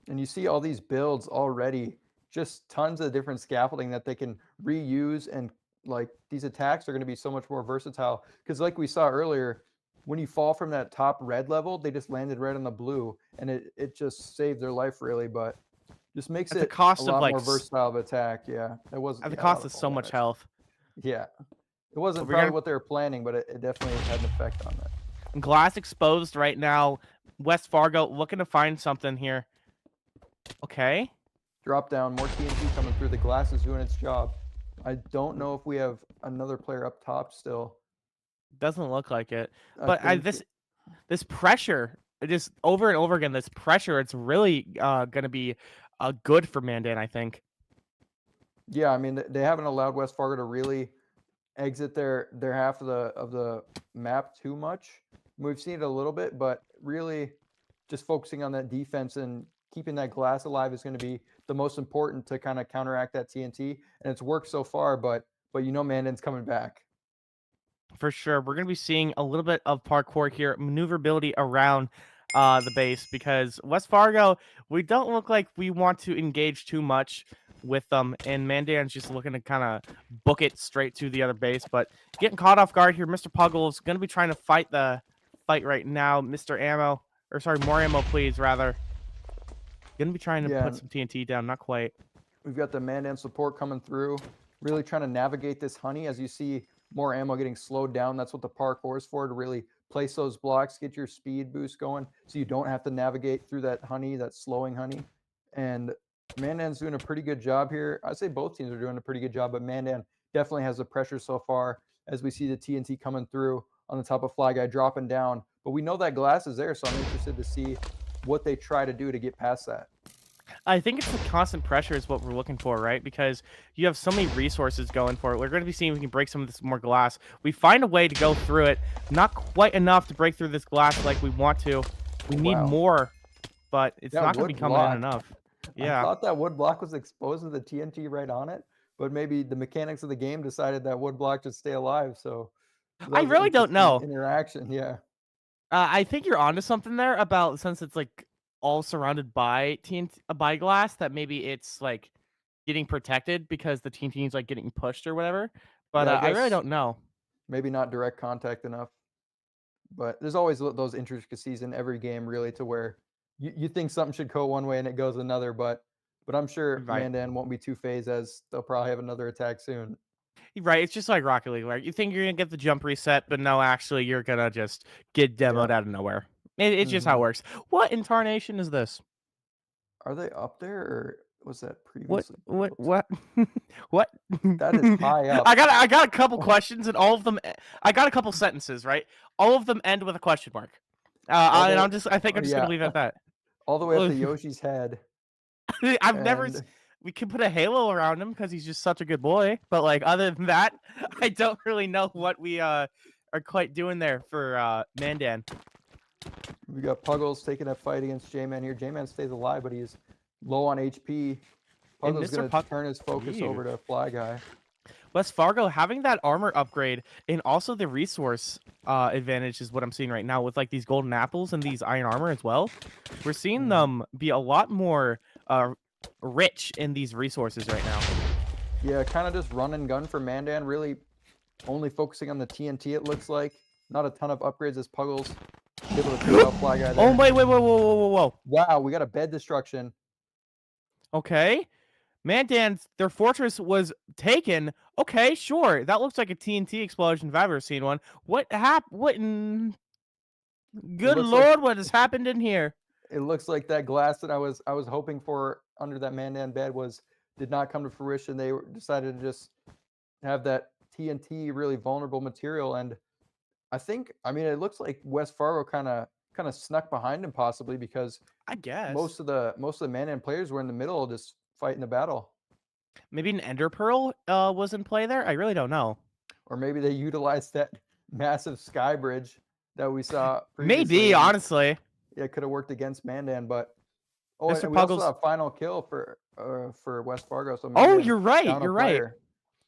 And you see all these builds already, just tons of different scaffolding that they can reuse. And like these attacks are going to be so much more versatile. Because like we saw earlier, when you fall from that top red level, they just landed right on the blue. And it just saved their life really. But just makes it a lot more versatile of attack. Yeah. It wasn't at the cost of so much health. Yeah. It wasn't probably what they were planning, but it definitely had an effect on that. Glass exposed right now. West Fargo looking to find something here. Okay. Drop down. More TNT coming through. The glass is doing its job. I don't know if we have another player up top still. Doesn't look like it. But this pressure, just over and over again, this pressure, it's really going to be good for Mandan, I think. Yeah, I mean, they haven't allowed West Fargo to really exit their half of the map too much. We've seen it a little bit, but really just focusing on that defense and keeping that glass alive is going to be the most important to kind of counteract that TNT. And it's worked so far, but you know Mandan's coming back. For sure. We're going to be seeing a little bit of parkour here, maneuverability around the base, because West Fargo, we don't look like we want to engage too much with them, and Mandan's just looking to kind of book it straight to the other base, but getting caught off guard here. Mr. Puggles going to be trying to fight right now. Mr. Ammo, or sorry, more ammo, please, rather. Going to be trying to put some TNT down, not quite. We've got the Mandan support coming through, really trying to navigate this honey. As you see more ammo getting slowed down, that's what the parkour is for, to really place those blocks, get your speed boost going, so you don't have to navigate through that honey, that slowing honey. And Mandan's doing a pretty good job here. I'd say both teams are doing a pretty good job, but Mandan definitely has the pressure so far as we see the TNT coming through on the top of Fly Guy dropping down. But we know that glass is there, so I'm interested to see what they try to do to get past that. I think it's the constant pressure is what we're looking for, right? Because you have so many resources going for it. We're going to be seeing if we can break some of this more glass. We find a way to go through it. Not quite enough to break through this glass like we want to. We need more, but it's not going to be coming in enough. Yeah. I thought that wood block was exposed with the TNT right on it, but maybe the mechanics of the game decided that wood block should stay alive. So I really don't know. Interaction, yeah. I think you're onto something there about, since it's like all surrounded by TNT, by glass, that maybe it's like getting protected because the TNT is like getting pushed or whatever. But Yeah, I really don't know. Maybe not direct contact enough. But there's always those intricacies in every game, really, to where you think something should go one way and it goes another. But I'm sure Mandan won't be too phased, as they'll probably have another attack soon. Right, it's just like Rocket League, right? You think you're gonna get the jump reset, but no, actually, you're gonna just get demoed out of nowhere. It's just how it works. What incarnation is this? Are they up there, or was that previously? What? What? That is high up. I got a couple questions, and all of them. I got a couple sentences, right? All of them end with a question mark. And I think I'm just gonna leave it at that. All the way up to Yoshi's head. I've never. We can put a halo around him because he's just such a good boy. But like, other than that, I don't really know what we are quite doing there for Mandan. We got Puggles taking a fight against J-Man here. J-Man stays alive, but he's low on HP. And Puggle's Mr. gonna Pug- turn his focus Ew. over to Fly Guy. West Fargo having that armor upgrade and also the resource advantage is what I'm seeing right now with like these golden apples and these iron armor as well. We're seeing them be a lot more rich in these resources right now. Yeah, kind of just run and gun for Mandan, really only focusing on the TNT, it looks like. Not a ton of upgrades as Puggles able to take out Fly Guy there. Oh, wait, whoa. Wow, we got a bed destruction. Okay. Mandan's, their fortress was taken. Okay, sure. That looks like a TNT explosion if I've ever seen one. What happened? What in... Good Lord, what has happened in here? It looks like that glass that I was hoping for under that Mandan bed did not come to fruition. They decided to just have that TNT really vulnerable material, and I mean it looks like West Fargo kind of snuck behind him possibly because I guess most of the Mandan players were in the middle just fighting the battle. Maybe an Ender Pearl was in play there. I really don't know. Or maybe they utilized that massive sky bridge that we saw previously. Maybe, honestly. Yeah, it could have worked against Mandan, but Mr. and we Puggles... also have final kill for West Fargo. So oh, Mandan you're right. down a You're right. player.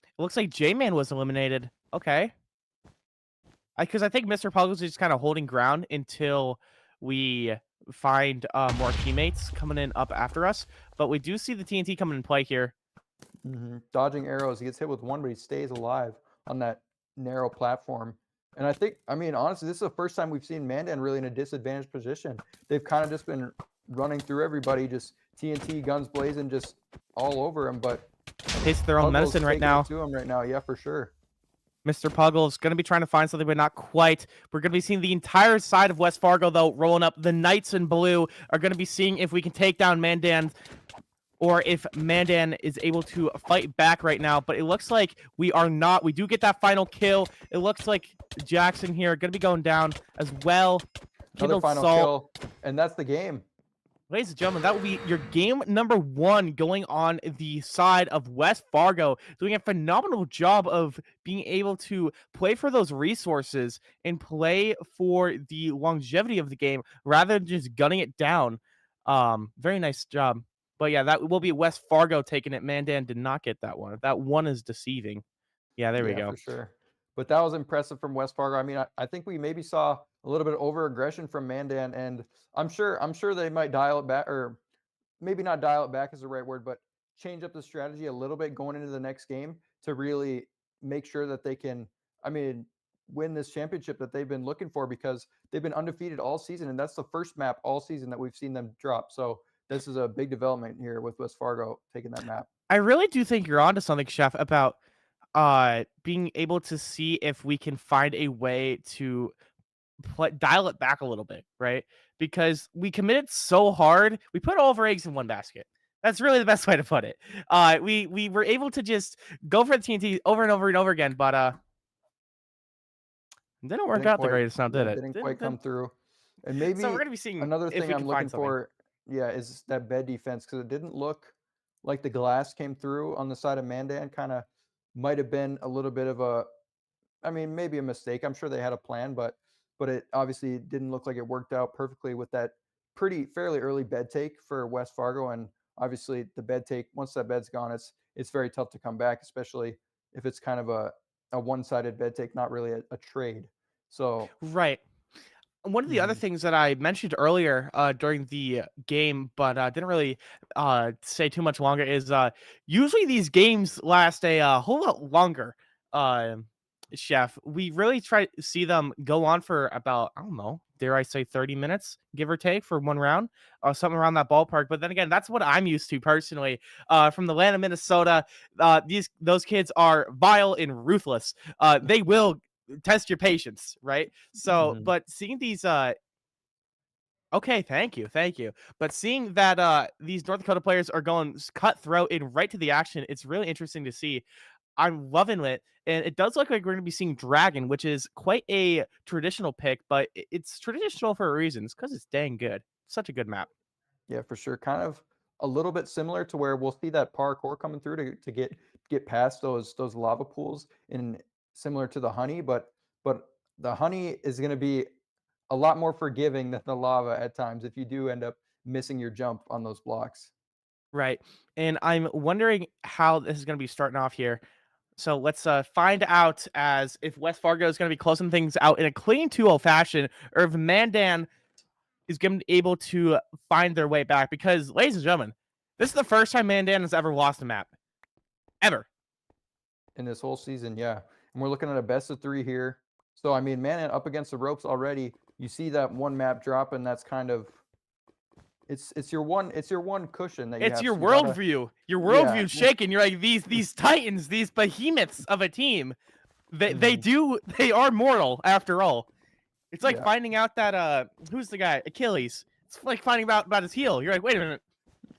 It looks like J-Man was eliminated. Okay. Because I think Mr. Puggles is just kind of holding ground until we find more teammates coming in up after us. But we do see the TNT coming in play here. Dodging arrows. He gets hit with one, but he stays alive on that narrow platform. And I mean, honestly, this is the first time we've seen Mandan really in a disadvantaged position. They've kind of just been running through everybody, just TNT, guns blazing, just all over him. But Taste their own medicine right now. To him right now, yeah, for sure. Mr. Puggles going to be trying to find something, but not quite. We're going to be seeing the entire side of West Fargo, though, rolling up. The Knights in blue are going to be seeing if we can take down Mandan or if Mandan is able to fight back right now. But it looks like we are not. We do get that final kill. It looks like Jackson here going to be going down as well. Another final kill, and that's the game. Ladies and gentlemen, that will be your game number 1 going on the side of West Fargo, doing a phenomenal job of being able to play for those resources and play for the longevity of the game rather than just gunning it down. Very nice job. But yeah, that will be West Fargo taking it. Mandan did not get that one. That one is deceiving. Yeah, there we go. For sure. But that was impressive from West Fargo. I mean, I think we maybe saw a little bit of over-aggression from Mandan, and I'm sure they might dial it back, or maybe not dial it back is the right word, but change up the strategy a little bit going into the next game to really make sure that they can, I mean, win this championship that they've been looking for, because they've been undefeated all season, and that's the first map all season that we've seen them drop. So this is a big development here with West Fargo taking that map. I really do think you're onto something, Chef, about being able to see if we can find a way to dial it back a little bit, right? Because we committed so hard, we put all of our eggs in one basket. That's really the best way to put it. We were able to just go for the TNT over and over and over again, but it didn't work out the greatest now, did it? Didn't quite come through. And maybe so we're gonna be seeing another thing I'm looking for, is that bed defense, because it didn't look like the glass came through on the side of Mandan. Kind of might have been a little bit of maybe a mistake. I'm sure they had a plan, but it obviously didn't look like it worked out perfectly with that fairly early bed take for West Fargo. And obviously the bed take, once that bed's gone, it's very tough to come back, especially if it's kind of a one-sided bed take, not really a trade. So right. One of the other things that I mentioned earlier during the game, but didn't really say too much longer, is usually these games last a whole lot longer, Chef. We really try to see them go on for about, I don't know, dare I say 30 minutes, give or take, for one round, something around that ballpark. But then again, that's what I'm used to personally from the land of Minnesota. Those kids are vile and ruthless. They will test your patience, right? So, but seeing these okay, thank you. But seeing that these North Dakota players are going cutthroat and right to the action, it's really interesting to see. I'm loving it, and it does look like we're going to be seeing Dragon, which is quite a traditional pick, but it's traditional for a reason. It's because it's dang good. Such a good map. Yeah, for sure. Kind of a little bit similar to where we'll see that parkour coming through to get past those lava pools, in similar to the honey, but the honey is going to be a lot more forgiving than the lava at times if you do end up missing your jump on those blocks. Right. And I'm wondering how this is going to be starting off here. So let's find out as if West Fargo is going to be closing things out in a clean 2-0 fashion, or if Mandan is going to be able to find their way back. Because, ladies and gentlemen, this is the first time Mandan has ever lost a map. Ever. In this whole season, yeah. And we're looking at a best of 3 here. So, I mean, Mandan up against the ropes already. You see that one map dropping, that's kind of it's your one cushion that you have. It's your so you gotta- worldview. Your Yeah. worldview shaking. You're like, these titans, these behemoths of a team, they are mortal after all. It's like Yeah. finding out that who's the guy? Achilles. It's like finding out about his heel. You're like, wait a minute.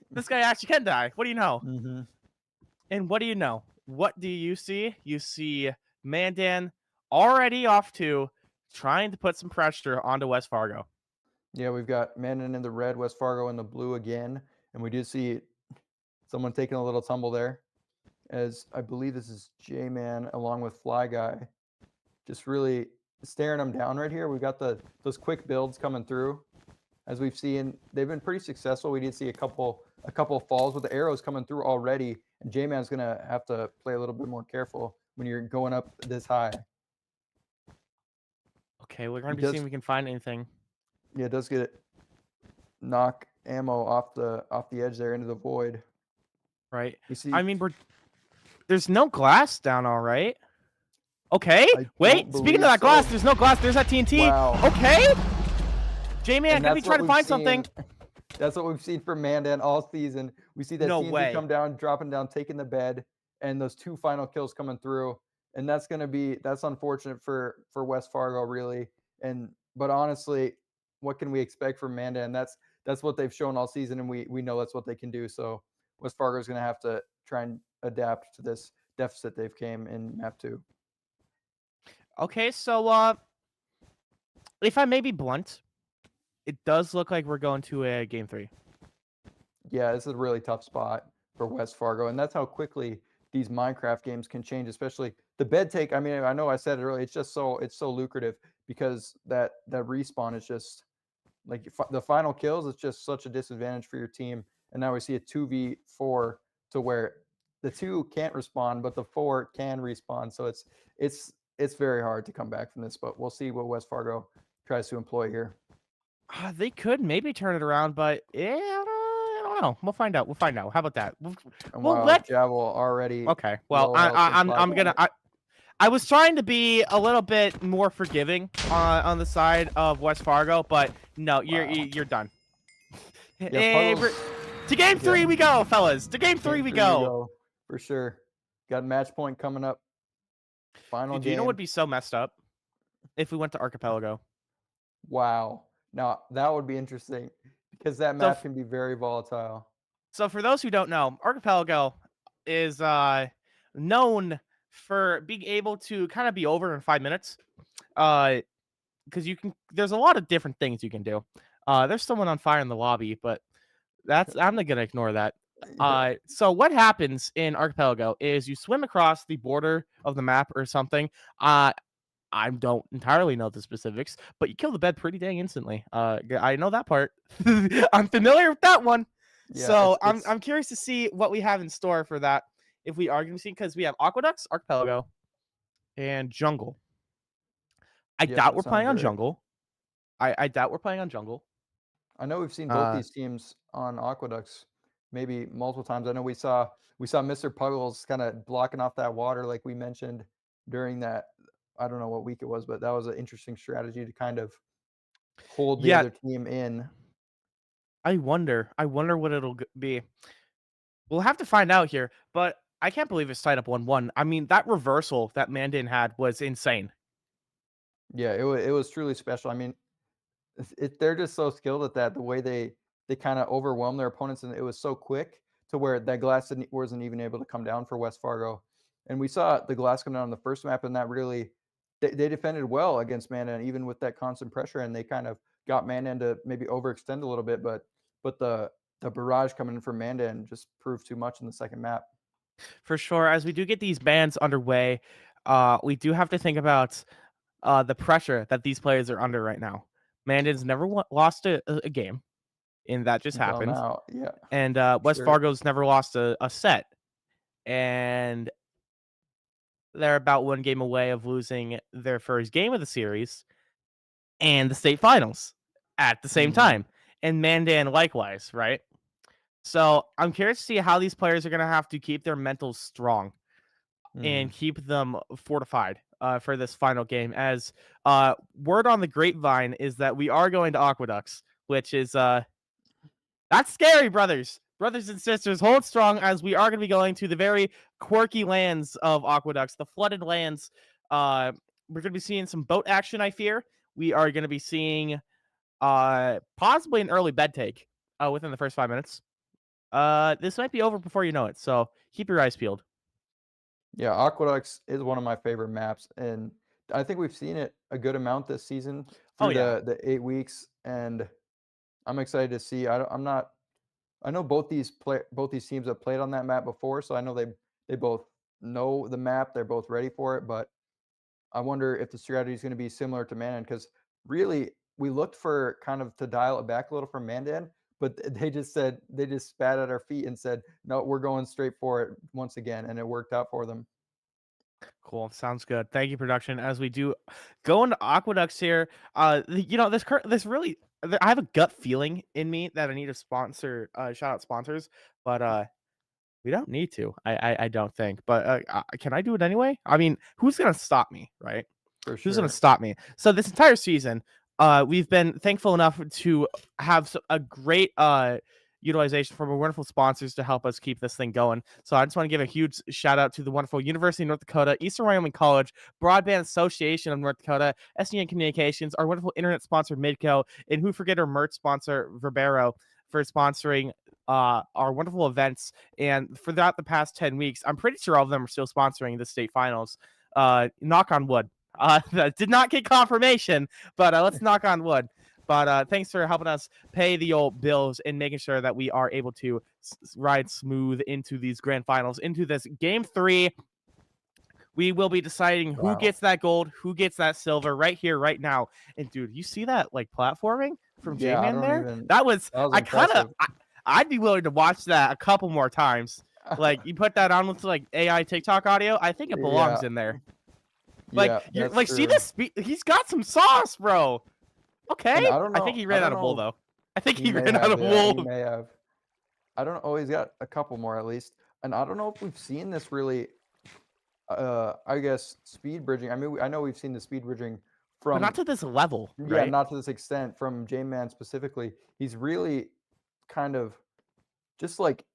This guy actually can die. What do you know? Mm-hmm. And what do you know? What do you see? You see Mandan already off to trying to put some pressure onto West Fargo. Yeah, we've got Mandan in the red, West Fargo in the blue again, and we do see someone taking a little tumble there, as I believe this is J-Man along with Fly Guy, just really staring them down right here. We've got those quick builds coming through, as we've seen. They've been pretty successful. We did see a couple falls with the arrows coming through already, and J-Man's gonna have to play a little bit more careful when you're going up this high. Okay, we're gonna He be does- seeing if we can find anything. Yeah, it does get knock ammo off the edge there into the void. Right. You see, I mean, there's no glass down, all right. Okay. I Wait. don't Speaking of believe that glass, so. there's no glass. There's that TNT. Wow. Okay. J-Man, And gonna be that's trying to what we've find something. seen- That's what we've seen from Mandan all season. We see that No TNT way. come down, dropping down, taking the bed, and those 2 final kills coming through. And that's unfortunate for West Fargo, really. But honestly, what can we expect from Mandan? That's what they've shown all season, and we know that's what they can do. So West Fargo is going to have to try and adapt to this deficit they've came in map 2. Okay, so if I may be blunt, it does look like we're going to a game 3. Yeah, this is a really tough spot for West Fargo, and that's how quickly these Minecraft games can change, especially the bed take. I mean, I know I said it earlier, it's so lucrative because that respawn is just like the final kills, it's just such a disadvantage for your team. And now we see a 2v4 to where the 2 can't respawn, but the 4 can respawn. So it's very hard to come back from this, but we'll see what West Fargo tries to employ here. They could maybe turn it around, but yeah, I don't know. We'll find out. How about that? And We'll wow, let. Javel already. Okay. Well, low health and I'm Fly gonna. Guy. I was trying to be a little bit more forgiving on the side of West Fargo, but no, you're done. Yeah, Hey, Puddles- to game 3 we go, fellas. To game 3 we go. For sure. Got match point coming up. Final Do you know game. what would be so messed up if we went to Archipelago? Wow. Now that would be interesting because that map can be very volatile. So for those who don't know, Archipelago is known for being able to kind of be over in 5 minutes. Because there's a lot of different things you can do. There's someone on fire in the lobby, but I'm not gonna ignore that. So what happens in Archipelago is you swim across the border of the map or something. I don't entirely know the specifics, but you kill the bed pretty dang instantly. I know that part. I'm familiar with that one. Yeah, So it's- I'm curious to see what we have in store for that. If we are going to see, because we have Aqueducts, Archipelago, and Jungle. I Yeah, doubt that we're playing on sounds right. Jungle. I doubt we're playing on Jungle. I know we've seen both these teams on Aqueducts maybe multiple times. I know we saw Mr. Puggles kind of blocking off that water like we mentioned during that. I don't know what week it was, but that was an interesting strategy to kind of hold the Yeah. other team in. I wonder what it'll be. We'll have to find out here, but I can't believe it's tied up 1-1. I mean, that reversal that Mandan had was insane. Yeah, it was truly special. I mean, they're just so skilled at that. The way they kind of overwhelm their opponents, and it was so quick to where that glass wasn't even able to come down for West Fargo. And we saw the glass come down on the first map, and that really they defended well against Mandan, even with that constant pressure, and they kind of got Mandan to maybe overextend a little bit, but the barrage coming in from Mandan just proved too much in the second map. For sure. As we do get these bans underway, we do have to think about the pressure that these players are under right now. Mandan's never lost a game. and that just Until happened. now, yeah. And West Sure. Fargo's never lost a set, and they're about one game away of losing their first game of the series and the state finals at the same time, and Mandan likewise, right? So I'm curious to see how these players are going to have to keep their mentals strong and keep them fortified for this final game. As word on the grapevine is that we are going to Aqueducts, which is that's scary, brothers and sisters. Hold strong, as we are going to be going to the very quirky lands of Aqueducts, the flooded lands. We're going to be seeing some boat action, I fear. We are going to be seeing possibly an early bed take within the first 5 minutes. This might be over before you know it, so keep your eyes peeled. Yeah, Aqueducts is one of my favorite maps, and I think we've seen it a good amount this season through the 8 weeks, and I'm excited to see. I know both these teams have played on that map before, so I know they both know the map. They're both ready for it, but I wonder if the strategy is going to be similar to Mandan, because really we looked for kind of to dial it back a little from Mandan, but they just spat at our feet and said, no, we're going straight for it once again, and it worked out for them. Cool. Sounds good. Thank you, production. As we do go into Aqueducts here, this really, I have a gut feeling in me that I need to sponsor, shout out sponsors, but we don't need to. I don't think. But can I do it anyway? I mean, who's gonna stop me, right? For Who's gonna sure. stop me? So this entire season, we've been thankful enough to have a great utilization from our wonderful sponsors to help us keep this thing going. So I just want to give a huge shout out to the wonderful University of North Dakota, Eastern Wyoming College, Broadband Association of North Dakota, SDN Communications, our wonderful internet sponsor Midco, and who forget our merch sponsor Verbero for sponsoring our wonderful events. And throughout the past 10 weeks, I'm pretty sure all of them are still sponsoring the state finals. Knock on wood. That did not get confirmation, but let's knock on wood. But thanks for helping us pay the old bills and making sure that we are able to ride smooth into these grand finals, into this game 3. We will be deciding who gets that gold, who gets that silver right here, right now. And dude, you see that like platforming from J-Man there? That was I'd be willing to watch that a couple more times. Like you put that on with like AI TikTok audio, I think it belongs in there. Like you're like, see this speed? He's got some sauce, bro. Okay. I think he ran out of wool though. I think he ran out of wool. He may have. I don't know. Oh, he's got a couple more at least. And I don't know if we've seen this really. I guess speed bridging. I mean, I know we've seen the speed bridging from, but not to this level. Yeah, right? not to this extent from J-Man specifically. He's really kind of just like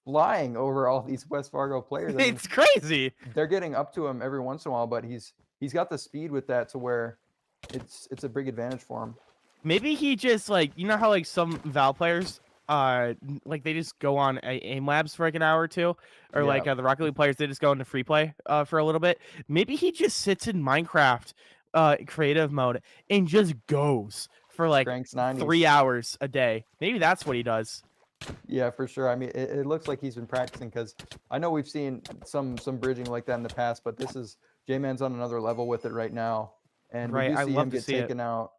flying over all these West Fargo players. It's crazy. They're getting up to him every once in a while, but he's got the speed with that to where it's a big advantage for him. Maybe he just like, you know how like some Val players like they just go on aim labs for like an hour or two, or like the Rocket League players, they just go into free play for a little bit. Maybe he just sits in Minecraft creative mode and just goes for like 3 hours a day. Maybe that's what he does. Yeah, for sure. I mean, it looks like he's been practicing, because I know we've seen some bridging like that in the past, but this is J-Man's on another level with it right now, and we do see him get taken out.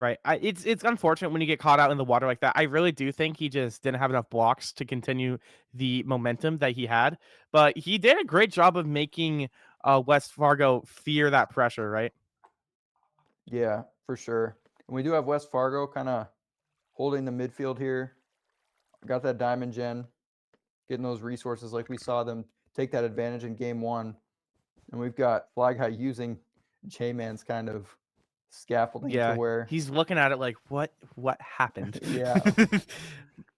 Right. It's unfortunate when you get caught out in the water like that. I really do think he just didn't have enough blocks to continue the momentum that he had, but he did a great job of making West Fargo fear that pressure, right? Yeah, for sure. And we do have West Fargo kind of holding the midfield here. Got that diamond gen, getting those resources like we saw them take that advantage in game 1. And we've got Fly Guy using J-Man's kind of scaffolding to where he's looking at it like, what happened? Yeah.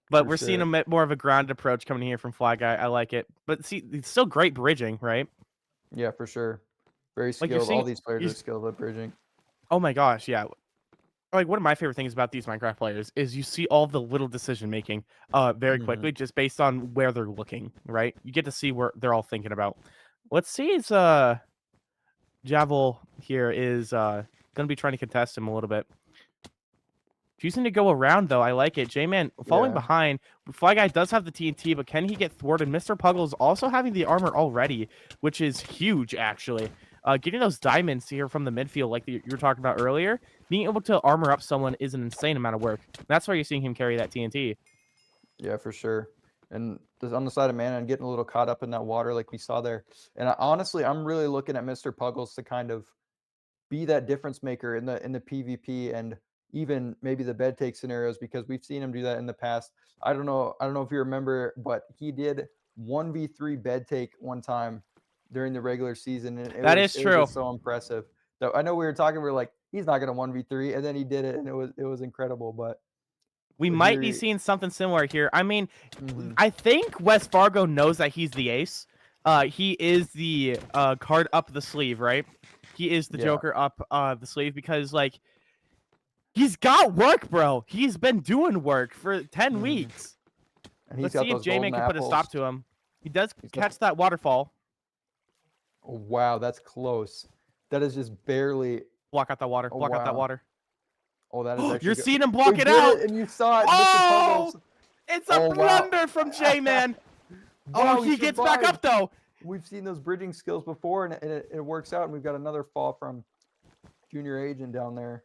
But we're seeing a bit more of a grounded approach coming here from Fly Guy. I like it. But see, it's still great bridging, right? Yeah, for sure. Very skilled. All these players are skilled at bridging. Oh my gosh, yeah. Like one of my favorite things about these Minecraft players is you see all the little decision making very quickly, just based on where they're looking, right? You get to see where they're all thinking about. Let's see is Javel here is gonna be trying to contest him a little bit. Choosing to go around though, I like it. J-Man falling behind. Fly Guy does have the TNT, but can he get thwarted? Mr. Puggles also having the armor already, which is huge actually. getting those diamonds here from the midfield, like you were talking about earlier, being able to armor up someone is an insane amount of work. That's why you're seeing him carry that TNT. Yeah, for sure. And on the side of Mana and getting a little caught up in that water like we saw there. And honestly, I'm really looking at Mr. Puggles to kind of be that difference maker in the PvP and even maybe the bed take scenarios, because we've seen him do that in the past. I don't know if you remember, but he did 1v3 bed take one time during the regular season, and it was true. just so impressive. So I know we were like, he's not going to 1v3, and then he did it, and it was incredible. But we might be seeing something similar here. I mean, I think West Fargo knows that he's the ace. He is the card up the sleeve, right? He is the Joker up the sleeve, because like he's got work, bro. He's been doing work for 10 weeks. And Let's see if J-Man can put a stop to him. He does catch that waterfall. Oh, wow, that's close. That is just barely block out that water. Block out that water. Oh, that is actually You're good. seeing him block We it did out. and you saw it. Oh, Mr. Puggles. it's a blunder from J-Man. Wow, he gets back up though. We've seen those bridging skills before, and it works out. And we've got another fall from Junior Agent down there.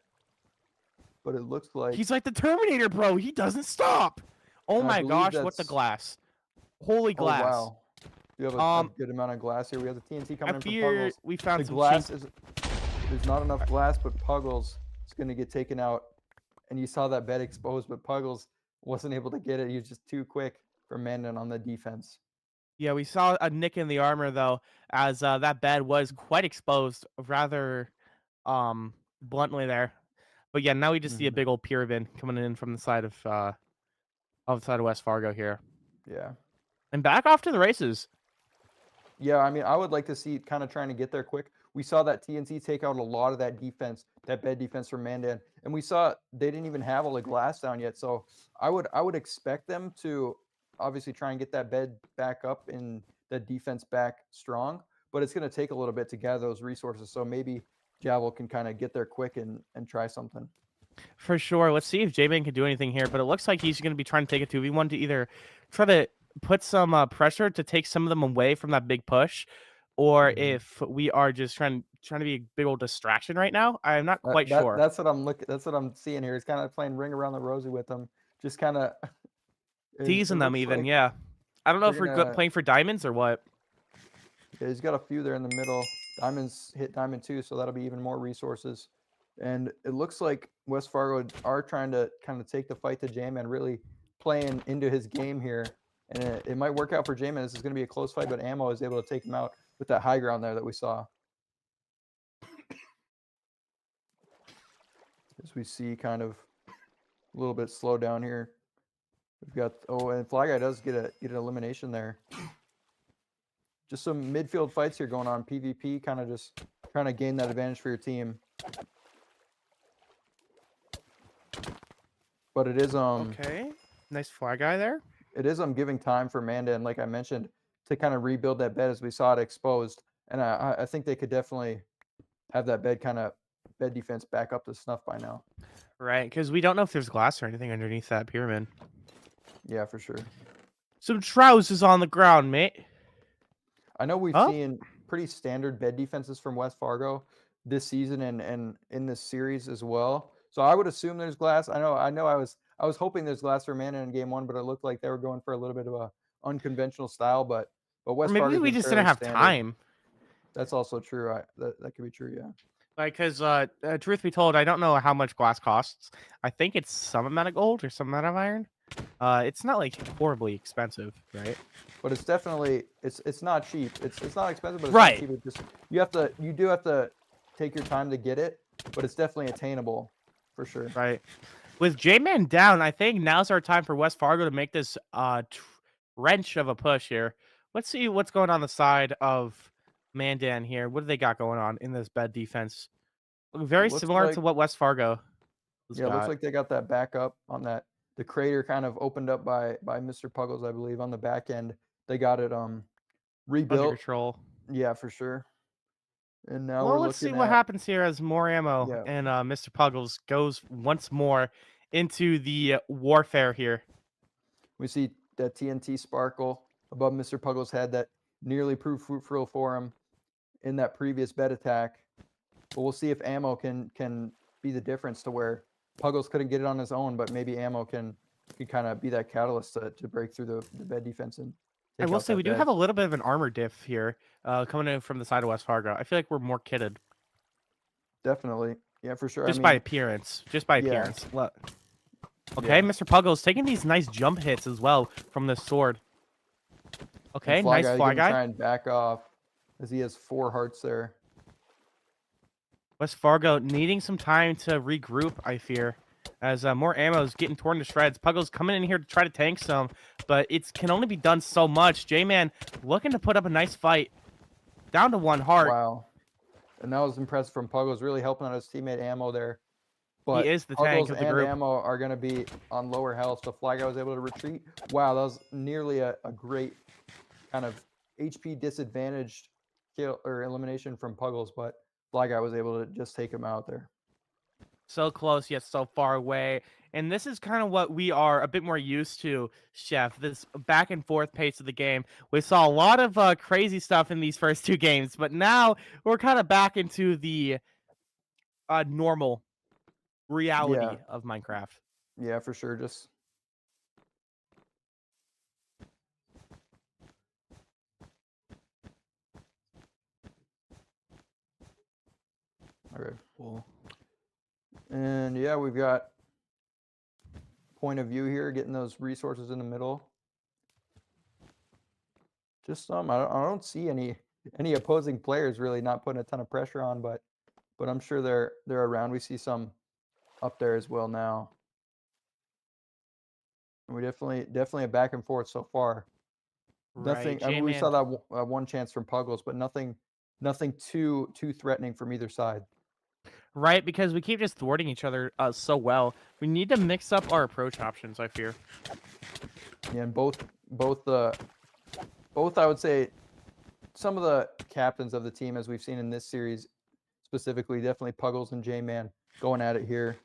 But it looks like he's like the Terminator, bro. He doesn't stop. Oh my gosh, what the glass. Holy glass. Oh, wow. We have a good amount of glass here. We have the TNT coming in from Puggles. We found the some glass. There's not enough glass, but Puggles is going to get taken out. And you saw that bed exposed, but Puggles wasn't able to get it. He was just too quick for Mandan on the defense. Yeah, we saw a nick in the armor, though, as that bed was quite exposed, rather bluntly there. But yeah, now we just see a big old pyramid coming in from the side of West Fargo here. Yeah. And back off to the races. Yeah, I mean, I would like to see kind of trying to get there quick. We saw that TNT take out a lot of that defense, that bed defense from Mandan, and we saw they didn't even have all the glass down yet. So I would expect them to obviously try and get that bed back up and the defense back strong, but it's going to take a little bit to gather those resources. So maybe Javel can kind of get there quick and try something. For sure. Let's see if J-Man can do anything here, but it looks like he's going to be trying to take a 2v1 to either try to put some pressure to take some of them away from that big push, or if we are just trying to be a big old distraction right now. I'm not quite sure. That's what I'm looking. That's what I'm seeing here. He's kind of playing ring around the rosy with them, just kind of teasing them even. like yeah, I don't know if we're playing for diamonds or what. Yeah, he's got a few there in the middle. Diamonds hit diamond 2, so that'll be even more resources. And it looks like West Fargo are trying to kind of take the fight to J-Man, really playing into his game here. And it might work out for J-Man. This is going to be a close fight, but Ammo is able to take him out with that high ground there that we saw. As we see kind of a little bit slow down here. We've got, and Fly Guy does get an elimination there. Just some midfield fights here going on. PvP, kind of just trying to gain that advantage for your team. But it is okay. Nice Fly Guy there. It is giving time for Mandan, like I mentioned, to kind of rebuild that bed as we saw it exposed. And I think they could definitely have that bed defense back up to snuff by now. Right, because we don't know if there's glass or anything underneath that pyramid. Yeah, for sure. Some trousers on the ground, mate. I know we've seen pretty standard bed defenses from West Fargo this season and in this series as well. So I would assume there's glass. I know I was hoping there's glass for Mana in game 1, but it looked like they were going for a little bit of a unconventional style. But West Fargo, maybe we just didn't have time. That's also true. That could be true. Yeah. Like, because truth be told, I don't know how much glass costs. I think it's some amount of gold or some amount of iron. It's not like horribly expensive, right? But it's definitely it's not cheap. It's not expensive, but it's right. Not cheap. It's just you do have to take your time to get it, but it's definitely attainable for sure. Right. With J-Man down, I think now's our time for West Fargo to make this wrench of a push here. Let's see what's going on the side of Mandan here. What do they got going on in this bed defense? Very similar to what West Fargo has got. It looks like they got that back up on that. The crater kind of opened up by Mr. Puggles, I believe, on the back end. They got it rebuilt. Under control. Yeah, for sure. And now let's see what happens here as more ammo and Mr. Puggles goes once more into the warfare here. We see that TNT sparkle above Mr. Puggles' head that nearly proved fruitful for him. in that previous bed attack. But we'll see if Ammo can be the difference to where Puggles couldn't get it on his own, but maybe Ammo can kind of be that catalyst to break through the bed defense and I take will out say that we do bed. have a little bit of an armor diff here coming in from the side of West Fargo. I feel like we're more kitted. Definitely. Yeah, for sure. Just I by mean, appearance. Just by yeah. appearance. Look. Okay, Yeah. Mr. Puggles taking these nice jump hits as well from this sword. Okay, And Fly nice Guy fly gonna try guy. and back off as he has 4 hearts there. West Fargo needing some time to regroup, I fear, as more ammo is getting torn to shreds. Puggles coming in here to try to tank some, but it can only be done so much. J-Man looking to put up a nice fight. Down to 1 heart. Wow. And that was impressive from Puggles, really helping out his teammate Ammo there. But He is the Puggles tank of the and group. Ammo are going to be on lower health, so Fly Guy was able to retreat. Wow, that was nearly a great kind of HP disadvantaged kill or elimination from Puggles, but Fly Guy was able to just take him out there. So close yet so far away. And this is kind of what we are a bit more used to, Chef, this back and forth pace of the game. We saw a lot of crazy stuff in these first 2 games, but now we're kind of back into the normal reality Yeah. of Minecraft. Yeah, for sure. Just okay, cool. And yeah, we've got point of view here, getting those resources in the middle. Just some. I don't see any opposing players really not putting a ton of pressure on, but I'm sure they're around. We see some up there as well now. And we definitely a back and forth so far. Nothing. Right, I mean, we saw J-Man. that one chance from Puggles, but nothing too threatening from either side. Right, because we keep just thwarting each other so well. We need to mix up our approach options, I fear. Yeah, and both I would say some of the captains of the team, as we've seen in this series, specifically, definitely Puggles and J-Man going at it here.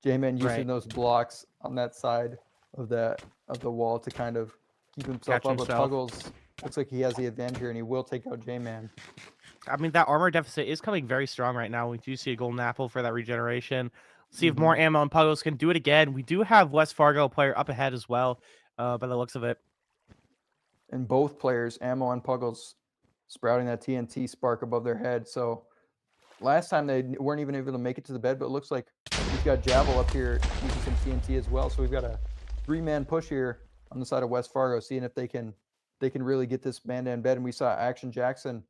J-Man using Right. those blocks on that side of the wall to kind of keep himself Catch up. But himself. Puggles looks like he has the advantage here, and he will take out J-Man. I mean, that armor deficit is coming very strong right now. We do see a golden apple for that regeneration. See if more ammo and Puggles can do it again. We do have West Fargo player up ahead as well, by the looks of it. And both players, Ammo and Puggles, sprouting that TNT spark above their head. So last time they weren't even able to make it to the bed, but it looks like we've got Javel up here using some TNT as well. So we've got a 3-man push here on the side of West Fargo, seeing if they can really get this man-to-man bed. And we saw Action Jackson,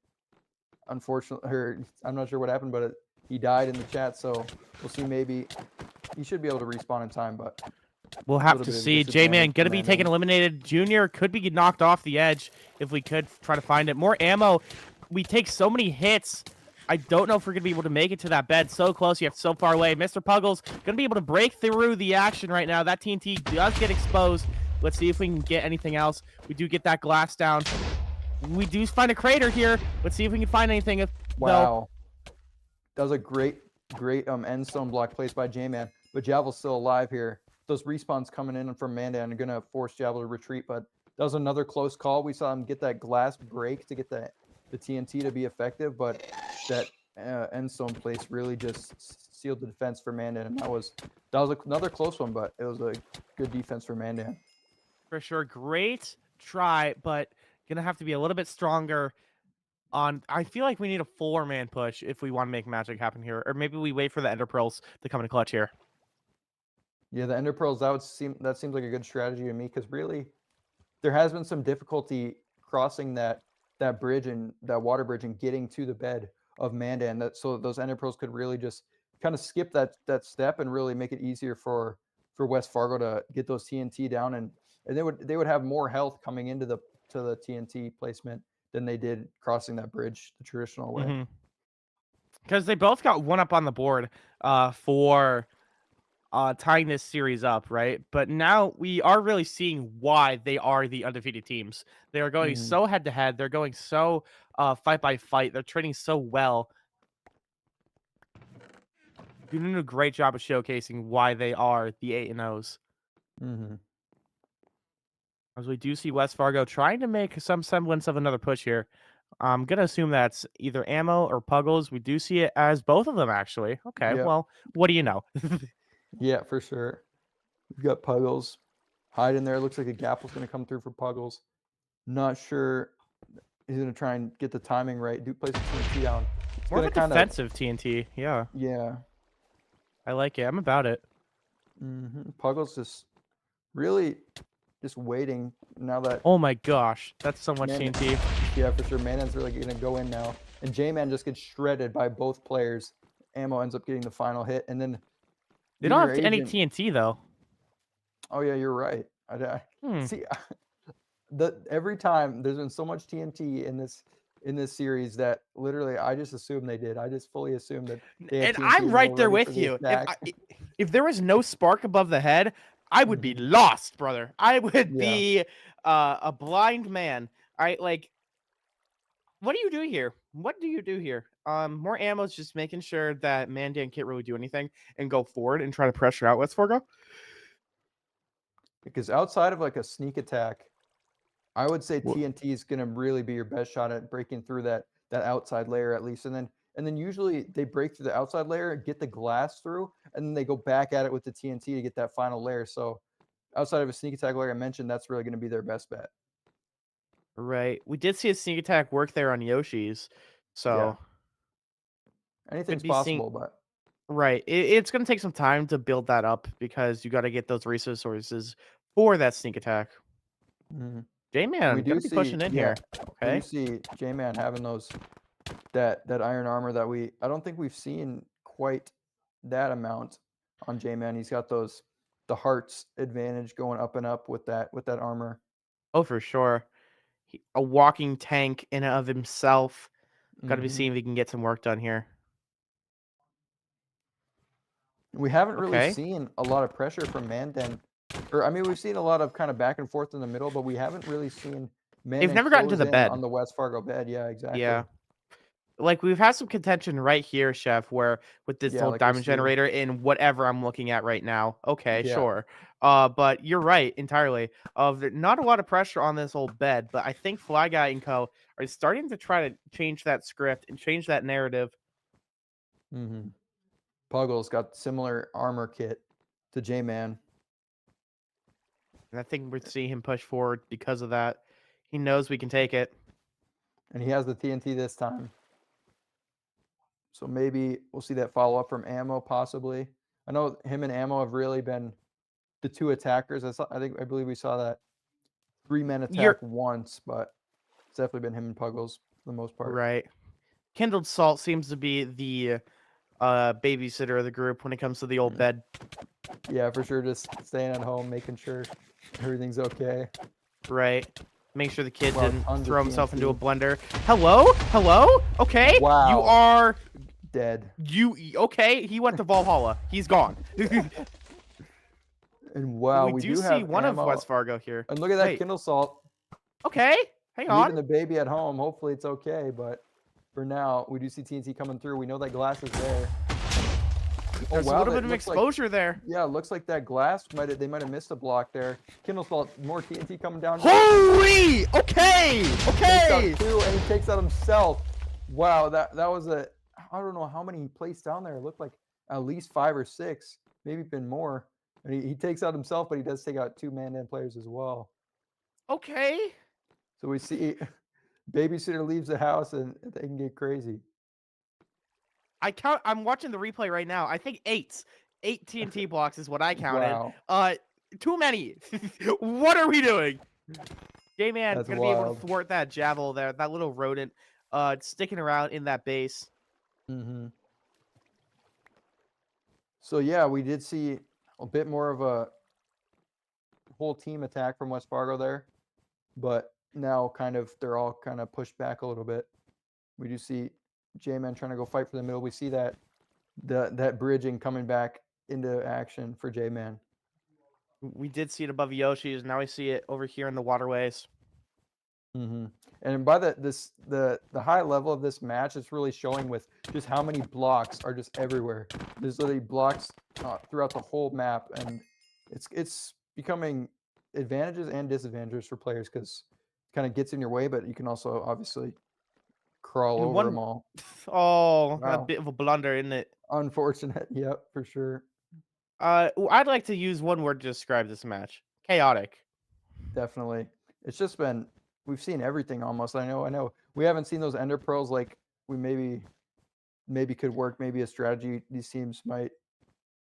unfortunately, or I'm not sure what happened, but he died in the chat. So we'll see. Maybe he should be able to respawn in time, but we'll have to see. J-Man going to be taken eliminated. Junior could be knocked off the edge if we could try to find it. More ammo. We take so many hits. I don't know if we're going to be able to make it to that bed. So close, yet so far away. Mr. Puggles going to be able to break through the action right now. That TNT does get exposed. Let's see if we can get anything else. We do get that glass down. We do find a crater here. Let's see if we can find anything. wow. That was a great end stone block placed by J-Man. But Javel's still alive here. Those respawns coming in from Mandan are going to force Javel to retreat. But that was another close call. We saw him get that glass break to get the TNT to be effective. But that end stone place really just sealed the defense for Mandan. And that was another close one, but it was a good defense for Mandan. For sure. Great try, but going to have to be a little bit stronger on. I feel like we need a 4-man push if we want to make magic happen here. Or maybe we wait for the Ender Pearls to come in clutch here. Yeah, the Ender Pearls, that seems like a good strategy to me, because really there has been some difficulty crossing that bridge and that water bridge and getting to the bed of Mandan. So those Ender Pearls could really just kind of skip that step and really make it easier for West Fargo to get those TNT down, and they would have more health coming into the TNT placement than they did crossing that bridge the traditional way. Because they both got 1 up on the board for tying this series up, right? But now we are really seeing why they are the undefeated teams. They are going so head-to-head. They're going so fight by fight. They're training so well. Doing a great job of showcasing why they are the 8-0s. As we do see West Fargo trying to make some semblance of another push here. I'm gonna assume that's either ammo or puggles. We do see it as both of them, actually. Okay, Yep. well, what do you know? Yeah, for sure. We've got Puggles hide in there. Looks like a gap was going to come through for Puggles. Not sure he's going to try and get the timing right. Duke plays a TNT down. It's More of going a to kind of defensive TNT. Yeah, yeah. I like it. I'm about it. Puggles just really just waiting now that Oh my gosh, that's so much Man- TNT. yeah, for sure. Manon's really going to go in now, and J-Man just gets shredded by both players. Ammo ends up getting the final hit, and then They don't have Junior any Agent- TNT though. Oh yeah, you're right. Hmm. See, every time there's been so much TNT in this series that literally I just assumed they did. I just fully assumed that they had And TNT I'm and they right were there ready for with the you. attack. If there was no spark above the head, I would be lost, brother. I would Yeah. be a blind man. All right, like, what do you do here? What do you do here? More ammo is just making sure that Mandan can't really do anything and go forward and try to pressure out West Fargo. Because outside of like a sneak attack, I would say Wha- TNT is going to really be your best shot at breaking through that outside layer at least, and then usually they break through the outside layer, get the glass through, and then they go back at it with the TNT to get that final layer. So outside of a sneak attack, like I mentioned, that's really going to be their best bet. Right. We did see a sneak attack work there on Yoshi's. So Anything's be seeing- possible, but right. It's going to take some time to build that up because you got to get those resources for that sneak attack. J-Man, we going do to be see pushing in here. We Okay. do see J-Man having those that iron armor that I don't think we've seen quite that amount on J-Man. He's got the hearts advantage going up and up with that armor. Oh, for sure. A walking tank in and of himself. Got to be Mhm. seeing if he can get some work done here. We haven't really Okay. seen a lot of pressure from Mandan. Or I mean, we've seen a lot of kind of back and forth in the middle, but we haven't really seen Mandan never gotten to close the in bed. on the West Fargo bed. Yeah, exactly. Yeah. Like, we've had some contention right here, Chef, where with this Yeah, whole like we diamond see. generator in whatever I'm looking at right now. Okay, Yeah. sure. But you're right entirely. Not a lot of pressure on this old bed, but I think Fly Guy and Co. are starting to try to change that script and change that narrative. Puggle's got similar armor kit to J-Man. And I think we're seeing him push forward because of that. He knows we can take it. And he has the TNT this time. So maybe we'll see that follow up from Ammo, possibly. I know him and Ammo have really been the two attackers. I believe we saw that 3-man attack once, but it's definitely been him and Puggles for the most part. Right. Kindled Salt seems to be the babysitter of the group when it comes to the old bed. Yeah, for sure. Just staying at home, making sure everything's okay. Right. Make sure the kid Wow, didn't tons of throw himself into a TNT. blender. Hello? Hello? Okay. Wow. You are Dead. okay. He went to Valhalla. He's gone. And wow, we do see have one Ammo. of West Fargo here. And look at that Wait. Kindle Salt. Okay. Hang Leaving on. the baby at home. Hopefully it's okay, but for now, we do see TNT coming through. We know that glass is there. There's a little bit of exposure there. Yeah, it looks like that glass they might have missed a block there. Kindle Salt, more TNT coming down. Holy! Okay! Okay! Takes out 2, and he takes out himself. Wow, that was I don't know how many he placed down there. It looked like at least 5 or 6, maybe even more. And he takes out himself, but he does take out 2 man-in players as well. Okay. So we see babysitter leaves the house and they can get crazy. I'm watching the replay right now. I think 8 TNT blocks is what I counted. Wow. Too many. What are we doing? J-Man That's gonna be able wild. to thwart that javel there, that little rodent, sticking around in that base. So yeah, we did see a bit more of a whole team attack from West Fargo there, but now they're all kind of pushed back a little bit. We do see J-Man trying to go fight for the middle. We see that bridging coming back into action for J-Man. We did see it above Yoshi's. Now we see it over here in the waterways. And by the high level of this match, it's really showing with just how many blocks are just everywhere. There's literally blocks throughout the whole map, and it's becoming advantages and disadvantages for players because it kind of gets in your way, but you can also obviously crawl In over one- them all. Oh, a Wow. bit of a blunder, isn't it? Unfortunate. Yep, for sure. I'd like to use one word to describe this match: chaotic. Definitely. It's just been we've seen everything almost. I know. We haven't seen those ender pearls like we maybe could work, maybe a strategy these teams might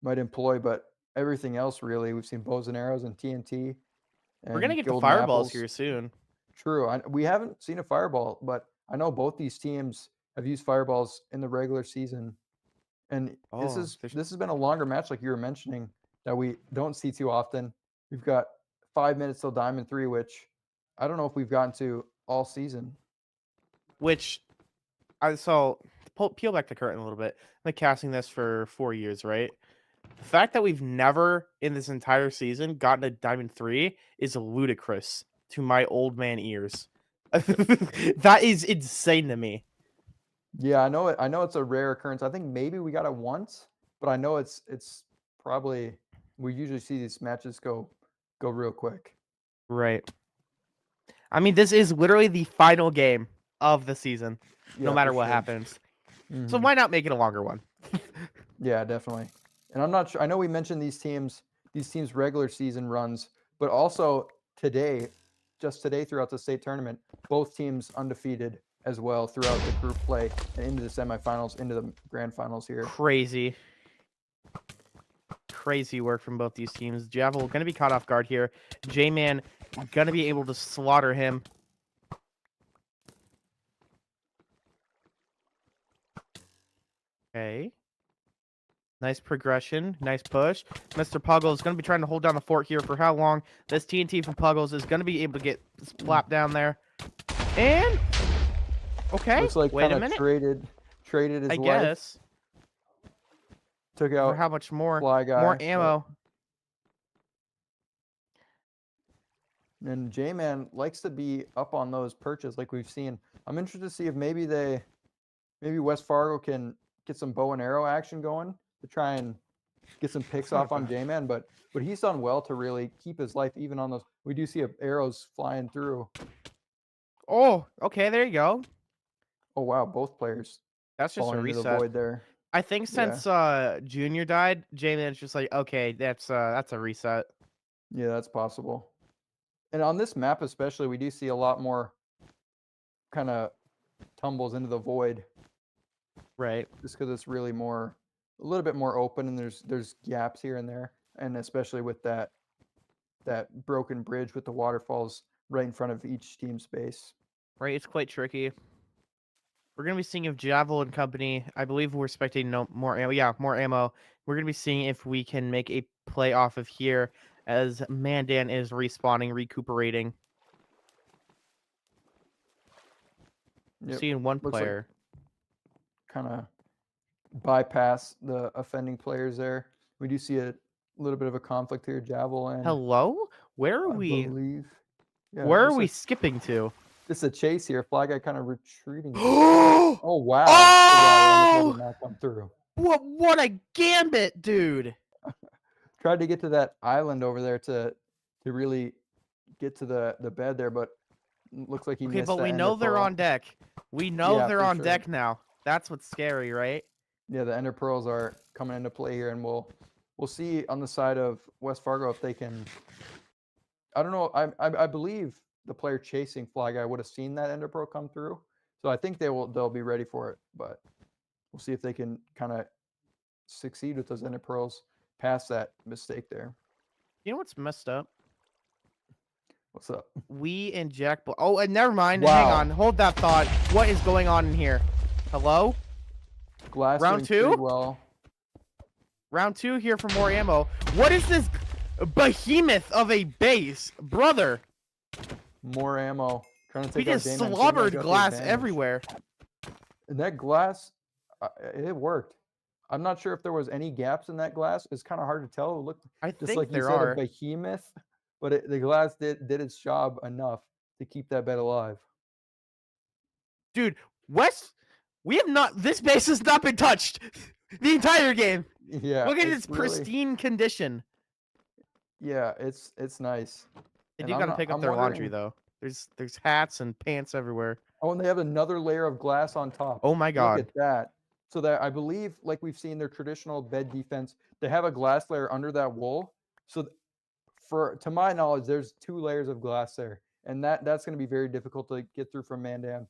employ, but everything else really. We've seen bows and arrows and TNT. We're gonna and get the golden fireballs apples. here soon. True. We haven't seen a fireball, but I know both these teams have used fireballs in the regular season. And this Oh, has been a longer match, like you were mentioning, that we don't see too often. We've got 5 minutes till Diamond 3, which I don't know if we've gotten to all season. Which, peel back the curtain a little bit. I've been casting this for 4 years, right? The fact that we've never in this entire season gotten a Diamond 3 is ludicrous to my old man ears. That is insane to me. Yeah, I know it. I know it's a rare occurrence. I think maybe we got it once, but I know it's probably we usually see these matches go real quick. Right. I mean, this is literally the final game of the season, no Yeah, matter for what sure. happens. So Mhm. why not make it a longer one? Yeah, definitely. And I'm not sure. I know we mentioned these teams' regular season runs, but also just today throughout the state tournament, both teams undefeated as well throughout the group play and into the semifinals, into the grand finals here. Crazy work from both these teams. Javel going to be caught off guard here. J-Man going to be able to slaughter him. Okay. Nice progression. Nice push. Mr. Puggles is going to be trying to hold down the fort here for how long? This TNT from Puggles is going to be able to get slapped down there. And... Okay. Looks like Wait a kind of minute. traded his I life. guess. Took out For how much more? Fly Guy, More but- ammo. And J-Man likes to be up on those perches like we've seen. I'm interested to see if maybe West Fargo can get some bow and arrow action going to try and get some picks off on J-Man, but he's done well to really keep his life even on those. We do see arrows flying through. Oh, okay, there you go. Oh wow, both players. That's just a falling into the reset. void there. I think since Junior died, J-Man's just like, okay, that's a reset. Yeah, that's possible. And on this map especially, we do see a lot more kind of tumbles into the void. Right. Just because it's really a little bit more open, and there's gaps here and there, and especially with that broken bridge with the waterfalls right in front of each team's base. Right, it's quite tricky. We're gonna be seeing if Javel and company. I believe we're expecting more ammo. Yeah, more ammo. We're gonna be seeing if we can make a play off of here as Mandan is respawning, recuperating. Yep. Seeing one Looks like player. kind of bypass the offending players there. We do see a little bit of a conflict here. Javel and Hello? Where are I we? believe. Yeah, Where are just we a- skipping to? Just a chase here. Fly Guy kind of retreating. Oh wow! Oh! Did not come through. What a gambit, dude! Tried to get to that island over there to really get to the bed there, but looks like he Okay, missed. but that we ender know they're pearl. on deck. We know Yeah, they're for on sure. deck now. That's what's scary, right? Yeah, the ender pearls are coming into play here, and we'll see on the side of West Fargo if they can. I don't know. I believe the player chasing Fly Guy would have seen that ender pearl come through, so I think they'll be ready for it. But we'll see if they can kind of succeed with those ender pearls past that mistake there. You know what's messed up? What's up? We and Jack. Oh, and never mind. Wow. Hang on. Hold that thought. What is going on in here? Hello? Glass Round doing pretty two? well. Round 2 here for more ammo. What is this behemoth of a base? Brother. More ammo. Trying to We take out just J-Man. J-Man slobbered got the glass advantage. everywhere. And that glass, it worked. I'm not sure if there was any gaps in that glass. It's kind of hard to tell. It looked I just think like you there said, are. a behemoth, but the glass did its job enough to keep that bed alive. Dude, West, we have not. This base has not been touched the entire game. Yeah. Look at it's its really- pristine condition. Yeah, it's nice. They And do I'm gotta not- pick up I'm their laundry wondering- though. There's hats and pants everywhere. Oh, and they have another layer of glass on top. Oh my God. Look at that. So that I believe, like we've seen their traditional bed defense, they have a glass layer under that wool. So to my knowledge, there's 2 layers of glass there, and that's going to be very difficult to get through from Mandan.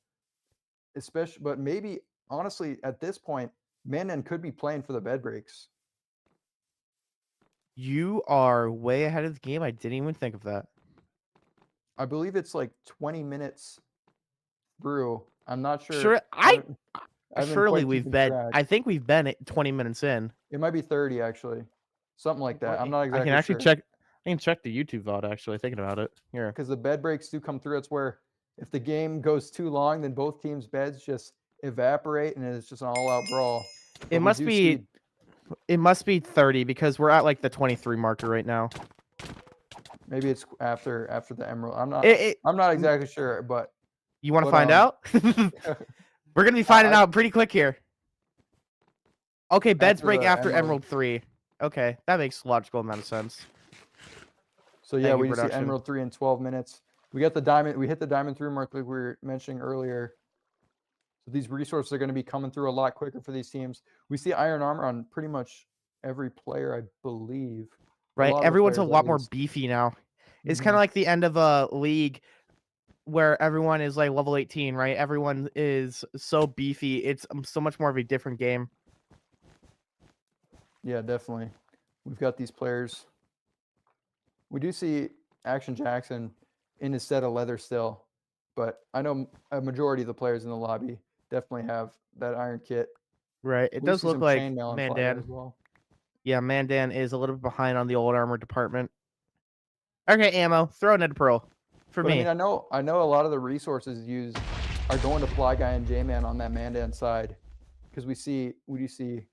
Especially, but maybe honestly at this point, Mandan could be playing for the bed breaks. You are way ahead of the game. I didn't even think of that. I believe it's like 20 minutes through. I'm not sure. Sure, I haven't surely quite we've keeping been. track. I think we've been at 20 minutes in. It might be 30 actually, something like that. I'm not I exactly can actually sure. check. I can check the YouTube VOD actually. Thinking about it here. Because the bed breaks do come through. It's where if the game goes too long, then both teams' beds just evaporate and it's just an all-out brawl. But It we must do be. see- It must be 30 because we're at like the 23 marker right now. Maybe it's after the Emerald. I'm not exactly sure, but You want to find out? We're gonna be finding out pretty quick here. Okay, beds After break the after Emerald. Emerald 3. Okay, that makes logical amount of sense. So yeah, Thank you, we see production. Emerald 3 in 12 minutes. We got the diamond. We hit the diamond 3 mark like we were mentioning earlier. So these resources are going to be coming through a lot quicker for these teams. We see iron armor on pretty much every player, I believe. Right, lot of the everyone's a players, at lot more least. beefy now. It's Mhm. kind of like the end of a league where everyone is like level 18, right? Everyone is so beefy. It's so much more of a different game. Yeah, definitely. We've got these players. We do see Action Jackson in his set of leather still, but I know a majority of the players in the lobby definitely have that iron kit. Right, it We does see look some like chainmail and Fly Guy Mandan. as well. Yeah, Mandan is a little bit behind on the old armor department. Okay, ammo. Throw another pearl for But me. I mean, I know a lot of the resources used are going to Fly Guy and J-Man on that Mandan side, because we do see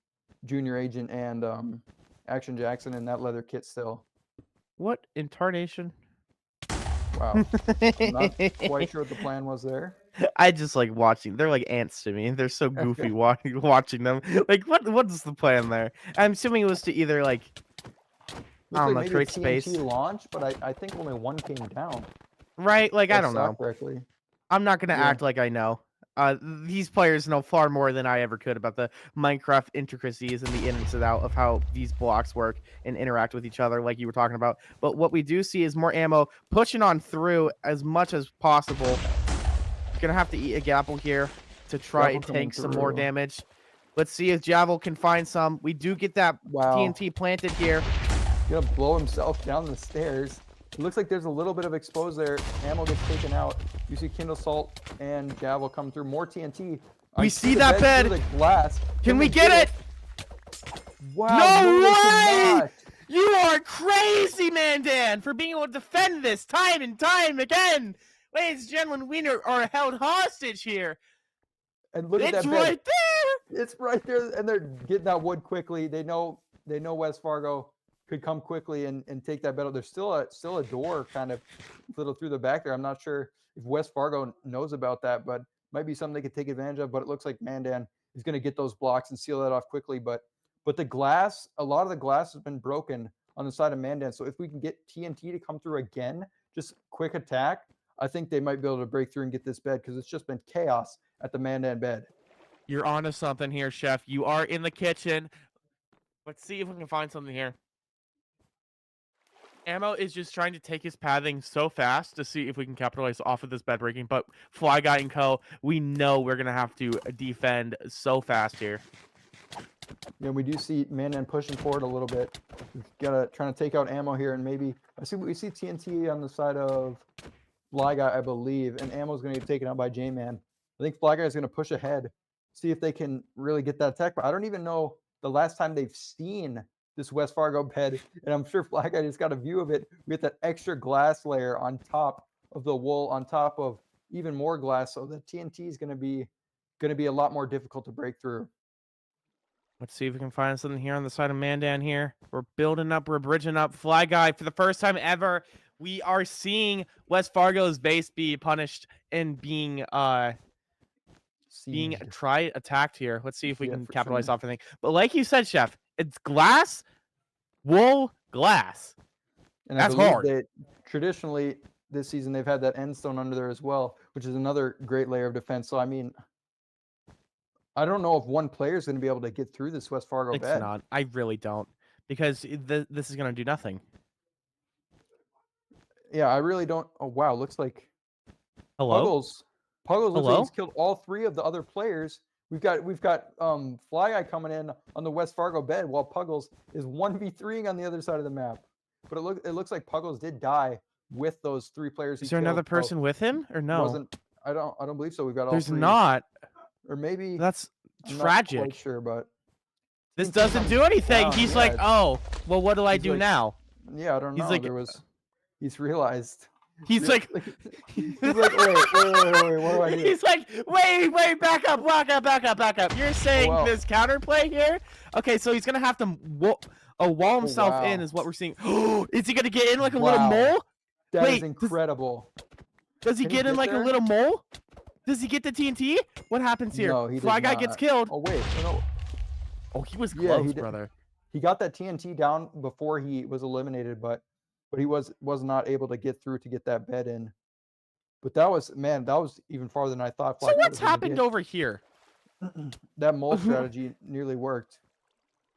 Junior Agent and Action Jackson in that leather kit still. What in tarnation? Wow, I'm not quite sure what the plan was there. I just like watching. They're like ants to me. They're so goofy watching them. Like, what's the plan there? I'm assuming it was to either like, I don't know, maybe create a space. TNT launch, but I think only one came down. Right? Like, I If don't saw know. correctly. I'm not gonna Yeah. act like I know. These players know far more than I ever could about the Minecraft intricacies and the ins and outs of how these blocks work and interact with each other, like you were talking about. But what we do see is more ammo pushing on through as much as possible. Gonna have to eat a Gapple here to try Gapple and coming tank some more through. damage. Let's see if Javel can find some. We do get that TNT planted here. He's gonna blow himself down the stairs. It looks like there's a little bit of exposed there. Ammo gets taken out. You see Kindle Salt and Gavel come through. More TNT. We see that bed. Through the glass. Can we get it? Wow. No they way! cannot. You are crazy, Mandan, for being able to defend this time and time again. Ladies and gentlemen, we are held hostage here. And look at It's that bed. right there. It's right there, and they're getting that wood quickly. They know West Fargo could come quickly and take that bed. There's still a door kind of little through the back there. I'm not sure if West Fargo knows about that, but might be something they could take advantage of. But it looks like Mandan is going to get those blocks and seal that off quickly. But the glass, a lot of the glass has been broken on the side of Mandan. So if we can get TNT to come through again, just quick attack, I think they might be able to break through and get this bed, because it's just been chaos at the Mandan bed. You're onto something here, Chef. You are in the kitchen. Let's see if we can find something here. Ammo is just trying to take his pathing so fast to see if we can capitalize off of this bed breaking. But Fly Guy and Co., we know we're going to have to defend so fast here. Yeah, we do see Mandan pushing forward a little bit. We've got trying to take out ammo here, and maybe we see TNT on the side of Fly Guy, I believe, and ammo's going to get taken out by J-Man. I think Fly Guy is going to push ahead, see if they can really get that attack. But I don't even know the last time they've seen this West Fargo bed, and I'm sure Fly Guy just got a view of it with that extra glass layer on top of the wool, on top of even more glass. So the TNT is going to be a lot more difficult to break through. Let's see if we can find something here on the side of Mandan here. We're building up, we're bridging up. Fly Guy, for the first time ever, we are seeing West Fargo's base be punished and being attacked here. Let's see if we can capitalize off anything. But like you said, Chef, it's glass, wool, glass. And that's I believe hard. that traditionally this season they've had that end stone under there as well, which is another great layer of defense. So I mean, I don't know if one player is going to be able to get through this West Fargo It's bed. not. I really don't, because this is going to do nothing. Yeah, I really don't. Oh wow, looks like Hello? Puggles looks like Hello? he's killed all 3 of the other players. We've got Fly Guy coming in on the West Fargo bed while Puggles is 1v3ing on the other side of the map. But it looks like Puggles did die with those 3 players. Is there another person with him or no? I don't believe so. We've got all There's 3. not. Or maybe That's I'm not tragic. quite sure, but This doesn't do anything. down, He's yeah, like, it's- oh, well, what do I he's do like- now? yeah, I don't He's know. like- He's realized. He's like, He's like, wait, what do I do? he's like, wait, back up. You're saying well. this counterplay here? Okay, so he's gonna have to wall himself in, wow. is what we're seeing. Is he gonna get in like a little Wow. mole? That is Wait, incredible. Does he Can he get in get like a there? little mole? Does he get the TNT? What happens here? No, he does Fly guy not. gets killed. Oh wait, no. Oh, he was Yeah, close, he did. brother. He got that TNT down before he was eliminated, but he was not able to get through to get that bed in. But that was even farther than I thought. So Fly Guy what's was gonna happened get. over here? That mole strategy nearly worked.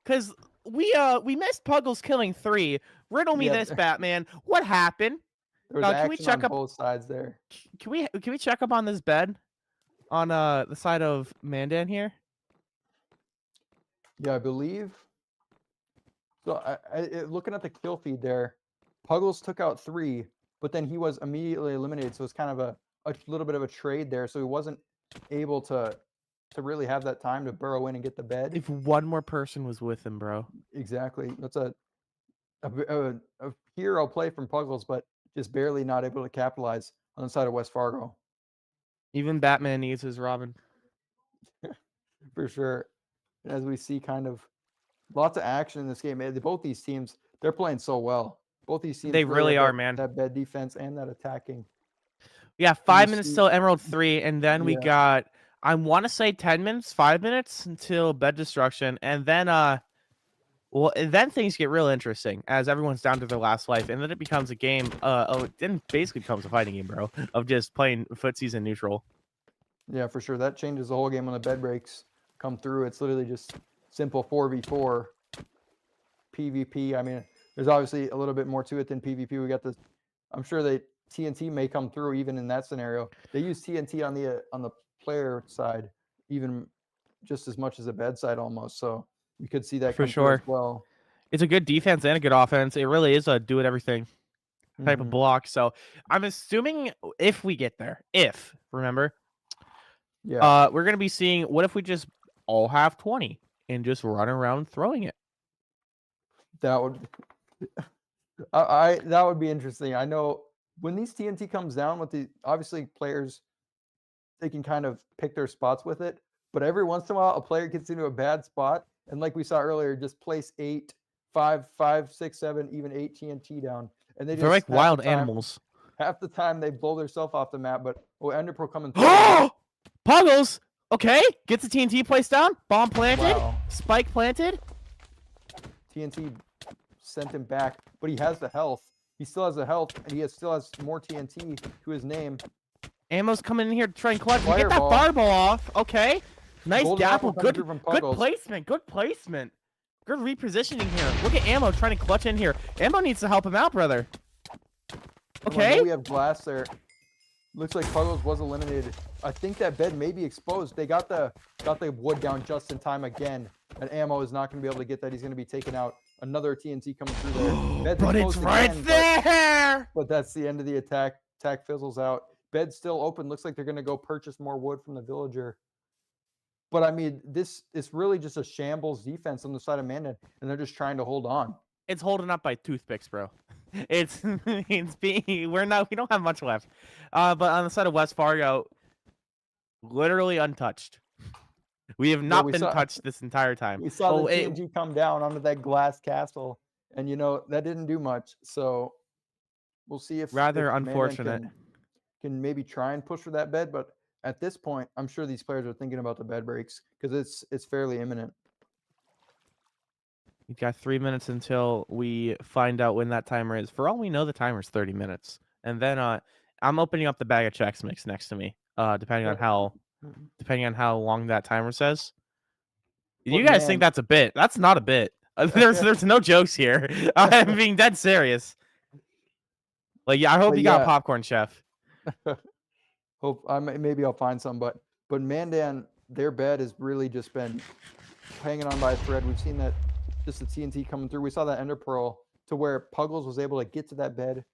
Because we missed Puggles killing 3. Riddle me Yeah, this, Batman. What happened? There was can we action check on up? both sides there. Can we check up on this bed, on the side of Mandan here? Yeah, I believe. So looking at the kill feed there, Puggles took out 3, but then he was immediately eliminated. So it's kind of a little bit of a trade there. So he wasn't able to really have that time to burrow in and get the bed. If one more person was with him, bro. Exactly. That's a hero play from Puggles, but just barely not able to capitalize on the side of West Fargo. Even Batman needs his Robin. For sure. And as we see, kind of lots of action in this game. Both these teams, they're playing so well. Both these teams They really have are, that, man. That bed defense and that attacking. Yeah, 5 minutes till Emerald 3, and then we Yeah. got, I want to say 10 minutes, 5 minutes until bed destruction, and then then things get real interesting as everyone's down to their last life, and then it becomes a game. It then basically becomes a fighting game, bro, of just playing footsies in neutral. Yeah, for sure. That changes the whole game when the bed breaks come through. It's literally just simple 4v4 PvP. I mean, there's obviously a little bit more to it than PvP. We got this. I'm sure that TNT may come through even in that scenario. They use TNT on the player side, even just as much as the bed side almost. So we could see that For come through as sure. well. It's a good defense and a good offense. It really is a do-it-everything type of block. So I'm assuming if we get there, remember, we're going to be seeing, what if we just all have 20 and just run around throwing it? That would that would be interesting. I know when these TNT comes down with the obviously players, they can kind of pick their spots with it. But every once in a while, a player gets into a bad spot, and like we saw earlier, just place 5, 6, 7, even 8 TNT down, and They're like wild animals. Half the time they blow themselves off the map. But Enderpro coming. Puggles. Okay, gets the TNT placed down. Bomb planted. Wow. Spike planted. TNT sent him back, but he has the health. He still has the health, and he still has more TNT to his name. Ammo's coming in here to try and clutch. Get that Fireball. fireball off. Okay. Nice Golden dapple. apple coming Good through from good Puggles. placement. Good placement. Good repositioning here. Look at Ammo trying to clutch in here. Ammo needs to help him out, brother. Okay. We have glass there. Looks like Puggles was eliminated. I think that bed may be exposed. They got the wood down just in time again. And Ammo is not going to be able to get that. He's going to be taken out. Another TNT coming through there. Bed's But it's exposed right again, there. But that's the end of the attack. Attack fizzles out. Bed's still open. Looks like they're going to go purchase more wood from the villager. But I mean, this is really just a shambles defense on the side of Mandan, and they're just trying to hold on. It's holding up by toothpicks, bro. We don't have much left. But on the side of West Fargo, literally untouched. We have not been touched this entire time. We saw the TNG come down onto that glass castle, and that didn't do much. So we'll see if Rather if Mandan unfortunate. can maybe try and push for that bed, but at this point, I'm sure these players are thinking about the bed breaks because it's fairly imminent. We've got 3 minutes until we find out when that timer is. For all we know, the timer's 30 minutes. and then I'm opening up the bag of Chex Mix next to me. Depending on how long that timer says. You But guys think man, that's a bit? That's not a bit. There's no jokes here. I'm being dead serious. Like, yeah, I hope But you got yeah. popcorn, chef. Hope maybe I'll find some, but Mandan, their bed has really just been hanging on by a thread. We've seen that just the TNT coming through. We saw that Ender Pearl to where Puggles was able to get to that bed,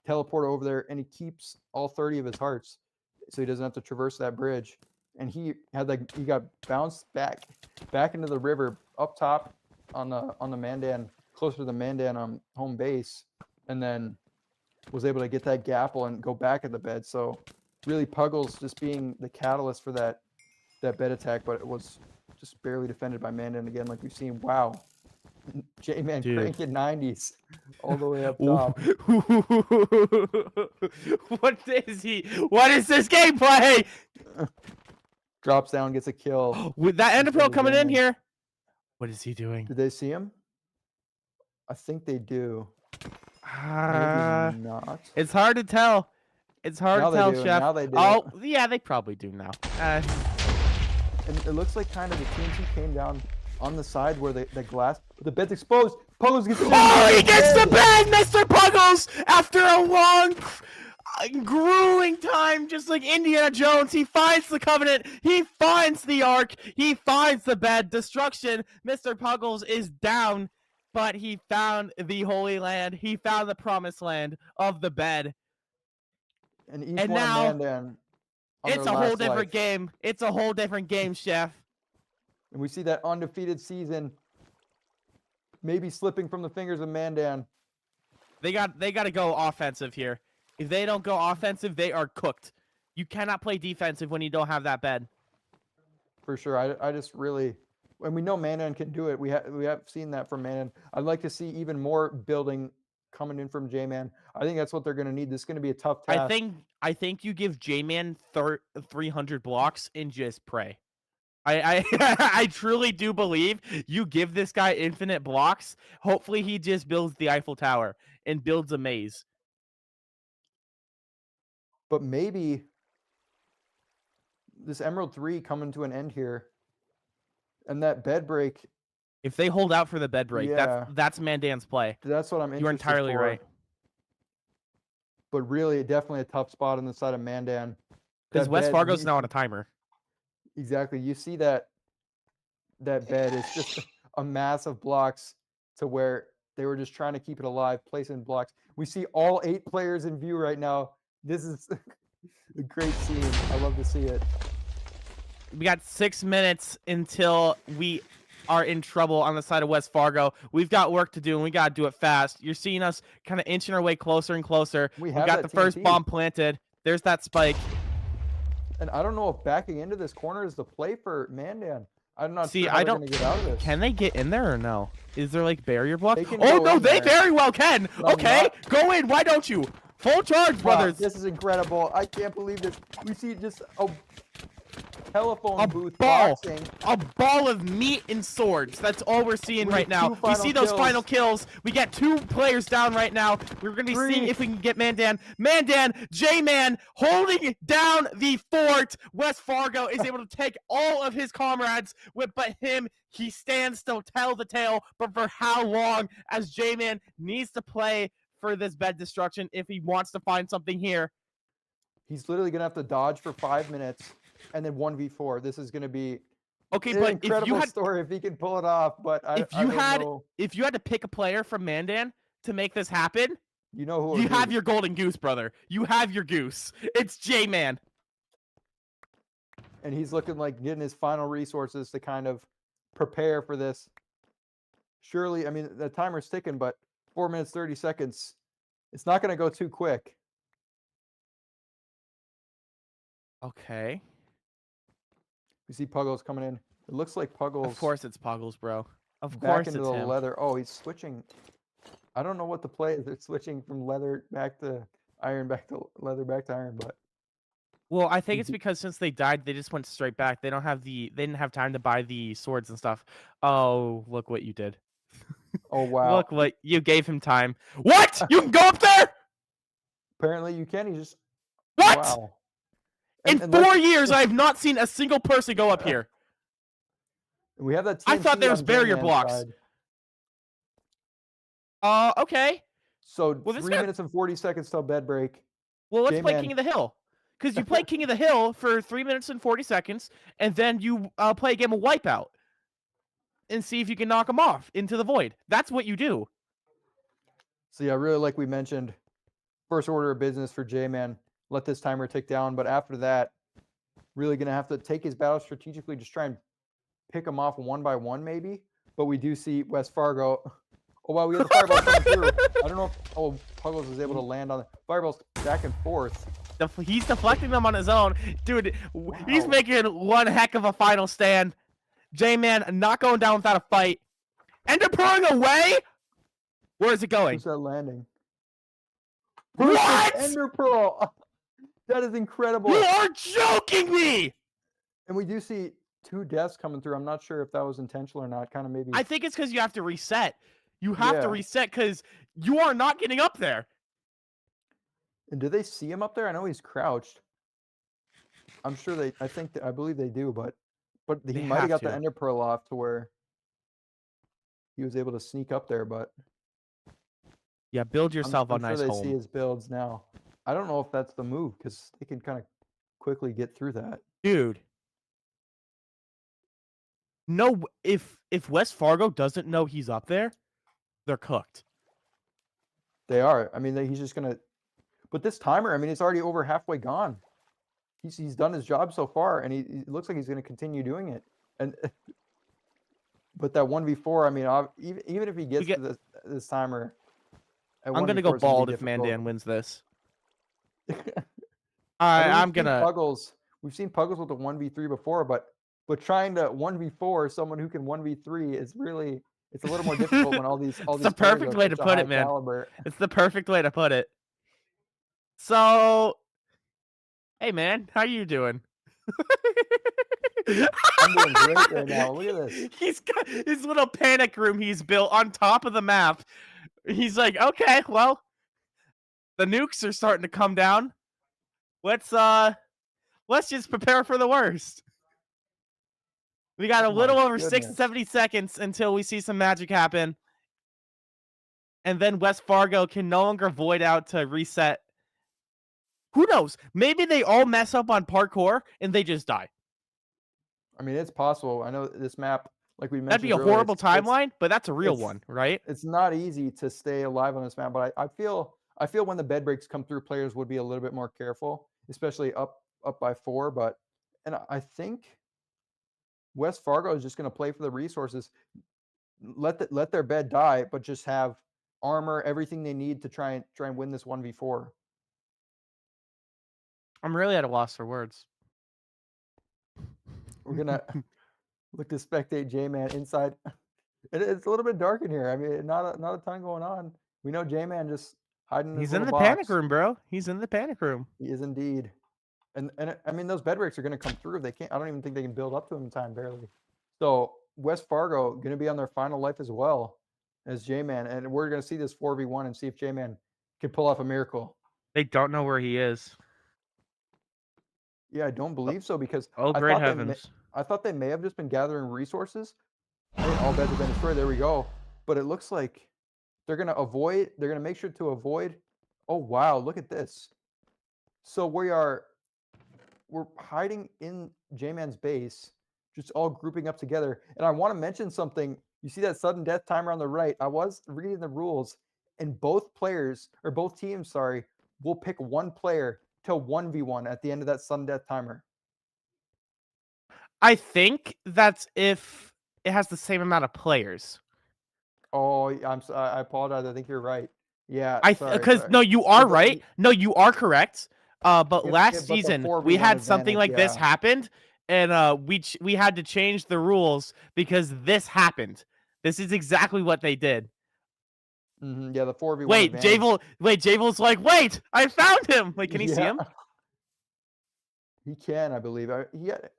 teleport over there, and he keeps all 30 of his hearts, so he doesn't have to traverse that bridge. And he got bounced back into the river up top on the Mandan, closer to the Mandan home base, and then was able to get that gapple and go back at the bed. So really Puggles just being the catalyst for that bed attack, but it was just barely defended by Mandan again, like we've seen. Wow. J-Man cranking 90s all the way up top. What is this gameplay? Drops down, gets a kill. With that Ender Pearl coming in here. What is he doing? Did they see him? I think they do. Maybe not. It's hard to tell. It's hard Now to they tell, do. chef. Now they do. Oh, yeah, they probably do now. And it looks like kind of the TNT came down on the side where the glass, the bed's exposed. Puggles gets he gets the bed, Mr. Puggles! After a long, grueling time, just like Indiana Jones, he finds the Covenant, he finds the Ark, he finds the bed. Destruction, Mr. Puggles is down, but he found the Holy Land. He found the Promised Land of the bed. And now, Mandan it's a whole different game. It's a whole different game, chef. And we see that undefeated season maybe slipping from the fingers of Mandan. They got to go offensive here. If they don't go offensive, they are cooked. You cannot play defensive when you don't have that bed. For sure. I just really, and we know Mandan can do it. We have seen that from Mandan. I'd like to see even more building coming in from J-Man. I think that's what they're going to need. This is going to be a tough task. I think you give J-Man 300 blocks and just pray. I truly do believe you give this guy infinite blocks. Hopefully he just builds the Eiffel Tower and builds a maze. But maybe this Emerald 3 coming to an end here, and that bed break. If they hold out for the bed break, Yeah. that's Mandan's play. That's what I'm interested You're entirely for. right. But really, definitely a tough spot on the side of Mandan. Because That West bed Fargo's needs now to- on a timer. Exactly. You see that bed is just a mass of blocks to where they were just trying to keep it alive, placing blocks. We see all 8 players in view right now. This is a great scene. I love to see it. We got 6 minutes until we are in trouble on the side of West Fargo. We've got work to do, and we got to do it fast. You're seeing us kind of inching our way closer and closer. We have got that the first TNT. bomb planted. There's that spike. And I don't know if backing into this corner is the play for Mandan. I'm not See, sure how I they're don't. gonna get out of this. Can they get in there or no? Is there like barrier block? They can Oh go no, in they there. very well can. No, Okay, not- go in. Why don't you? Full charge, Wow, brothers. this is incredible. I can't believe this. We see just a telephone booth ball. boxing. A ball of meat and swords. That's all we're seeing We right have now. two We final see those kills. final kills. We get 2 players down right now. We're going to be seeing 3. if we can get Mandan. Mandan, J-Man holding down the fort. West Fargo is able to take all of his comrades, but him, he stands to tell the tale. But for how long? As J-Man needs to play for this bed destruction if he wants to find something here. He's literally gonna have to dodge for 5 minutes and then 1v4. This is gonna be Okay, an but if incredible you had story if he can pull it off. But I don't know. if you had to pick a player from Mandan to make this happen, You know who it you would have be. your golden goose, brother. You have your goose. It's J-Man. And he's looking like getting his final resources to kind of prepare for this. Surely, I mean, the timer's ticking, but 4 minutes, 30 seconds. It's not going to go too quick. Okay. We see Puggles coming in. It looks like Puggles. Of course it's Puggles, bro. Of back course into it's the him. leather. Oh, he's switching. I don't know what the play is. They're switching from leather back to iron, back to leather, back to iron. But Well, I think it's because since they died, they just went straight back. They didn't have time to buy the swords and stuff. Oh, look what you did. oh wow, Look what you gave him time. What? You can go up there? Apparently you can. He just What? wow. In And 4 years, I have not seen a single person go up here. we have that TNT I thought there was on barrier J-Man's blocks. side. Okay. So Well, this 3 minutes and 40 seconds till bed break. Well, let's play J-Man. King of the Hill. Because you play King of the Hill for 3 minutes and 40 seconds, and then you play a game of Wipeout and see if you can knock them off into the void. That's what you do. So yeah, really like we mentioned, first order of business for J-Man, let this timer tick down. But after that, really going to have to take his battle strategically, just try and pick them off one by one maybe. But we do see West Fargo. Oh, wow, we have the fireballs coming through. I don't know if Puggles was able to land on the fireballs back and forth. He's deflecting them on his own. Dude, he's making one heck of a final stand. J-Man not going down without a fight. Ender pulling away? Where is it going? Who's that landing? What? Ender Pearl. That is incredible. You are joking me! And we do see 2 deaths coming through. I'm not sure if that was intentional or not. Kind of maybe. I think it's because you have to reset. You have to Yeah. reset because you are not getting up there. And do they see him up there? I know he's crouched. I'm sure they. I believe they do, but he They might have have got to. the Ender Pearl off to where he was able to sneak up there. But Yeah, build yourself I'm a nice sure they home. see his builds now. I don't know if that's the move because they can kind of quickly get through that. Dude. No, if West Fargo doesn't know he's up there, they're cooked. They are. I mean, he's just gonna. But this timer, I mean, it's already over halfway gone. He's done his job so far, and he looks like he's going to continue doing it. And but that 1v4, I mean, even if he gets to this timer, I'm going to go bald if Mandan wins this. I I'm mean, going to... Puggles. We've seen Puggles with the 1v3 before, but trying to 1v4 someone who can 1v3 is really... It's a little more difficult when all these It's the perfect way to put it, man. It's the perfect way to put it. So, hey, man, how you doing? I'm doing great right now. Look at this. He's got his little panic room he's built on top of the map. He's like, okay, well, the nukes are starting to come down. Let's just prepare for the worst. We got a little over 70 seconds until we see some magic happen. And then West Fargo can no longer void out to reset. Who knows? Maybe they all mess up on parkour and they just die. I mean, it's possible. I know this map, like we mentioned, That'd be a horrible timeline, but that's a real one, right? It's not easy to stay alive on this map, but I feel when the bed breaks come through, players would be a little bit more careful, especially up by 4. And I think West Fargo is just going to play for the resources, let their bed die, but just have armor, everything they need to try and win this 1v4. I'm really at a loss for words. We're gonna look to spectate J-Man inside. It's a little bit dark in here. I mean, not a ton going on. We know J-Man just hiding. He's in the panic room, bro. He's in the panic room. He is indeed. And I mean, those bed breaks are going to come through. They can't. I don't even think they can build up to him in time, barely. So West Fargo going to be on their final life as well as J-Man, and we're going to see this 4v1 and see if J-Man can pull off a miracle. They don't know where he is. Yeah, I don't believe so because great heavens! I thought they may have just been gathering resources. I mean, all beds have been destroyed. There we go. But it looks like they're going to avoid. They're going to make sure to avoid. Oh wow! Look at this. So we're hiding in J-Man's base, just all grouping up together. And I want to mention something. You see that sudden death timer on the right? I was reading the rules, and both teams, will pick one player to 1v1 at the end of that sudden death timer. I think that's if it has the same amount of players. Oh, I apologize. I think you're right. Yeah, No, you are right. No, you are correct. But last season we had something like this happened, and we had to change the rules because this happened. This is exactly what they did. Yeah, the 4v1. Wait, Javel's like, wait, I found him. Like, can he see him? He can, I believe. I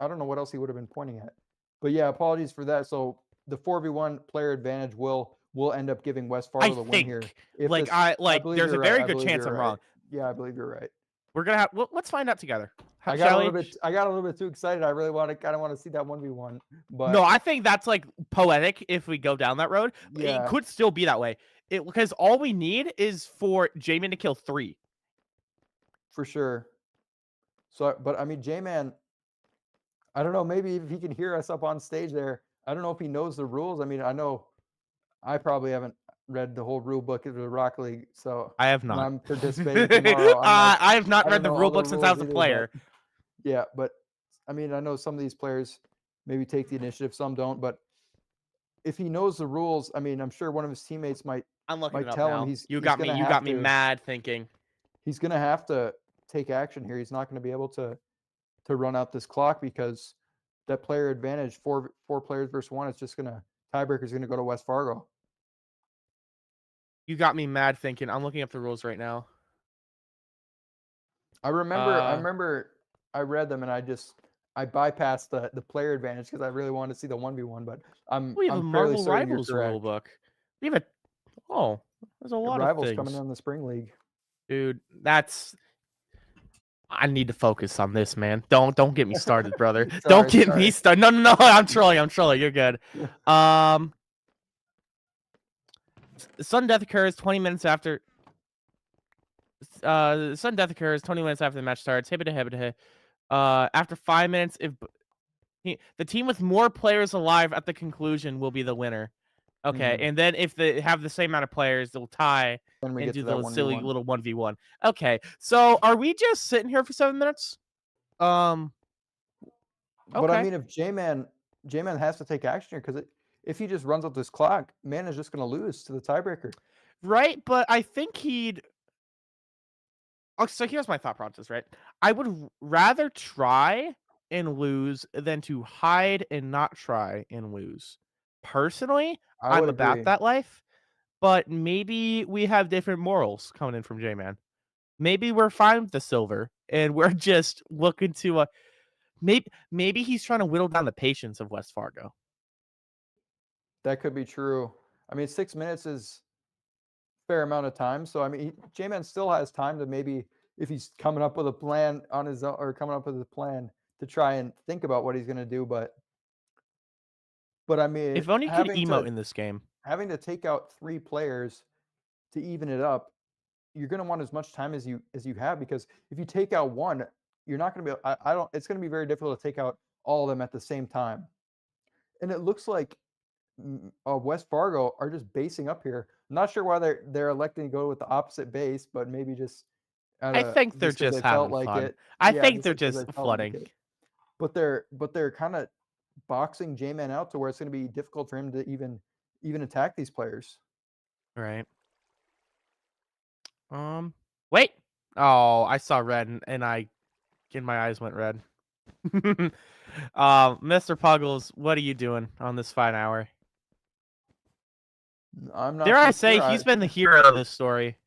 don't know what else he would have been pointing at. But yeah, apologies for that. So the 4v1 player advantage will end up giving West Fargo the win here. There's a very good chance I'm wrong. Yeah, I believe you're right. We're gonna have. Let's find out together. I got Shall a we? little bit. I got a little bit too excited. I really kind of want to see that 1v1. But No, I think that's like poetic if we go down that road. Yeah. It could still be that way. Because all we need is for Jamin to kill 3. For sure. So, but I mean, J-Man, I don't know. Maybe if he can hear us up on stage there, I don't know if he knows the rules. I mean, I know I probably haven't read the whole rule book of the Rocket League, so I have when not. I'm participating tomorrow, I have not I read don't the know rule all the book since I was rules a either, player. but- yeah, but I mean, I know some of these players maybe take the initiative, some don't. But if he knows the rules, I mean, I'm sure one of his teammates might I'm looking it up tell now. him he's You he's got me. gonna You have got me to- mad thinking. He's going to have to take action here. He's not going to be able to run out this clock because that player advantage, four players versus 1, it's just going to tiebreaker is going to go to West Fargo. You got me mad thinking. I'm looking up the rules right now. I remember I read them and I bypassed the player advantage because I really wanted to see the 1v1, but We have a I'm fairly Marvel certain Rivals you're correct. rule book. We have there's a lot of Rivals things. coming in the spring league. Dude, I need to focus on this, man. Don't get me started, brother. Don't get me started. No. I'm trolling. You're good. Sudden death occurs 20 minutes after. Sudden death occurs 20 minutes after the match starts. After 5 minutes, if the team with more players alive at the conclusion will be the winner. Okay, and then if they have the same amount of players, they'll tie Then we and get do to that the silly 1v1. little 1v1. Okay, so are we just sitting here for 7 minutes? But I Okay. mean, if J-Man has to take action here because if he just runs up this clock, Man is just going to lose to the tiebreaker. Right, but I think he'd. Oh, so here's my thought process, right? I would rather try and lose than to hide and not try and lose. Personally, I I'm would about agree. that life, but maybe we have different morals coming in from J-Man. Maybe we're fine with the silver, and we're just looking to maybe he's trying to whittle down the patience of West Fargo. That could be true. I mean, 6 minutes is a fair amount of time. So, I mean, J-Man still has time to maybe, if he's coming up with a plan on his own or coming up with a plan to try and think about what he's going to do. But I mean, If only you could emote in this game. having to take out 3 players to even it up, you're going to want as much time as you have, because if you take out 1, you're not going to be. It's going to be very difficult to take out all of them at the same time. And it looks like West Fargo are just basing up here. I'm not sure why they're electing to go with the opposite base, but maybe just. I think they're 'cause just they felt having fun. it. I Yeah, think they're 'cause they just felt like flooding. it. But they're kind of boxing J-Man out to where it's going to be difficult for him to even attack these players. Right. Wait. Oh, I saw red and my eyes went red. Mr. Puggles, what are you doing on this fine hour? I'm not. Dare I too say sure. he's been the hero of this story.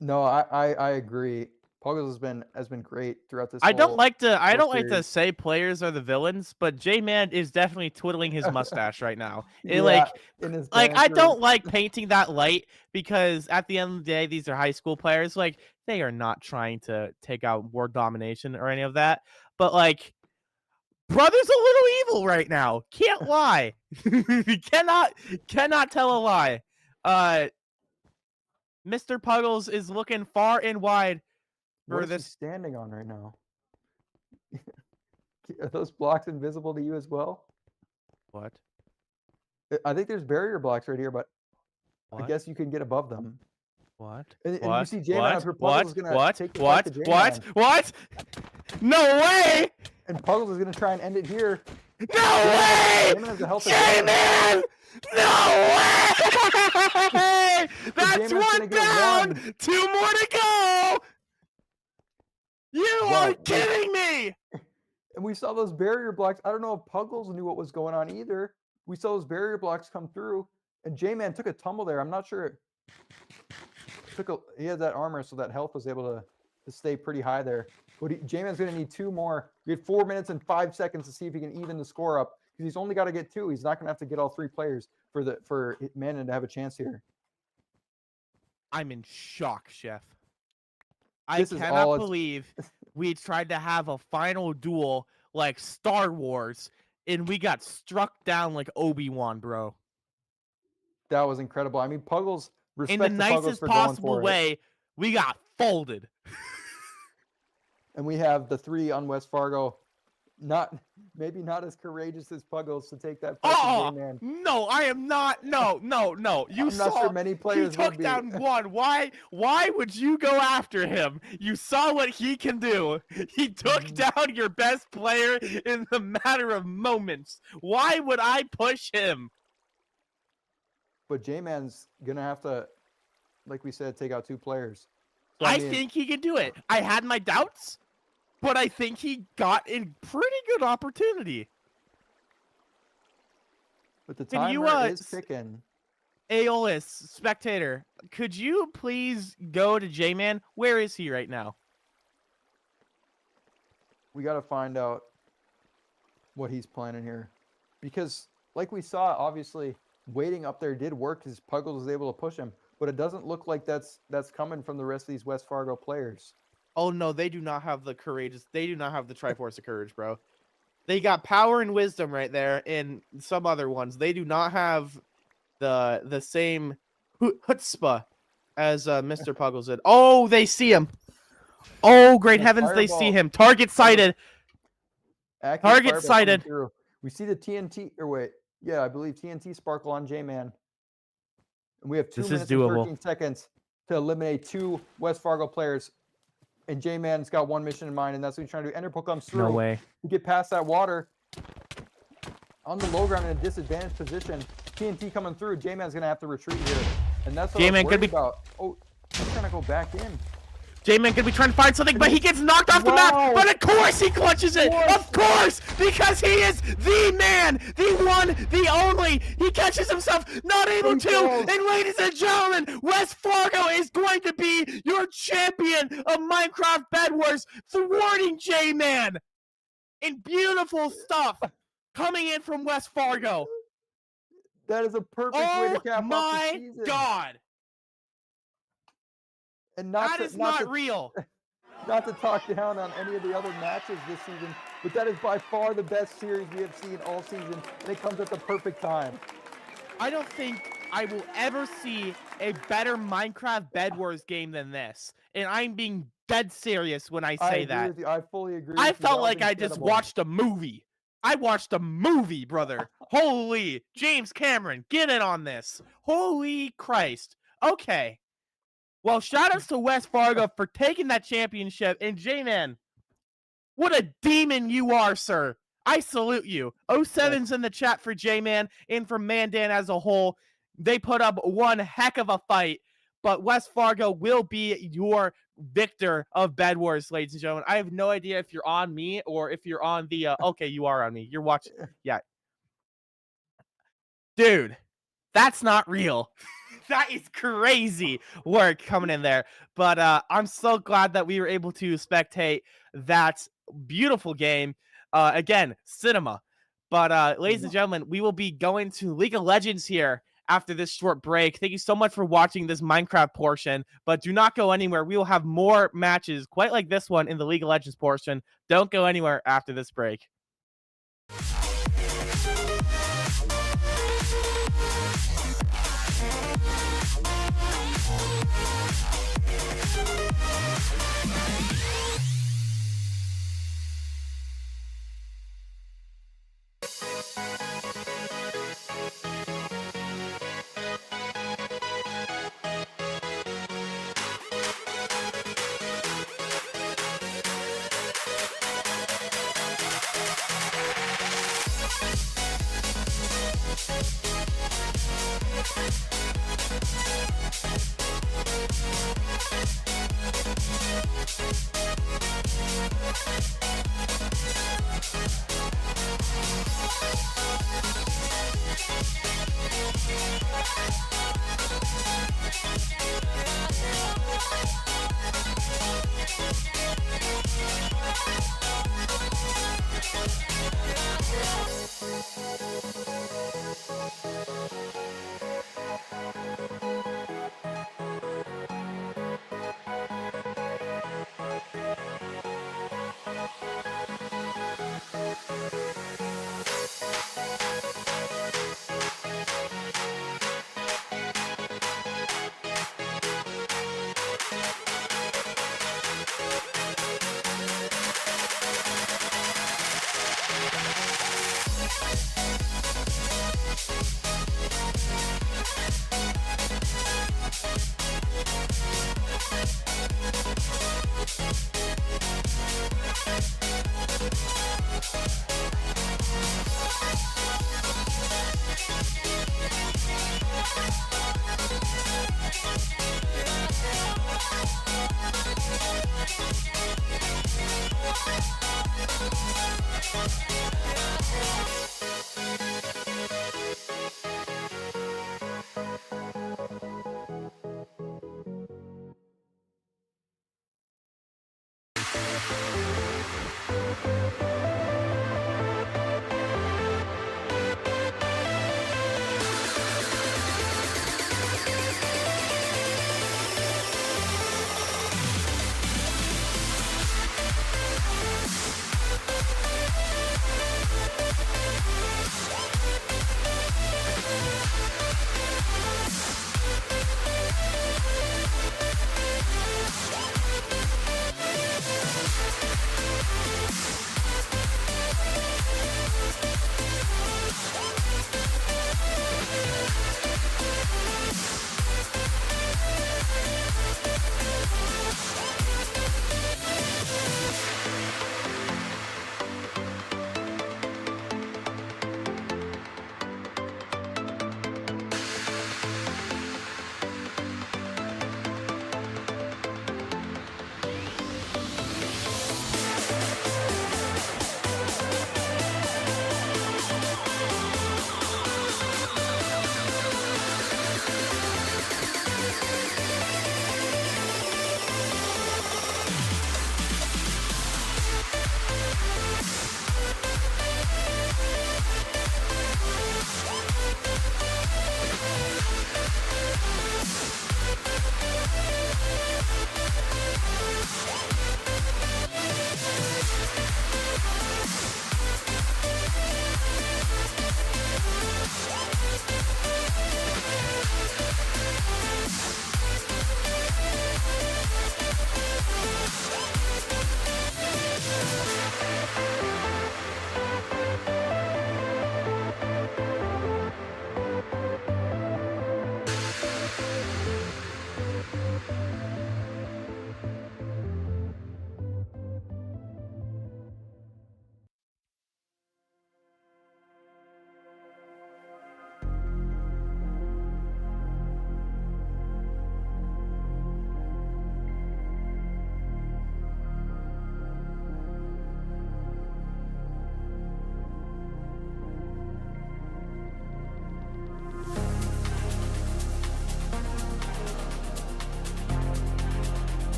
No, I agree. Puggles has been great throughout this. I don't like to series. say players are the villains, but J-Man is definitely twiddling his mustache right now. Yeah, Like in his I banter. don't like painting that light because at the end of the day, these are high school players. Like they are not trying to take out world domination or any of that. But like, brother's a little evil right now. Can't lie. cannot tell a lie. Mr. Puggles is looking far and wide for What is he this. standing on right now? Are those blocks invisible to you as well? What? I think there's barrier blocks right here, but I What? guess you can get above them. What? And you What? see J-Man up here, Puggles is gonna What? take the What? fight to What? J-Man. What? No way! And Puggles is gonna try and end it here. No way! J-Man has a health advantage. J-Man! No way! That's J-Man's gonna one get down! 1. 2 more to go! You Wow, are kidding me! And we saw those barrier blocks. I don't know if Puggles knew what was going on either. We saw those barrier blocks come through, and J-Man took a tumble there. I'm not sure. He had that armor, so that health was able to stay pretty high there. But J-Man's going to need 2 more. We had 4 minutes and 5 seconds to see if he can even the score up, because he's only got to get 2. He's not going to have to get all 3 players for Manon to have a chance here. I'm in shock, Chef. I This is cannot all it's- believe we tried to have a final duel like Star Wars, and we got struck down like Obi-Wan, bro. That was incredible. I mean, Puggles, In the respect to Puggles nicest for going possible for it. way, we got folded. And we have the 3 on West Fargo, maybe not as courageous as Puggles to take that first J-Man. No, I am not. No. You I'm not saw sure many players he would took be. down 1. Why would you go after him? You saw what he can do. He took down your best player in the matter of moments. Why would I push him? But J-Man's going to have to, like we said, take out 2 players. So, I mean, think he can do it. I had my doubts, but I think he got a pretty good opportunity. But the Can you, timer is ticking. Aeolus, spectator, could you please go to J-Man? Where is he right now? We got to find out what he's planning here. Because, like we saw, obviously, waiting up there did work because Puggles was able to push him. But it doesn't look like that's coming from the rest of these West Fargo players. Oh, no, they do not have the courageous. They do not have the Triforce of Courage, bro. They got power and wisdom right there, and some other ones. They do not have the same chutzpah as Mr. Puggles did. Oh, they see him. Oh, great heavens, they see him. Target sighted. Accurate Target fireball sighted. coming through. We see the TNT, or wait, yeah, I believe TNT sparkle on J-Man. And we have 2 This is minutes and doable. 13 seconds to eliminate 2 West Fargo players. And J-Man's got one mission in mind, and that's what he's trying to do. Enderpearl comes through. No way. To get past that water. On the low ground in a disadvantaged position. TNT coming through. J-Man's going to have to retreat here. And that's what J-Man I'm could worried be- about. Oh, he's trying to go back in. J-Man could be trying to find something, but he gets knocked off the map. But of course he clutches it. Of course, because he is the man, the one, the only. He catches himself not able to. And ladies and gentlemen, West Fargo is going to be your champion of Minecraft Bedwars, thwarting J-Man. And beautiful stuff coming in from West Fargo. That is a perfect way to cap off the my season. God. And not That is not real. Not to talk down on any of the other matches this season, but that is by far the best series we have seen all season, and it comes at the perfect time. I don't think I will ever see a better Minecraft Bedwars game than this. And I'm being dead serious when I say agree that. with you. I fully agree. I with you. felt That was like I just incredible. watched a movie. I watched a movie, brother. Holy James Cameron, get in on this. Holy Christ. Okay. Well, shout outs to West Fargo for taking that championship. And J-Man, what a demon you are, sir. I salute you. 07's in the chat for J-Man and for Mandan as a whole. They put up one heck of a fight, but West Fargo will be your victor of Bedwars, ladies and gentlemen. I have no idea if you're on me or if you're on the... okay, you are on me. You're watching... Yeah. Dude, that's not real. That is crazy work coming in there. But I'm so glad that we were able to spectate that beautiful game. Again, cinema. But ladies and gentlemen, we will be going to League of Legends here after this short break. Thank you so much for watching this Minecraft portion. But do not go anywhere. We will have more matches quite like this one in the League of Legends portion. Don't go anywhere after this break.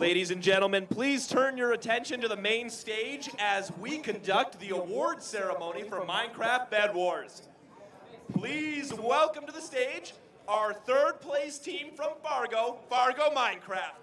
Ladies and gentlemen, please turn your attention to the main stage as we conduct the award ceremony for Minecraft Bedwars. Please welcome to the stage our third place team from Fargo Minecraft.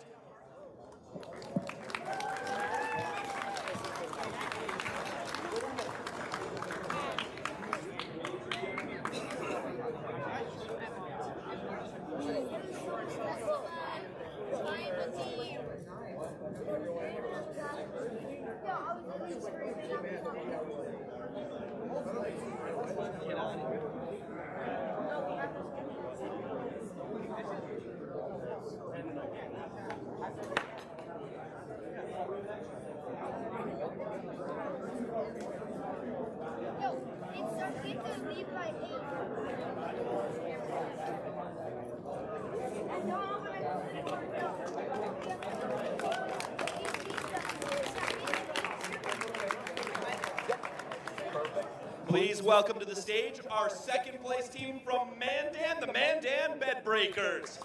Please welcome to the stage our second place team from Mandan, the Mandan Bedbreakers.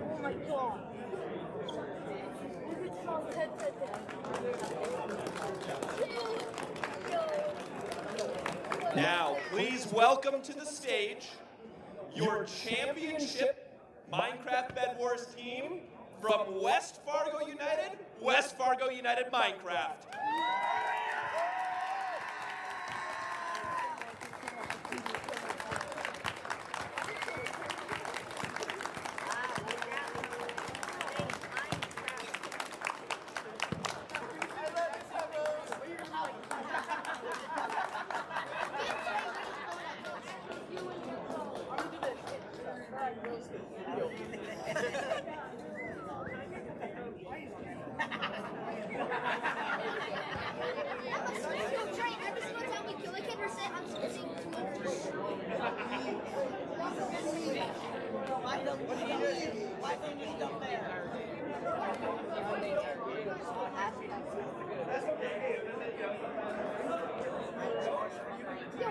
Oh my god. Now, please welcome to the stage your championship Minecraft Bedwars team from West Fargo United Minecraft.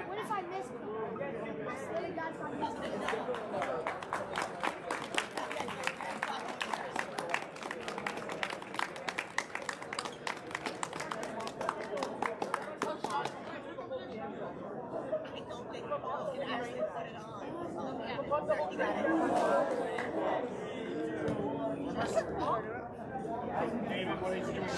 What if I missed? David, what are you doing?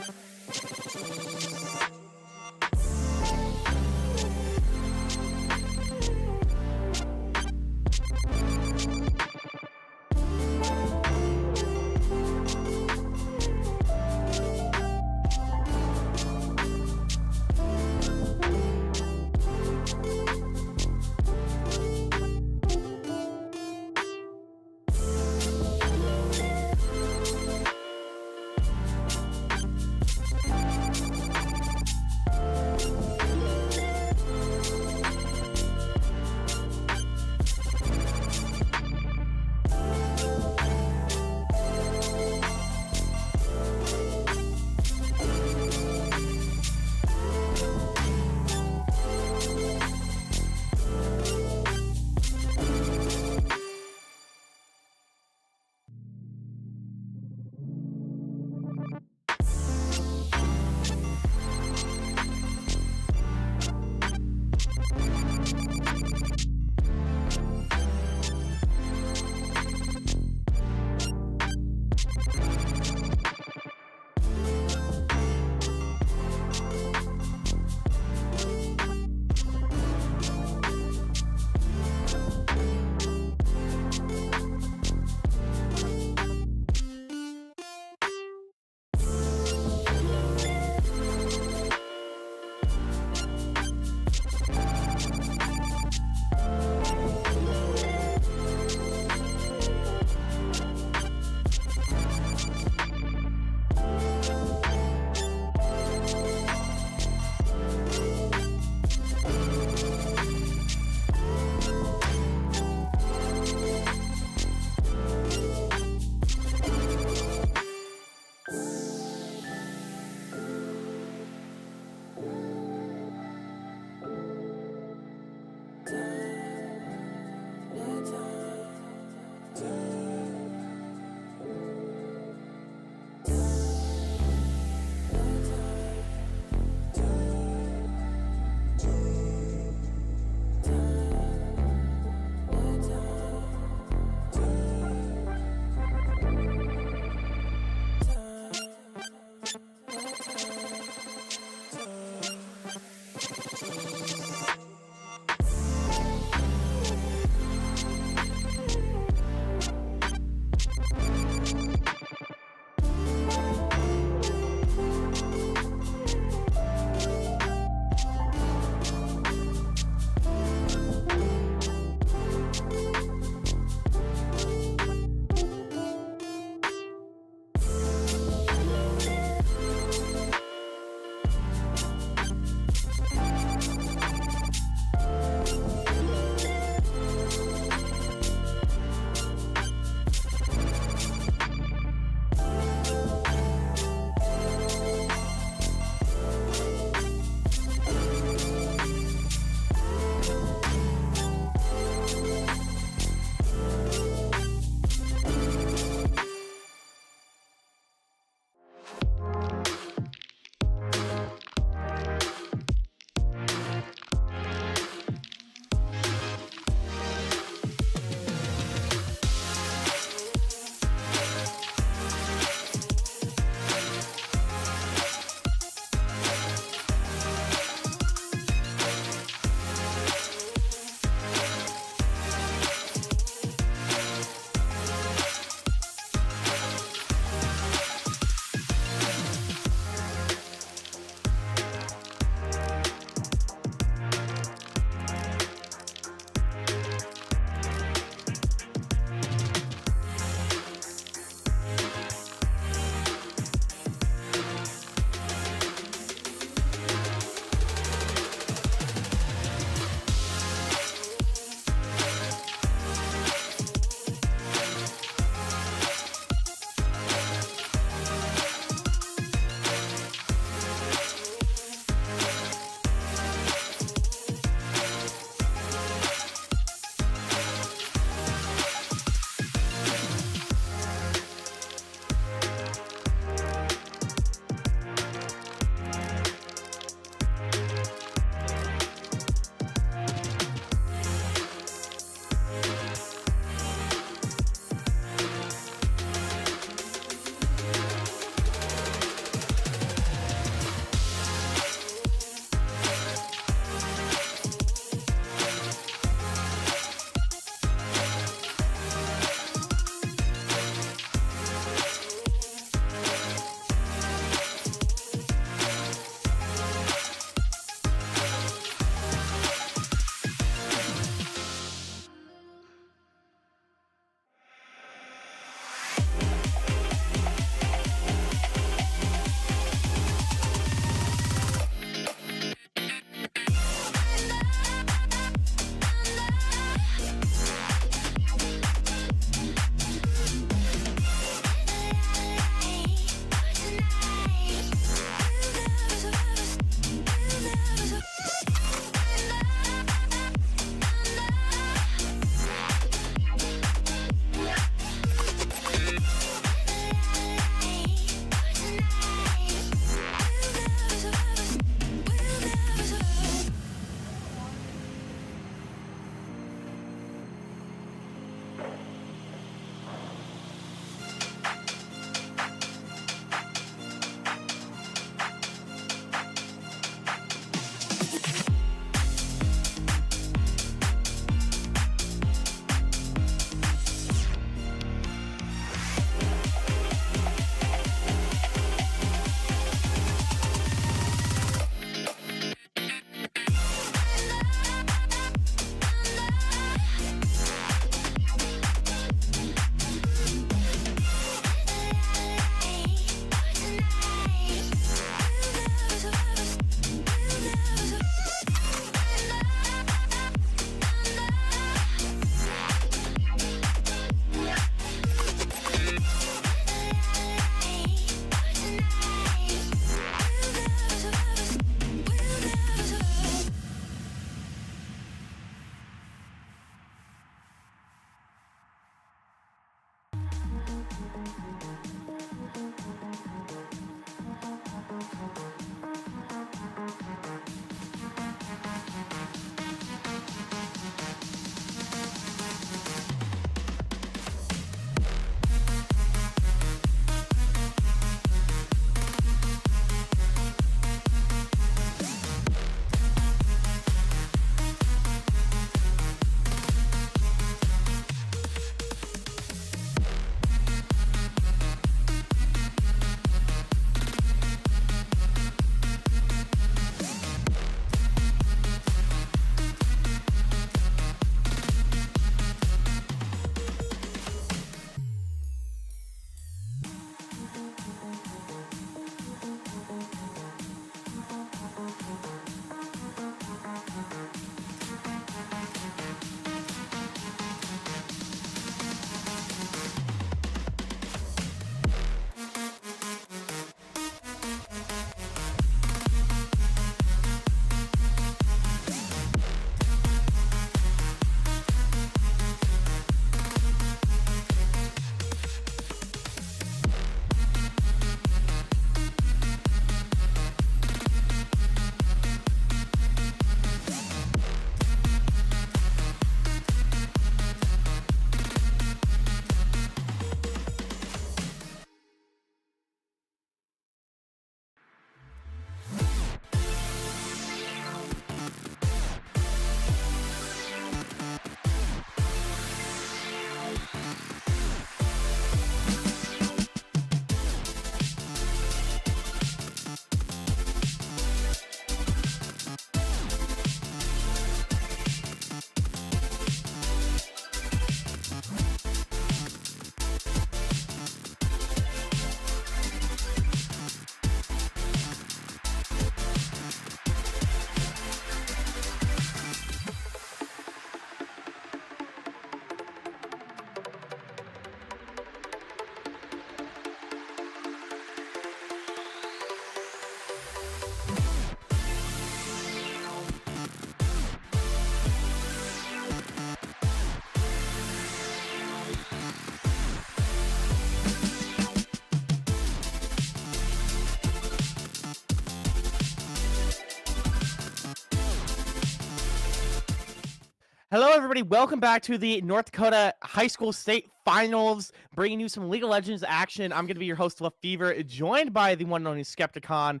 Hello, everybody. Welcome back to the North Dakota High School State Finals, bringing you some League of Legends action. I'm going to be your host, LaFever, joined by the one and only Skepticon,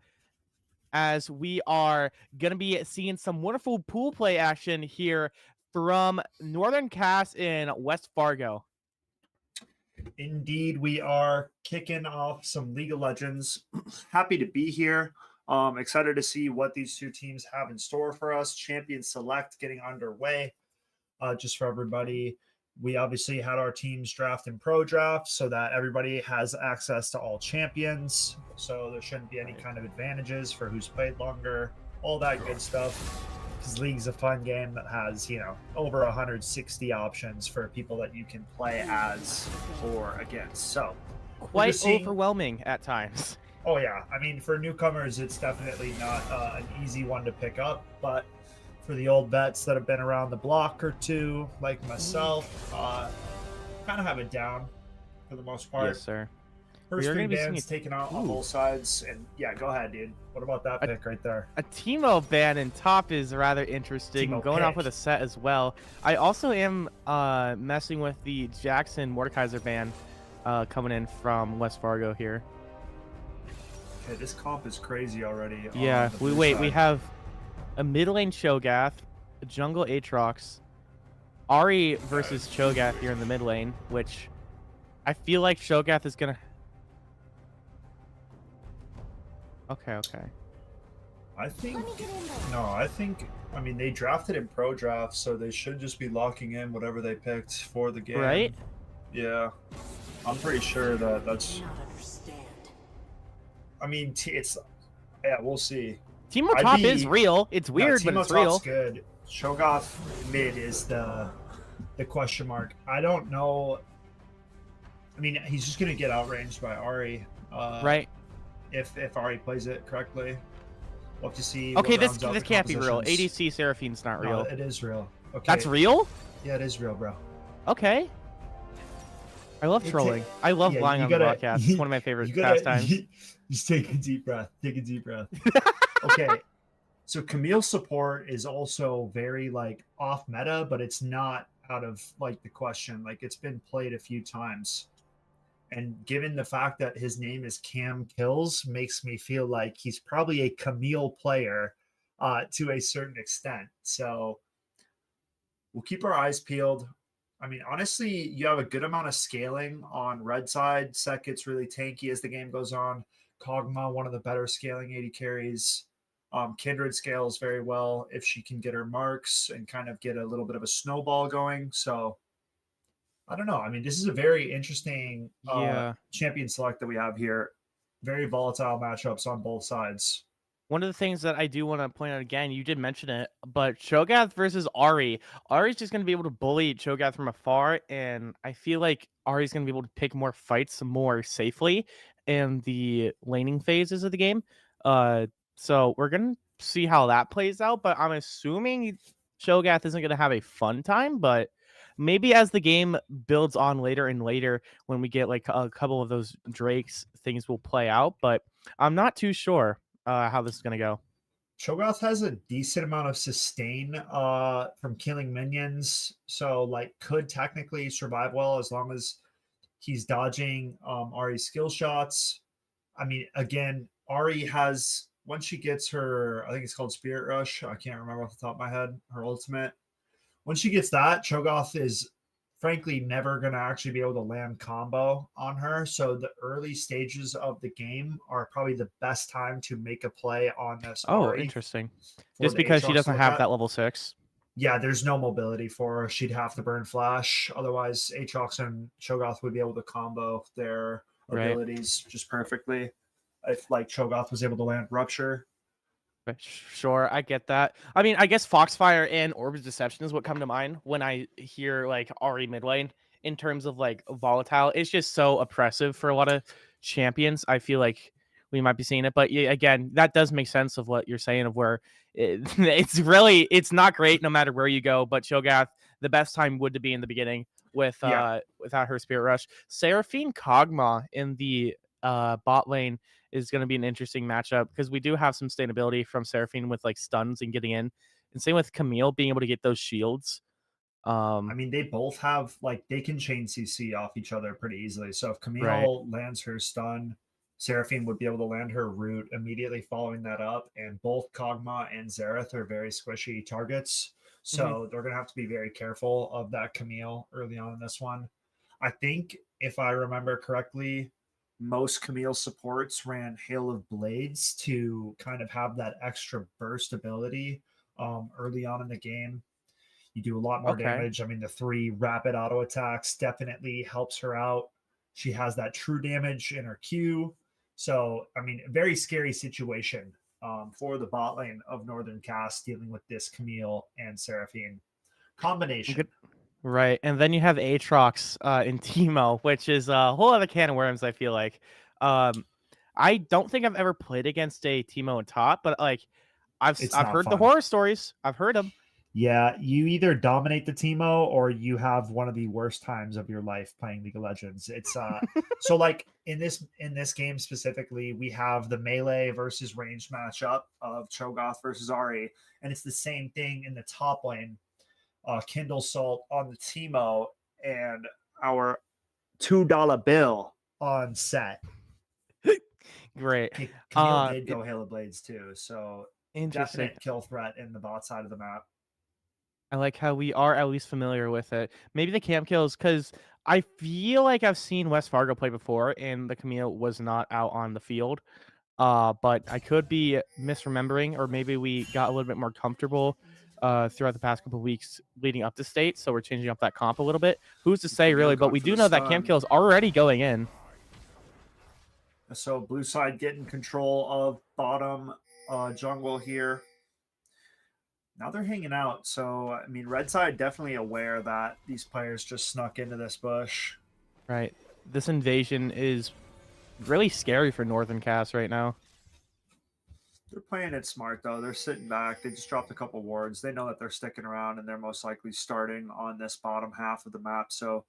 as we are going to be seeing some wonderful pool play action here from Northern Cass in West Fargo. Indeed, we are kicking off some League of Legends. Happy to be here. Excited to see what these two teams have in store for us. Champion Select getting underway. Just for everybody, we obviously had our teams draft and pro draft so that everybody has access to all champions. So there shouldn't be any kind of advantages for who's played longer, all that good stuff. Because League's a fun game that has, over 160 options for people that you can play as or against. So quite overwhelming at times. Oh yeah, I mean, for newcomers, it's definitely not an easy one to pick up, but for the old vets that have been around the block or two, like myself, kind of have it down for the most part. Yes, sir. First three bands taken out on both sides, and yeah, go ahead, dude. What about that pick right there? A Teemo ban in top is rather interesting. Teemo Going pick. off with a set as well. I also am messing with the Jackson Mordekaiser ban coming in from West Fargo here. Okay, this comp is crazy already. Yeah, we have a mid lane Cho'Gath, a jungle Aatrox, Ahri versus Cho'Gath here in the mid lane, which I feel like Cho'Gath is gonna. Okay. I mean, they drafted in pro draft, so they should just be locking in whatever they picked for the game. Right? Yeah. I'm pretty sure that's. I mean, we'll see. Teemo top is real. It's weird, but it's real. Top's good. Cho'Gath mid is the question mark. I don't know. I mean, he's just gonna get outranged by Ahri. Right. If Ahri plays it correctly, we'll have to see. Okay, this can't be real. ADC Seraphine's not real. No, it is real. Okay. That's real? Yeah, it is real, bro. Okay. I love trolling. I love lying on the broadcast. It's one of my favorite pastimes. Just take a deep breath. Take a deep breath. Okay. So Camille's support is also very off meta, but it's not out of the question. It's been played a few times. And given the fact that his name is Cam Kills, makes me feel like he's probably a Camille player to a certain extent. So we'll keep our eyes peeled. I mean, honestly, you have a good amount of scaling on red side. Sec gets really tanky as the game goes on. Kog'Maw, one of the better scaling AD carries. Kindred scales very well if she can get her marks and kind of get a little bit of a snowball going. So I don't know. I mean, this is a very interesting champion select that we have here. Very volatile matchups on both sides. One of the things that I do want to point out again, you did mention it, but Cho'Gath versus Ahri. Ahri's just going to be able to bully Cho'Gath from afar, and I feel like Ahri's going to be able to pick more fights more safely in the laning phases of the game. So we're going to see how that plays out, but I'm assuming Cho'Gath isn't going to have a fun time, but maybe as the game builds on later and later, when we get a couple of those Drakes, things will play out, but I'm not too sure how this is going to go. Cho'Gath has a decent amount of sustain from killing minions, so could technically survive well as long as he's dodging Ahri's skill shots. I mean, again, Ahri has, once she gets her, I think it's called Spirit Rush, I can't remember off the top of my head, her ultimate. Once she gets that, Cho'Gath is frankly never going to actually be able to land combo on her. So the early stages of the game are probably the best time to make a play on this. Oh, interesting. Just because she doesn't have that level 6. Yeah, there's no mobility for her. She'd have to burn flash. Otherwise, Aatrox and Cho'Gath would be able to combo their abilities just perfectly. If Cho'Gath was able to land Rupture. Sure, I get that. I mean, I guess Foxfire and Orb's Deception is what come to mind when I hear Ahri mid lane in terms of volatile. It's just so oppressive for a lot of champions. I feel like we might be seeing it, but yeah, again, that does make sense of what you're saying of where it's not great no matter where you go. But Cho'Gath, the best time would to be in the beginning without her Spirit Rush. Seraphine Kog'Maw in the bot lane is going to be an interesting matchup because we do have some sustainability from Seraphine with stuns and getting in, and same with Camille being able to get those shields. I mean, they both have, like, they can chain CC off each other pretty easily. So if Camille lands her stun, Seraphine would be able to land her root immediately following that up. And both Kog'Maw and Xerath are very squishy targets. So they're going to have to be very careful of that Camille early on in this one. I think, if I remember correctly, most Camille supports ran Hail of Blades to kind of have that extra burst ability early on in the game. You do a lot more damage. I mean, the 3 rapid auto attacks definitely helps her out. She has that true damage in her Q. So, I mean, a very scary situation for the bot lane of Northern Cast dealing with this Camille and Seraphine combination. Right, and then you have Aatrox in Teemo, which is a whole other can of worms, I feel like. I don't think I've ever played against a Teemo in top, but like I've heard the horror stories. I've heard them. Yeah, you either dominate the Teemo or you have one of the worst times of your life playing League of Legends. It's so like in this game specifically, we have the melee versus ranged matchup of Cho'Gath versus Ahri, and it's the same thing in the top lane. Kindle Salt on the Teemo and our $2 bill on set. Great. Camille did go Hail of Blades too, so interesting definite kill threat in the bot side of the map. I like how we are at least familiar with it. Maybe the camp kills, because I feel like I've seen West Fargo play before, and the Camille was not out on the field. But I could be misremembering, or maybe we got a little bit more comfortable throughout the past couple of weeks leading up to state, so we're changing up that comp a little bit. Who's to say, really? But we do know that camp kill is already going in. So blue side getting control of bottom jungle here. Now they're hanging out. So, I mean, red side definitely aware that these players just snuck into this bush. Right. This invasion is really scary for Northern Cast right now. They're playing it smart, though. They're sitting back. They just dropped a couple wards. They know that they're sticking around, and they're most likely starting on this bottom half of the map. So,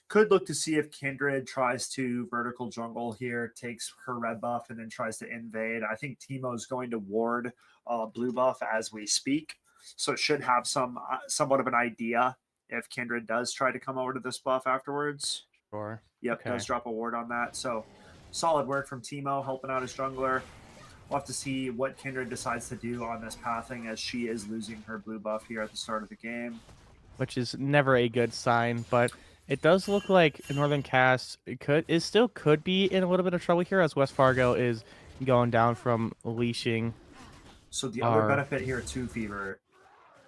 could look to see if Kindred tries to vertical jungle here, takes her red buff, and then tries to invade. I think Teemo's going to ward blue buff as we speak. So it should have somewhat of an idea if Kindred does try to come over to this buff afterwards. Sure. Yep, does drop a ward on that. So solid work from Teemo, helping out his jungler. We'll have to see what Kindred decides to do on this pathing, as she is losing her blue buff here at the start of the game. Which is never a good sign, but it does look like Northern Cast still could be in a little bit of trouble here, as West Fargo is going down from leashing. So the other benefit here too, Fever.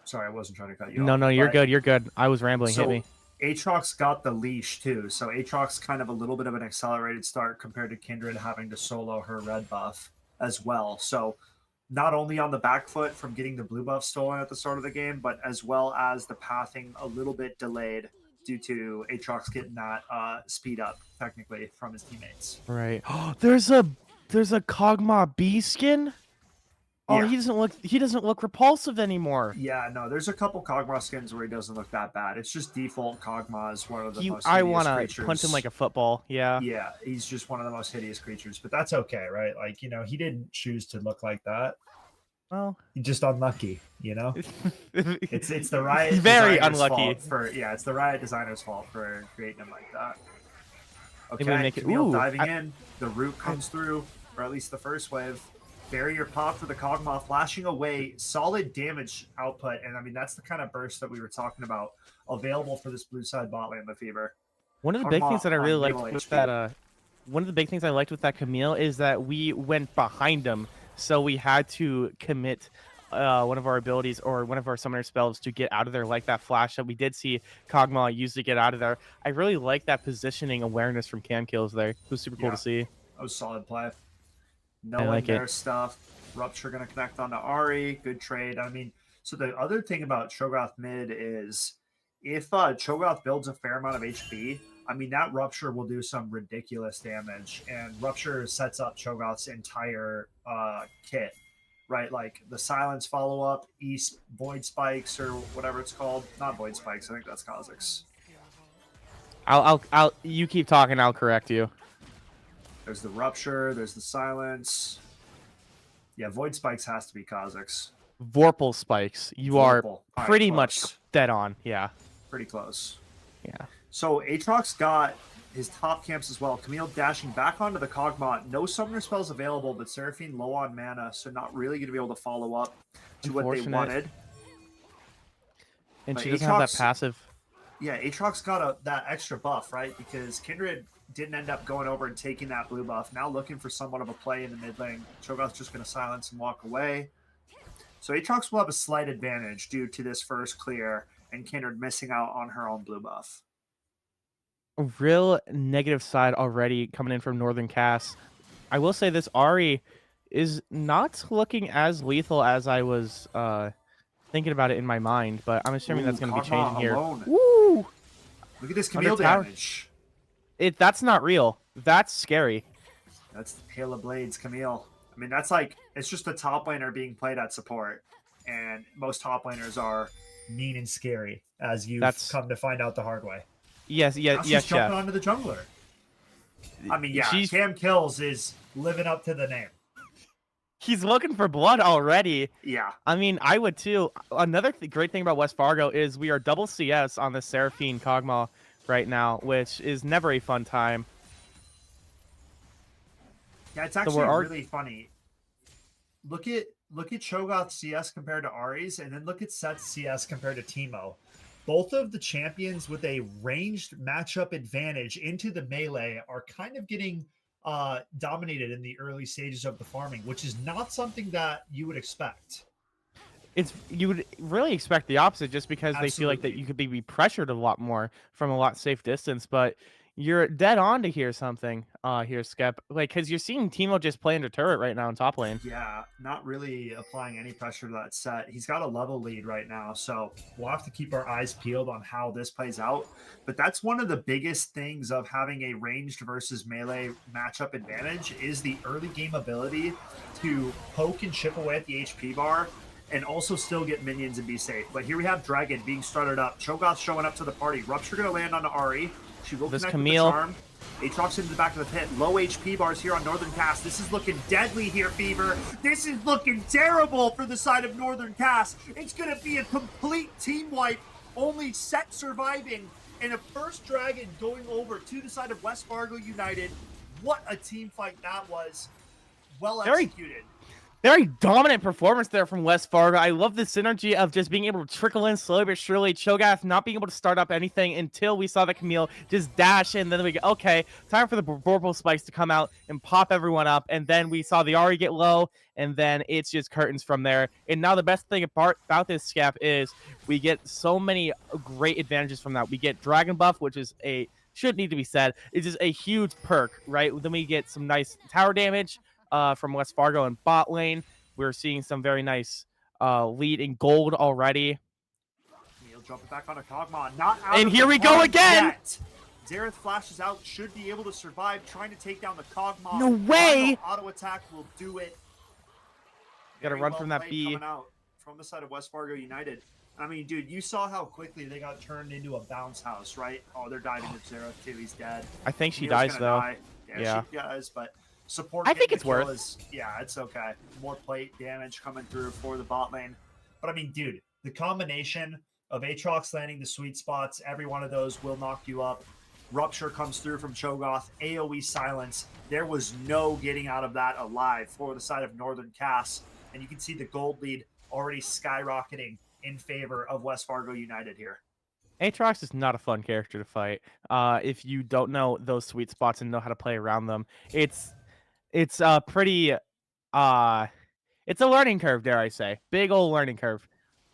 Sorry, I wasn't trying to cut you off. No, you're good. You're good. I was rambling. So Hit me. Aatrox got the leash too. So Aatrox kind of a little bit of an accelerated start compared to Kindred having to solo her red buff as well. So not only on the back foot from getting the blue buff stolen at the start of the game, but as well as the pathing a little bit delayed due to Aatrox getting that speed up technically from his teammates. Right. There's a Kog'Maw B skin. Oh, yeah. He doesn't look repulsive anymore. Yeah, no, there's a couple Kog'Maw skins where he doesn't look that bad. It's just default Kog'Maw is one of the most hideous I want creatures. to punch him like a football. Yeah. Yeah, he's just one of the most hideous creatures, but that's okay, right? Like, he didn't choose to look like that. Well, he's just unlucky, It's the Riot very designer's unlucky. It's the Riot designer's fault for creating him like that. Okay, Camille diving in. The root comes through, or at least the first wave. Barrier pop for the Kog'Maw, flashing away, solid damage output, and I mean that's the kind of burst that we were talking about available for this blue side bot lane, Fever. One of the big things that I really liked with that, one of the big things I liked with that Camille is that we went behind him, so we had to commit one of our abilities or one of our summoner spells to get out of there, like that flash that we did see Kog'Maw use to get out of there. I really like that positioning awareness from Cam Kills there. It was super cool to see. That was solid play. Knowing their stuff. Rupture going to connect onto Ahri. Good trade. I mean, so the other thing about Cho'Gath mid is if Cho'Gath builds a fair amount of HP, I mean, that Rupture will do some ridiculous damage. And Rupture sets up Cho'Gath's entire kit, right? Like the Silence follow-up, East Void Spikes, or whatever it's called. Not Void Spikes. I think that's Kha'Zix. I'll you keep talking, I'll correct you. There's the Rupture, there's the Silence. Yeah, Void Spikes has to be Kha'Zix. Vorpal Spikes. You are pretty much dead on, yeah. Pretty close. Yeah. So Aatrox got his top camps as well. Camille dashing back onto the Kog'Maw. No summoner spells available, but Seraphine low on mana, so not really going to be able to follow up to what they wanted. And but she doesn't have that passive. Yeah, Aatrox got that extra buff, right? Because Kindred didn't end up going over and taking that blue buff. Now looking for somewhat of a play in the mid lane. Cho'Gath's just going to silence and walk away. So Aatrox will have a slight advantage due to this first clear and Kindred missing out on her own blue buff. A real negative side already coming in from Northern Cass. I will say this, Ahri is not looking as lethal as I was thinking about it in my mind, but I'm assuming that's going to be changing here. Woo! Look at this Camille damage. That's not real. That's scary. That's Hail of Blades, Camille. I mean, that's like, it's just a top laner being played at support, and most top laners are mean and scary, as you've come to find out the hard way. Yes, She's jumping onto the jungler. I mean, yeah, Cam Kills is living up to the name. He's looking for blood already. Yeah. I mean, I would too. Another great thing about West Fargo is we are double CS on the Seraphine Kog'Maw right now, which is never a fun time. Yeah, it's actually really funny. Look at Cho'Gath's CS compared to Ahri's, and then look at Set's CS compared to Teemo. Both of the champions with a ranged matchup advantage into the melee are kind of getting dominated in the early stages of the farming, which is not something that you would expect. You would really expect the opposite, just because they feel like that you could be pressured a lot more from a lot safe distance. But you're dead on to hear something here, Skep. Like, because you're seeing Teemo just play under turret right now in top lane. Yeah, not really applying any pressure to that set. He's got a level lead right now, so we'll have to keep our eyes peeled on how this plays out. But that's one of the biggest things of having a ranged versus melee matchup advantage is the early game ability to poke and chip away at the HP bar and also still get minions and be safe. But here we have Dragon being started up. Cho'Gath showing up to the party. Rupture going to land onto Ahri. She will connect Camille. with the charm. Aatrox into the back of the pit. Low HP bars here on Northern Cass. This is looking deadly here, Fever. This is looking terrible for the side of Northern Cass. It's going to be a complete team wipe. Only Set surviving. And a first Dragon going over to the side of West Fargo United. What a team fight that was. Well executed. Very dominant performance there from West Fargo. I love the synergy of just being able to trickle in slowly but surely. Cho'Gath not being able to start up anything until we saw the Camille just dash in. Then we go, okay, time for the Vorpal Spikes to come out and pop everyone up. And then we saw the Ahri get low, and then it's just curtains from there. And now the best thing about this Scap is we get so many great advantages from that. We get Dragon Buff, which is should need to be said, it's just a huge perk, right? Then we get some nice tower damage from West Fargo and bot lane. We're seeing some very nice lead in gold already. He'll jump it back on a Kog'Maw. Not out and of here the we go again! Yet. Xerath flashes out, should be able to survive, trying to take down the Kog'Maw. No way! Auto attack will do it. Gotta run from that B. Coming out from the side of West Fargo United. I mean, dude, you saw how quickly they got turned into a bounce house, right? Oh, they're diving to Xerath too. He's dead. I think she dies, though. Yeah, she does, but support. I think it's worth. Yeah, it's okay. More plate damage coming through for the bot lane. But I mean, dude, the combination of Aatrox landing the sweet spots, every one of those will knock you up. Rupture comes through from Cho'Gath. AoE silence. There was no getting out of that alive for the side of Northern Cass. And you can see the gold lead already skyrocketing in favor of West Fargo United here. Aatrox is not a fun character to fight. If you don't know those sweet spots and know how to play around them, it's pretty it's a learning curve, dare I say. Big old learning curve.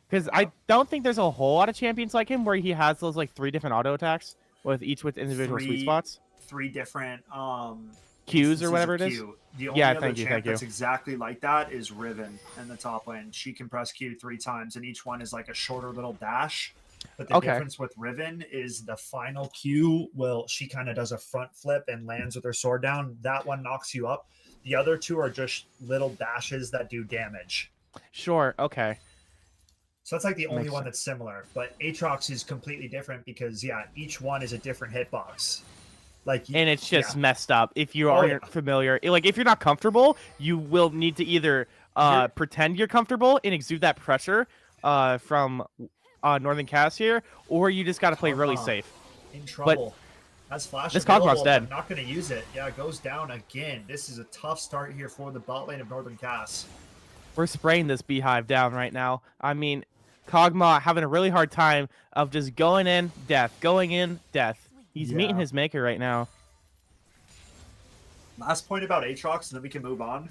Because I don't think there's a whole lot of champions like him where he has those like 3 different auto attacks with individual sweet spots. 3 different Qs or whatever it is. The only other champ that's exactly like that is Riven in the top lane. She can press Q 3 times, and each one is like a shorter little dash. But the difference with Riven is the final Q she kind of does a front flip and lands with her sword down. That one knocks you up. The other 2 are just little dashes that do damage. Sure, okay. So that's like the only one that's similar. But Aatrox is completely different because, yeah, each one is a different hitbox. And it's just messed up. If you aren't familiar, like if you're not comfortable, you will need to either pretend you're comfortable and exude that pressure from Northern Cast here, or you just got to play really safe. In trouble. Has flash this available, Kog'Maw's dead. but not going to use it. Yeah, it goes down again. This is a tough start here for the bot lane of Northern Cast. We're spraying this beehive down right now. I mean, Kog'Maw having a really hard time of just going in, death, going in, death. He's meeting his maker right now. Last point about Aatrox, and then we can move on.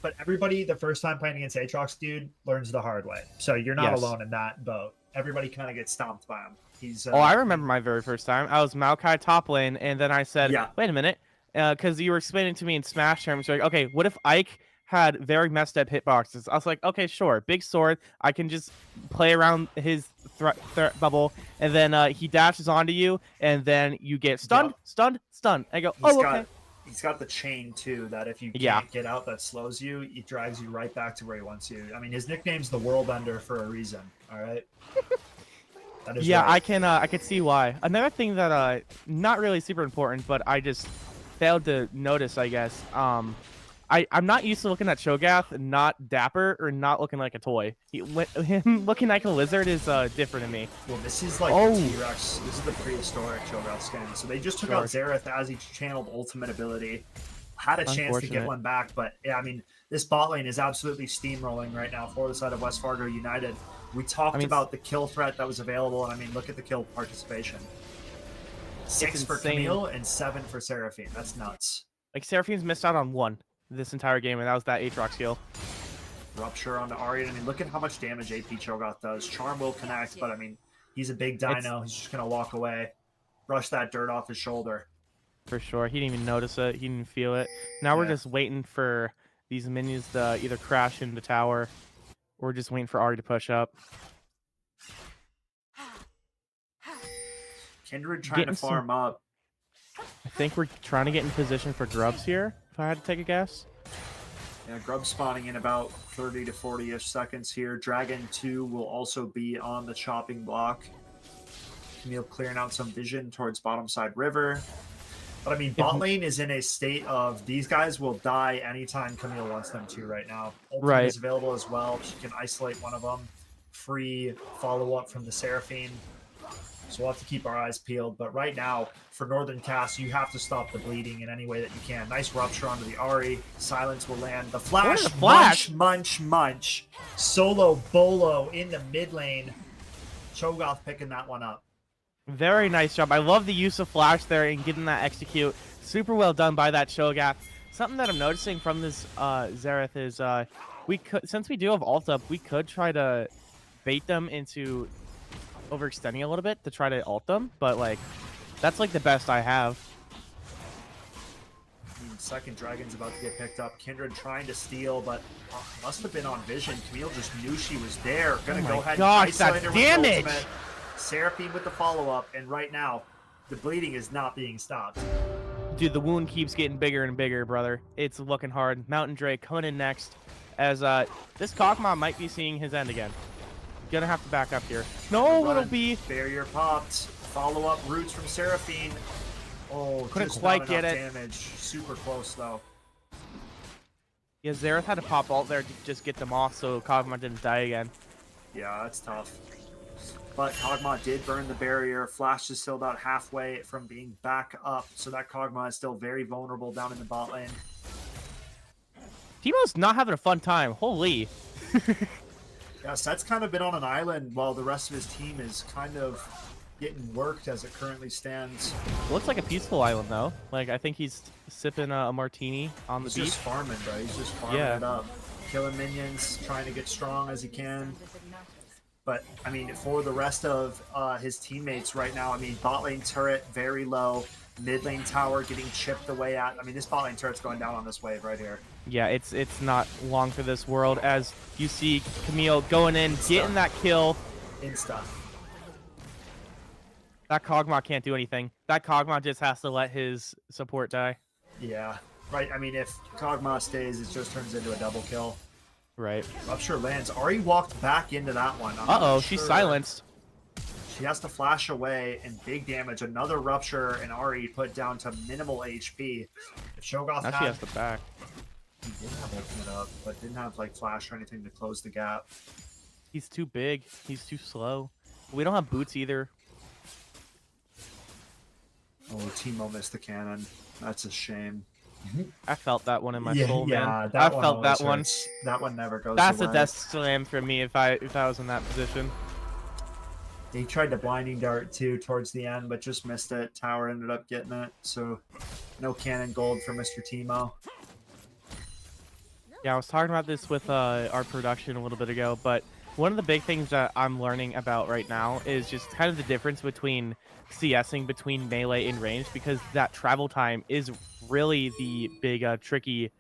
But everybody, the first time playing against Aatrox, dude, learns the hard way. So you're not alone in that boat. Everybody kind of gets stomped by him. He's. Oh, I remember my very first time. I was Maokai top lane, and then I said, wait a minute, because you were explaining to me in Smash terms, you're like, okay, what if Ike had very messed up hitboxes? I was like, okay, sure, big sword. I can just play around his threat bubble, and then he dashes onto you, and then you get stunned, stunned, stunned. I go, okay. He's got the chain too, that if you can't get out, that slows you. It drags you right back to where he wants you. I mean, his nickname's the World Ender for a reason. All right. That is right. I can see why. Another thing that not really super important, but I just failed to notice, I guess. I'm not used to looking at Cho'Gath not dapper or not looking like a toy. Him looking like a lizard is different to me. Well, this is like the T-Rex. This is the prehistoric Cho'Gath skin. So they just took out Xerath as he channeled ultimate ability. Had a chance to get one back, but yeah, I mean, this bot lane is absolutely steamrolling right now for the side of West Fargo United. We talked about the kill threat that was available, and I mean, look at the kill participation. 6 for Camille and 7 for Seraphine. That's nuts. Like, Seraphine's missed out on 1 this entire game, and that was that Aatrox kill. Rupture onto Ari. I mean, look at how much damage AP Cho'Gath does. Charm will connect, but I mean, he's a big dino. He's just going to walk away, brush that dirt off his shoulder. For sure. He didn't even notice it. He didn't even feel it. Now we're just waiting for these minions to either crash into the tower, or just waiting for Ari to push up. Kindred trying to farm up. I think we're trying to get in position for Grubs here, if I had to take a guess. Yeah, Grub spawning in about 30 to 40-ish seconds here. Dragon 2 will also be on the chopping block. Camille clearing out some vision towards bottom side river. But I mean, bot lane is in a state of these guys will die anytime Camille wants them to right now. Ultimate is available as well. She can isolate one of them. Free follow-up from the Seraphine. So we'll have to keep our eyes peeled. But right now, for Northern Cast, you have to stop the bleeding in any way that you can. Nice rupture onto the Ari. Silence will land. The flash, munch, munch, munch. Solo Bolo in the mid lane. Cho'Gath picking that one up. Very nice job. I love the use of flash there and getting that execute. Super well done by that Cho'Gath. Something that I'm noticing from this Xerath is we could, since we do have ult up, we could try to bait them into overextending a little bit to try to ult them, but like that's like the best I have. Second dragon's about to get picked up. Kindred trying to steal, but must have been on vision. Camille just knew she was there. Gonna go ahead and isolate her with the ultimate. Seraphine with the follow-up, and right now, the bleeding is not being stopped. Dude, the wound keeps getting bigger and bigger, brother. It's looking hard. Mountain Drake coming in next, as this Kog'Maw might be seeing his end again. Gonna have to back up here. No, it'll be... Barrier popped. Follow-up roots from Seraphine. Oh, couldn't quite get it. Damage. Super close, though. Yeah, Xerath had to pop ult there to just get them off so Kog'Maw didn't die again. Yeah, that's tough. But Kog'Maw did burn the barrier. Flash is still about halfway from being back up, so that Kog'Maw is still very vulnerable down in the bot lane. Teemo's not having a fun time. Holy. Yeah, Set's kind of been on an island while the rest of his team is kind of getting worked as it currently stands. Looks like a peaceful island, though. Like, I think he's sipping a martini on the beach. He's just farming, bro. He's just farming it up. Killing minions, trying to get strong as he can. But, I mean, for the rest of his teammates right now, I mean, bot lane turret, very low. Mid lane tower getting chipped away at. I mean, this bot lane turret's going down on this wave right here. Yeah, it's not long for this world as you see Camille going in, getting that kill. Insta. That Kog'Maw can't do anything. That Kog'Maw just has to let his support die. Yeah, right. I mean, if Kog'Maw stays, it just turns into a double kill. Right. Rupture lands. Ari walked back into that one. Uh-oh, she's silenced. She has to flash away, and big damage. Another Rupture, and Ari put down to minimal HP. If Cho'Gath now she has to back. He did have ultimate up, but didn't have like flash or anything to close the gap. He's too big. He's too slow. We don't have boots either. Oh, Timo missed the cannon. That's a shame. I felt that one in my soul, yeah, man. that I one felt that always one. hurts. That one never goes That's away. a death slam for me if I was in that position. He tried the blinding dart too towards the end, but just missed it. Tower ended up getting it, so no cannon gold for Mr. Timo. Yeah, I was talking about this with our production a little bit ago, but one of the big things that I'm learning about right now is just kind of the difference between CSing between melee and range, because that travel time is really the big tricky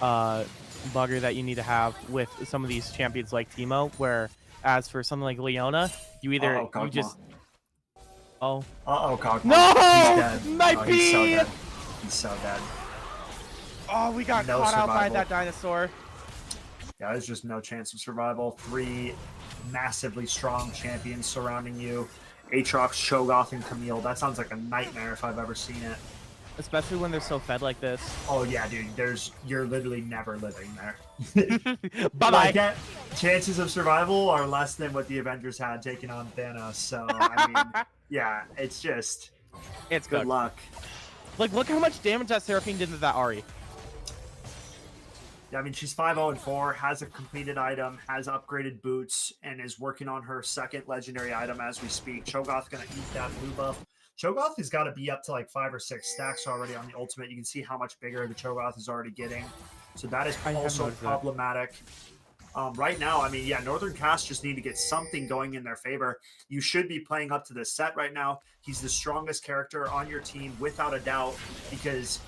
bugger that you need to have with some of these champions like Timo, where as for something like Leona, you either you just Kog'Maw. No! He's dead. My he's so pee! dead. He's so dead. Oh, we got No caught out by survival. that dinosaur. Yeah, there's just no chance of survival. 3 massively strong champions surrounding you. Aatrox, Cho'Gath, and Camille. That sounds like a nightmare if I've ever seen it. Especially when they're so fed like this. Oh yeah, dude. You're literally never living there. Bye-bye. Like, chances of survival are less than what the Avengers had taking on Thanos. So I mean, yeah, it's just it's good luck. Like, look how much damage that Seraphine did to that Ahri. Yeah, I mean, she's 5-0-4, has a completed item, has upgraded boots, and is working on her second legendary item as we speak. Cho'Gath gonna eat that blue buff. Cho'Gath has got to be up to like 5 or 6 stacks already on the ultimate. You can see how much bigger the Cho'Gath is already getting. So that is also problematic. Right now, I mean, yeah, Northern Cast just need to get something going in their favor. You should be playing up to this set right now. He's the strongest character on your team without a doubt, because,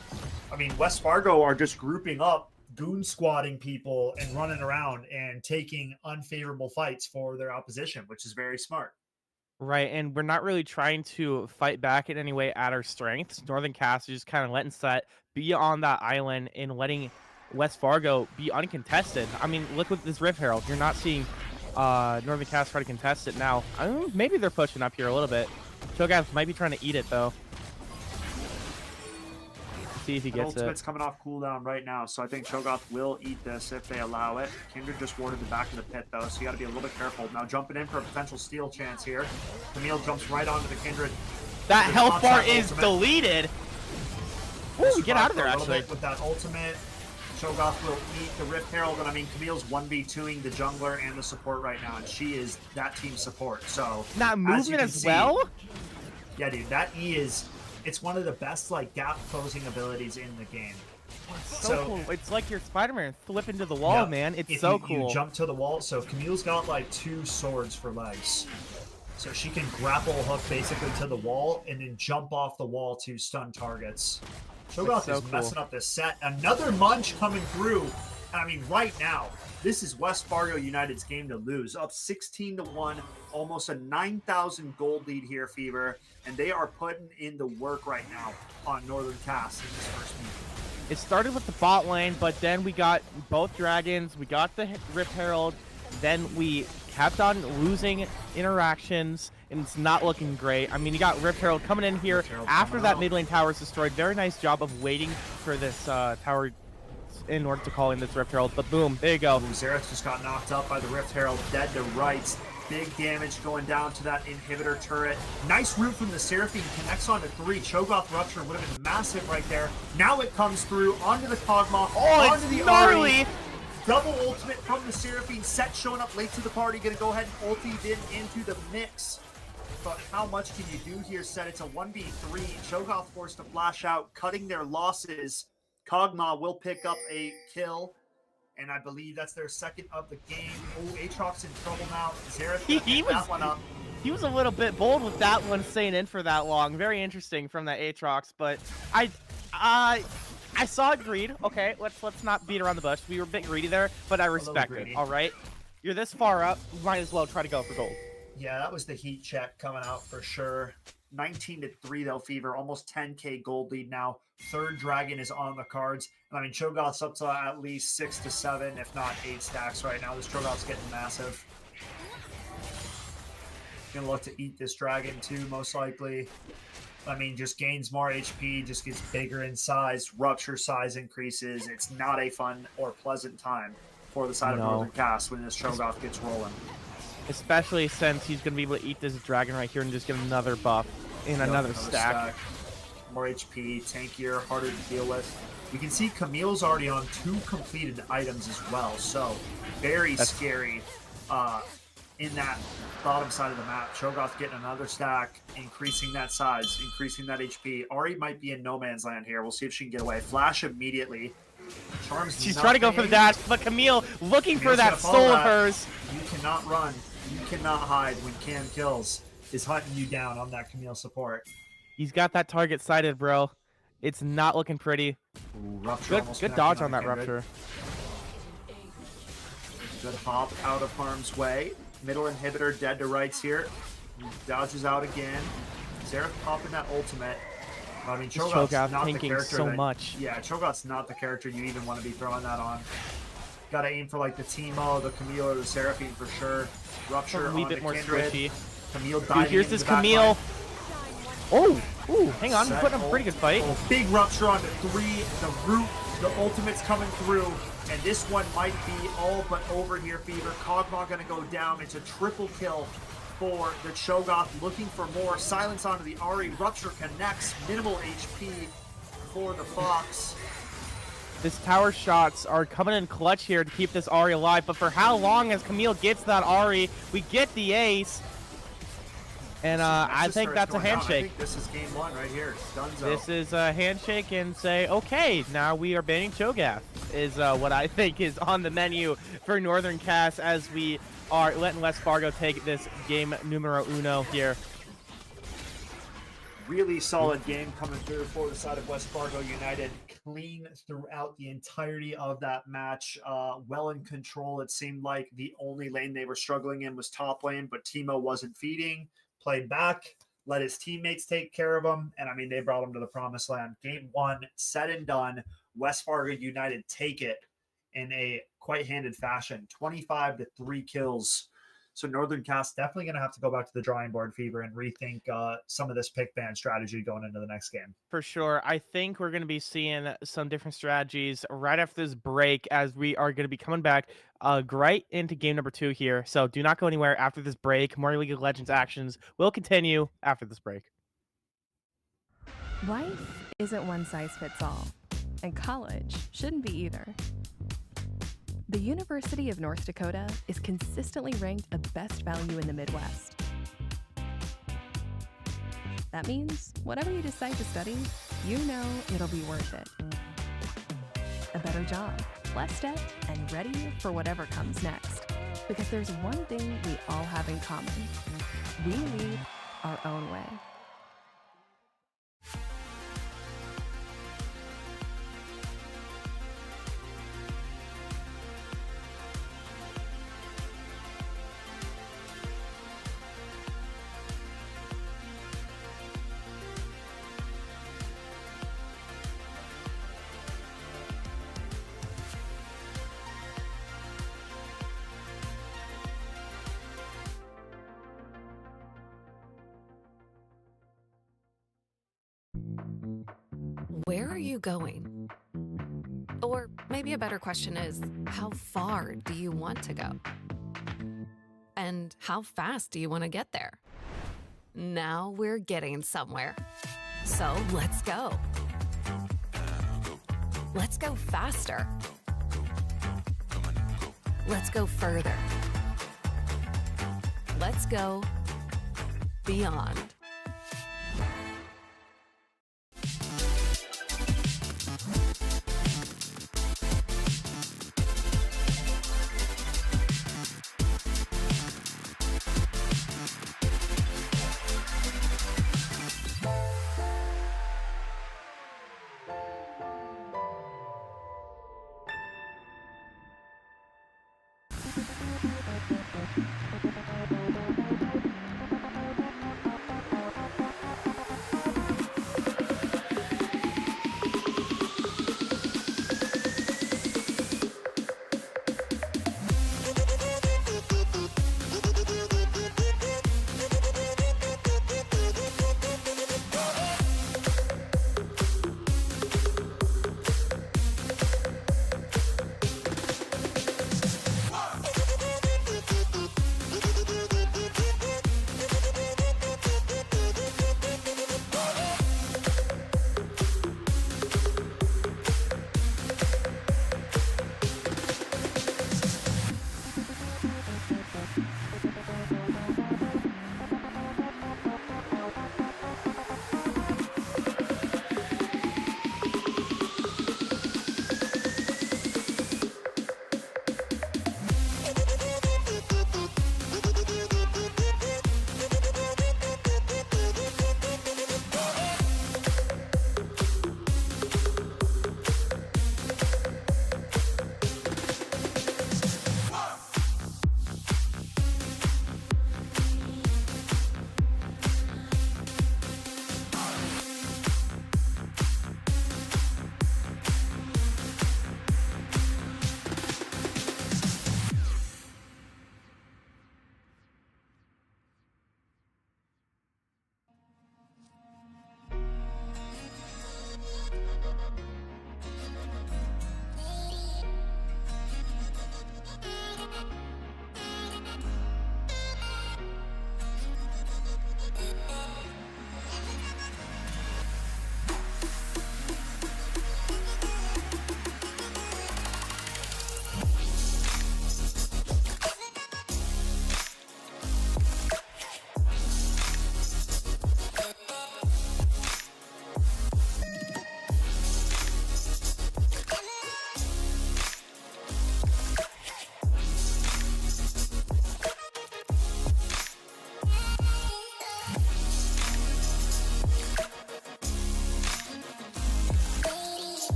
I mean, West Fargo are just grouping up, goon squatting people and running around and taking unfavorable fights for their opposition, which is very smart. Right, and we're not really trying to fight back in any way at our strengths. Northern Cast is just kind of letting Set be on that island and letting West Fargo be uncontested. I mean, look with this Rift Herald. You're not seeing Northern Cast try to contest it now. Maybe they're pushing up here a little bit. Cho'Gath might be trying to eat it, though. See if he gets Ultimate's it. coming off cooldown right now, so I think Cho'Gath will eat this if they allow it. Kindred just warded the back of the pit, though, so you got to be a little bit careful. Now jumping in for a potential steal chance here. Camille jumps right onto the Kindred. That health bar is deleted. Ooh, get out of there, actually. With that ultimate, Cho'Gath will eat the Rift Herald, and I mean, Camille's 1v2ing the jungler and the support right now, and she is that team support, so... Not movement as well? Yeah, dude, that E is... It's one of the best, like, gap closing abilities in the game. So cool. It's like your Spider-Man flip into the wall, man. It's so cool. You jump to the wall. So Camille's got like 2 swords for legs. So she can grapple hook basically to the wall and then jump off the wall to stun targets. Cho'Gath is messing up this set. Another munch coming through. I mean, right now, this is West Fargo United's game to lose. Up 16-1, almost a 9,000 gold lead here, Fever. And they are putting in the work right now on Northern Cast in this first meeting. It started with the bot lane, but then we got both dragons, we got the Rift Herald, then we kept on losing interactions, and it's not looking great. I mean, you got Rift Herald coming in here after that mid lane tower is destroyed. Very nice job of waiting for this tower in order to call in this Rift Herald, but boom, there you go. Xerath just got knocked up by the Rift Herald, dead to rights. Big damage going down to that inhibitor turret. Nice root from the Seraphine, connects onto 3. Cho'Gath Rupture would have been massive right there. Now it comes through onto the Kog'Maw, onto the gnarly. Ahri. Double ultimate from the Seraphine. Set showing up late to the party, gonna go ahead and ulti in into the mix. But how much can you do here, Set? It's a 1v3. Cho'Gath forced to flash out, cutting their losses. Kog'Maw will pick up a kill. And I believe that's their second of the game. Oh, Aatrox in trouble now. Xerath picked that one up. He was a little bit bold with that one, staying in for that long. Very interesting from that Aatrox, but I saw it greed. Okay, let's not beat around the bush. We were a bit greedy there, but I respect it. All right, you're this far up, might as well try to go for gold. Yeah, that was the heat check coming out for sure. 19-3 though, Fever. Almost 10k gold lead now. Third dragon is on the cards. And I mean, Cho'Gath's up to at least 6 to 7, if not 8 stacks right now. This Cho'Gath's getting massive. Gonna look to eat this dragon too, most likely. I mean, just gains more HP, just gets bigger in size. Rupture size increases. It's not a fun or pleasant time for the side of Northern Cast when this Cho'Gath gets rolling. especially since he's going to be able to eat this dragon right here and just get another buff in another stack. More HP, tankier, harder to deal with. You can see Camille's already on 2 completed items as well, so very scary in that bottom side of the map. Cho'Gath getting another stack, increasing that size, increasing that HP. Ari might be in no man's land here. We'll see if she can get away. Flash immediately. Charms. She's trying to go for the dash, but Camille looking for that soul of hers. You cannot run. You cannot hide when Cam Kills is hunting you down on that Camille support. He's got that target sighted, bro. It's not looking pretty. Ooh, Rupture good dodge on that Kindred. Rupture. Good hop out of harm's way. Middle inhibitor dead to rights here. Dodges out again. Xerath popping that ultimate. I mean, Cho'Gath's not the character so much. Yeah, Cho'Gath's not the character you even want to be throwing that on. Got to aim for like the Teemo, the Camille, or the Seraphine for sure. Rupture A wee on bit the more Kindred. squishy. Camille Dude, diving here's into this the back Camille. line. Oh, ooh, hang on, we're putting up a pretty good fight. Oh, big Rupture on the 3. The root, the ultimate's coming through. And this one might be all but over here, Fever. Kog'Maw going to go down. It's a triple kill for the Cho'Gath, looking for more. Silence onto the Ahri. Rupture connects. Minimal HP for the Fox. This tower shots are coming in clutch here to keep this Ahri alive, but for how long as Camille gets that Ahri, we get the ace. And I think that's a handshake. I think this is game 1 right here. Dunzo. This is a handshake and say, okay, now we are banning Cho'Gath, is what I think is on the menu for Northern Cast as we are letting West Fargo take this game numero uno here. Really solid game coming through for the side of West Fargo United. Clean throughout the entirety of that match. Well in control. It seemed like the only lane they were struggling in was top lane, but Teemo wasn't feeding. Played back, let his teammates take care of him, and I mean, they brought him to the promised land. Game 1, said and done. West Fargo United take it in a quite handed fashion. 25 to 3 kills. So Northern Cast definitely going to have to go back to the drawing board, Fever, and rethink some of this pick ban strategy going into the next game. For sure. I think we're going to be seeing some different strategies right after this break as we are going to be coming back right into game number 2 here. So do not go anywhere after this break. More League of Legends actions will continue after this break. Life isn't one size fits all, and college shouldn't be either. The University of North Dakota is consistently ranked the best value in the Midwest. That means whatever you decide to study, you know it'll be worth it. A better job, less debt, and ready for whatever comes next. Because there's one thing we all have in common. We lead our own way. Where are you going? Or maybe a better question is, how far do you want to go? And how fast do you want to get there? Now we're getting somewhere. So let's go. Let's go faster. Let's go further. Let's go beyond.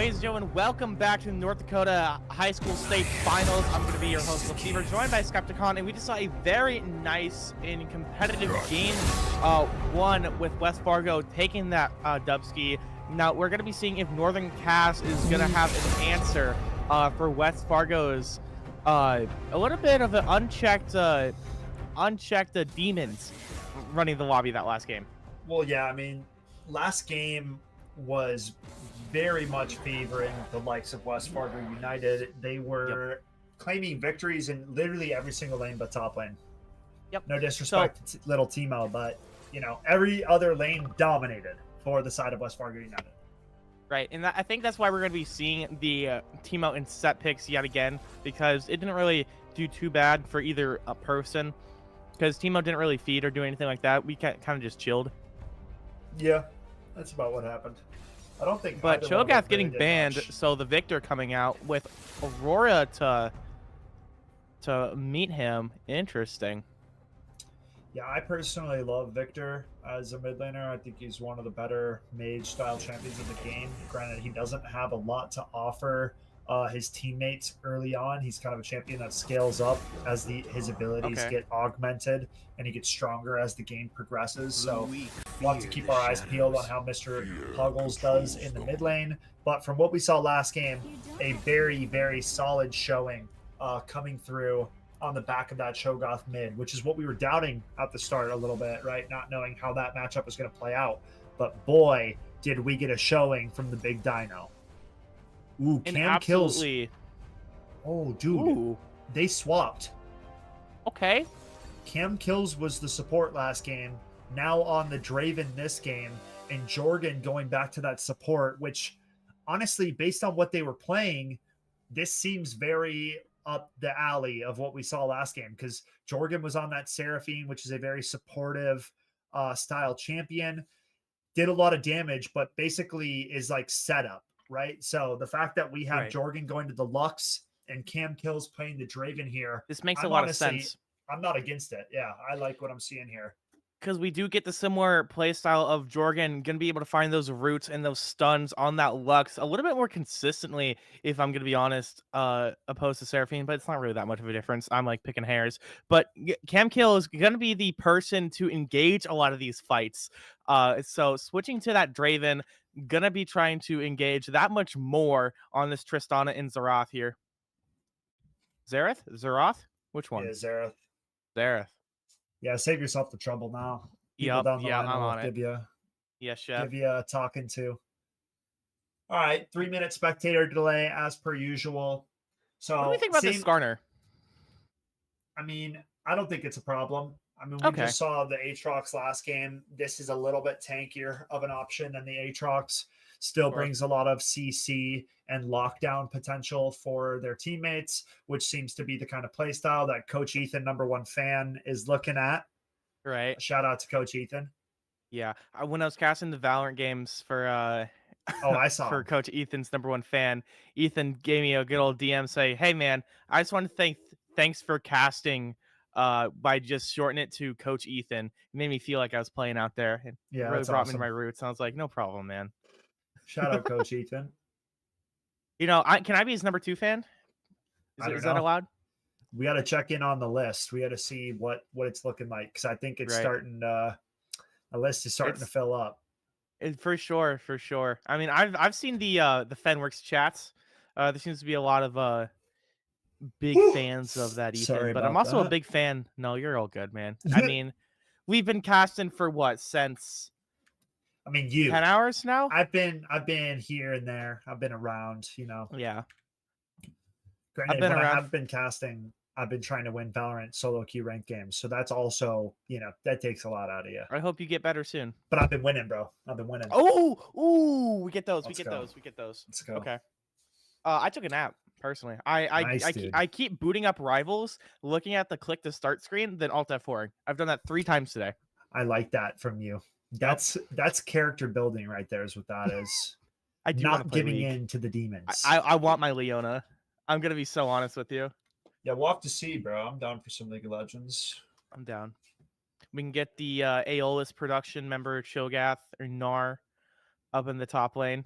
ladies and gentlemen, welcome back to the North Dakota High School State Finals. I'm going to be your host, Lefevre, joined by Skepticon, and we just saw a very nice and competitive game one with West Fargo taking that dubski. Now, we're going to be seeing if Northern Cass is going to have an answer for West Fargo's a little bit of an unchecked demons running the lobby that last game. Well, yeah, I mean, last game was very much favoring the likes of West Fargo United. They were claiming victories in literally every single lane but top lane. Yep. No disrespect to little Timo, but every other lane dominated for the side of West Fargo United. Right, and I think that's why we're going to be seeing the team out in set picks yet again, because it didn't really do too bad for either a person, because Timo didn't really feed or do anything like that. We kind of just chilled. Yeah, that's about what happened. I don't think. But Cho'Gath getting banned, so the Victor coming out with Aurora to meet him. Interesting. Yeah, I personally love Victor as a mid laner. I think he's one of the better mage-style champions of the game. Granted, he doesn't have a lot to offer his teammates early on. He's kind of a champion that scales up as his abilities get augmented, and he gets stronger as the game progresses. So we'll have to keep our eyes peeled on how Mr. Puggles does in the mid lane. But from what we saw last game, a very, very solid showing coming through on the back of that Cho'Gath mid, which is what we were doubting at the start a little bit, right? Not knowing how that matchup was going to play out. But boy, did we get a showing from the big Dino. Ooh, Cam kills. Oh, dude. They swapped. Okay. Cam Kills was the support last game. Now on the Draven this game. And Jorgen going back to that support, which honestly, based on what they were playing, this seems very up the alley of what we saw last game, because Jorgen was on that Seraphine, which is a very supportive style champion. Did a lot of damage, but basically is like setup, right? So the fact that we have Jorgen going to the Lux and Cam Kills playing the Draven here, this makes a lot of sense. I'm not against it. Yeah, I like what I'm seeing here. Because we do get the similar play style of Jorgen, going to be able to find those roots and those stuns on that Lux a little bit more consistently, if I'm going to be honest, opposed to Seraphine, but it's not really that much of a difference. I'm like picking hairs. But Cam Kill is going to be the person to engage a lot of these fights. So switching to that Draven, going to be trying to engage that much more on this Tristana and Xerath here. Xerath? Which one? Yeah, Xerath. Xerath. Yeah, save yourself the trouble now. Yep, I'm on it. Yes, chef. Give you a talking to. All right, 3-minute spectator delay as per usual. So what do we think about this Skarner? I mean, I don't think it's a problem. I mean, we just saw the Aatrox last game. This is a little bit tankier of an option than the Aatrox. Still brings a lot of CC and lockdown potential for their teammates, which seems to be the kind of play style that Coach Ethan, #1 fan, is looking at. Right. Shout out to Coach Ethan. Yeah. When I was casting the Valorant games for I saw for Coach Ethan's #1 fan, Ethan gave me a good old DM say, "Hey man, I just want to thanks for casting by just shortening it to Coach Ethan." It made me feel like I was playing out there. It really brought me to my roots. I was like, no problem, man. Shout out Coach Ethan. Can I be his #2 fan? Is that allowed? We got to check in on the list. We got to see what it's looking like, because I think it's starting. The list is starting to fill up. For sure. I mean, I've seen the Fenworks chats. There seems to be a lot of big fans of that Ethan. Sorry but about I'm also that. a big fan. No, you're all good, man. I mean, we've been casting for what since? I mean, 10 hours now. I've been here and there. I've been around. Yeah. Granted, I've been around. I've been casting. I've been trying to win Valorant solo queue rank games, so that's also that takes a lot out of you. I hope you get better soon. But I've been winning, bro. I've been winning. Oh, we get those. Let's we get go. those. We get those. Let's go. Okay. I took a nap personally. Nice, I keep booting up rivals, looking at the click to start screen, then Alt F4. I've done that 3 times today. I like that from you. That's character building right there. Is what that is. I do not play giving League. in to the demons. I want my Leona. I'm gonna be so honest with you. Yeah, we'll have to see, bro. I'm down for some League of Legends. I'm down. We can get the Aeolus production member Cho'Gath or Gnar up in the top lane.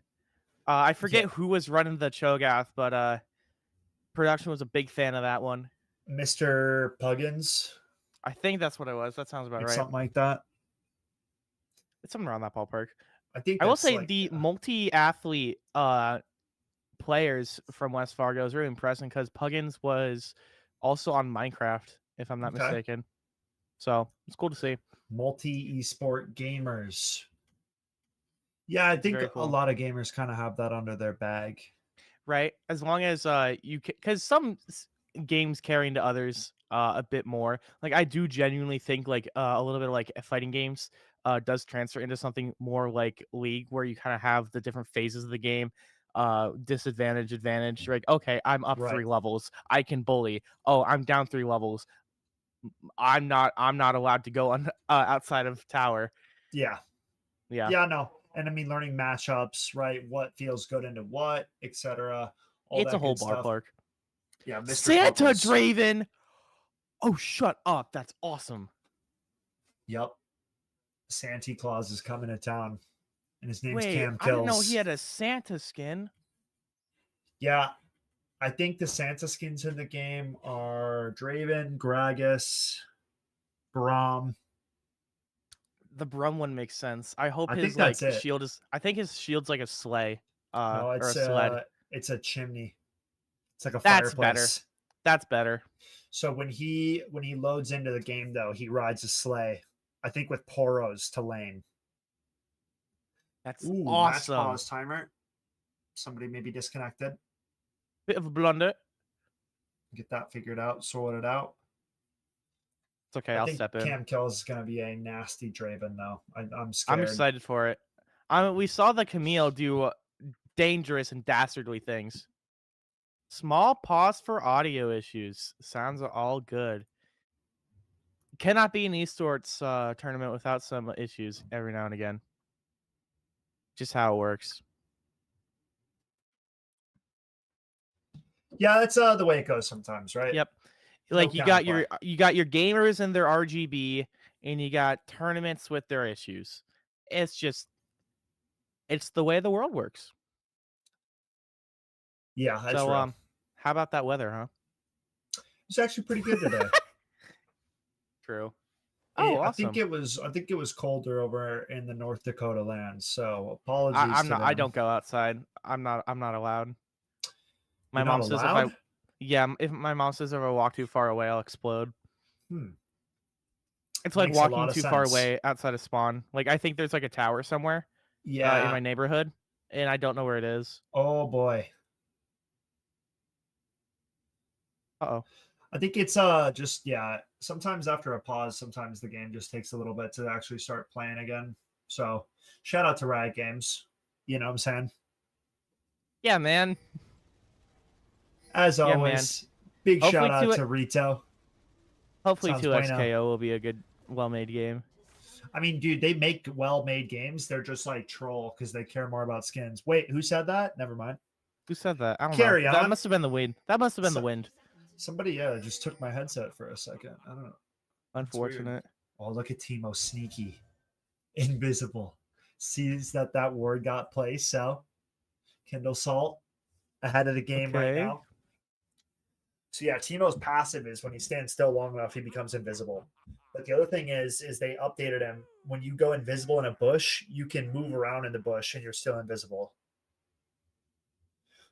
I forget who was running the Cho'Gath, but production was a big fan of that one. Mr. Puggins. I think that's what it was. That sounds about right. Something like that. It's something around that ballpark. I think I will that's say like, the multi-athlete players from West Fargo is really impressive because Puggins was also on Minecraft, if I'm not mistaken. So it's cool to see. Multi-esport gamers. Yeah, I think very cool. a lot of gamers kind of have that under their bag. Right, as long as you because some games carry into others a bit more. Like I do genuinely think like a little bit of, like fighting games does transfer into something more like League, where you kind of have the different phases of the game. Disadvantage, advantage. Like, okay, I'm up 3 levels, I can bully. Oh, I'm down 3 levels, I'm not allowed to go on outside of tower. Yeah, no. And I mean, learning matchups, right? What feels good into what, etc. It's a whole ballpark. Yeah, Mr. Santa Puggins. Draven. Oh, shut up! That's awesome. Yep, Santa Claus is coming to town, and his name's Wait, Cam I didn't know Kills. he had a Santa skin. Yeah, I think the Santa skins in the game are Draven, Gragas, Braum. The Brum one makes sense. I hope I his think that's it. shield is. I think his shield's like a sleigh. No, Or a it's sled. it's a chimney. It's like a That's fireplace. better. That's better. So when he loads into the game, though, he rides a sleigh. I think with Poros to lane. That's Match awesome. pause timer. Somebody may be disconnected. Bit of a blunder. Get that figured out, sort it out. It's okay. I I'll think step in. Cam Kills is going to be a nasty Draven, though. I'm scared. I'm excited for it. We saw the Camille do dangerous and dastardly things. Small pause for audio issues. Sounds all good. Cannot be an esports tournament without some issues every now and again. Just how it works. Yeah, that's the way it goes sometimes, right? Yep. No Like you got counterplay. your gamers and their RGB, and you got tournaments with their issues. It's the way the world works. Yeah, that's so real. How about that weather, huh? It's actually pretty good today. True. Hey, Oh, awesome. I think it was colder over in the North Dakota lands. So apologies. I'm to not. I them. don't go outside. I'm not allowed. My You're mom not says allowed? if my mom says if I walk too far away, I'll explode. It's like Makes a lot walking of too far sense. away outside of spawn. Like I think there's like a tower somewhere. Yeah. In my neighborhood, and I don't know where it is. Oh boy. Uh-oh. I think it's just sometimes after a pause, sometimes the game just takes a little bit to actually start playing again. So shout out to Riot Games. You know what I'm saying? Yeah, man. As Yeah, always, big Hopefully shout out to to Rito. Hopefully Sounds 2XKO will be a good, well-made game. I mean, dude, they make well-made games. They're just like troll because they care more about skins. Wait, who said that? Never mind. Who said that? I don't Carry know. on. That must have been the wind. That must have been the wind. Somebody, just took my headset for a second. I don't know. Unfortunate. Oh, look at Timo sneaky. Invisible. Sees that ward got placed, so Kindle Salt ahead of the game right Okay. now. So yeah, Timo's passive is when he stands still long enough, he becomes invisible. But the other thing is they updated him. When you go invisible in a bush, you can move around in the bush and you're still invisible.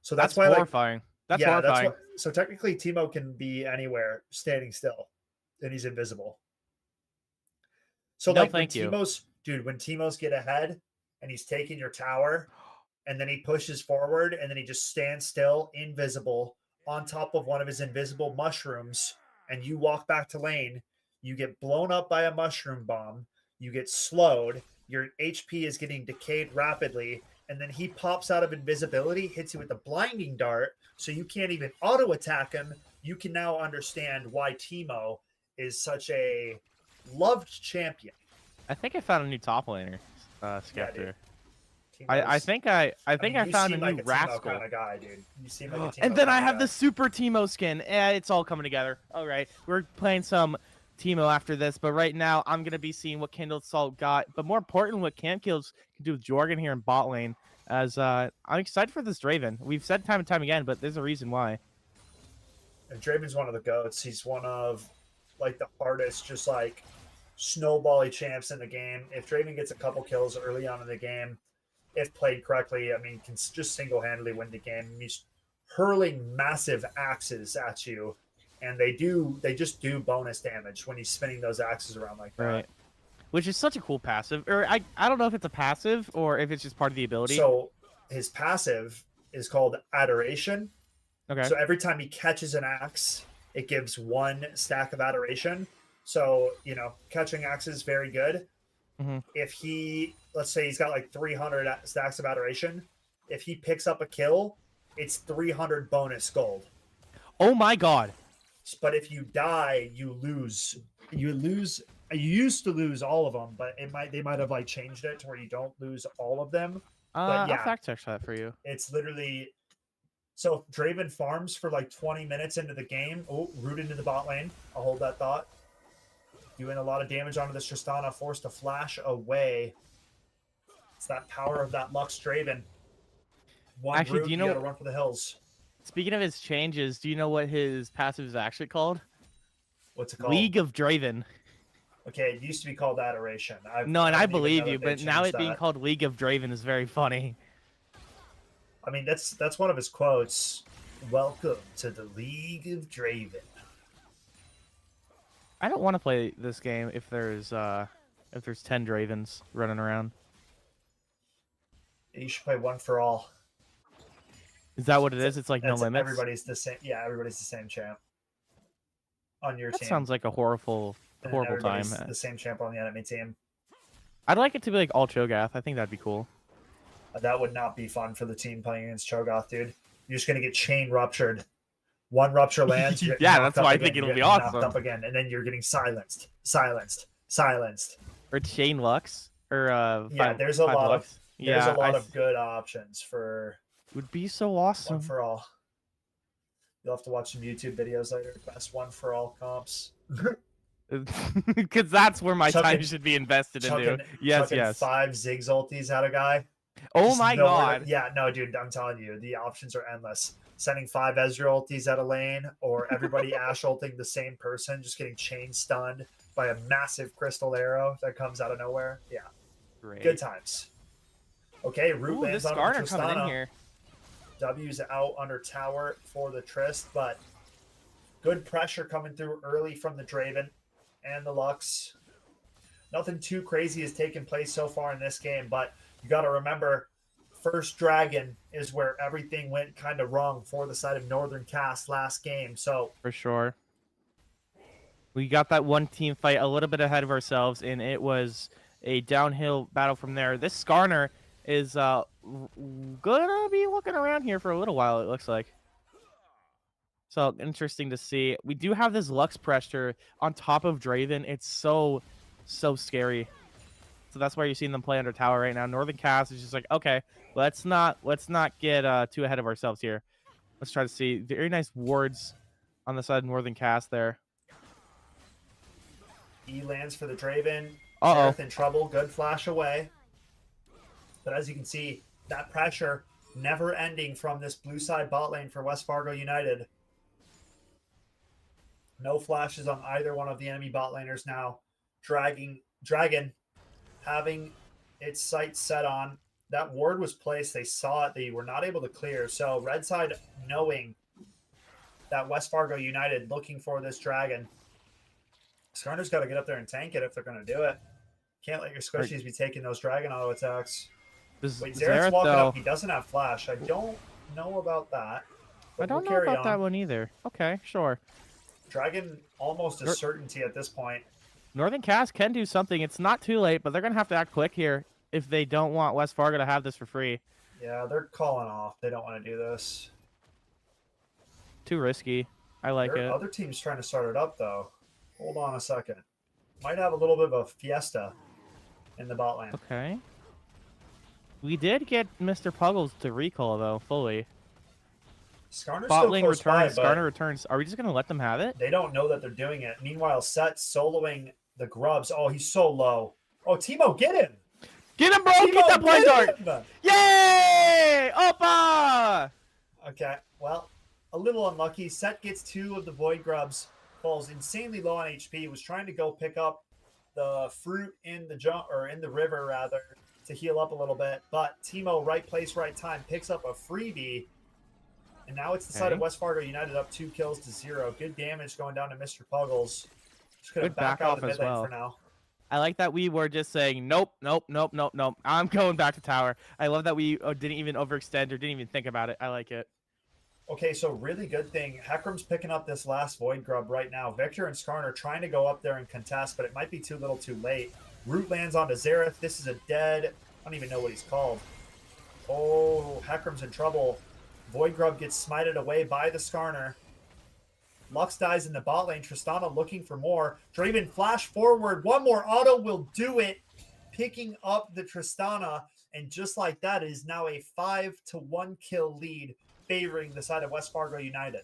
So that's why horrifying. That's horrifying. So technically Timo can be anywhere standing still and he's invisible. So No, like thank you. when Timo's get ahead and he's taking your tower and then he pushes forward and then he just stands still, invisible, on top of one of his invisible mushrooms, and you walk back to lane, you get blown up by a mushroom bomb, you get slowed, your HP is getting decayed rapidly, and then he pops out of invisibility, hits you with a blinding dart, so you can't even auto attack him. You can now understand why Timo is such a loved champion. I think I found a new top laner, Skeptor. Yeah, I think I you found a seem new like a Timo rascal. kind of guy, dude. You seem like a Timo And then I kinda have guy. the super Timo skin. It's all coming together. All right, we're playing some Timo after this, but right now I'm gonna be seeing what Kindle Salt got, but more important, what Cam Kills can do with Jorgen here in bot lane. As I'm excited for this Draven. We've said time and time again, but there's a reason why. And Draven's one of the GOATs. He's one of like the hardest, just like snowbally champs in the game. If Draven gets a couple kills early on in the game, if played correctly, I mean, can just single-handedly win the game. He's hurling massive axes at you, and they just do bonus damage when he's spinning those axes around like that. Right. Which is such a cool passive. Or I don't know if it's a passive or if it's just part of the ability. So his passive is called Adoration. Okay. So every time he catches an axe, it gives 1 stack of Adoration. So, catching axes is very good. Mm-hmm. If he, let's say he's got like 300 stacks of Adoration, if he picks up a kill, it's 300 bonus gold. Oh my god. But if you die, you lose. You used to lose all of them, but they might have like changed it to where you don't lose all of them. But yeah, I'll fact check that for you. it's literally so if Draven farms for like 20 minutes into the game. Oh, root into the bot lane. I'll hold that thought. Doing a lot of damage onto this Tristana, forced to flash away. It's that power of that Lux Draven. Actually, root, do you know? gotta run for the hills. Speaking of his changes, do you know what his passive is actually called? What's it called? League of Draven. Okay, it used to be called Adoration. I didn't even believe know you, that they but now changed it being that. called League of Draven is very funny. I mean, that's one of his quotes. Welcome to the League of Draven. I don't want to play this game if there's 10 Dravens running around. You should play one for all. Is that what it is? It's like no That's- limits. Everybody's the same. Yeah, everybody's the same champ on your That team. sounds like a horrible And time. everybody's the same champ on the enemy team. I'd like it to be like all Cho'Gath. I think that'd be cool. That would not be fun for the team playing against Cho'Gath, dude. You're just gonna get chain ruptured. One rupture lands. you're Yeah, knocked that's up why I again, think you're it'll be getting knocked awesome. Up again, and then you're getting silenced. Or Chain Lux or Yeah, there's a lot of yeah, there's a lot of good options for would be so awesome. one for all. You'll have to watch some YouTube videos later. Best one for all comps. Because that's where my time Chucking- should be invested into. chucking- Yes, chucking yes. 5 Ziggs ultis at a guy. Oh Just my nowhere god. yeah, no, dude, I'm telling you, the options are endless. Sending 5 Ezreal ultis at a lane, or everybody Ashe ulting the same person, just getting chain stunned by a massive crystal arrow that comes out of nowhere. Yeah, Great. good times. Okay, root Ooh, lands this on Skarner coming in Tristana. here. W's out under tower for the Trist, but good pressure coming through early from the Draven and the Lux. Nothing too crazy has taken place so far in this game, but you got to remember, first Dragon is where everything went kind of wrong for the side of Northern Cast last game. So For sure. We got that one team fight a little bit ahead of ourselves, and it was a downhill battle from there. This Skarner is gonna be looking around here for a little while, it looks like. So interesting to see. We do have this Lux pressure on top of Draven. It's so scary. So that's why you're seeing them play under tower right now. Northern Cast is just like, okay, let's not get too ahead of ourselves here. Let's try to see very nice wards on the side of Northern Cast there. E lands for the Draven. Uh-oh. Xerath in trouble. Good flash away. But as you can see, that pressure never ending from this blue side bot lane for West Fargo United. No flashes on either one of the enemy bot laners now. Dragon having its sights set on. That ward was placed. They saw it. They were not able to clear. So red side knowing that West Fargo United looking for this dragon. Skarner's got to get up there and tank it if they're going to do it. Can't let your squishies be taking those dragon auto attacks. Wait, Xerath's walking up. He doesn't have flash. I don't know about that. I don't know about that one either. Okay, sure. Dragon almost a certainty at this point. Northern Cast can do something. It's not too late, but they're going to have to act quick here if they don't want West Fargo to have this for free. Yeah, they're calling off. They don't want to do this. Too risky. I like There it. are other teams trying to start it up, though. Hold on a second. Might have a little bit of a fiesta in the bot lane. Okay. We did get Mr. Puggles to recall, though, fully. Skarner's Bot still lane close by, returns. but Skarner returns. Are we just going to let them have it? they don't know that they're doing it. Meanwhile, Set soloing the grubs. Oh, he's so low. Oh, Timo, get him! Get him, bro! Get that blind dart! him! Yay! Opa! Okay, well, a little unlucky. Set gets 2 of the Void Grubs, falls insanely low on HP, was trying to go pick up the fruit in the river rather to heal up a little bit, but Timo, right place, right time, picks up a freebie, and now it's the side of West Fargo United up 2 kills to 0. Good damage going down to Mr. Puggles. Just gonna Good back back out off of the mid as lane well. for now. I like that we were just saying, nope. I'm going back to tower. I love that we didn't even overextend or didn't even think about it. I like it. Okay, so really good thing. Heckram's picking up this last Void Grub right now. Victor and Skarn are trying to go up there and contest, but it might be too little too late. Root lands onto Xerath. This is a dead... I don't even know what he's called. Oh, Heckram's in trouble. Void Grub gets smited away by the Skarner. Lux dies in the bot lane. Tristana looking for more. Draven flash forward. One more auto will do it. Picking up the Tristana. And just like that, it is now a 5-1 kill lead favoring the side of West Fargo United.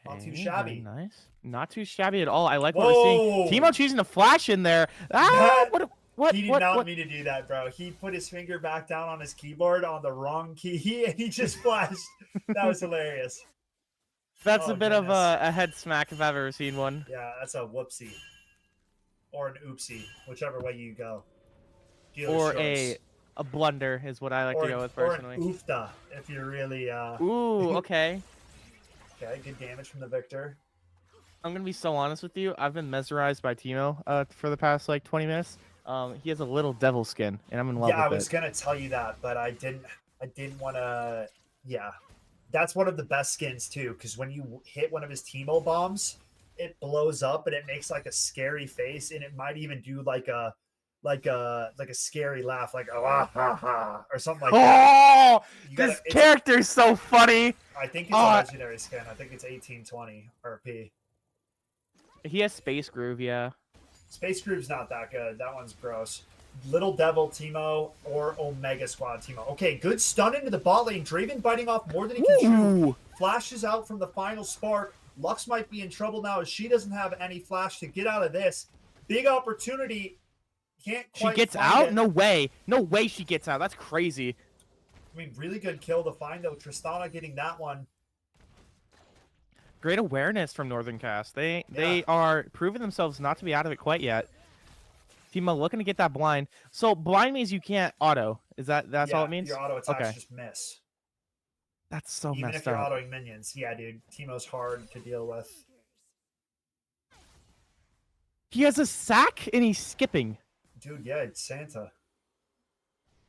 Not too shabby. Nice. Not too shabby at all. I like what we're seeing. Timo choosing to flash in there. Ah, what? He did not mean to do that, bro. He put his finger back down on his keyboard on the wrong key, and he just flashed. That was hilarious. That's a bit of a head smack if I've ever seen one. Yeah, that's a whoopsie. Or an oopsie, whichever way you go. Or a blunder is what I like to go with personally. Or an oofta, if you're really... Ooh, okay. Okay, good damage from the Victor. I'm going to be so honest with you. I've been mesmerized by Timo for the past, 20 minutes. He has a little devil skin, and I'm in love with it. Yeah, I was going to tell you that, but I didn't want to... Yeah. That's one of the best skins, too, because when you hit one of his Timo bombs, it blows up, and it makes, a scary face, and it might even do, a scary laugh, ah, ha, ha, or something like that. This character's so funny. I think it's a legendary skin. I think it's 1820 RP. He has Space Groove, yeah. Space Groove's not that good. That one's gross. Little Devil Timo or Omega Squad Timo. Okay, good stun into the bot lane. Draven biting off more than he can chew. Flashes out from the final spark. Lux might be in trouble now as she doesn't have any flash to get out of this. Big opportunity. Can't quite She gets find out? it. No way. No way she gets out. That's crazy. I mean, really good kill to find, though. Tristana getting that one. Great awareness from Northern Cast. They are proving themselves not to be out of it quite yet. Timo looking to get that blind. So blind means you can't auto. That's all it means? Your auto attacks just miss. That's so Even messed if you're up. autoing minions. Yeah, dude. Timo's hard to deal with. He has a sack and he's skipping. Dude, yeah, it's Santa.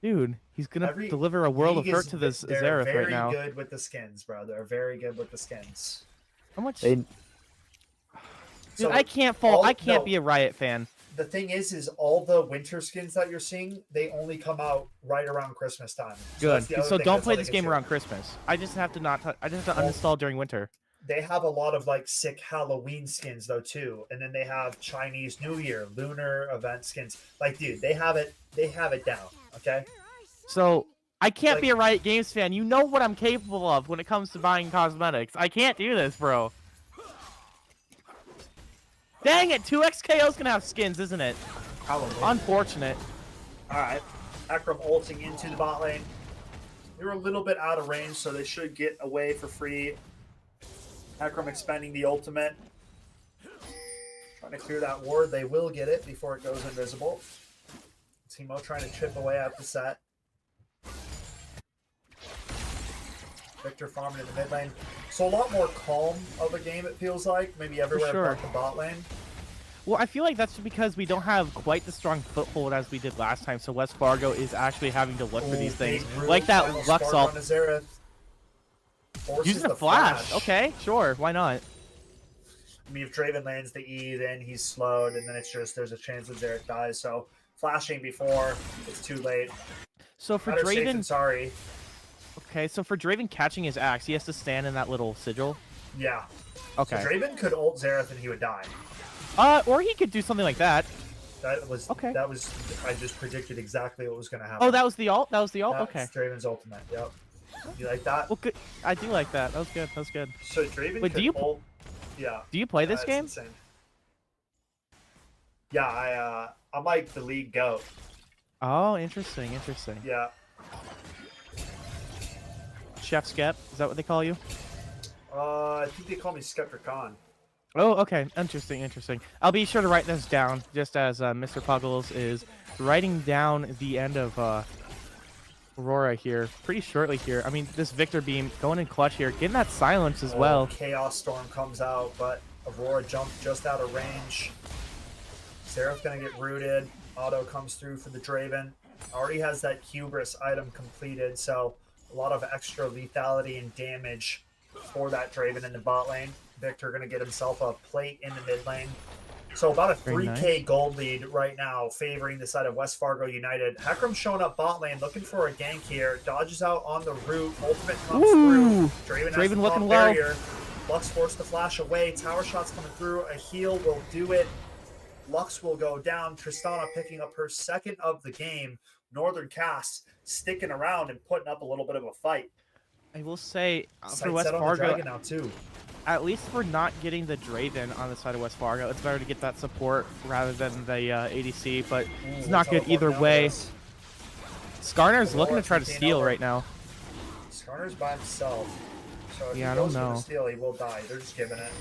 Dude, he's gonna deliver a world of hurt to this Xerath right now. They're very good with the skins, bro. They're very good with the skins. How much? They... Dude, So I can't fall. I can't be a Riot fan. The thing is all the winter skins that you're seeing, they only come out right around Christmas time. Good. that's So the other thing don't that's play letting this us game do. around Christmas. I just have to I just have to uninstall during winter. They have a lot of sick Halloween skins though too, and then they have Chinese New Year, lunar event skins. Dude, they have it down. Okay. So I can't be a Riot Games fan. You know what I'm capable of when it comes to buying cosmetics. I can't do this, bro. Dang it! 2x KO's gonna have skins, isn't it? Probably. Unfortunate. All right. Ekram ulting into the bot lane. They were a little bit out of range, so they should get away for free. Ekram expending the ultimate. Trying to clear that ward. They will get it before it goes invisible. Timo trying to chip away at the set. Victor farming in the mid lane. So a lot more calm of a game, it feels like. Maybe everywhere sure. but the bot lane. Well, I feel like that's because we don't have quite the strong foothold as we did last time, so West Fargo is actually having to look for these things. Like that Lux ult. Using a flash. Okay, sure. Why not? I mean, if Draven lands the E, then he's slowed, and then it's just there's a chance that Xerath dies. So flashing before it's too late. So for Better safe Draven, than sorry. Okay, so for Draven catching his axe, he has to stand in that little sigil. Yeah. Okay. So Draven could ult Xerath and he would die. Or he could do something like that. That was okay. That was I just predicted exactly what was going to happen. Oh, that was the ult. That was the ult. Okay. That's Draven's ultimate. Yep. You like that? Well, good. I do like that. That was good. That was good. So Draven Wait, could ult. Yeah. Do you play this game? Insane. Yeah, I'm like the league goat. Oh, interesting, interesting. Yeah. Chef Skep, is that what they call you? I think they call me Skeptricon. Oh, okay. Interesting, interesting. I'll be sure to write this down, just as Mr. Puggles is writing down the end of Aurora here pretty shortly here. I mean, this Victor Beam going in clutch here, getting that silence as well. Chaos Storm comes out, but Aurora jumped just out of range. Seraph's going to get rooted. Auto comes through for the Draven. Already has that Hubris item completed, so a lot of extra lethality and damage for that Draven in the bot lane. Victor going to get himself a plate in the mid lane. So about a 3K gold lead right now, favoring the side of West Fargo United. Heckram showing up bot lane, looking for a gank here. Dodges out on the root. Ultimate comes through. Draven has the looking barrier. Lux forced to flash away. Tower shots coming through. A heal will do it. Lux will go down. Tristana picking up her second of the game. Northern Cast sticking around and putting up a little bit of a fight. I will say, for Sight West set on the Fargo, Dragon now too. at least we're not getting the Draven on the side of West Fargo. It's better to get that support rather than the ADC, but it's not good either way. Skarner's looking to try to steal right now. Skarner's by himself. So if Yeah, I he don't goes for know. the steal, he will die. They're just giving it.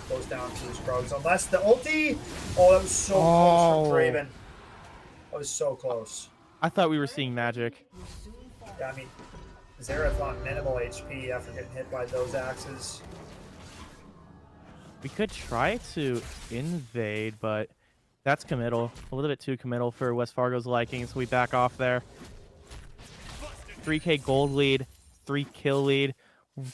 Goes down to his Krugs. Unless the ulti! Oh, that was so close from Draven. That was so close. I thought we were seeing magic. Yeah, I mean, Xerath on minimal HP after getting hit by those axes. We could try to invade, but that's committal. A little bit too committal for West Fargo's liking, so we back off there. 3K gold lead, 3 kill lead.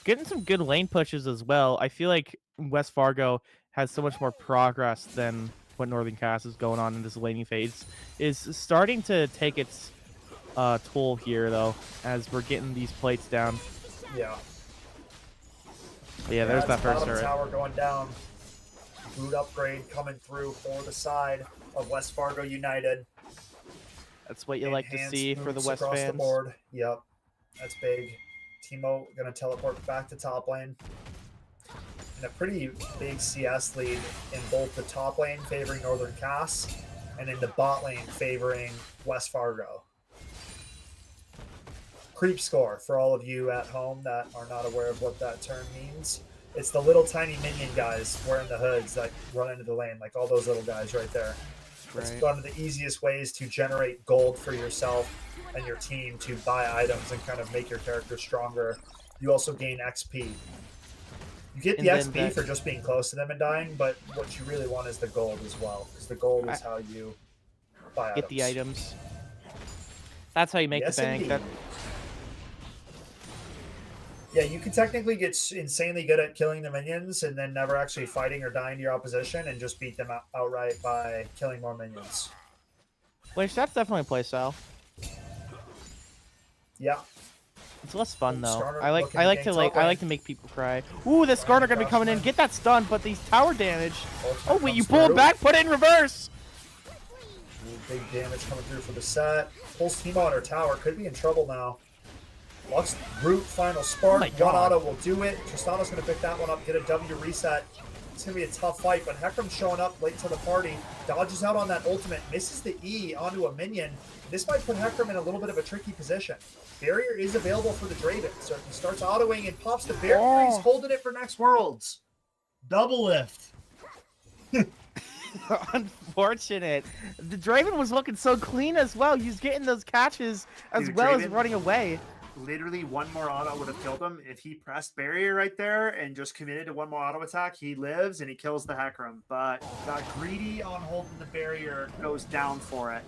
Getting some good lane pushes as well. I feel like West Fargo has so much more progress than what Northern Cast is going on in this laning phase. Is starting to take its toll here, though, as we're getting these plates down. Yeah. Yeah, there's that first turret. Tower going down. Boot upgrade coming through for the side of West Fargo United. That's what you like to see for the West across fans. the board. Yep, that's big. Teemo gonna teleport back to top lane. And a pretty big CS lead in both the top lane favoring Northern Cast and in the bot lane favoring West Fargo. Creep score for all of you at home that are not aware of what that term means. It's the little tiny minion guys wearing the hoods that run into the lane, like all those little guys right there. It's one of the easiest ways to generate gold for yourself and your team to buy items and kind of make your character stronger. You also gain XP. You get the XP for just being close to them and dying, but what you really want is the gold as well, because the gold is how you buy items. Get the items. That's how you make the bank. That... Yeah, you can technically get insanely good at killing the minions and then never actually fighting or dying to your opposition and just beat them outright by killing more minions. Which that's definitely a play style. Yeah. It's less fun though. Skarner I like to make people cry. Ooh, this Skarner gonna be coming in. Get that stun, but these tower damage. Oh wait, you pull it back, put it in reverse. Big damage coming through for the set. Pulls Teemo on her tower. Could be in trouble now. Lux root final spark. One auto will do it. Tristana's gonna pick that one up, get a W reset. It's gonna be a tough fight, but Heckram's showing up late to the party. Dodges out on that ultimate, misses the E onto a minion. This might put Heckram in a little bit of a tricky position. Barrier is available for the Draven, so he starts autoing and pops the barrier. He's holding it for next Worlds. Double lift. Unfortunate. The Draven was looking so clean as well. He's getting those catches as well as running away. Literally one more auto would have killed him. If he pressed barrier right there and just committed to one more auto attack, he lives and he kills the Heckram. But got greedy on holding the barrier, goes down for it.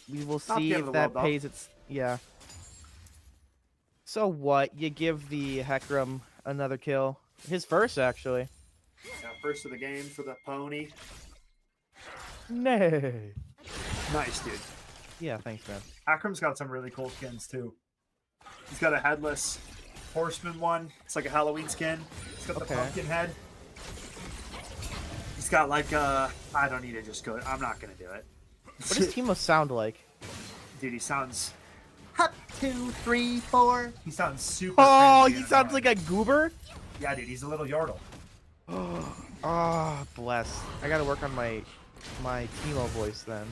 We will see if that pays its... Yeah. So what? You give the Heckram another kill. His first, actually. Yeah, first of the game for the pony. Nay. Nice, dude. Yeah, thanks, man. Heckram's got some really cool skins, too. He's got a headless horseman one. It's like a Halloween skin. He's got the pumpkin head. He's got like I don't need to just go. I'm not going to do it. What does Teemo sound like? Dude, he sounds... 2, 3, 4. He sounds super Oh, cringy he sounds like a goober? Yeah, dude, he's a little yardle. Ah, bless. I gotta work on my Teemo voice then.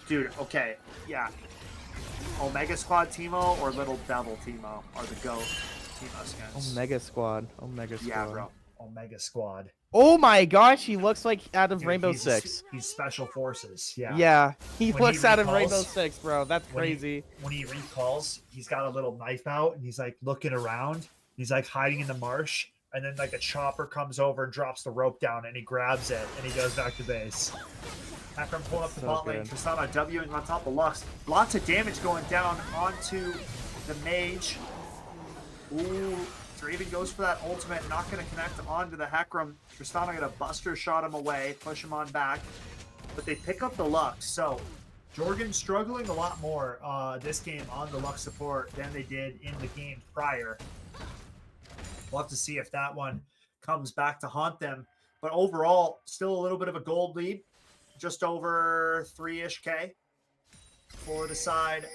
Dude, okay, yeah. Omega Squad Teemo or Little Devil Teemo are the GOAT Teemo skins. Omega Squad. Omega Squad. Yeah, bro. Omega Squad. Oh my gosh, he looks like out of Dude, Rainbow he's Six. He's Special Forces. Yeah. Yeah, he When looks out of Rainbow recalls- Six, bro. That's crazy. When he recalls, he's got a little knife out and he's like looking around. He's like hiding in the marsh, and then like a chopper comes over and drops the rope down, and he grabs it and he goes back to base. Akram pulling up the So bot lane. good. Tristana Wing on top of Lux. Lots of damage going down onto the mage. Ooh, Draven goes for that ultimate, not going to connect onto the Hecarim. Tristana going to buster shot him away, push him on back. But they pick up the Lux, so Jorgen's struggling a lot more this game on the Lux support than they did in the game prior. We'll have to see if that one comes back to haunt them. But overall, still a little bit of a gold lead. Just over 3-ish K for the side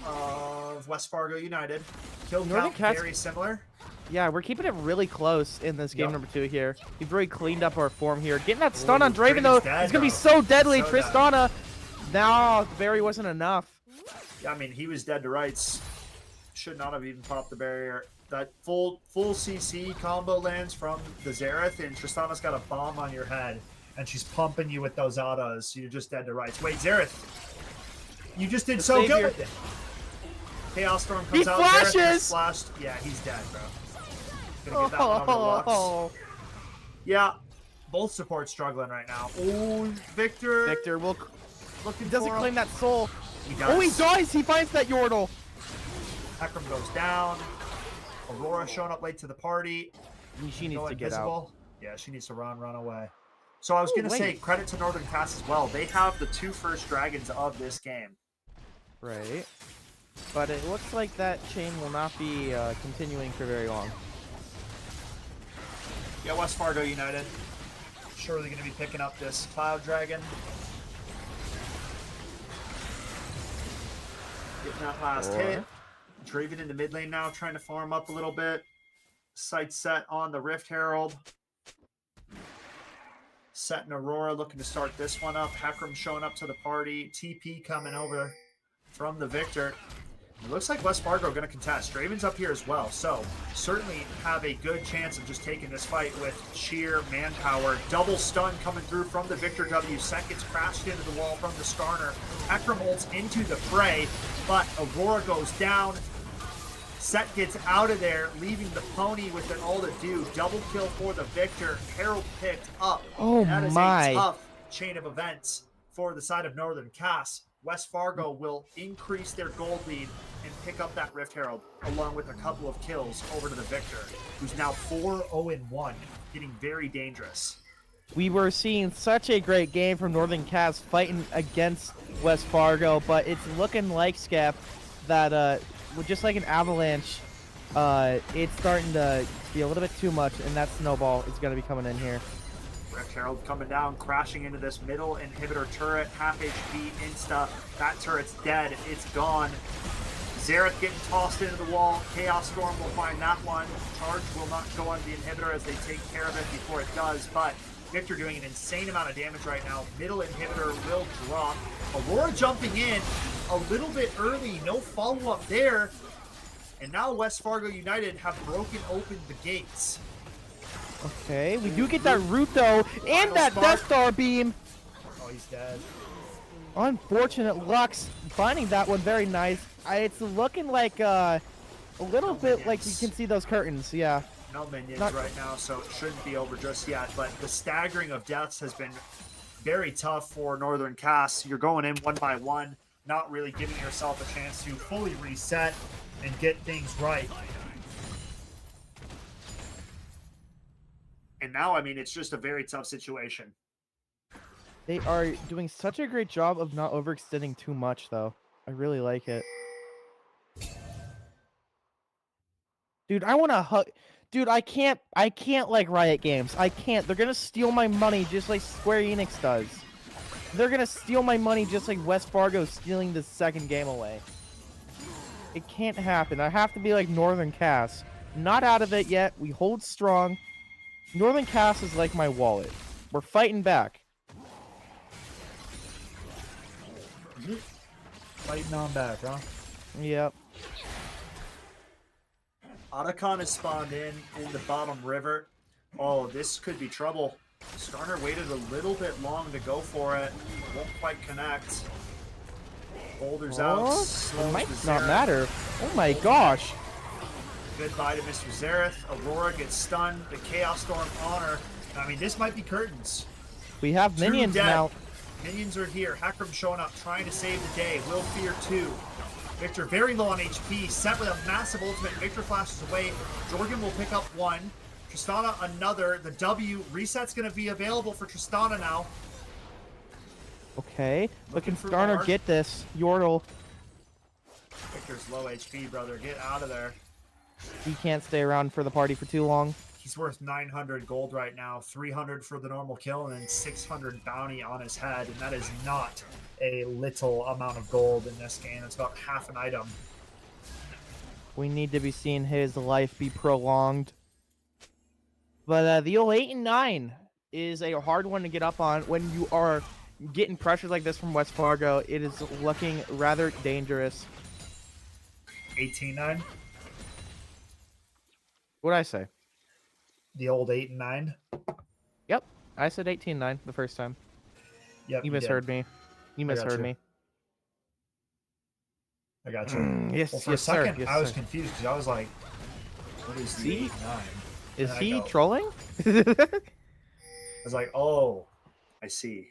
of West Fargo United. Kill count very similar. Yeah, we're keeping it really close in this game Yep. number 2 here. We've really cleaned up our form here. Getting that stun on Ooh, Draven, though, Draven's dead, is going to be though. so deadly. So dead. Tristana, no, the berry wasn't enough. Yeah, I mean, he was dead to rights. Should not have even popped the barrier. That full CC combo lands from the Xerath, and Tristana's got a bomb on your head, and she's pumping you with those autos, so you're just dead to rights. Wait, Xerath, you just did The so savior. good. Chaos Storm He comes out. flashes! Xerath gets flashed. Yeah, he's dead, bro. Gonna get that one over the Lux. Yeah, both supports struggling right now. Oh, Victor. Victor will. Looking He doesn't for him. claim that soul. He Oh, he does. dies. He finds that Yordle. Hecarim goes down. Aurora showing up late to the party. She needs Go to get invisible. Yeah, she needs to run away. So I was going to say, credit to Northern Cast as well. They have the 2 first dragons of this game. Right. But it looks like that chain will not be continuing for very long. Yeah, West Fargo United. Surely going to be picking up this Cloud Dragon. Getting that last hit. Draven in the mid lane now, trying to farm up a little bit. Sight set on the Rift Herald. Setting Aurora, looking to start this one up. Hecarim showing up to the party. TP coming over from the Victor. It looks like West Fargo going to contest. Draven's up here as well, so certainly have a good chance of just taking this fight with sheer manpower. Double stun coming through from the Victor W. Set gets crashed into the wall from the Skarner. Hecarim ults into the fray, but Aurora goes down. Set gets out of there, leaving the pony with an all to do. Double kill for the Victor. Herald picked up. Oh that is my. a tough chain of events for the side of Northern Cass. West Fargo will increase their gold lead and pick up that Rift Herald, along with a couple of kills over to the Victor, who's now 4-0-1, getting very dangerous. We were seeing such a great game from Northern Cavs fighting against West Fargo, but it's looking like, Scap, that just like an avalanche, it's starting to be a little bit too much, and that snowball is going to be coming in here. Rift Herald coming down, crashing into this middle inhibitor turret, half HP insta. That turret's dead, it's gone. Xerath getting tossed into the wall. Chaos Storm will find that one. Charge will not go on the inhibitor as they take care of it before it does, but Victor doing an insane amount of damage right now. Middle inhibitor will drop. Aurora jumping in a little bit early, no follow-up there. And now West Fargo United have broken open the gates. Okay, we do get that root though, and that Death Star beam. Oh, he's dead. Unfortunate Lux finding that one very nice. It's looking like a little bit like you can see those curtains, yeah. No minions right now, so it shouldn't be over just yet. But the staggering of deaths has been very tough for Northern Cass. You're going in one by one, not really giving yourself a chance to fully reset and get things right. And now, I mean, it's just a very tough situation. They are doing such a great job of not overextending too much, though. I really like it. Dude, I want to hug. Dude, I can't like Riot Games. I can't. They're gonna steal my money just like Square Enix does. They're gonna steal my money just like West Fargo stealing the second game away. It can't happen. I have to be like Northern Cass. Not out of it yet. We hold strong. Northern Cast is like my wallet. We're fighting back. Fighting on back, huh? Yep. Otacon is spawned in the bottom river. Oh, this could be trouble. Skarner waited a little bit long to go for it. Won't quite connect. Boulders out. Oh, Slows it might the not Xerath. matter. Oh my gosh. Goodbye to Mr. Xerath. Aurora gets stunned. The Chaos Storm on her. I mean, this might be curtains. We have Two minions dead. now. Minions are here. Hackram showing up, trying to save the day. Will Fear 2. Victor very low on HP, set with a massive ultimate. Victor flashes away. Jorgen will pick up one. Tristana another. The W reset's going to be available for Tristana now. Okay. But can for Skarner more. get this? Yordle. Victor's low HP, brother. Get out of there. He can't stay around for the party for too long. He's worth 900 gold right now, 300 for the normal kill, and then 600 bounty on his head, and that is not a little amount of gold in this game. It's about half an item. We need to be seeing his life be prolonged. But the old 8 and 9 is a hard one to get up on when you are getting pressures like this from West Fargo. It is looking rather dangerous. 18-9? What'd I say? The old 8 and 9? Yep. I said 18-9 the first time. Yep, You you misheard did. me. You I got misheard you. me. I got you. Yes, well, for yes, a second, sir. Yes, I was sir. confused because I was like, what is the See? 8 and 9? Is And I he go- trolling? I was like, oh, I see.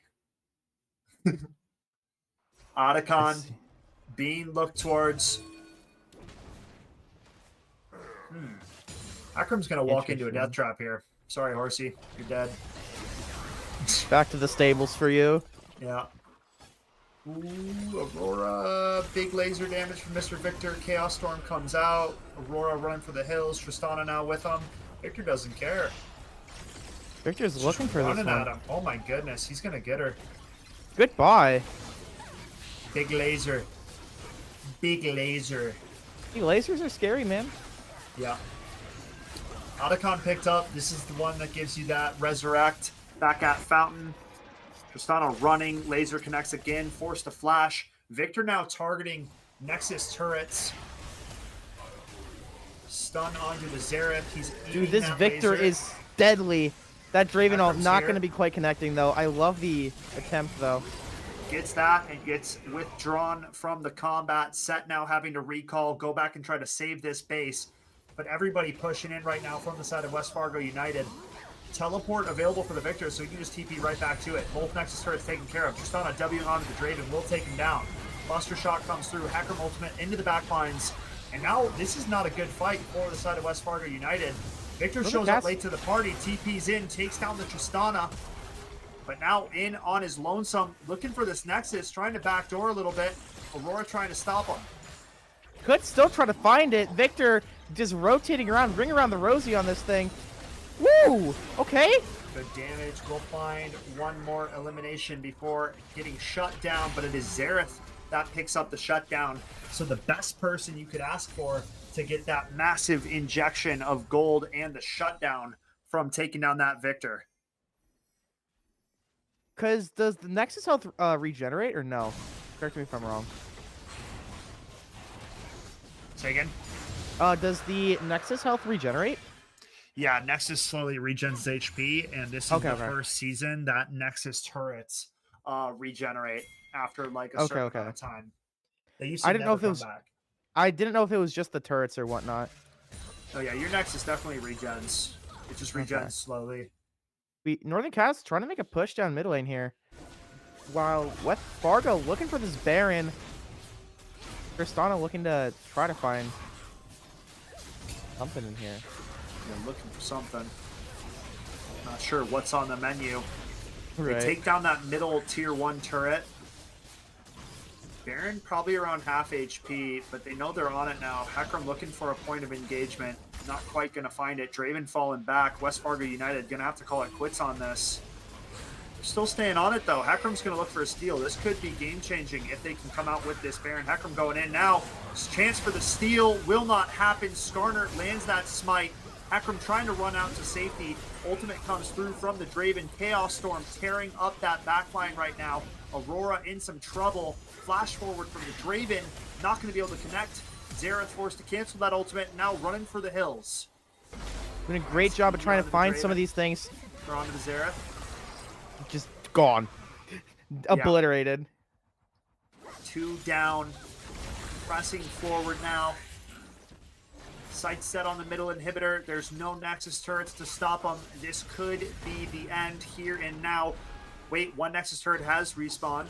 Otacon being looked towards. Akram's going to walk into a death trap here. Sorry, Horsey. You're dead. Back to the stables for you. Yeah. Ooh, Aurora. Big laser damage from Mr. Victor. Chaos Storm comes out. Aurora running for the hills. Tristana now with him. Victor doesn't care. Victor's looking for this Running one. at him. Oh my goodness. He's going to get her. Goodbye. Big laser. Big laser. Hey, lasers are scary, man. Yeah. Otacon picked up. This is the one that gives you that resurrect. Back at Fountain. Tristana running. Laser connects again. Forced to flash. Victor now targeting Nexus turrets. Stun onto the Xerath. He's eating Dude, this that Victor laser. is deadly. That Draven ult Akram's not here. going to be quite connecting, though. I love the attempt, though. Gets that and gets withdrawn from the combat. Set now having to recall, go back and try to save this base. But everybody pushing in right now from the side of West Fargo United. Teleport available for the Victor, so you can just TP right back to it. Both Nexus turrets taken care of. Tristana W onto the Draven will take him down. Buster Shot comes through. Hacker Ultimate into the backlines. And now this is not a good fight for the side of West Fargo United. Victor shows up late to the party, TP's in, takes down the Tristana. But now in on his lonesome, looking for this Nexus, trying to backdoor a little bit. Aurora trying to stop him. Could still try to find it. Victor just rotating around, ring around the rosy on this thing. Woo! Okay. Good damage. We'll find one more elimination before getting shut down, but it is Xerath that picks up the shutdown. So the best person you could ask for to get that massive injection of gold and the shutdown from taking down that Victor. Because does the Nexus health regenerate or no? Correct me if I'm wrong. Say again? Does the Nexus health regenerate? Yeah, Nexus slowly regens HP, and this is the first season that Nexus turrets regenerate after like a certain amount of time. They used to I didn't know if it come was. back. I didn't know if it was just the turrets or whatnot. Oh yeah, your Nexus definitely regens. It just regens slowly. Northern Cast trying to make a push down mid lane here. While West Fargo looking for this Baron. Tristana looking to try to find something in here. They're looking for something. Not sure what's on the menu. Right. They take down that middle tier 1 turret. Baron probably around half HP, but they know they're on it now. Hackram looking for a point of engagement. Not quite going to find it. Draven falling back. West Fargo United going to have to call it quits on this. They're still staying on it, though. Hackram's going to look for a steal. This could be game-changing if they can come out with this Baron. Hackram going in now. Chance for the steal will not happen. Skarner lands that smite. Akram trying to run out to safety. Ultimate comes through from the Draven. Chaos Storm tearing up that backline right now. Aurora in some trouble. Flash forward from the Draven. Not going to be able to connect. Xerath forced to cancel that ultimate. Now running for the hills. Doing a great job of trying to find some of these things. Throw onto the Xerath. Just gone. Obliterated. 2 down. Pressing forward now. Sight set on the middle inhibitor. There's no Nexus turrets to stop them. This could be the end here and now. Wait, one Nexus turret has respawned.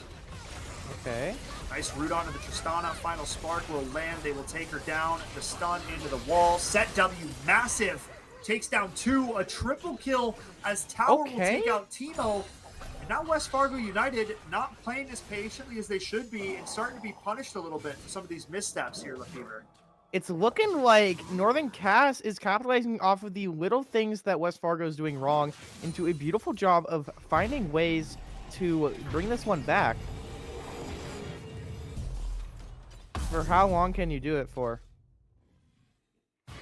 Okay. Nice root onto the Tristana. Final spark will land. They will take her down. The stun into the wall. Set W, massive. Takes down 2. A triple kill as Tower will take out Teemo. And now West Fargo United not playing as patiently as they should be and starting to be punished a little bit for some of these missteps here, LeFever. It's looking like Northern Cass is capitalizing off of the little things that West Fargo is doing wrong into a beautiful job of finding ways to bring this one back. For how long can you do it for? I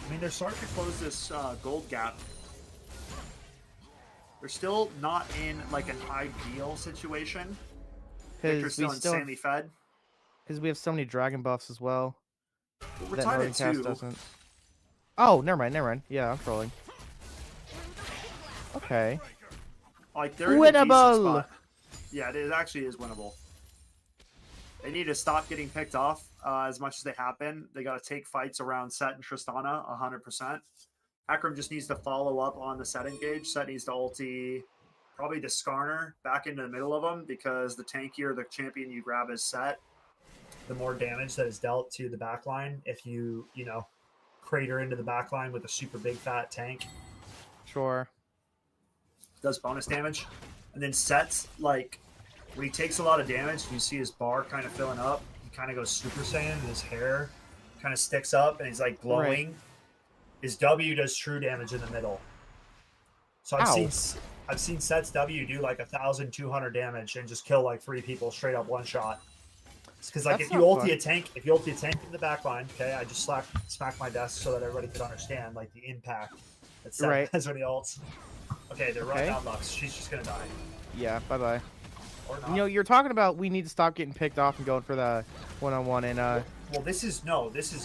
mean, they're starting to close this gold gap. They're still not in like an ideal situation. Victor's still insanely fed. Because we have so many dragon buffs as well. We're that tied Northern at Cass 2. doesn't. Oh, never mind. Yeah, I'm trolling. Okay. Like they're in a decent Winnable! spot. Yeah, it actually is winnable. They need to stop getting picked off as much as they have been. They got to take fights around Set and Tristana 100%. Akram just needs to follow up on the Set engage. Set needs to ulti probably to Skarner back into the middle of them because the tankier the champion you grab is Set, the more damage that is dealt to the backline if you crater into the backline with a super big fat tank. Sure. Does bonus damage. And then Set's like, when he takes a lot of damage, you see his bar kind of filling up. He kind of goes Super Saiyan and his hair kind of sticks up and he's like glowing. Right. His W does true damage in the middle. So I've seen Set's W do like 1,200 damage and just kill like 3 people straight up one shot. It's because like if you ulti a tank in the back line, okay, I just smack my desk so that everybody could understand like the impact that Set has when he ults. Okay, they're running down Lux. She's just gonna die. Yeah, bye-bye. Or not. You know, you're talking about we need to stop getting picked off and going for the one-on-one and Well, this is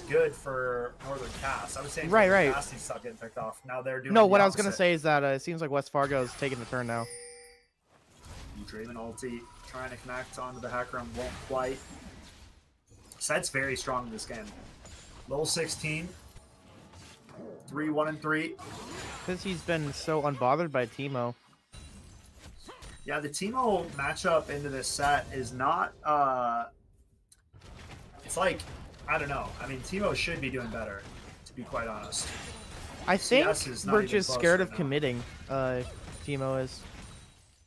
good for Northern Cass. I was saying right. Cass needs to stop getting picked off. Now they're doing No, the what I was opposite. gonna say is that it seems like West Fargo is taking the turn now. Draven ulti trying to connect onto the hacker and won't quite. Set's very strong in this game. Level 16. 3-1-3. Because he's been so unbothered by Teemo. Yeah, the Teemo matchup into this set is not it's like, I don't know. I mean, Teemo should be doing better, to be quite honest. I think we're just scared of right now. committing, Teemo is.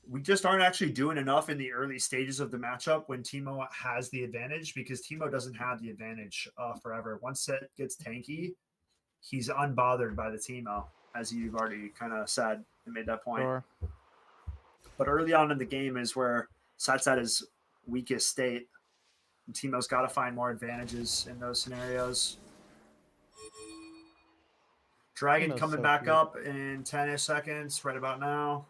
We just aren't actually doing enough in the early stages of the matchup when Teemo has the advantage, because Teemo doesn't have the advantage forever. Once Set gets tanky, he's unbothered by the Teemo, as you've already kind of said and made that point. Sure. But early on in the game is where Set's at his weakest state. And Teemo's got to find more advantages in those scenarios. Dragon Teemo's coming so back cute. up in 10-ish seconds, right about now.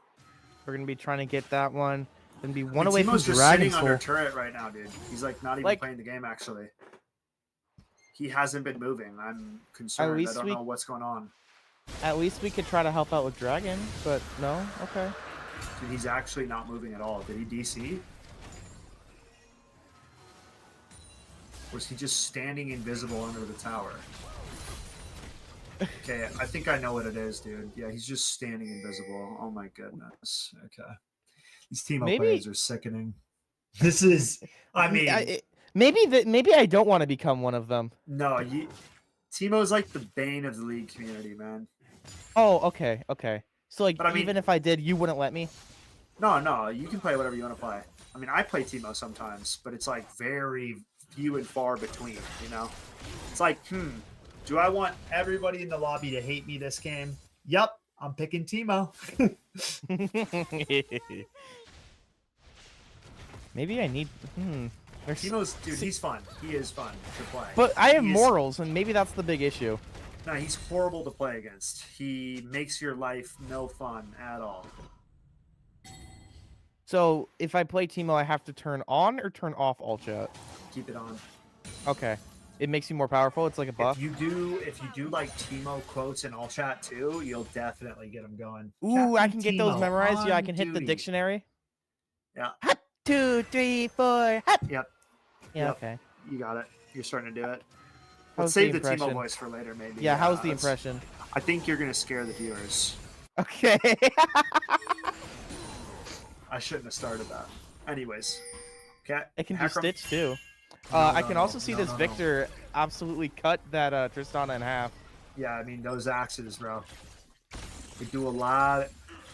We're going to be trying to get that one. Going to be one I mean, away from Teemo's just Dragon's sitting under Soul. turret right now, dude. He's like not even playing the game, actually. He hasn't been moving. I'm concerned. I don't know what's going on. At least we could try to help out with Dragon, but no? Okay. Dude, he's actually not moving at all. Did he DC? Or is he just standing invisible under the tower? Okay, I think I know what it is, dude. Yeah, he's just standing invisible. Oh my goodness. Okay. These Teemo players are sickening. This is, I mean... Maybe I don't want to become one of them. No, Teemo's like the bane of the league community, man. Oh, okay, okay. So, like, But I mean- even if I did, you wouldn't let me? No, you can play whatever you want to play. I mean, I play Teemo sometimes, but it's like very few and far between, you know? It's like, do I want everybody in the lobby to hate me this game? Yup, I'm picking Teemo. Maybe I need... Timo's, dude, he's fun. He is fun to play. But I have He is- morals, and maybe that's the big issue. No, he's horrible to play against. He makes your life no fun at all. So if I play Timo, I have to turn on or turn off all chat? Keep it on. Okay. It makes you more powerful. It's like a buff. If you do like Timo quotes in all chat too, you'll definitely get them going. Ooh, I can Captain get those Timo memorized. Yeah, I on can hit the duty. dictionary. Yeah. 2, 3, 4. Hop. Yep. Yeah. Yep. Okay. You got it. You're starting to do it. How's Let's save the impression? Timo voice for later, maybe. Yeah. How's the let's- impression? I think you're gonna scare the viewers. Okay. I shouldn't have started that. Anyways. Okay. I can do Hakram? Stitch too. No, I no, can no, also see no, this no, no. Victor absolutely cut that Tristana in half. Yeah, I mean those axes, bro. They do a lot.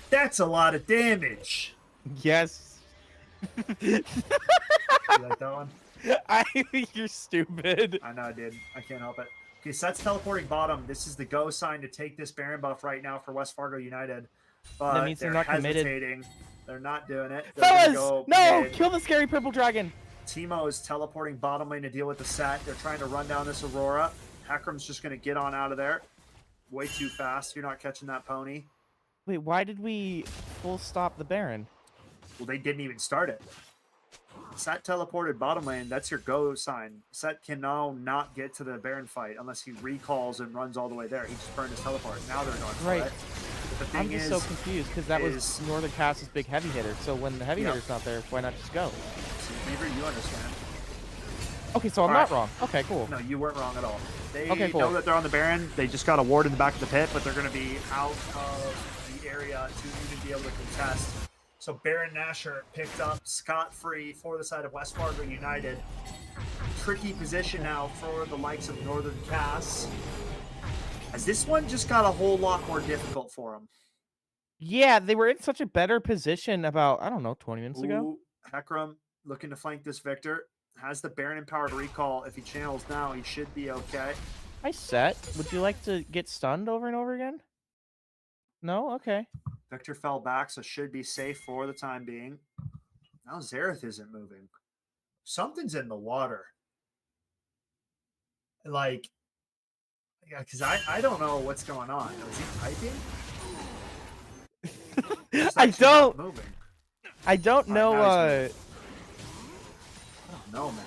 That's a lot of damage. Yes. You like that one? You're stupid. I know, dude. I can't help it. Okay, Set's teleporting bottom. This is the go sign to take this Baron buff right now for West Fargo United. But That means they're not committed. hesitating. They're not doing it. They're gonna Fellas, go no! mid. Kill the scary purple dragon. Timo is teleporting bottom lane to deal with the Set. They're trying to run down this Aurora. Hakram's just going to get on out of there. Way too fast. You're not catching that pony. Wait, why did we full stop the Baron? Well, they didn't even start it. Set teleported bottom lane. That's your go sign. Set can now not get to the Baron fight unless he recalls and runs all the way there. He just burned his teleport. Now they're going for Right. it. But the I'm thing just is, so confused because that was Northern Cast's big heavy hitter. So when the heavy Yep. hitter's not there, why not just go? Beaver, you understand. Okay, so I'm All not right. wrong. Okay, cool. No, you weren't wrong at all. They Okay, cool. know that they're on the Baron. They just got a ward in the back of the pit, but they're going to be out of the area to even be able to contest. So Baron Nasher picked up scot-free for the side of West Fargo United. Tricky position now for the likes of Northern Cass, as this one just got a whole lot more difficult for them. Yeah, they were in such a better position about, I don't know, 20 minutes ago. Ooh, Hakram looking to flank this Victor. Has the Baron empowered recall. If he channels now, he should be okay. Hi, Set. Would you like to get stunned over and over again? No? Okay. Victor fell back, so should be safe for the time being. Now Xerath isn't moving. Something's in the water. Like, yeah, because I don't know what's going on. Is he typing? He's I actually not don't. moving. I don't All know. right, now he's moving. I don't know, man.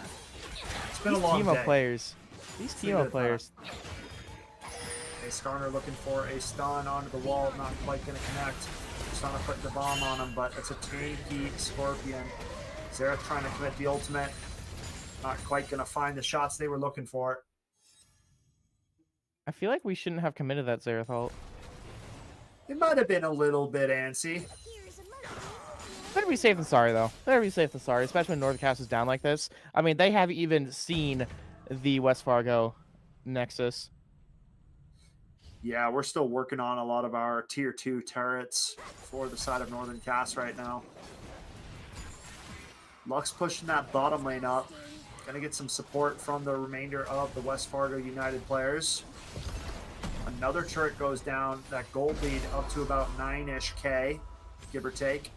It's been a These long Teemo day. players. These Let's leave it Teemo at players. Okay, Skarner looking for a stun onto the wall, not quite going to connect. Skarner putting the bomb on him, but it's a tanky Scorpion. Xerath trying to commit the ultimate. Not quite going to find the shots they were looking for. I feel like we shouldn't have committed that Xerath ult. It might have been a little bit antsy. Better be safe than sorry, though. Better be safe than sorry, especially when Northern Cast is down like this. I mean, they haven't even seen the West Fargo Nexus. Yeah, we're still working on a lot of our tier 2 turrets for the side of Northern Cast right now. Lux pushing that bottom lane up. Gonna get some support from the remainder of the West Fargo United players. Another turret goes down. That gold lead up to about 9-ish K, give or take.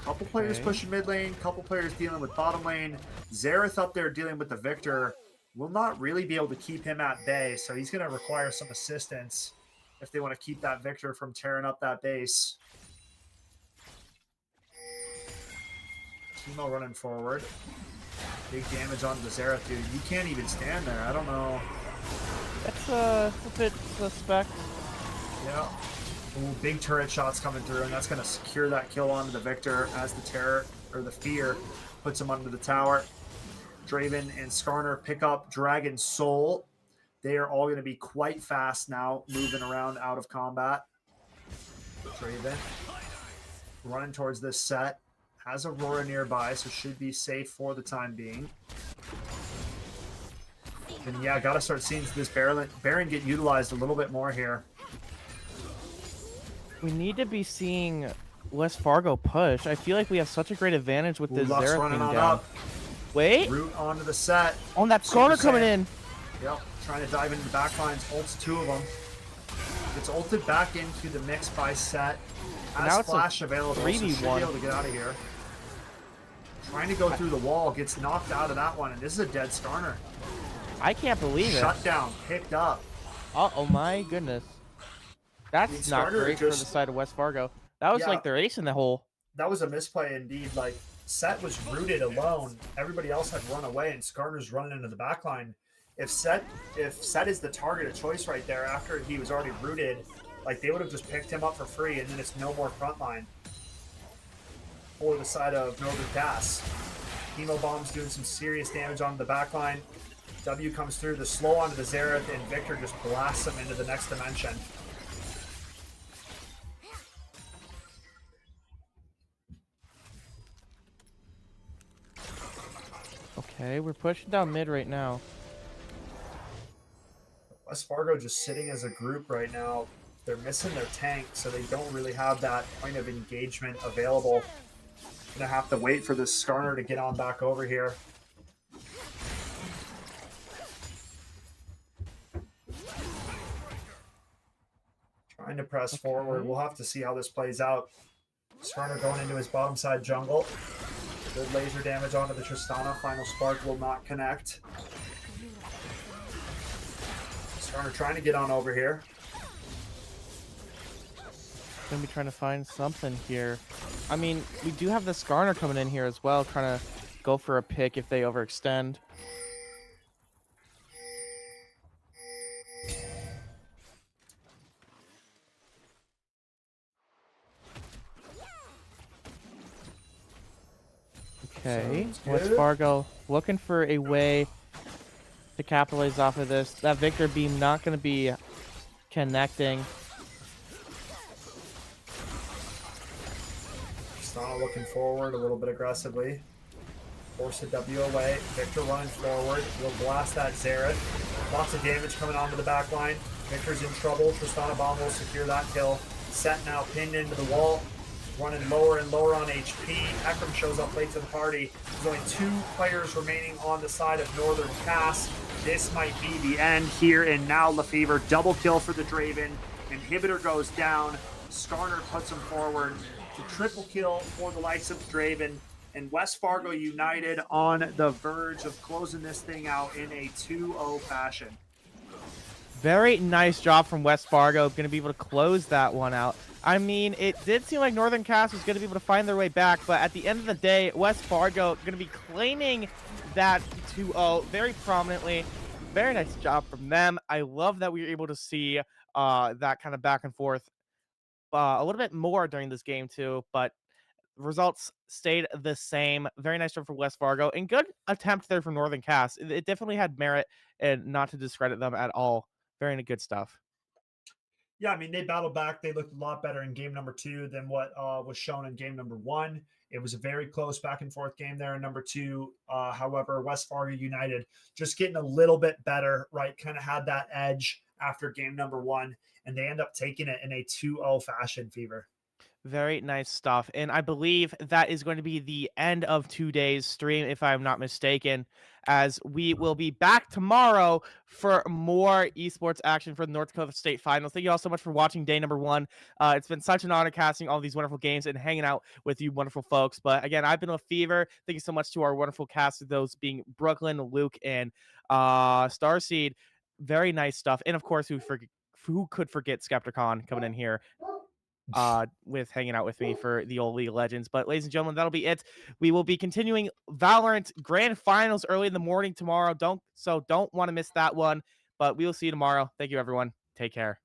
Couple players Okay. pushing mid lane, couple players dealing with bottom lane. Xerath up there dealing with the Victor will not really be able to keep him at bay, so he's going to require some assistance if they want to keep that Victor from tearing up that base. Timo running forward. Big damage on the Xerath, dude. You can't even stand there. I don't know. That's a bit suspect. Yeah. Ooh, big turret shots coming through, and that's going to secure that kill onto the Victor as the terror, or the fear, puts him under the tower. Draven and Skarner pick up Dragon Soul. They are all going to be quite fast now, moving around out of combat. Draven running towards this set. Has Aurora nearby, so should be safe for the time being. And yeah, got to start seeing this Baron get utilized a little bit more here. We need to be seeing West Fargo push. I feel like we have such a great advantage with this Lux Xerath running being on down. up. Wait. Root onto the set. On that Super Skarner coming Saiyan. in. Yep, trying to dive into the back lines. Ults 2 of them. Gets ulted back into the mix by Set. Now Has it's a flash available, so should be 3v1. able to get out of here. Trying to go through the wall, gets knocked out of that one, and this is a dead Skarner. I can't believe it. Shutdown, picked up. Oh my goodness. That's not Skarner great for the just- side of West Fargo. That was Yeah. like their ace in the hole. That was a misplay indeed. Like, Set was rooted alone. Everybody else had run away, and Skarner's running into the back line. If Set is the target of choice right there after he was already rooted, like, they would have just picked him up for free, and then it's no more front line for the side of Northern Cass. Chemo Bomb's doing some serious damage on the back line. W comes through, the slow onto the Xerath, and Victor just blasts him into the next dimension. Okay, we're pushing down mid right now. West Fargo just sitting as a group right now. They're missing their tank, so they don't really have that point of engagement available. Gonna have to wait for this Skarner to get on back over here. Trying to press forward. We'll have to see how this plays out. Skarner going into his bottom side jungle. Good laser damage onto the Tristana. Final Spark will not connect. Skarner trying to get on over here. Gonna be trying to find something here. I mean, we do have the Skarner coming in here as well, trying to go for a pick if they overextend. Okay, West Fargo looking for a way to capitalize off of this. That Victor beam not going to be connecting. Tristana looking forward a little bit aggressively. Force the W away. Victor running forward. Will blast that Xerath. Lots of damage coming onto the back line. Victor's in trouble. Tristana Bomb will secure that kill. Set now pinned into the wall. Running lower and lower on HP. Ekram shows up late to the party. There's only 2 players remaining on the side of Northern Cass. This might be the end here and now. Lefevre double kill for the Draven. Inhibitor goes down. Skarner puts him forward. The triple kill for the likes of Draven. And West Fargo United on the verge of closing this thing out in a 2-0 fashion. Very nice job from West Fargo. Going to be able to close that one out. I mean, it did seem like Northern Cass was going to be able to find their way back, but at the end of the day, West Fargo going to be claiming that 2-0 very prominently. Very nice job from them. I love that we were able to see that kind of back and forth a little bit more during this game too, but results stayed the same. Very nice job for West Fargo, and good attempt there from Northern Cass. It definitely had merit, and not to discredit them at all. Very good stuff. Yeah, I mean, they battled back. They looked a lot better in game number 2 than what was shown in game number 1. It was a very close back and forth game there in number 2. However, West Fargo United just getting a little bit better, right? Kind of had that edge after game number 1, and they end up taking it in a 2-0 fashion, Fever. Very nice stuff. And I believe that is going to be the end of today's stream, if I'm not mistaken, as we will be back tomorrow for more esports action for the North Dakota State Finals. Thank you all so much for watching day number 1. It's been such an honor casting all these wonderful games and hanging out with you wonderful folks. But again, I've been Lefevre. Thank you so much to our wonderful cast, those being Brooklyn, Luke, and Starseed. Very nice stuff. And of course, who could forget Skepticon coming in here with hanging out with me for the old League of Legends. But ladies and gentlemen, that'll be it. We will be continuing Valorant Grand Finals early in the morning tomorrow. Don't want to miss that one. But we will see you tomorrow. Thank you, everyone. Take care.